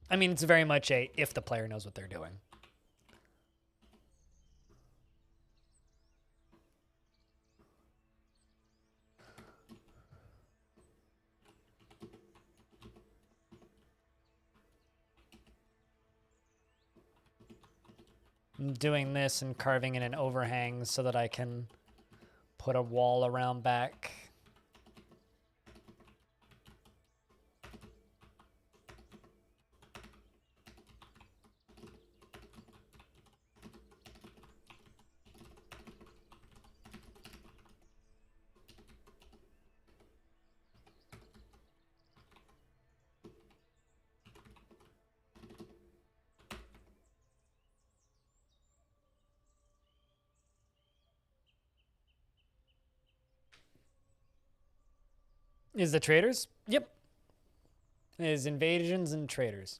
I mean, it's very much a if the player knows what they're doing. I'm doing this and carving in an overhang so that I can put a wall around back. Is the traders? Yep. Is invasions and traders.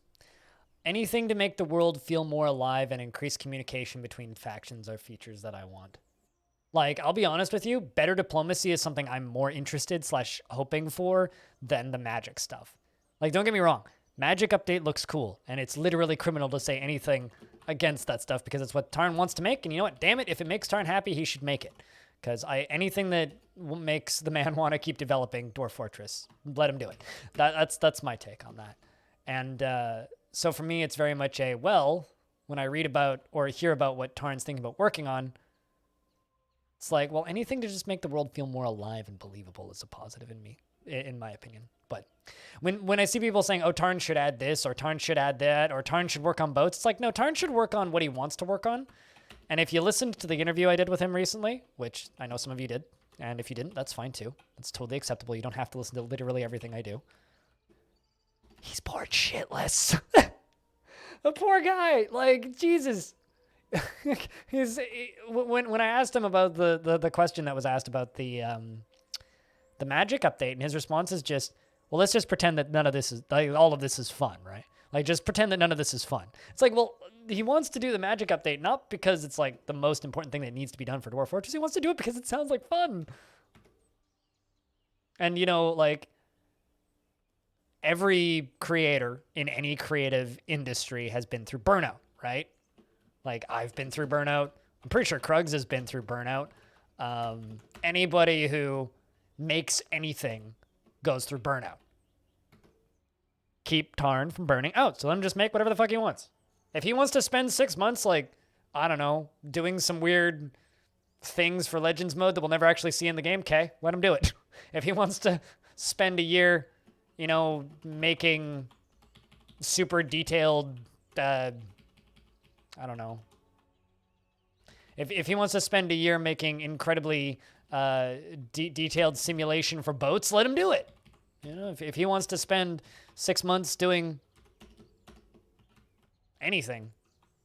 Anything to make the world feel more alive and increase communication between factions are features that I want. Like, I'll be honest with you, better diplomacy is something I'm more interested / hoping for than the magic stuff. Like, don't get me wrong. Magic update looks cool, and it's literally criminal to say anything against that stuff because it's what Tarn wants to make, and you know what? Damn it, if it makes Tarn happy, he should make it. Because anything that makes the man want to keep developing Dwarf Fortress, let him do it. That's my take on that. And so for me, it's very much a, well, when I read about or hear about what Tarn's thinking about working on, it's like, well, anything to just make the world feel more alive and believable is a positive in my opinion. But when I see people saying, oh, Tarn should add this, or Tarn should add that, or Tarn should work on boats, it's like, no, Tarn should work on what he wants to work on. And if you listened to the interview I did with him recently, which I know some of you did, and if you didn't, that's fine too. That's totally acceptable. You don't have to listen to literally everything I do. He's bored shitless. The poor guy. Like, Jesus. When I asked him about the question that was asked about the magic update, and his response is just, well, let's just pretend that none of this is, like, all of this is fun, right? Like, just pretend that none of this is fun. It's like, well, he wants to do the magic update, not because it's, like, the most important thing that needs to be done for Dwarf Fortress. He wants to do it because it sounds like fun. And, you know, like, every creator in any creative industry has been through burnout, right? Like, I've been through burnout. I'm pretty sure Krugs has been through burnout. Anybody who makes anything goes through burnout. Keep Tarn from burning out. So let him just make whatever the fuck he wants. If he wants to spend 6 months, like, I don't know, doing some weird things for Legends mode that we'll never actually see in the game, okay, let him do it. If he wants to spend a year, you know, making super detailed, I I don't know. If he wants to spend a year making incredibly detailed simulation for boats, let him do it. You know, if he wants to spend 6 months doing anything,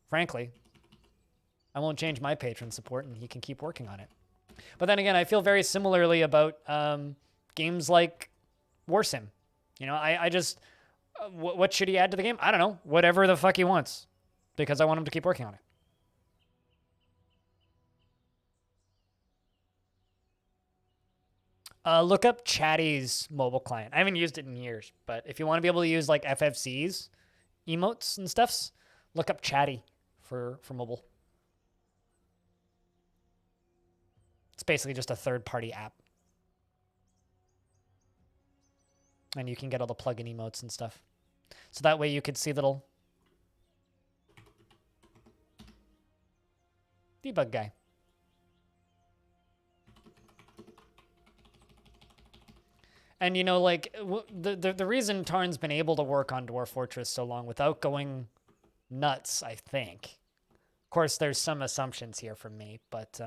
frankly, I won't change my patron support, and he can keep working on it. But then again, I feel very similarly about games like War Sim. You know, I just, what should he add to the game? I don't know. Whatever the fuck he wants, because I want him to keep working on it. Look up Chatty's mobile client. I haven't used it in years, but if you want to be able to use like FFC's emotes and stuffs, look up Chatty for mobile. It's basically just a third-party app. And you can get all the plugin emotes and stuff. So that way you could see little debug guy. And, you know, like, the reason Tarn's been able to work on Dwarf Fortress so long without going nuts, I think, of course, there's some assumptions here from me, but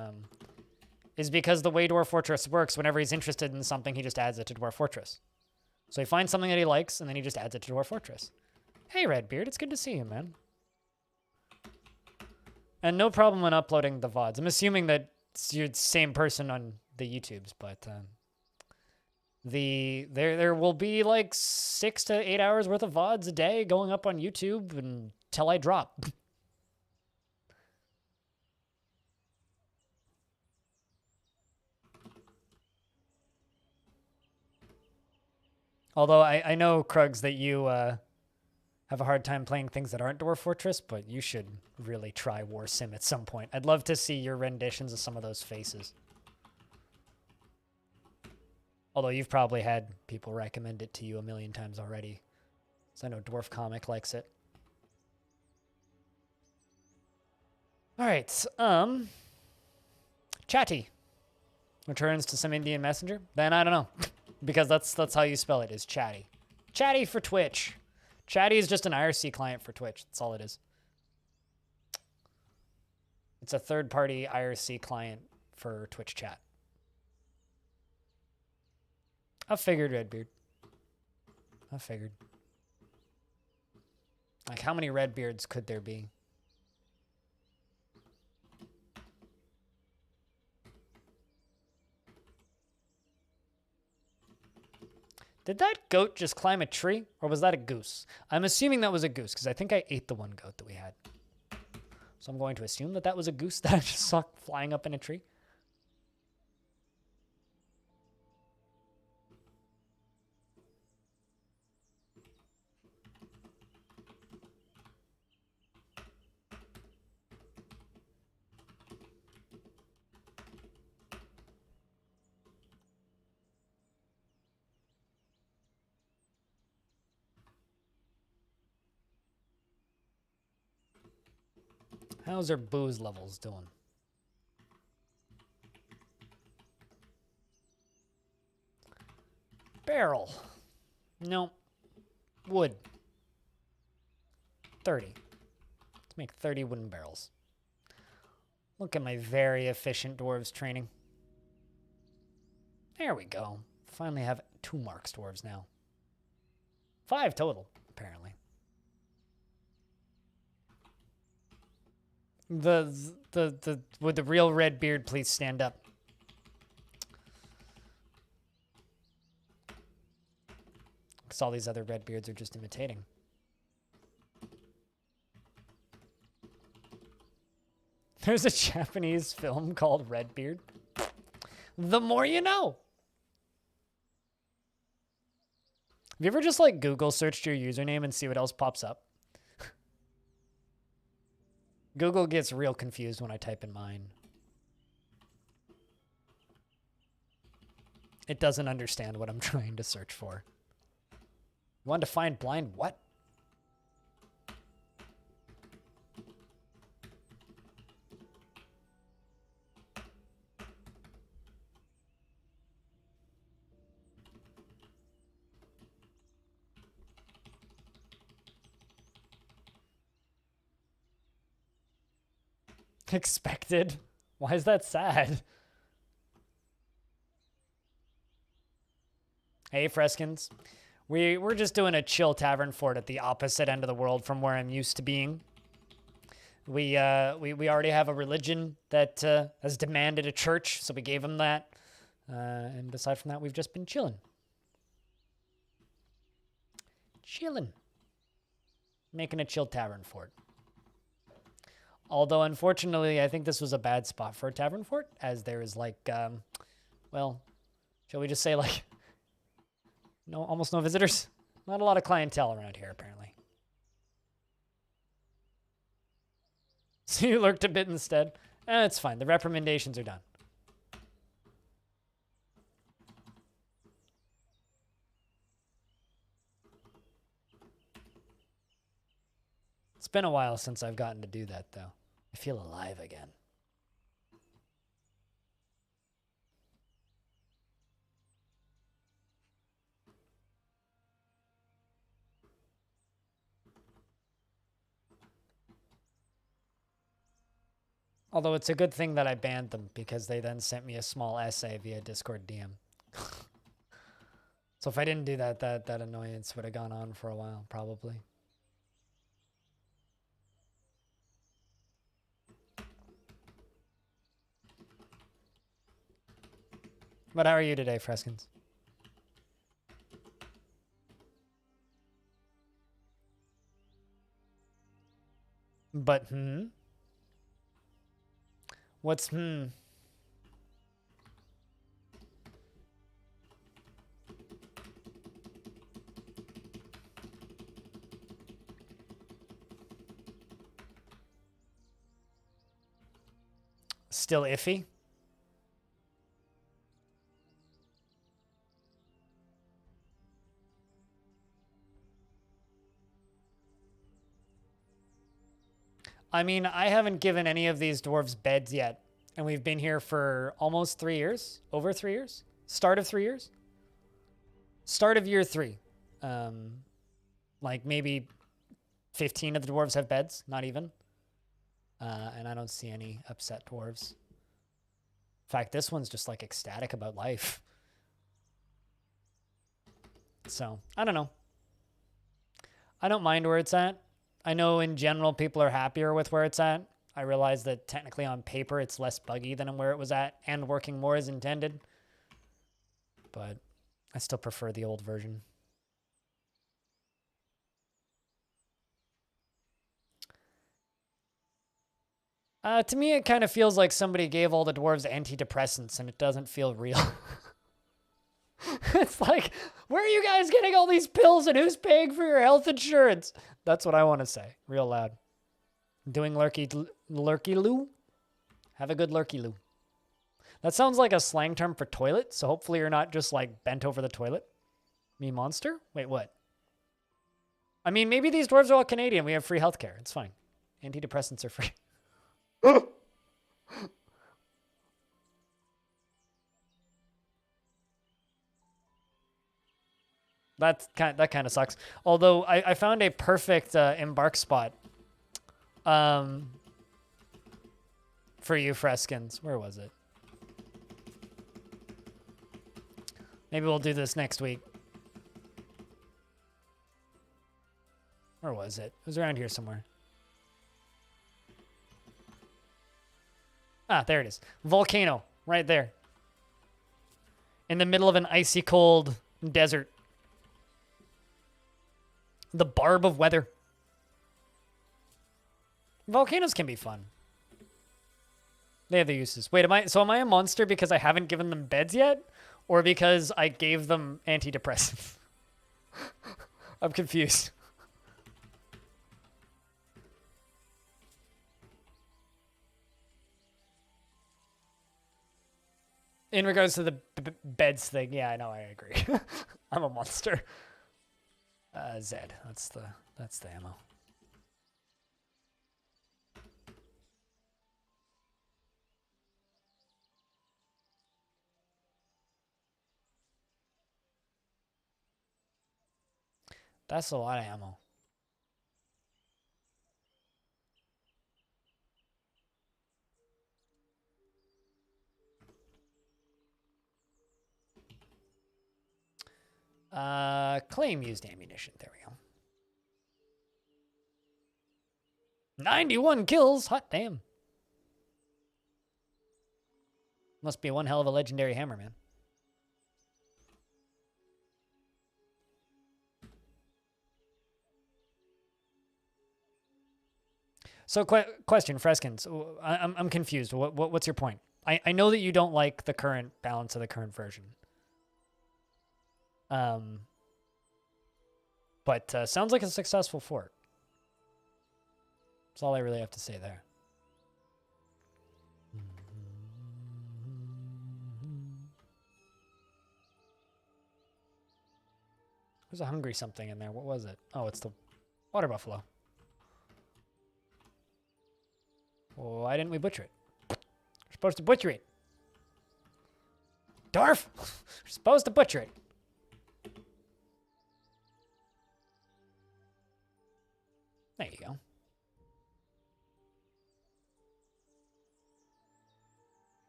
is because the way Dwarf Fortress works, whenever he's interested in something, he just adds it to Dwarf Fortress. So he finds something that he likes, and then he just adds it to Dwarf Fortress. Hey, Redbeard, it's good to see you, man. And no problem in uploading the VODs. I'm assuming that you're the same person on the YouTubes, but there will be like 6 to 8 hours worth of VODs a day going up on YouTube until I drop. Although I know, Krugs, that you have a hard time playing things that aren't Dwarf Fortress, but you should really try War Sim at some point. I'd love to see your renditions of some of those faces. Although you've probably had people recommend it to you a million times already. So I know Dwarf Comic likes it. Alright, Chatty returns to some Indian messenger. Then I don't know. Because that's how you spell it, is Chatty. Chatty for Twitch. Chatty is just an IRC client for Twitch. That's all it is. It's a third-party IRC client for Twitch chat. I figured, Redbeard. I figured. Like, how many Redbeards could there be? Did that goat just climb a tree, or was that a goose? I'm assuming that was a goose, because I think I ate the one goat that we had. So I'm going to assume that that was a goose that I just saw flying up in a tree. How's our booze levels doing? Barrel. No. Wood. 30. Let's make 30 wooden barrels. Look at my very efficient dwarves training. There we go. Finally have 2 marks dwarves now. 5 total, apparently. Would the real Redbeard please stand up? Because all these other Redbeards are just imitating. There's a Japanese film called Redbeard. The more you know. Have you ever just like Google searched your username and see what else pops up? Google gets real confused when I type in mine. It doesn't understand what I'm trying to search for. You want to find blind what? Expected. Why is that sad? Hey, Freskins. We're just doing a chill tavern fort at the opposite end of the world from where I'm used to being. We already have a religion that has demanded a church, so we gave them that. And aside from that, we've just been chilling. Chilling. Making a chill tavern fort. Although, unfortunately, I think this was a bad spot for a tavern fort, as there is like, well, shall we just say like, no, almost no visitors? Not a lot of clientele around here, apparently. So you lurked a bit instead. It's fine. The recommendations are done. It's been a while since I've gotten to do that, though. I feel alive again. Although it's a good thing that I banned them, because they then sent me a small essay via Discord DM. So if I didn't do that, that annoyance would have gone on for a while, probably. But how are you today, Freskins? But, What's, Still iffy? I mean, I haven't given any of these dwarves beds yet. And we've been here for almost 3 years. Over 3 years? Start of 3 years? Start of year 3. Like maybe 15 of the dwarves have beds. Not even. And I don't see any upset dwarves. In fact, this one's just like ecstatic about life. So, I don't know. I don't mind where it's at. I know in general people are happier with where it's at. I realize that technically on paper it's less buggy than where it was at and working more as intended. But I still prefer the old version. To me, it kind of feels like somebody gave all the dwarves antidepressants and it doesn't feel real. It's like, where are you guys getting all these pills and who's paying for your health insurance? That's what I want to say, real loud. Doing lurky loo? Have a good lurky loo. That sounds like a slang term for toilet, so hopefully you're not just like bent over the toilet. Me monster? Wait, what? I mean, maybe these dwarves are all Canadian. We have free healthcare. It's fine. Antidepressants are free. That kind of sucks. Although I found a perfect embark spot for you, Freskins. Where was it? Maybe we'll do this next week. Where was it? It was around here somewhere. Ah, there it is. Volcano, right there. In the middle of an icy cold desert. The barb of weather. Volcanoes can be fun. They have their uses. Wait, am I a monster because I haven't given them beds yet? Or because I gave them antidepressants? I'm confused. In regards to the beds thing, yeah, I know, I agree. I'm a monster. Zed, that's the ammo. That's a lot of ammo. Claim used ammunition. There we go. 91 kills. Hot damn. Must be one hell of a legendary hammer, man. So, question, Freskins. I'm confused. What's your point? I know that you don't like the current balance of the current version. But sounds like a successful fork. That's all I really have to say there. There's a hungry something in there. What was it? Oh, it's the water buffalo. Why didn't we butcher it? We're supposed to butcher it. Dwarf! We're supposed to butcher it. There you go.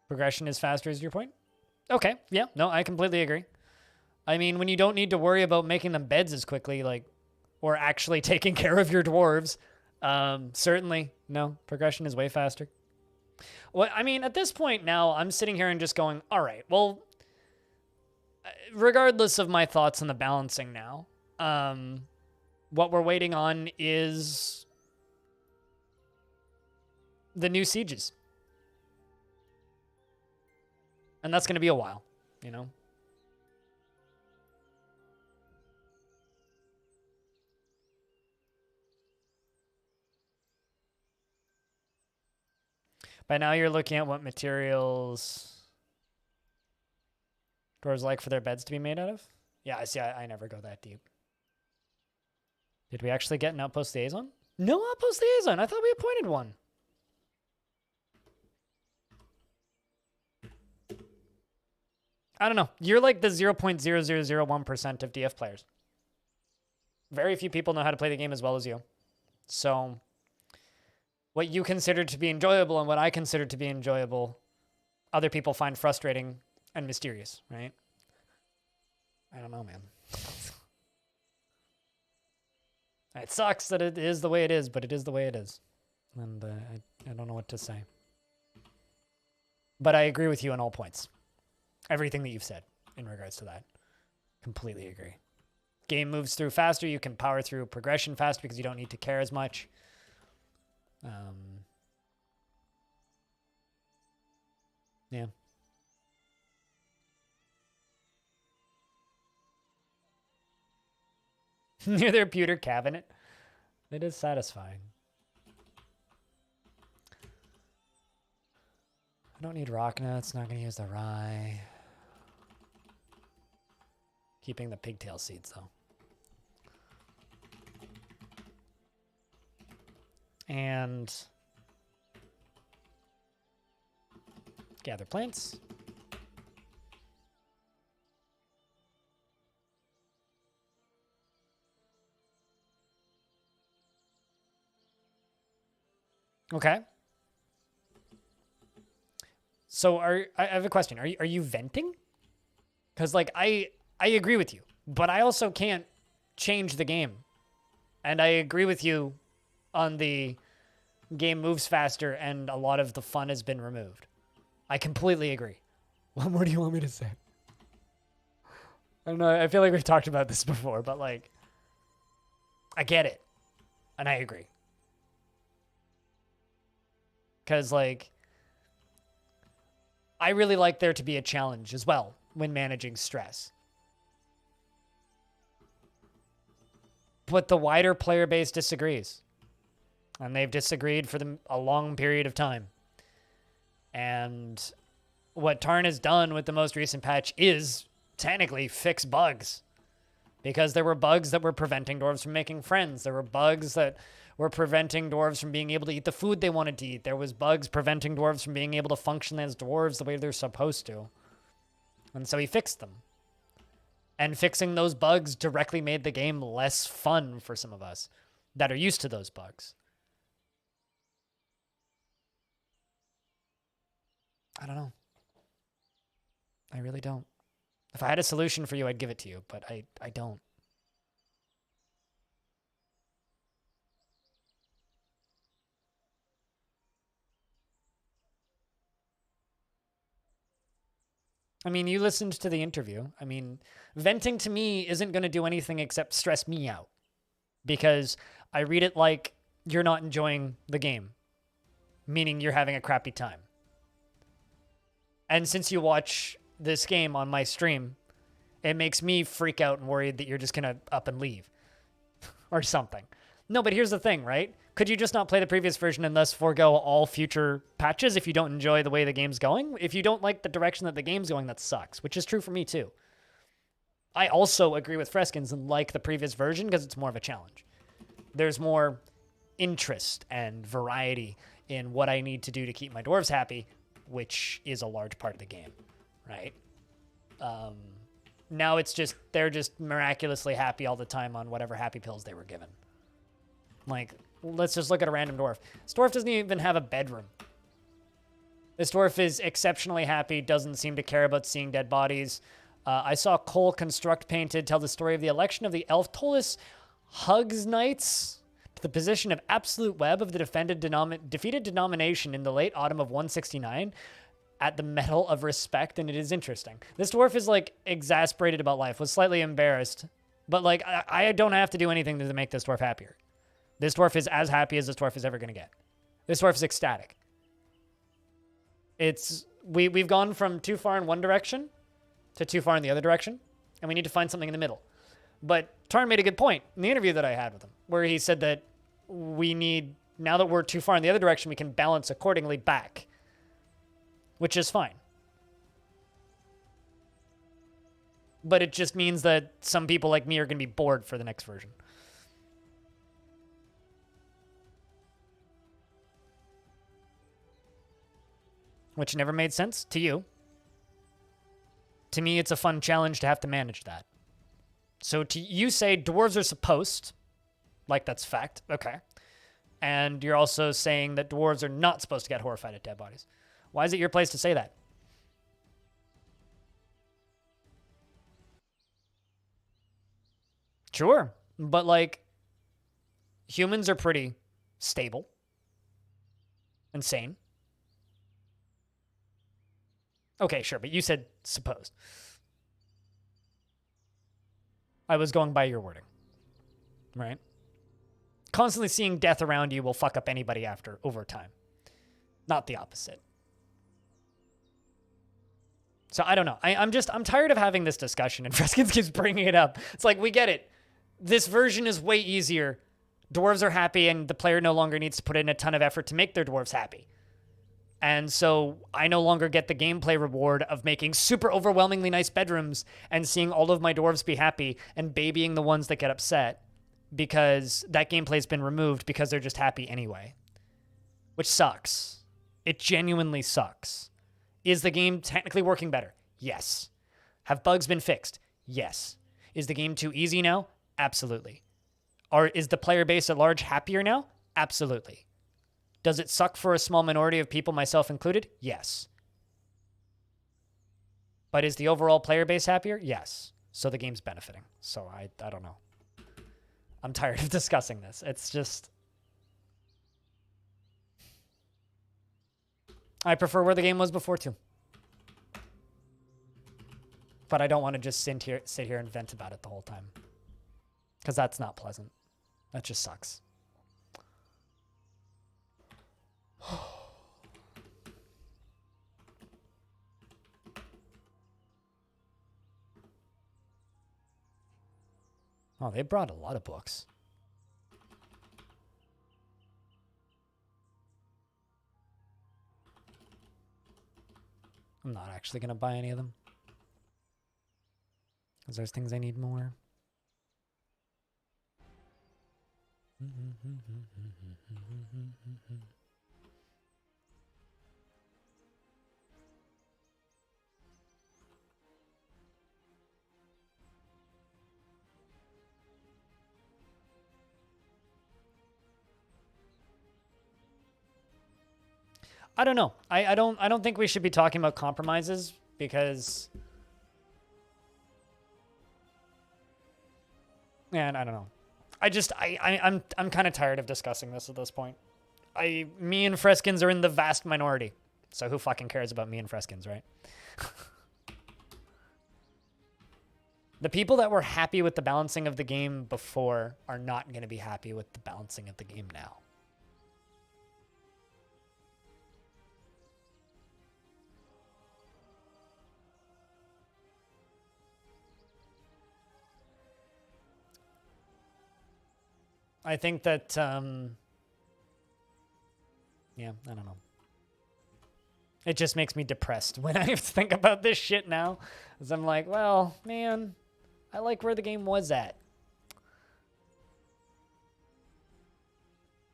Progression is faster is your point? Okay, yeah, no, I completely agree. I mean, when you don't need to worry about making them beds as quickly, like, or actually taking care of your dwarves, certainly, no, progression is way faster. Well, I mean, at this point now, I'm sitting here and just going, all right, well, regardless of my thoughts on the balancing now, what we're waiting on is the new sieges. And that's going to be a while, you know? By now you're looking at what materials dwarves like for their beds to be made out of? Yeah, I see. I never go that deep. Did we actually get an outpost liaison? No outpost liaison. I thought we appointed one. I don't know. You're like the 0.0001% of DF players. Very few people know how to play the game as well as you. So what you consider to be enjoyable and what I consider to be enjoyable, other people find frustrating and mysterious, right? I don't know, man. It sucks that it is the way it is, but it is the way it is. And I don't know what to say. But I agree with you on all points. Everything that you've said in regards to that. Completely agree. Game moves through faster. You can power through progression faster because you don't need to care as much. Yeah. Near their pewter cabinet. It is satisfying. I don't need rock nuts. Not going to use the rye. Keeping the pigtail seeds, though. And gather plants. Okay. So I have a question. Are you venting? Because like I agree with you, but I also can't change the game. And I agree with you on the game moves faster and a lot of the fun has been removed. I completely agree. What more do you want me to say? I don't know. I feel like we've talked about this before, but like, I get it. And I agree. Because like, I really like there to be a challenge as well when managing stress. But the wider player base disagrees. And they've disagreed for a long period of time. And what Tarn has done with the most recent patch is technically fix bugs. Because there were bugs that were preventing dwarves from making friends. There were bugs that were preventing dwarves from being able to eat the food they wanted to eat. There was bugs preventing dwarves from being able to function as dwarves the way they're supposed to. And so he fixed them. And fixing those bugs directly made the game less fun for some of us that are used to those bugs. I don't know. I really don't. If I had a solution for you, I'd give it to you, but I don't. I mean, you listened to the interview. I mean, venting to me isn't going to do anything except stress me out because I read it like you're not enjoying the game, meaning you're having a crappy time. And since you watch this game on my stream, it makes me freak out and worried that you're just going to up and leave or something. No, but here's the thing, right? Could you just not play the previous version and thus forego all future patches if you don't enjoy the way the game's going? If you don't like the direction that the game's going, that sucks, which is true for me too. I also agree with Freskins and like the previous version because it's more of a challenge. There's more interest and variety in what I need to do to keep my dwarves happy, which is a large part of the game, right? Now it's just, they're just miraculously happy all the time on whatever happy pills they were given. Like, let's just look at a random dwarf. This dwarf doesn't even have a bedroom. This dwarf is exceptionally happy, doesn't seem to care about seeing dead bodies. I saw Cole Construct painted tell the story of the election of the elf Tolis Hugs Knights to the position of absolute web of the defeated denomination in the late autumn of 169 at the Medal of Respect, and it is interesting. This dwarf is, like, exasperated about life, was slightly embarrassed, but, like, I don't have to do anything to make this dwarf happier. This dwarf is as happy as this dwarf is ever going to get. This dwarf is ecstatic. We've gone from too far in one direction to too far in the other direction, and we need to find something in the middle. But Tarn made a good point in the interview that I had with him, where he said that we need, now that we're too far in the other direction, we can balance accordingly back, which is fine. But it just means that some people like me are going to be bored for the next version. Which never made sense to you. To me, it's a fun challenge to have to manage that. So you say dwarves are supposed, like that's fact, okay. And you're also saying that dwarves are not supposed to get horrified at dead bodies. Why is it your place to say that? Sure, but like, humans are pretty stable and sane. Okay, sure, but you said supposed. I was going by your wording, right? Constantly seeing death around you will fuck up anybody over time. Not the opposite. So I don't know. I'm tired of having this discussion, and Freskins keeps bringing it up. It's like, we get it. This version is way easier. Dwarves are happy, and the player no longer needs to put in a ton of effort to make their dwarves happy. And so I no longer get the gameplay reward of making super overwhelmingly nice bedrooms and seeing all of my dwarves be happy and babying the ones that get upset because that gameplay's been removed because they're just happy anyway. Which sucks. It genuinely sucks. Is the game technically working better? Yes. Have bugs been fixed? Yes. Is the game too easy now? Absolutely. Is the player base at large happier now? Absolutely. Does it suck for a small minority of people, myself included? Yes. But is the overall player base happier? Yes. So the game's benefiting. So I don't know. I'm tired of discussing this. It's just, I prefer where the game was before too. But I don't want to just sit here and vent about it the whole time. Because that's not pleasant. That just sucks. Oh, they brought a lot of books. I'm not actually going to buy any of them. Because there's things I need more. I don't know. I don't think we should be talking about compromises because Man, I don't know. I'm kind of tired of discussing this at this point. Me and Freskins are in the vast minority. So who fucking cares about me and Freskins, right? The people that were happy with the balancing of the game before are not going to be happy with the balancing of the game now. I think that, yeah, I don't know. It just makes me depressed when I think about this shit now. Because I'm like, well, man, I like where the game was at.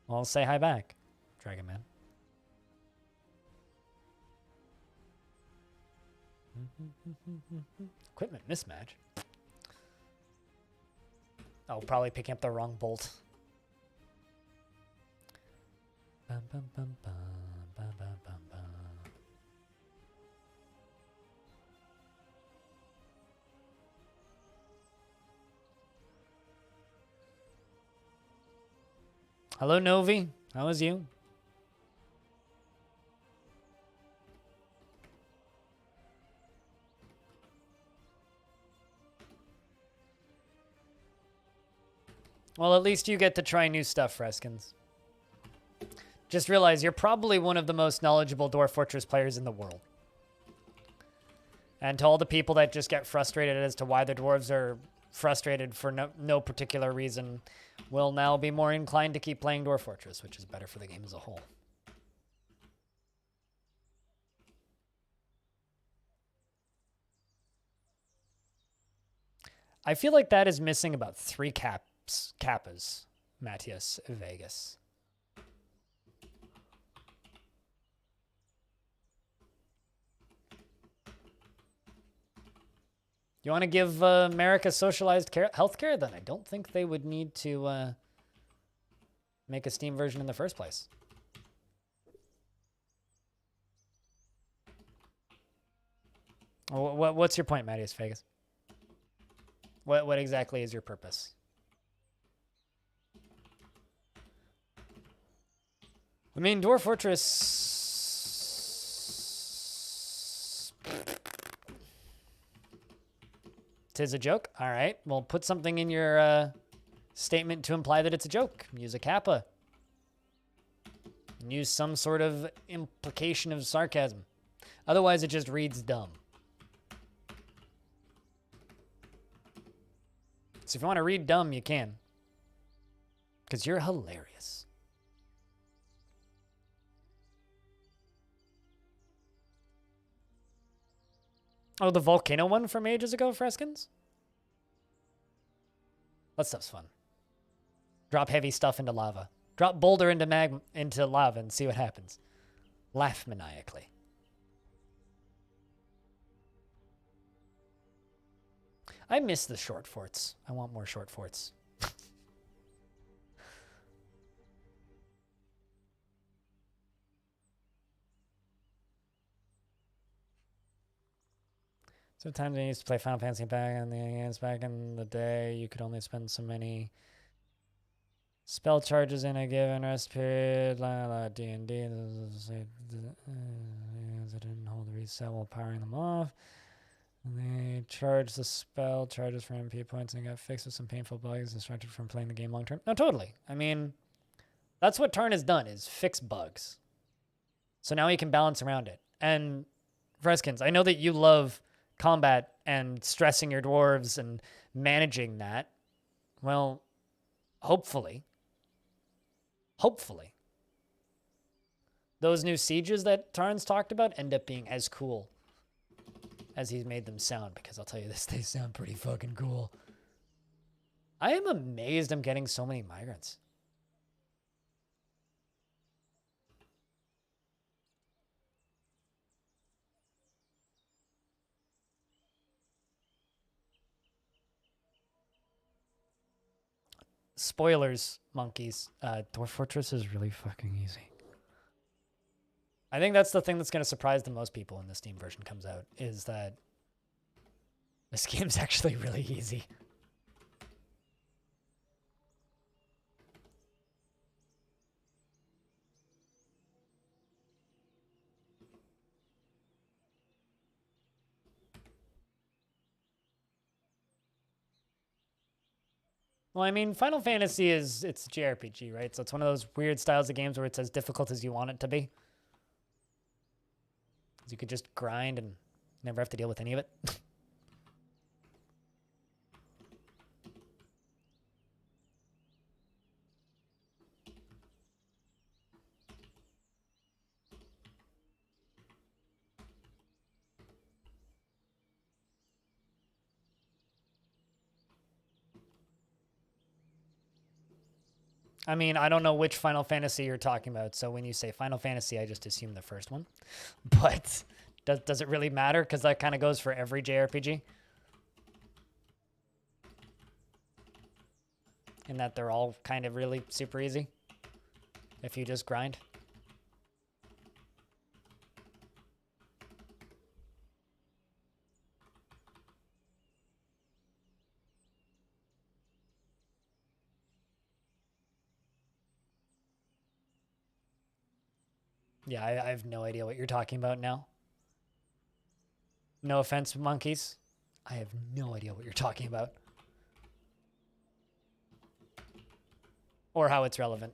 Well, say hi back, Dragon Man. Equipment mismatch. Oh, probably picking up the wrong bolt. Bum, bum, bum, bum, bum, bum, bum, bum. Hello, Novi. How is you? Well, at least you get to try new stuff, Freskins. Just realize you're probably one of the most knowledgeable Dwarf Fortress players in the world. And to all the people that just get frustrated as to why the dwarves are frustrated for no particular reason, will now be more inclined to keep playing Dwarf Fortress, which is better for the game as a whole. I feel like that is missing about 3 kappas, Matthias Vegas. You want to give America socialized healthcare? Then I don't think they would need to make a Steam version in the first place. What's your point, Matthias Vegas? What exactly is your purpose? I mean, Dwarf Fortress... Tis a joke? All right. Well, put something in your statement to imply that it's a joke. Use a kappa. Use some sort of implication of sarcasm. Otherwise, it just reads dumb. So if you want to read dumb, you can. Because you're hilarious. Oh, the volcano one from ages ago, Freskins? That stuff's fun. Drop heavy stuff into lava. Drop boulder into lava and see what happens. Laugh maniacally. I miss the short forts. I want more short forts. Sometimes I used to play Final Fantasy back in the day. You could only spend so many spell charges in a given rest period. D&D. I didn't hold the reset while powering them off. And they charge the spell charges for MP points and got fixed with some painful bugs distracted from playing the game long term. No, totally. I mean, that's what Tarn has done, is fix bugs. So now he can balance around it. And Freskins, I know that you love combat and stressing your dwarves and managing that. Well, hopefully, those new sieges that Tarn's talked about end up being as cool as he's made them sound, because I'll tell you this, they sound pretty fucking cool. I am amazed I'm getting so many migrants. Spoilers, monkeys. Dwarf Fortress is really fucking easy. I think that's the thing that's going to surprise the most people when the Steam version comes out, is that this game's actually really easy. Well, I mean, Final Fantasy it's JRPG, right? So it's one of those weird styles of games where it's as difficult as you want it to be. You could just grind and never have to deal with any of it. I mean, I don't know which Final Fantasy you're talking about. So when you say Final Fantasy, I just assume the first one. But does it really matter? Because that kind of goes for every JRPG. In that they're all kind of really super easy. If you just grind. Yeah, I have no idea what you're talking about now. No offense, monkeys. I have no idea what you're talking about. Or how it's relevant.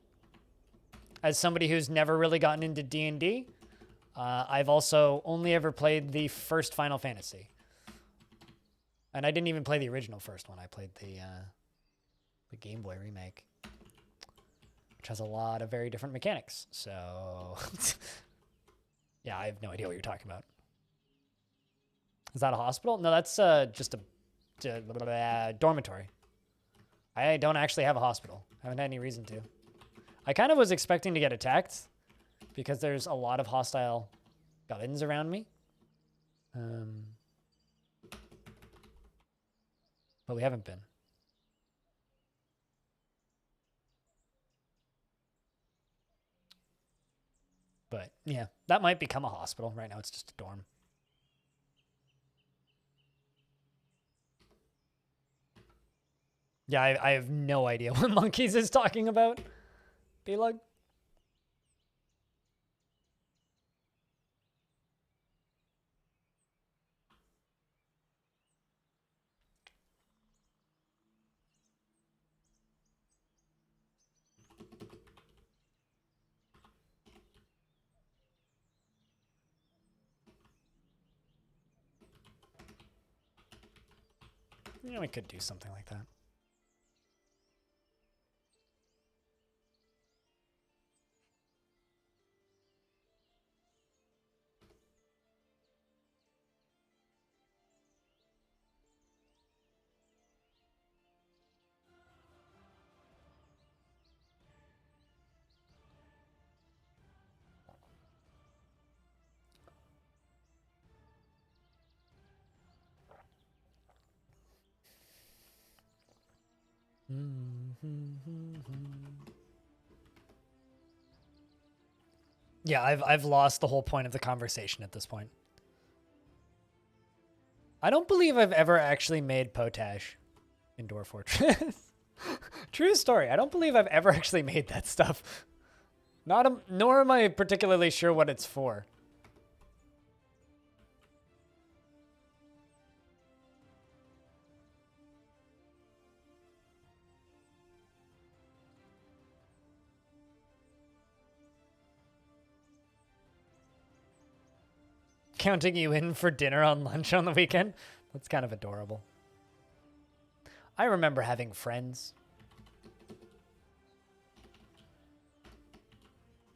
As somebody who's never really gotten into D&D, I've also only ever played the first Final Fantasy. And I didn't even play the original first one. I played the Game Boy remake, which has a lot of very different mechanics. So, yeah, I have no idea what you're talking about. Is that a hospital? No, that's just a dormitory. I don't actually have a hospital. I haven't had any reason to. I kind of was expecting to get attacked because there's a lot of hostile guns around me. But we haven't been. But yeah, that might become a hospital. Right now it's just a dorm. Yeah, I have no idea what Monkeys is talking about. B-Lug? Yeah, we could do something like that. Yeah, I've lost the whole point of the conversation at this point. I don't believe I've ever actually made potash in Dwarf Fortress. True story. I don't believe I've ever actually made that stuff. Nor am I particularly sure what it's for. Counting you in for dinner on lunch on the weekend? That's kind of adorable. I remember having friends.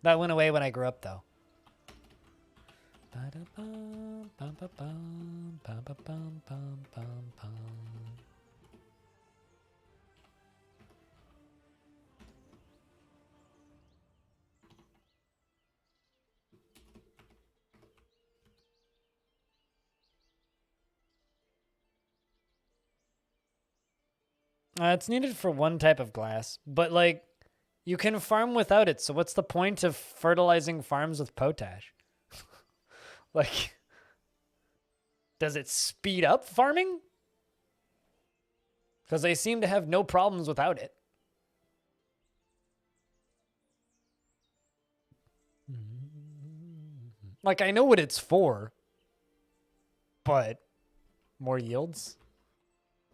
That went away when I grew up, though. It's needed for one type of glass, but like, you can farm without it. So what's the point of fertilizing farms with potash? Like, does it speed up farming? Because they seem to have no problems without it. Like, I know what it's for, but more yields?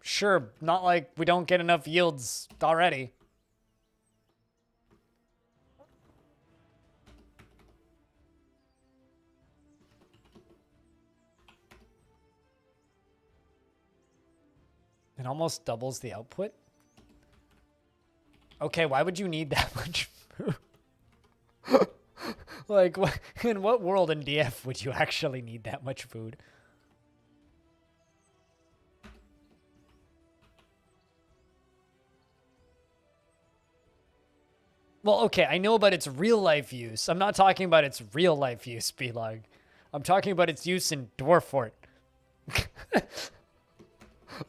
Sure, not like we don't get enough yields already. It almost doubles the output. Okay, why would you need that much food? Like, in what world in DF would you actually need that much food? Well, okay, I know about its real life use. I'm not talking about its real life use, B-Log. I'm talking about its use in Dwarf Fort.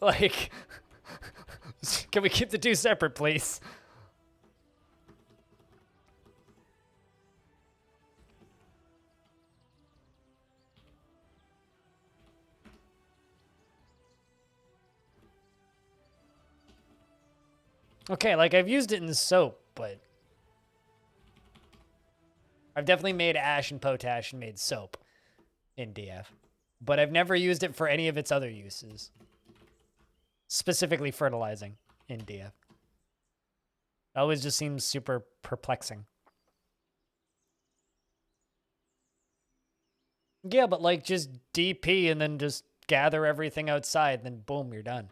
Like, can we keep the two separate, please? Okay, like I've used it in soap, but I've definitely made ash and potash and made soap in DF. But I've never used it for any of its other uses. Specifically fertilizing in DF. It always just seems super perplexing. Yeah, but like just DP and then just gather everything outside, and then boom, you're done.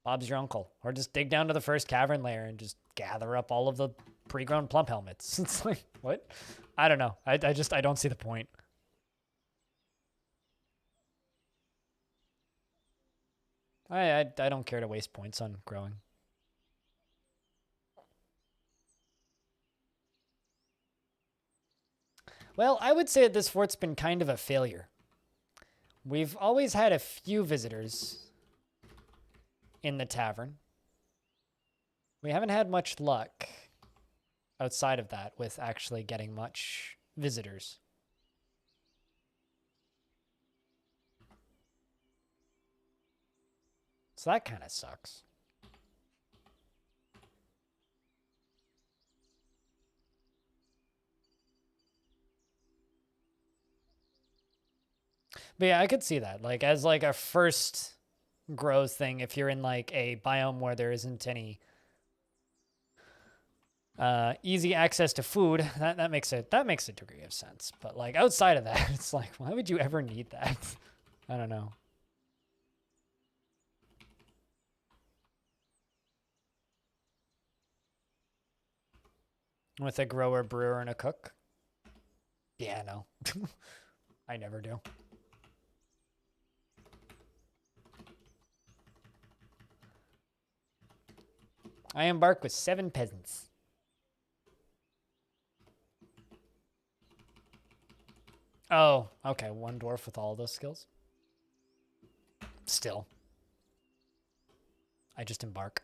Bob's your uncle. Or just dig down to the first cavern layer and just gather up all of the pre-grown plump helmets. It's like, what? I don't know. I don't see the point. I don't care to waste points on growing. Well, I would say that this fort's been kind of a failure. We've always had a few visitors in the tavern. We haven't had much luck outside of that with actually getting much visitors. So that kind of sucks. But yeah, I could see that. Like, as like a first growth thing, if you're in like a biome where there isn't any easy access to food, that makes a degree of sense. But like outside of that, it's like, why would you ever need that? I don't know. With a grower, brewer, and a cook? Yeah, no. I never do. I embark with 7 peasants. Oh, okay. 1 dwarf with all of those skills. Still. I just embark.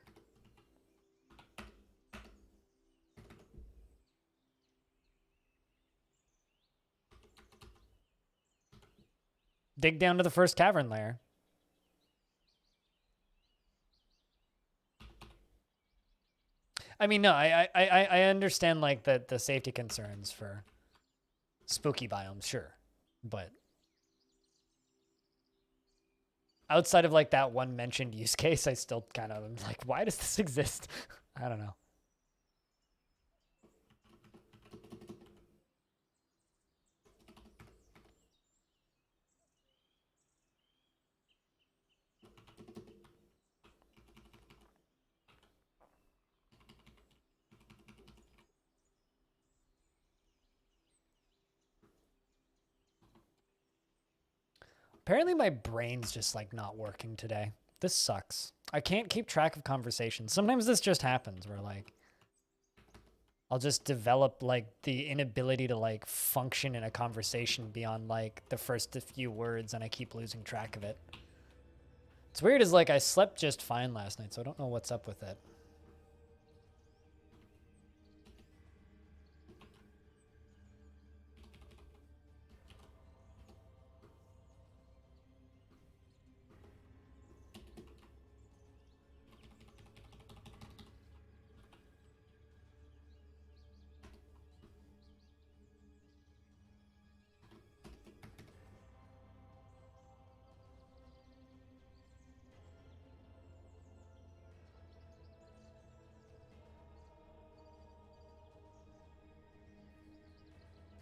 Dig down to the first cavern layer. I mean, no, I understand like the safety concerns for spooky biomes, sure, but outside of like that one mentioned use case, I still kind of am like, why does this exist? I don't know. Apparently my brain's just like not working today. This sucks. I can't keep track of conversations. Sometimes this just happens where like I'll just develop like the inability to like function in a conversation beyond like the first few words, and I keep losing track of it. It's weird as like I slept just fine last night, so I don't know what's up with it.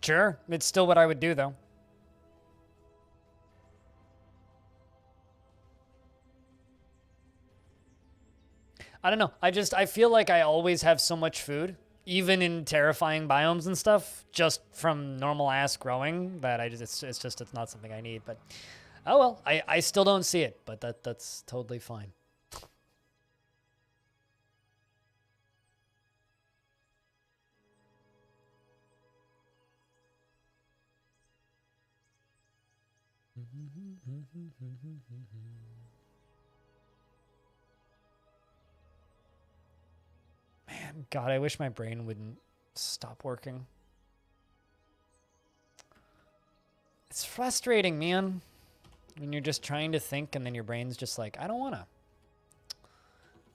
Sure, it's still what I would do though. I don't know. I feel like I always have so much food, even in terrifying biomes and stuff, just from normal ass growing that it's not something I need. But oh well, I still don't see it, but that's totally fine. Man, God, I wish my brain wouldn't stop working. It's frustrating, man. When you're just trying to think and then your brain's just like, I don't wanna.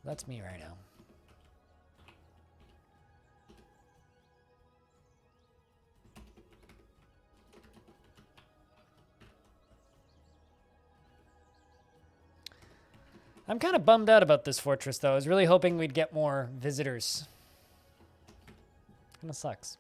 That's me right now. I'm kind of bummed out about this fortress, though. I was really hoping we'd get more visitors. Kind of sucks.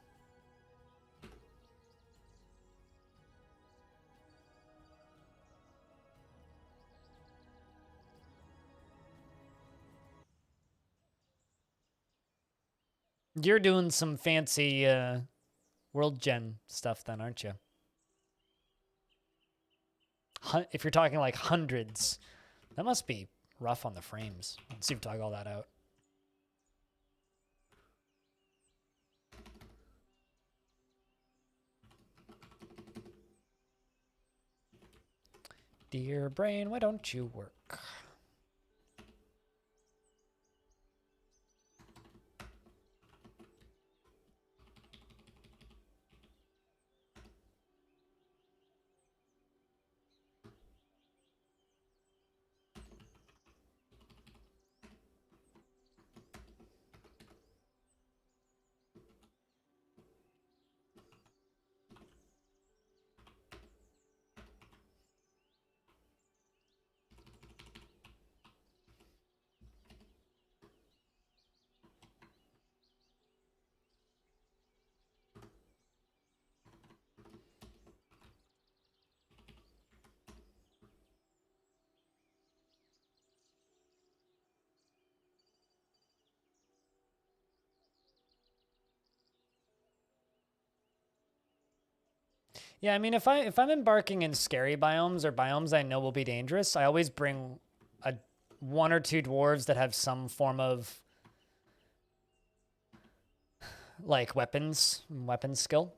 You're doing some fancy world gen stuff then, aren't you? If you're talking like hundreds, that must be rough on the frames. Let's see if I toggle all that out. Dear brain, why don't you work? Yeah, I mean, if I'm embarking in scary biomes or biomes I know will be dangerous, I always bring one or two dwarves that have some form of like weapon skill,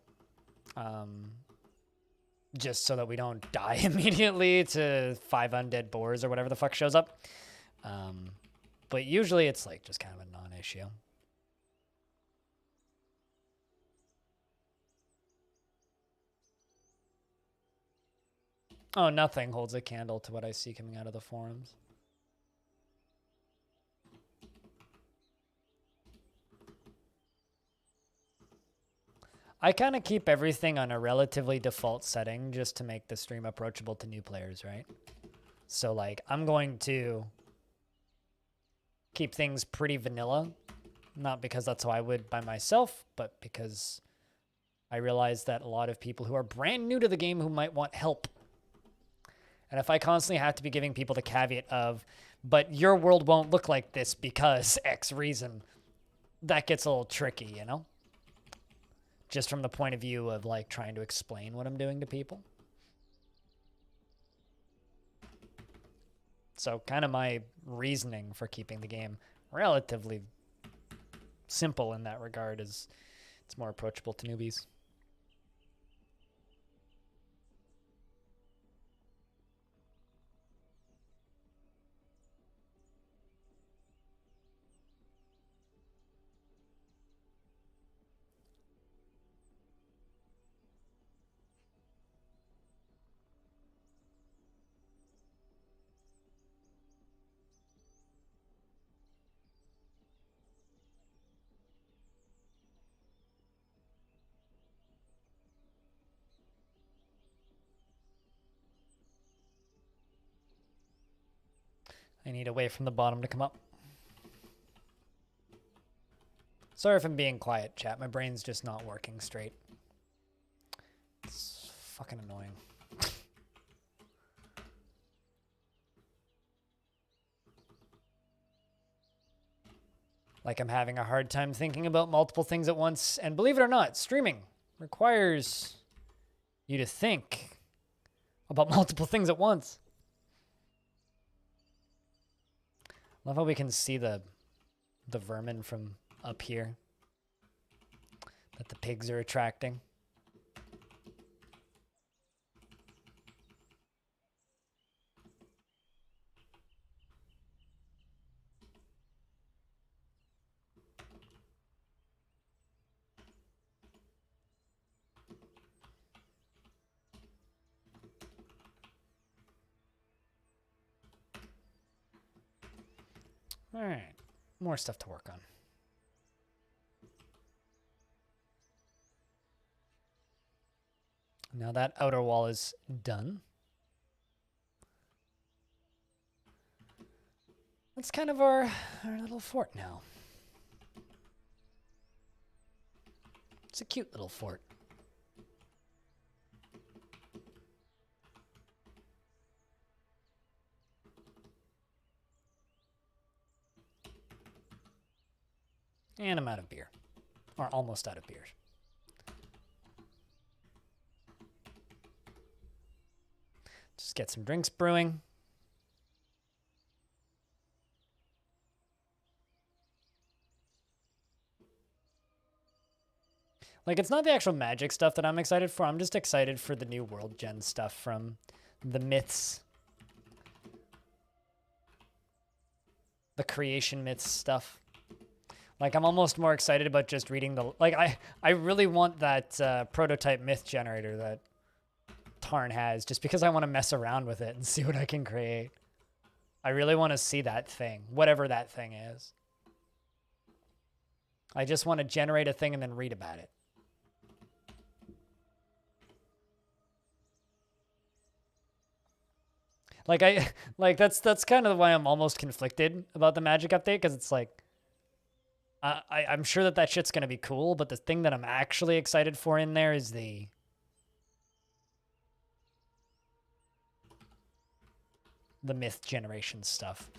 just so that we don't die immediately to 5 undead boars or whatever the fuck shows up. But usually it's like just kind of a non-issue. Oh, nothing holds a candle to what I see coming out of the forums. I kind of keep everything on a relatively default setting just to make the stream approachable to new players, right? So, like, I'm going to keep things pretty vanilla. Not because that's how I would by myself, but because I realize that a lot of people who are brand new to the game who might want help. And if I constantly have to be giving people the caveat of, but your world won't look like this because X reason, that gets a little tricky, you know? Just from the point of view of like trying to explain what I'm doing to people. So kind of my reasoning for keeping the game relatively simple in that regard is it's more approachable to newbies. I need a way from the bottom to come up. Sorry if I'm being quiet, chat. My brain's just not working straight. fucking annoying. Like I'm having a hard time thinking about multiple things at once. And believe it or not, streaming requires you to think about multiple things at once. Love how we can see the vermin from up here that the pigs are attracting. All right, more stuff to work on. Now that outer wall is done. That's kind of our little fort now. It's a cute little fort. And I'm out of beer. Or almost out of beer. Just get some drinks brewing. Like, it's not the actual magic stuff that I'm excited for. I'm just excited for the new world gen stuff from the myths. The creation myths stuff. Like, I'm almost more excited about just reading the... Like, I really want that prototype myth generator that Tarn has, just because I want to mess around with it and see what I can create. I really want to see that thing, whatever that thing is. I just want to generate a thing and then read about it. Like, that's kind of why I'm almost conflicted about the Magic update, because it's like, I'm sure that shit's going to be cool, but the thing that I'm actually excited for in there is the myth generation stuff.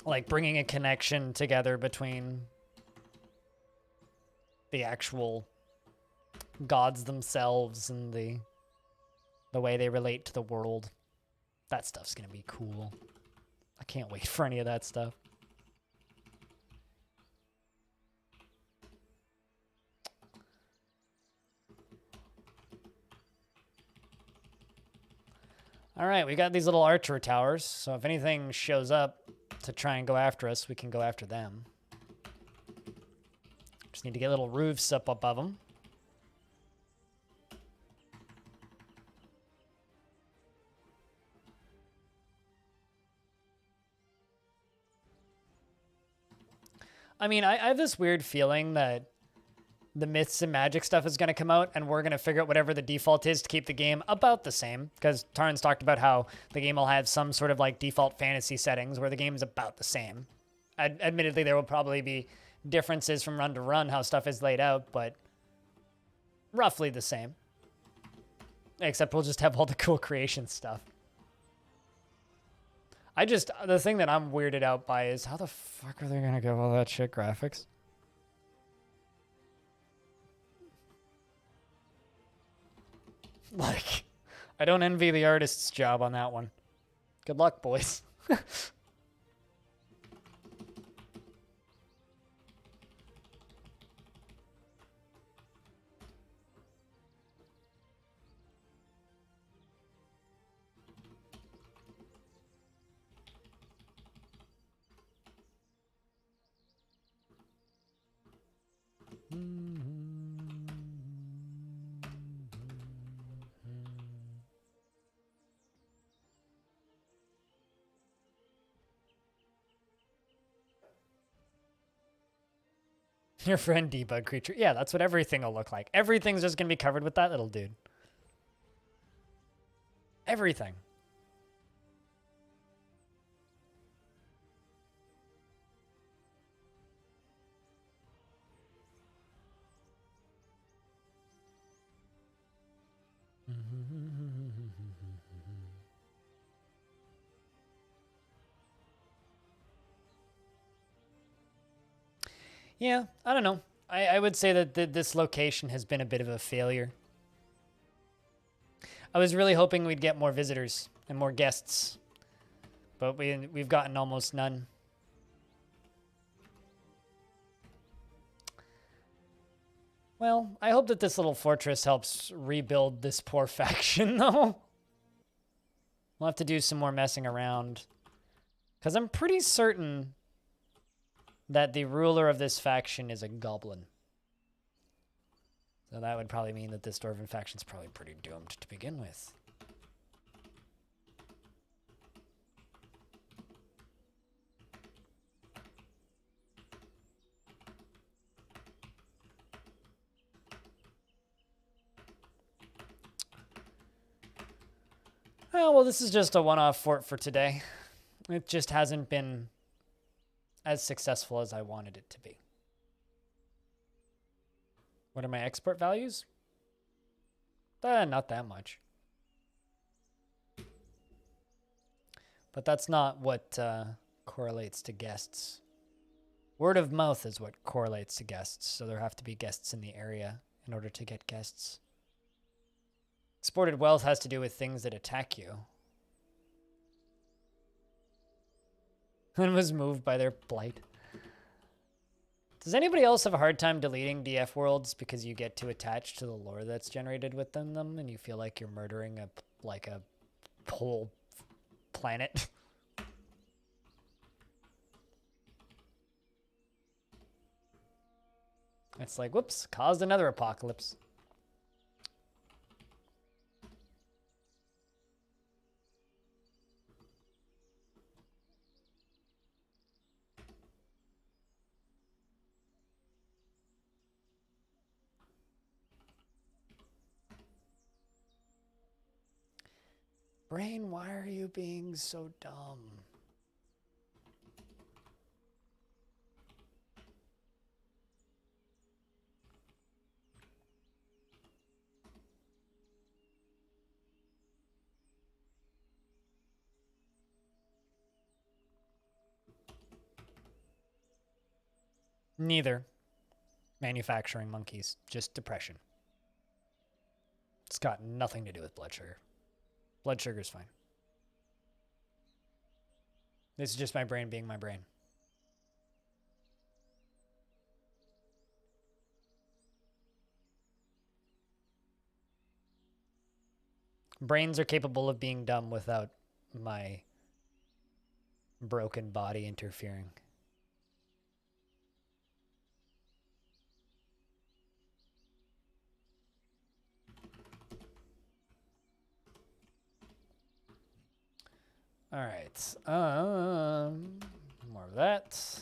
Like bringing a connection together between the actual gods themselves and the way they relate to the world. That stuff's going to be cool. I can't wait for any of that stuff. All right, we got these little archer towers, so if anything shows up to try and go after us, we can go after them. Just need to get little roofs up above them. I mean, I have this weird feeling that the myths and magic stuff is going to come out, and we're going to figure out whatever the default is to keep the game about the same, because Tarn's talked about how the game will have some sort of like default fantasy settings where the game is about the same. Admittedly, there will probably be differences from run to run how stuff is laid out, but roughly the same. Except we'll just have all the cool creation stuff. The thing that I'm weirded out by is how the fuck are they going to give all that shit graphics? Like, I don't envy the artist's job on that one. Good luck, boys. Your friend debug creature. Yeah, that's what everything will look like. Everything's just going to be covered with that little dude. Everything. Yeah, I don't know. I would say that this location has been a bit of a failure. I was really hoping we'd get more visitors and more guests, but we've gotten almost none. Well, I hope that this little fortress helps rebuild this poor faction, though. We'll have to do some more messing around. Because I'm pretty certain that the ruler of this faction is a goblin. So that would probably mean that this Dwarven faction's probably pretty doomed to begin with. Oh, well, this is just a one-off fort for today. It just hasn't been as successful as I wanted it to be. What are my export values? Not that much. But that's not what correlates to guests. Word of mouth is what correlates to guests, so there have to be guests in the area in order to get guests. Exported wealth has to do with things that attack you. And was moved by their blight. Does anybody else have a hard time deleting DF worlds because you get too attached to the lore that's generated within them and you feel like you're murdering a whole planet? It's like, whoops, caused another apocalypse. Brain, why are you being so dumb? Neither. Manufacturing monkeys, just depression. It's got nothing to do with blood sugar. Blood sugar's fine. This is just my brain being my brain. Brains are capable of being dumb without my broken body interfering. All right. More of that.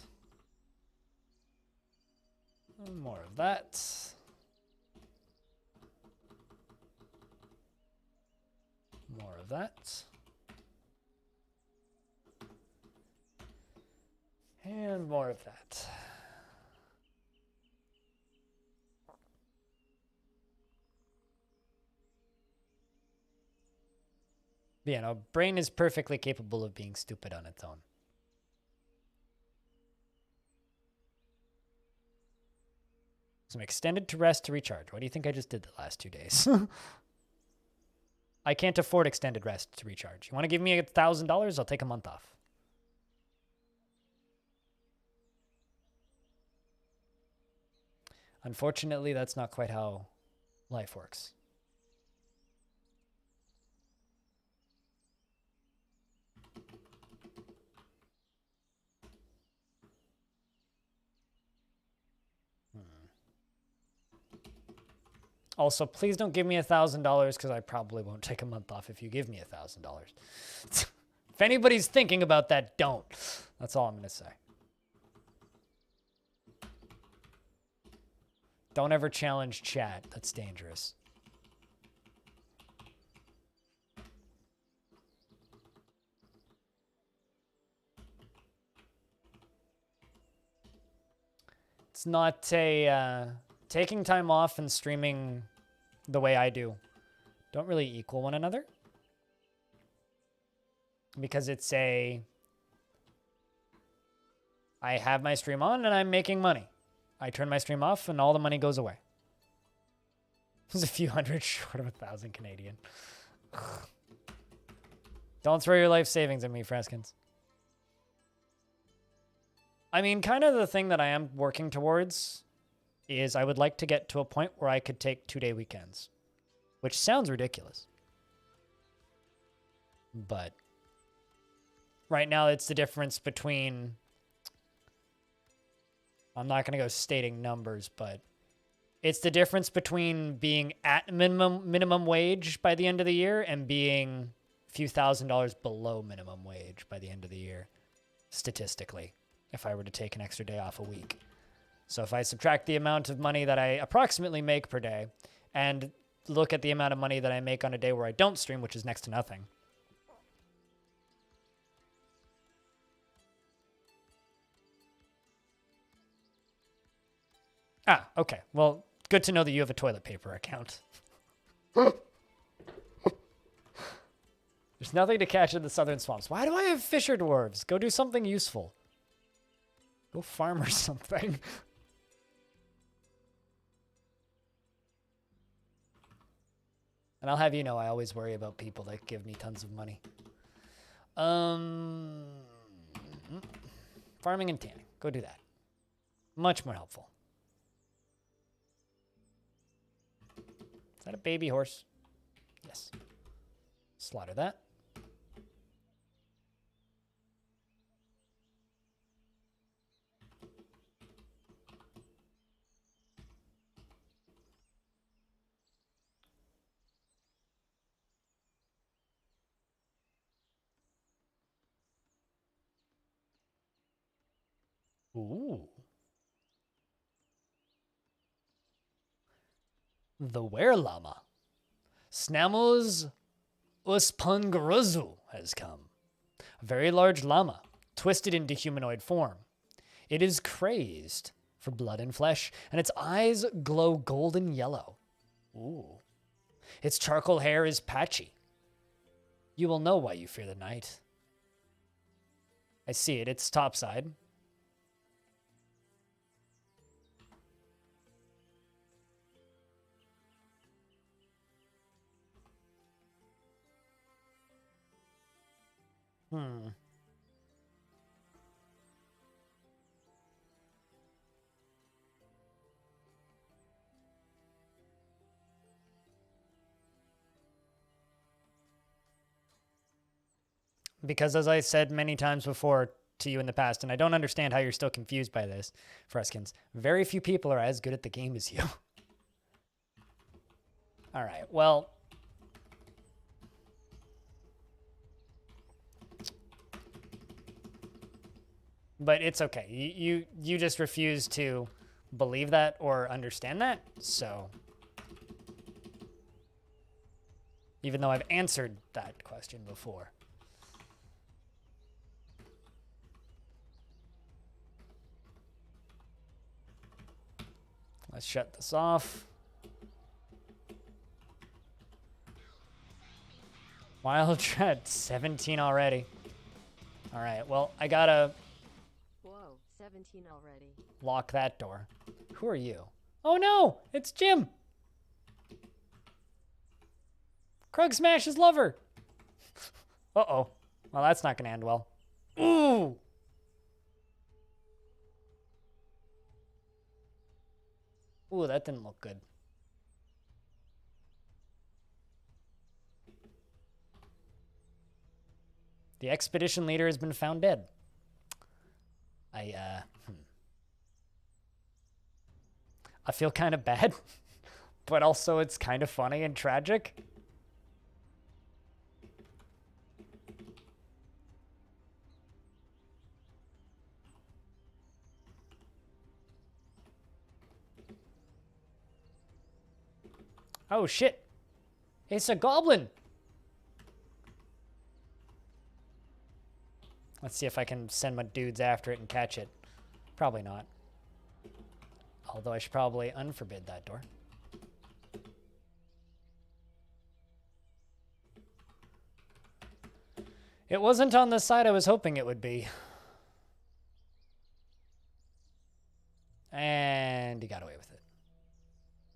More of that. More of that. And more of that. But yeah, no, brain is perfectly capable of being stupid on its own. Some extended to rest to recharge. What do you think I just did the last 2 days? I can't afford extended rest to recharge. You want to give me $1,000? I'll take a month off. Unfortunately, that's not quite how life works. Also, please don't give me $1,000 because I probably won't take a month off if you give me $1,000. If anybody's thinking about that, don't. That's all I'm going to say. Don't ever challenge chat. That's dangerous. It's not a... taking time off and streaming the way I do don't really equal one another. Because it's I have my stream on and I'm making money. I turn my stream off and all the money goes away. It was a few hundred short of 1,000 Canadian. Don't throw your life savings at me, Freskins. I mean, kind of the thing that I am working towards is I would like to get to a point where I could take 2-day weekends, which sounds ridiculous. But right now it's the difference between, I'm not going to go stating numbers, but it's the difference between being at minimum wage by the end of the year and being a few $1,000s below minimum wage by the end of the year, statistically, if I were to take an extra day off a week. So if I subtract the amount of money that I approximately make per day and look at the amount of money that I make on a day where I don't stream, which is next to nothing. Ah, okay. Well, good to know that you have a toilet paper account. There's nothing to catch in the southern swamps. Why do I have fisher dwarves? Go do something useful. Go farm or something. And I'll have you know, I always worry about people that give me tons of money. Farming and tanning. Go do that. Much more helpful. Is that a baby horse? Yes. Slaughter that. Ooh. The were-llama. Snamos Uspungruzu has come. A very large llama, twisted into humanoid form. It is crazed for blood and flesh, and its eyes glow golden yellow. Ooh. Its charcoal hair is patchy. You will know why you fear the night. I see it. It's topside. Because as I said many times before to you in the past, and I don't understand how you're still confused by this, Freskins, very few people are as good at the game as you. All right, well... But it's okay. You just refuse to believe that or understand that, so... Even though I've answered that question before. Let's shut this off. Wild Dread, 17 already. All right, well, I gotta... Whoa, 17 already. Lock that door. Who are you? Oh no, it's Jim. Krug Smash's lover. Uh-oh. Well, that's not gonna end well. Ooh. Ooh, that didn't look good. The expedition leader has been found dead. I feel kind of bad, but also it's kind of funny and tragic. Oh shit, it's a goblin. Let's see if I can send my dudes after it and catch it. Probably not. Although I should probably unforbid that door. It wasn't on the side I was hoping it would be. And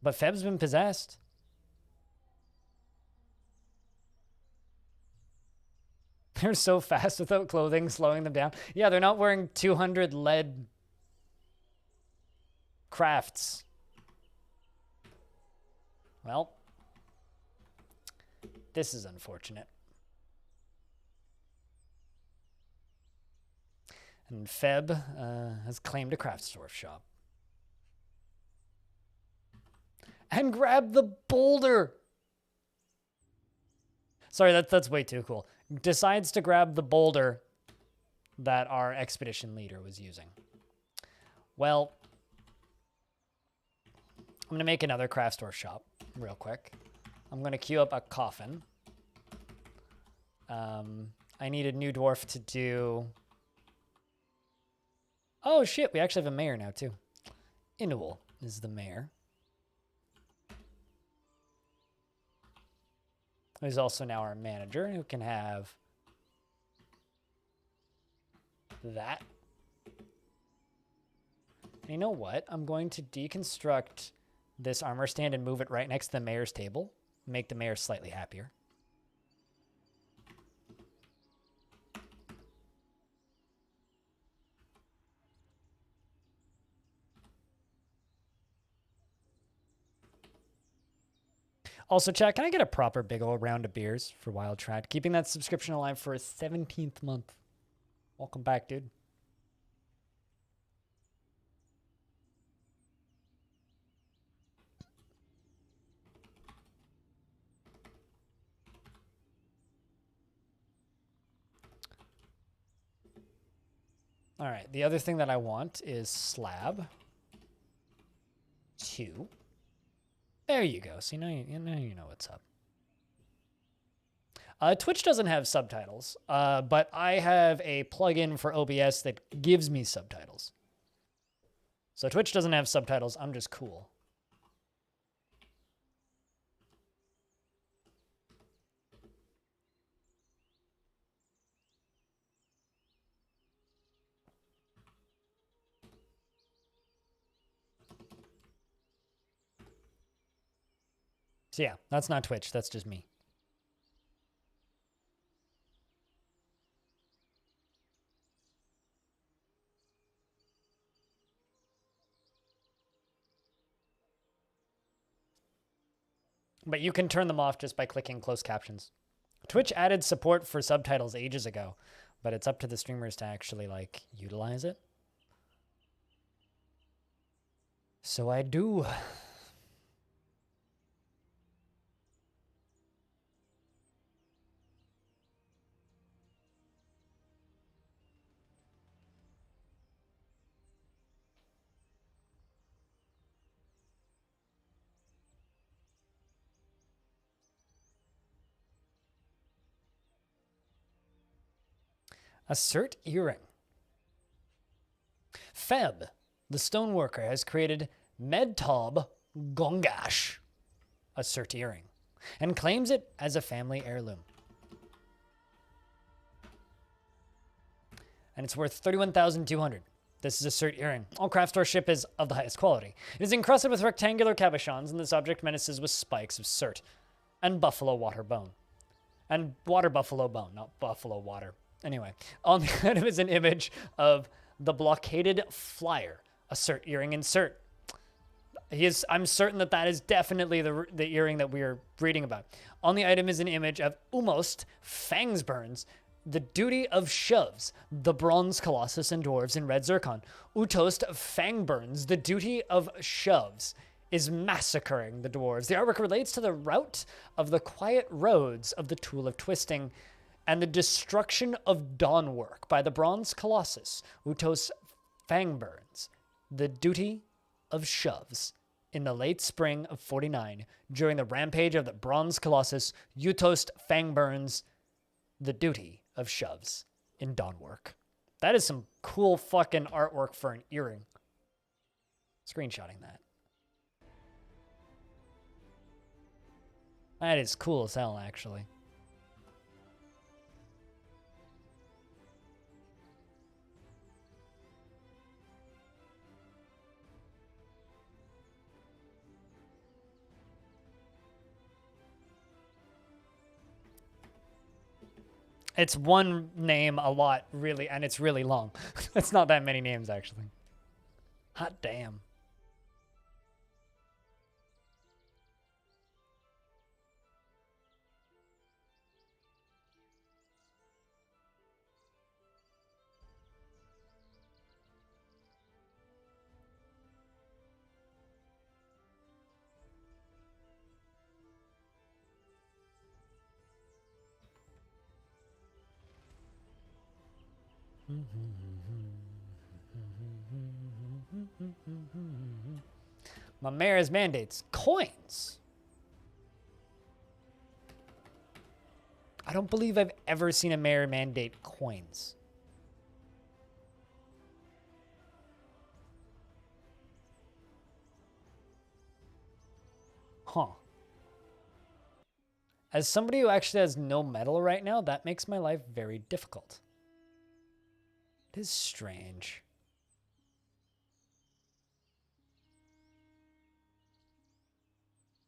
But Feb's been possessed. They're so fast without clothing, slowing them down. Yeah, they're not wearing 200 lead crafts. Well, this is unfortunate. And Feb has claimed a crafts dwarf shop. And grabbed the boulder. Sorry, that's way too cool. Decides to grab the boulder that our expedition leader was using. Well, I'm going to make another craft store shop real quick. I'm going to queue up a coffin. I need a new dwarf to do... Oh, shit. We actually have a mayor now, too. Inual is the mayor. Who's also now our manager, who can have that. And you know what? I'm going to deconstruct this armor stand and move it right next to the mayor's table. Make the mayor slightly happier. Also, chat, can I get a proper big old round of beers for Wild Trad? Keeping that subscription alive for a 17th month. Welcome back, dude. All right, the other thing that I want is slab 2. There you go. See, now you know what's up. Twitch doesn't have subtitles, but I have a plugin for OBS that gives me subtitles. So Twitch doesn't have subtitles. I'm just cool. So yeah, that's not Twitch. That's just me. But you can turn them off just by clicking closed captions. Twitch added support for subtitles ages ago, but it's up to the streamers to actually, like, utilize it. So I do. Assert earring. Feb, the stoneworker, has created Medtob Gongash, assert earring, and claims it as a family heirloom. And it's worth 31,200. This is a cert earring. All craft store ship is of the highest quality. It is encrusted with rectangular cabochons, and this object menaces with spikes of cert and buffalo water bone. And water buffalo bone, not buffalo water. Anyway, on the item is an image of the blockaded flyer, a cert earring insert. I'm certain that is definitely the earring that we are reading about. On the item is an image of Umost Fangsburns, the duty of shoves, the bronze colossus and dwarves in red zircon. Utost Fangburns, the duty of shoves, is massacring the dwarves. The artwork relates to the route of the quiet roads of the tool of twisting and the destruction of dawnwork by the bronze colossus, Utos Fangburns, the duty of shoves. In the late spring of 49, during the rampage of the bronze colossus, Utost Fangburns, the duty of shoves in dawnwork. That is some cool fucking artwork for an earring. Screenshotting that. That is cool as hell, actually. It's one name a lot, really, and it's really long. It's not that many names, actually. Hot damn. My mayor's mandates. Coins. I don't believe I've ever seen a mayor mandate coins. Huh. As somebody who actually has no metal right now, that makes my life very difficult. It is strange.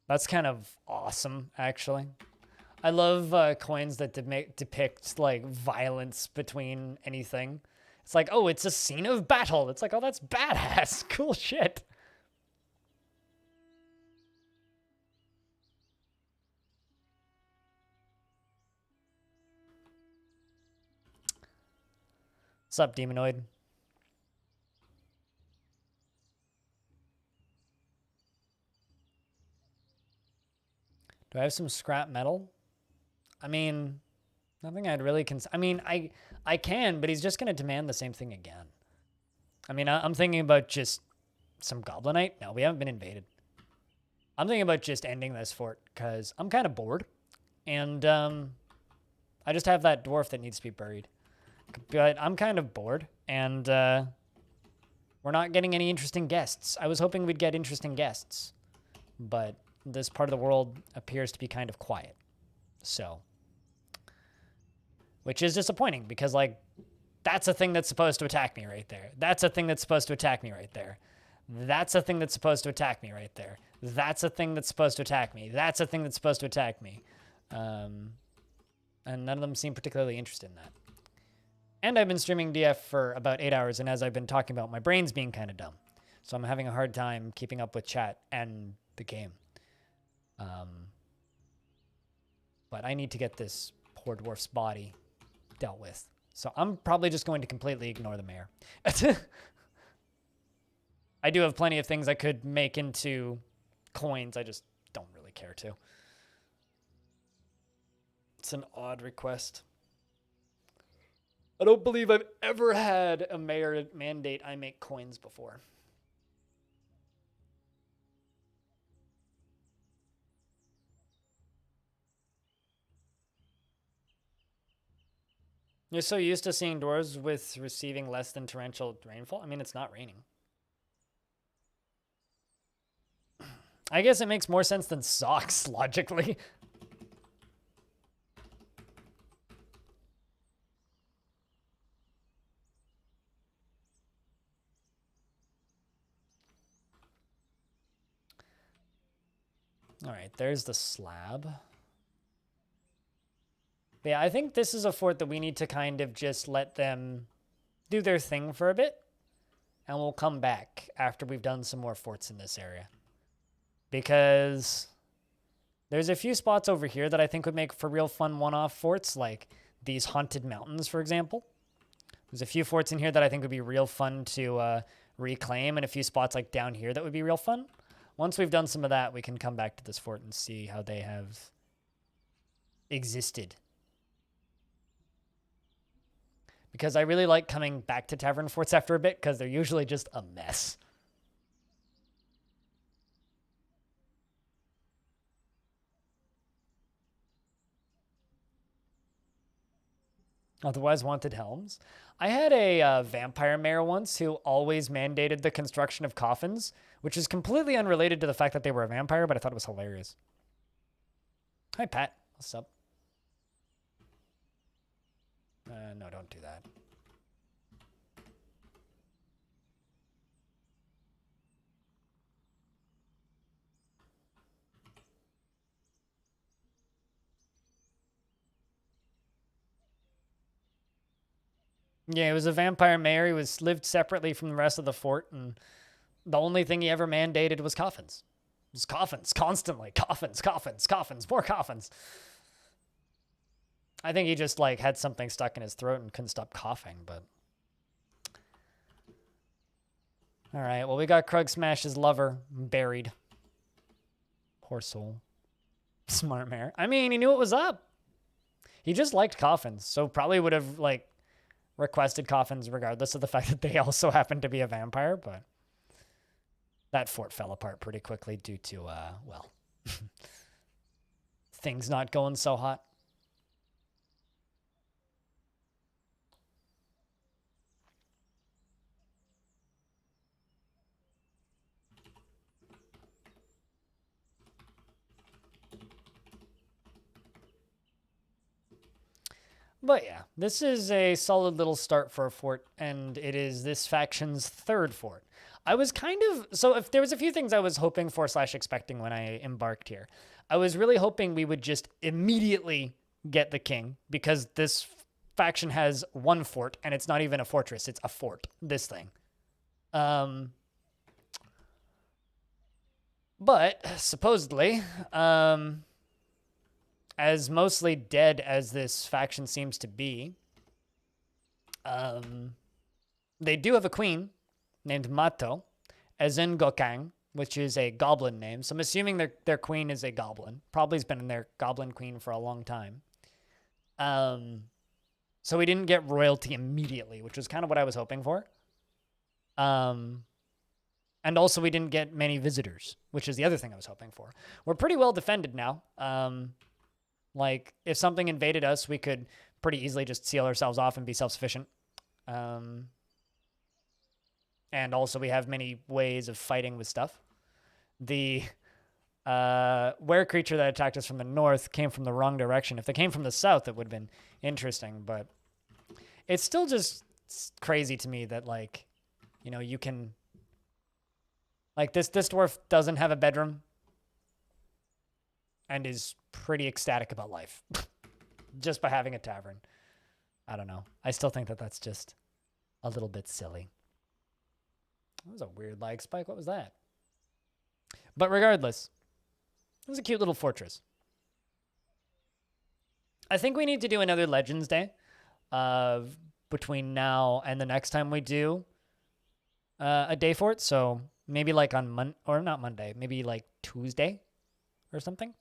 That's kind of awesome, actually. I love coins that depict like violence between anything. It's like, oh, it's a scene of battle. It's like, oh, that's badass. Cool shit. What's up, Demonoid? Do I have some scrap metal? I mean, nothing I'd really I mean, I can, but he's just going to demand the same thing again. I mean, I'm thinking about just some Goblinite. No, we haven't been invaded. I'm thinking about just ending this fort because I'm kind of bored. And I just have that dwarf that needs to be buried. But I'm kind of bored. And we're not getting any interesting guests. I was hoping we'd get interesting guests. But this part of the world appears to be kind of quiet. So, which is disappointing because, like, that's a thing that's supposed to attack me right there. That's a thing that's supposed to attack me right there. That's a thing that's supposed to attack me right there. That's a thing that's supposed to attack me. That's a thing that's supposed to attack me. And none of them seem particularly interested in that. And I've been streaming DF for about 8 hours, and as I've been talking about, my brain's being kind of dumb. So I'm having a hard time keeping up with chat and the game. But I need to get this poor dwarf's body dealt with. So I'm probably just going to completely ignore the mayor. I do have plenty of things I could make into coins. I just don't really care to. It's an odd request. I don't believe I've ever had a mayor mandate I make coins before. You're so used to seeing dwarves with receiving less than torrential rainfall? I mean, it's not raining. I guess it makes more sense than socks, logically. All right, there's the slab. But yeah, I think this is a fort that we need to kind of just let them do their thing for a bit. And we'll come back after we've done some more forts in this area. Because there's a few spots over here that I think would make for real fun one-off forts, like these haunted mountains, for example. There's a few forts in here that I think would be real fun to reclaim, and a few spots like down here that would be real fun. Once we've done some of that, we can come back to this fort and see how they have existed. Because I really like coming back to tavern forts after a bit, because they're usually just a mess. Otherwise wanted helms. I had a vampire mayor once who always mandated the construction of coffins, which is completely unrelated to the fact that they were a vampire, but I thought it was hilarious. Hi, Pat. What's up? No, don't do that. Yeah, he was a vampire mayor. He lived separately from the rest of the fort, and the only thing he ever mandated was coffins. It was coffins, constantly. Coffins, coffins, coffins, more coffins. I think he just, like, had something stuck in his throat and couldn't stop coughing, but... All right, well, we got Krug Smash's lover buried. Poor soul. Smart mayor. I mean, he knew what was up. He just liked coffins, so probably would have, like, requested coffins regardless of the fact that they also happened to be a vampire, but that fort fell apart pretty quickly due to, well, things not going so hot. But yeah, this is a solid little start for a fort, and it is this faction's third fort. I was kind of, so if there was a few things I was hoping for / expecting when I embarked here. I was really hoping we would just immediately get the king, because this faction has one fort, and it's not even a fortress, it's a fort, this thing. But supposedly, as mostly dead as this faction seems to be, they do have a queen named Mato, as in Gokang, which is a goblin name. So I'm assuming their queen is a goblin. Probably has been in their goblin queen for a long time. So we didn't get royalty immediately, which was kind of what I was hoping for. And also we didn't get many visitors, which is the other thing I was hoping for. We're pretty well defended now. Like, if something invaded us, we could pretty easily just seal ourselves off and be self-sufficient. And also, we have many ways of fighting with stuff. The were creature that attacked us from the north came from the wrong direction. If they came from the south, it would have been interesting. But it's still just crazy to me that, like, you know, you can... Like, this dwarf doesn't have a bedroom and is pretty ecstatic about life just by having a tavern. I don't know. I still think that that's just a little bit silly. That was a weird lag spike. What was that? But regardless, it was a cute little fortress. I think we need to do another Legends Day between now and the next time we do a day fort. So maybe like on or not Monday, maybe like Tuesday or something.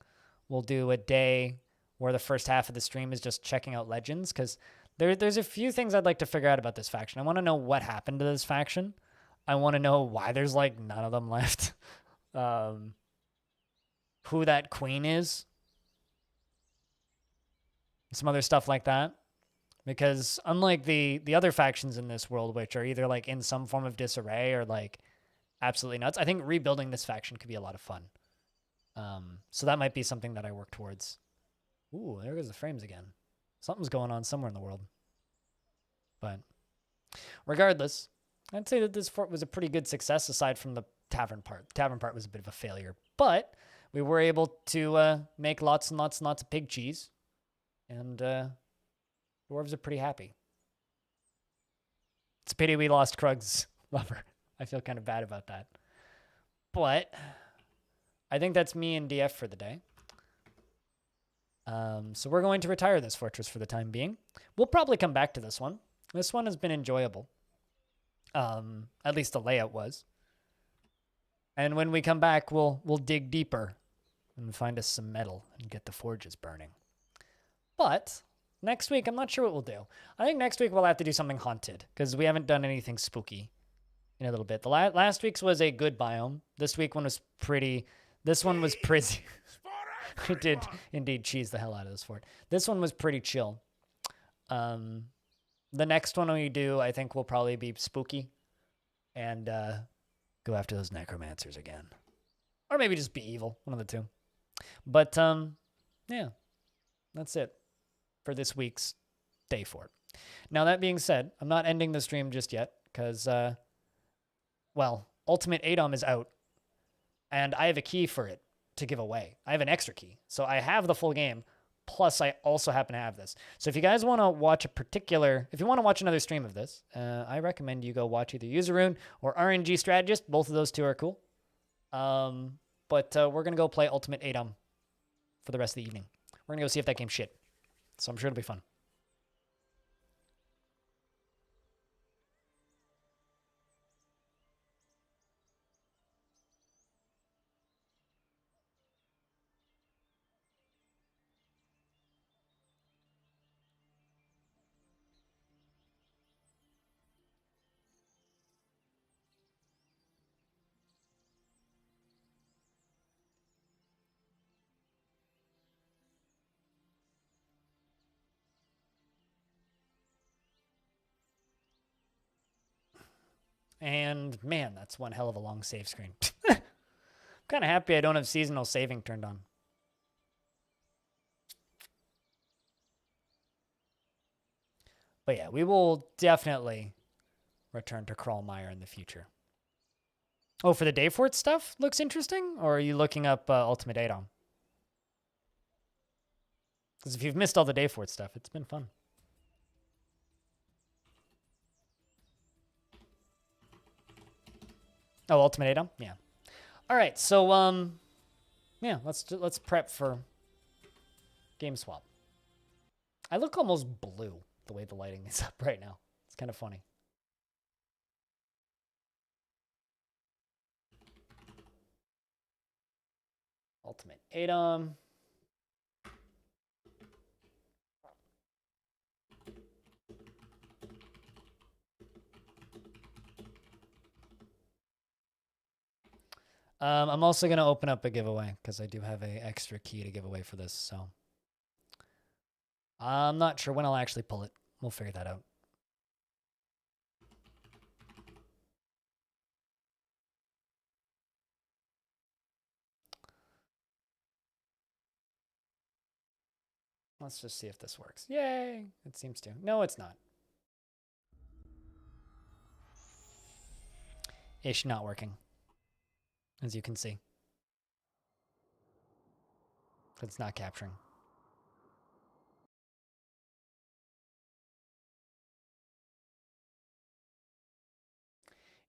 We'll do a day where the first half of the stream is just checking out Legends, because there's a few things I'd like to figure out about this faction. I want to know what happened to this faction. I want to know why there's, like, none of them left. Who that queen is. Some other stuff like that. Because unlike the other factions in this world, which are either, like, in some form of disarray or, like, absolutely nuts, I think rebuilding this faction could be a lot of fun. So that might be something that I work towards. Ooh, there goes the frames again. Something's going on somewhere in the world. But regardless, I'd say that this fort was a pretty good success aside from the tavern part. The tavern part was a bit of a failure. But we were able to make lots and lots and lots of pig cheese. And dwarves are pretty happy. It's a pity we lost Krug's lover. I feel kind of bad about that. But I think that's me and DF for the day. So we're going to retire this fortress for the time being. We'll probably come back to this one. This one has been enjoyable. At least the layout was. And when we come back, we'll dig deeper and find us some metal and get the forges burning. But next week, I'm not sure what we'll do. I think next week we'll have to do something haunted, because we haven't done anything spooky in a little bit. The last week's was a good biome. This week one was pretty... This one was pretty... We did indeed cheese the hell out of this fort. This one was pretty chill. The next one we do, I think, will probably be spooky. And go after those necromancers again. Or maybe just be evil. One of the two. But, yeah. That's it for this week's day fort. Now, that being said, I'm not ending the stream just yet. Because, well, Ultimate ADOM is out. And I have a key for it to give away. I have an extra key. So I have the full game, Plus, I also happen to have this. So if you guys want to watch if you want to watch another stream of this, I recommend you go watch either Userune or RNG Strategist. Both of those two are cool. But we're going to go play Ultimate ADOM for the rest of the evening. We're going to go see if that game's shit. So I'm sure it'll be fun. And man, that's one hell of a long save screen. I'm kind of happy I don't have seasonal saving turned on. But yeah, we will definitely return to Crawlmire in the future. Oh, for the Dayfort stuff looks interesting? Or are you looking up Ultimate ADOM? Because if you've missed all the Dayfort stuff, it's been fun. Oh, Ultimate ADOM? Yeah. All right, so yeah, let's prep for game swap. I look almost blue the way the lighting is up right now. It's kind of funny. Ultimate ADOM. I'm also going to open up a giveaway because I do have an extra key to give away for this. So I'm not sure when I'll actually pull it. We'll figure that out. Let's just see if this works. Yay! It seems to. No, it's not. Ish not working. As you can see. It's not capturing.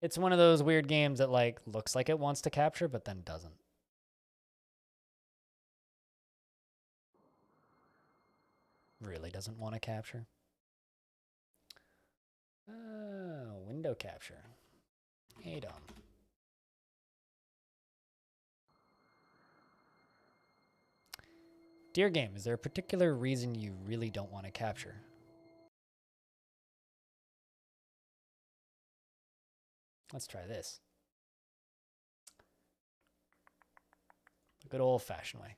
It's one of those weird games that like looks like it wants to capture, but then doesn't. Really doesn't want to capture. Window capture. ADOM. Dear game, is there a particular reason you really don't want to capture? Let's try this. The good old-fashioned way.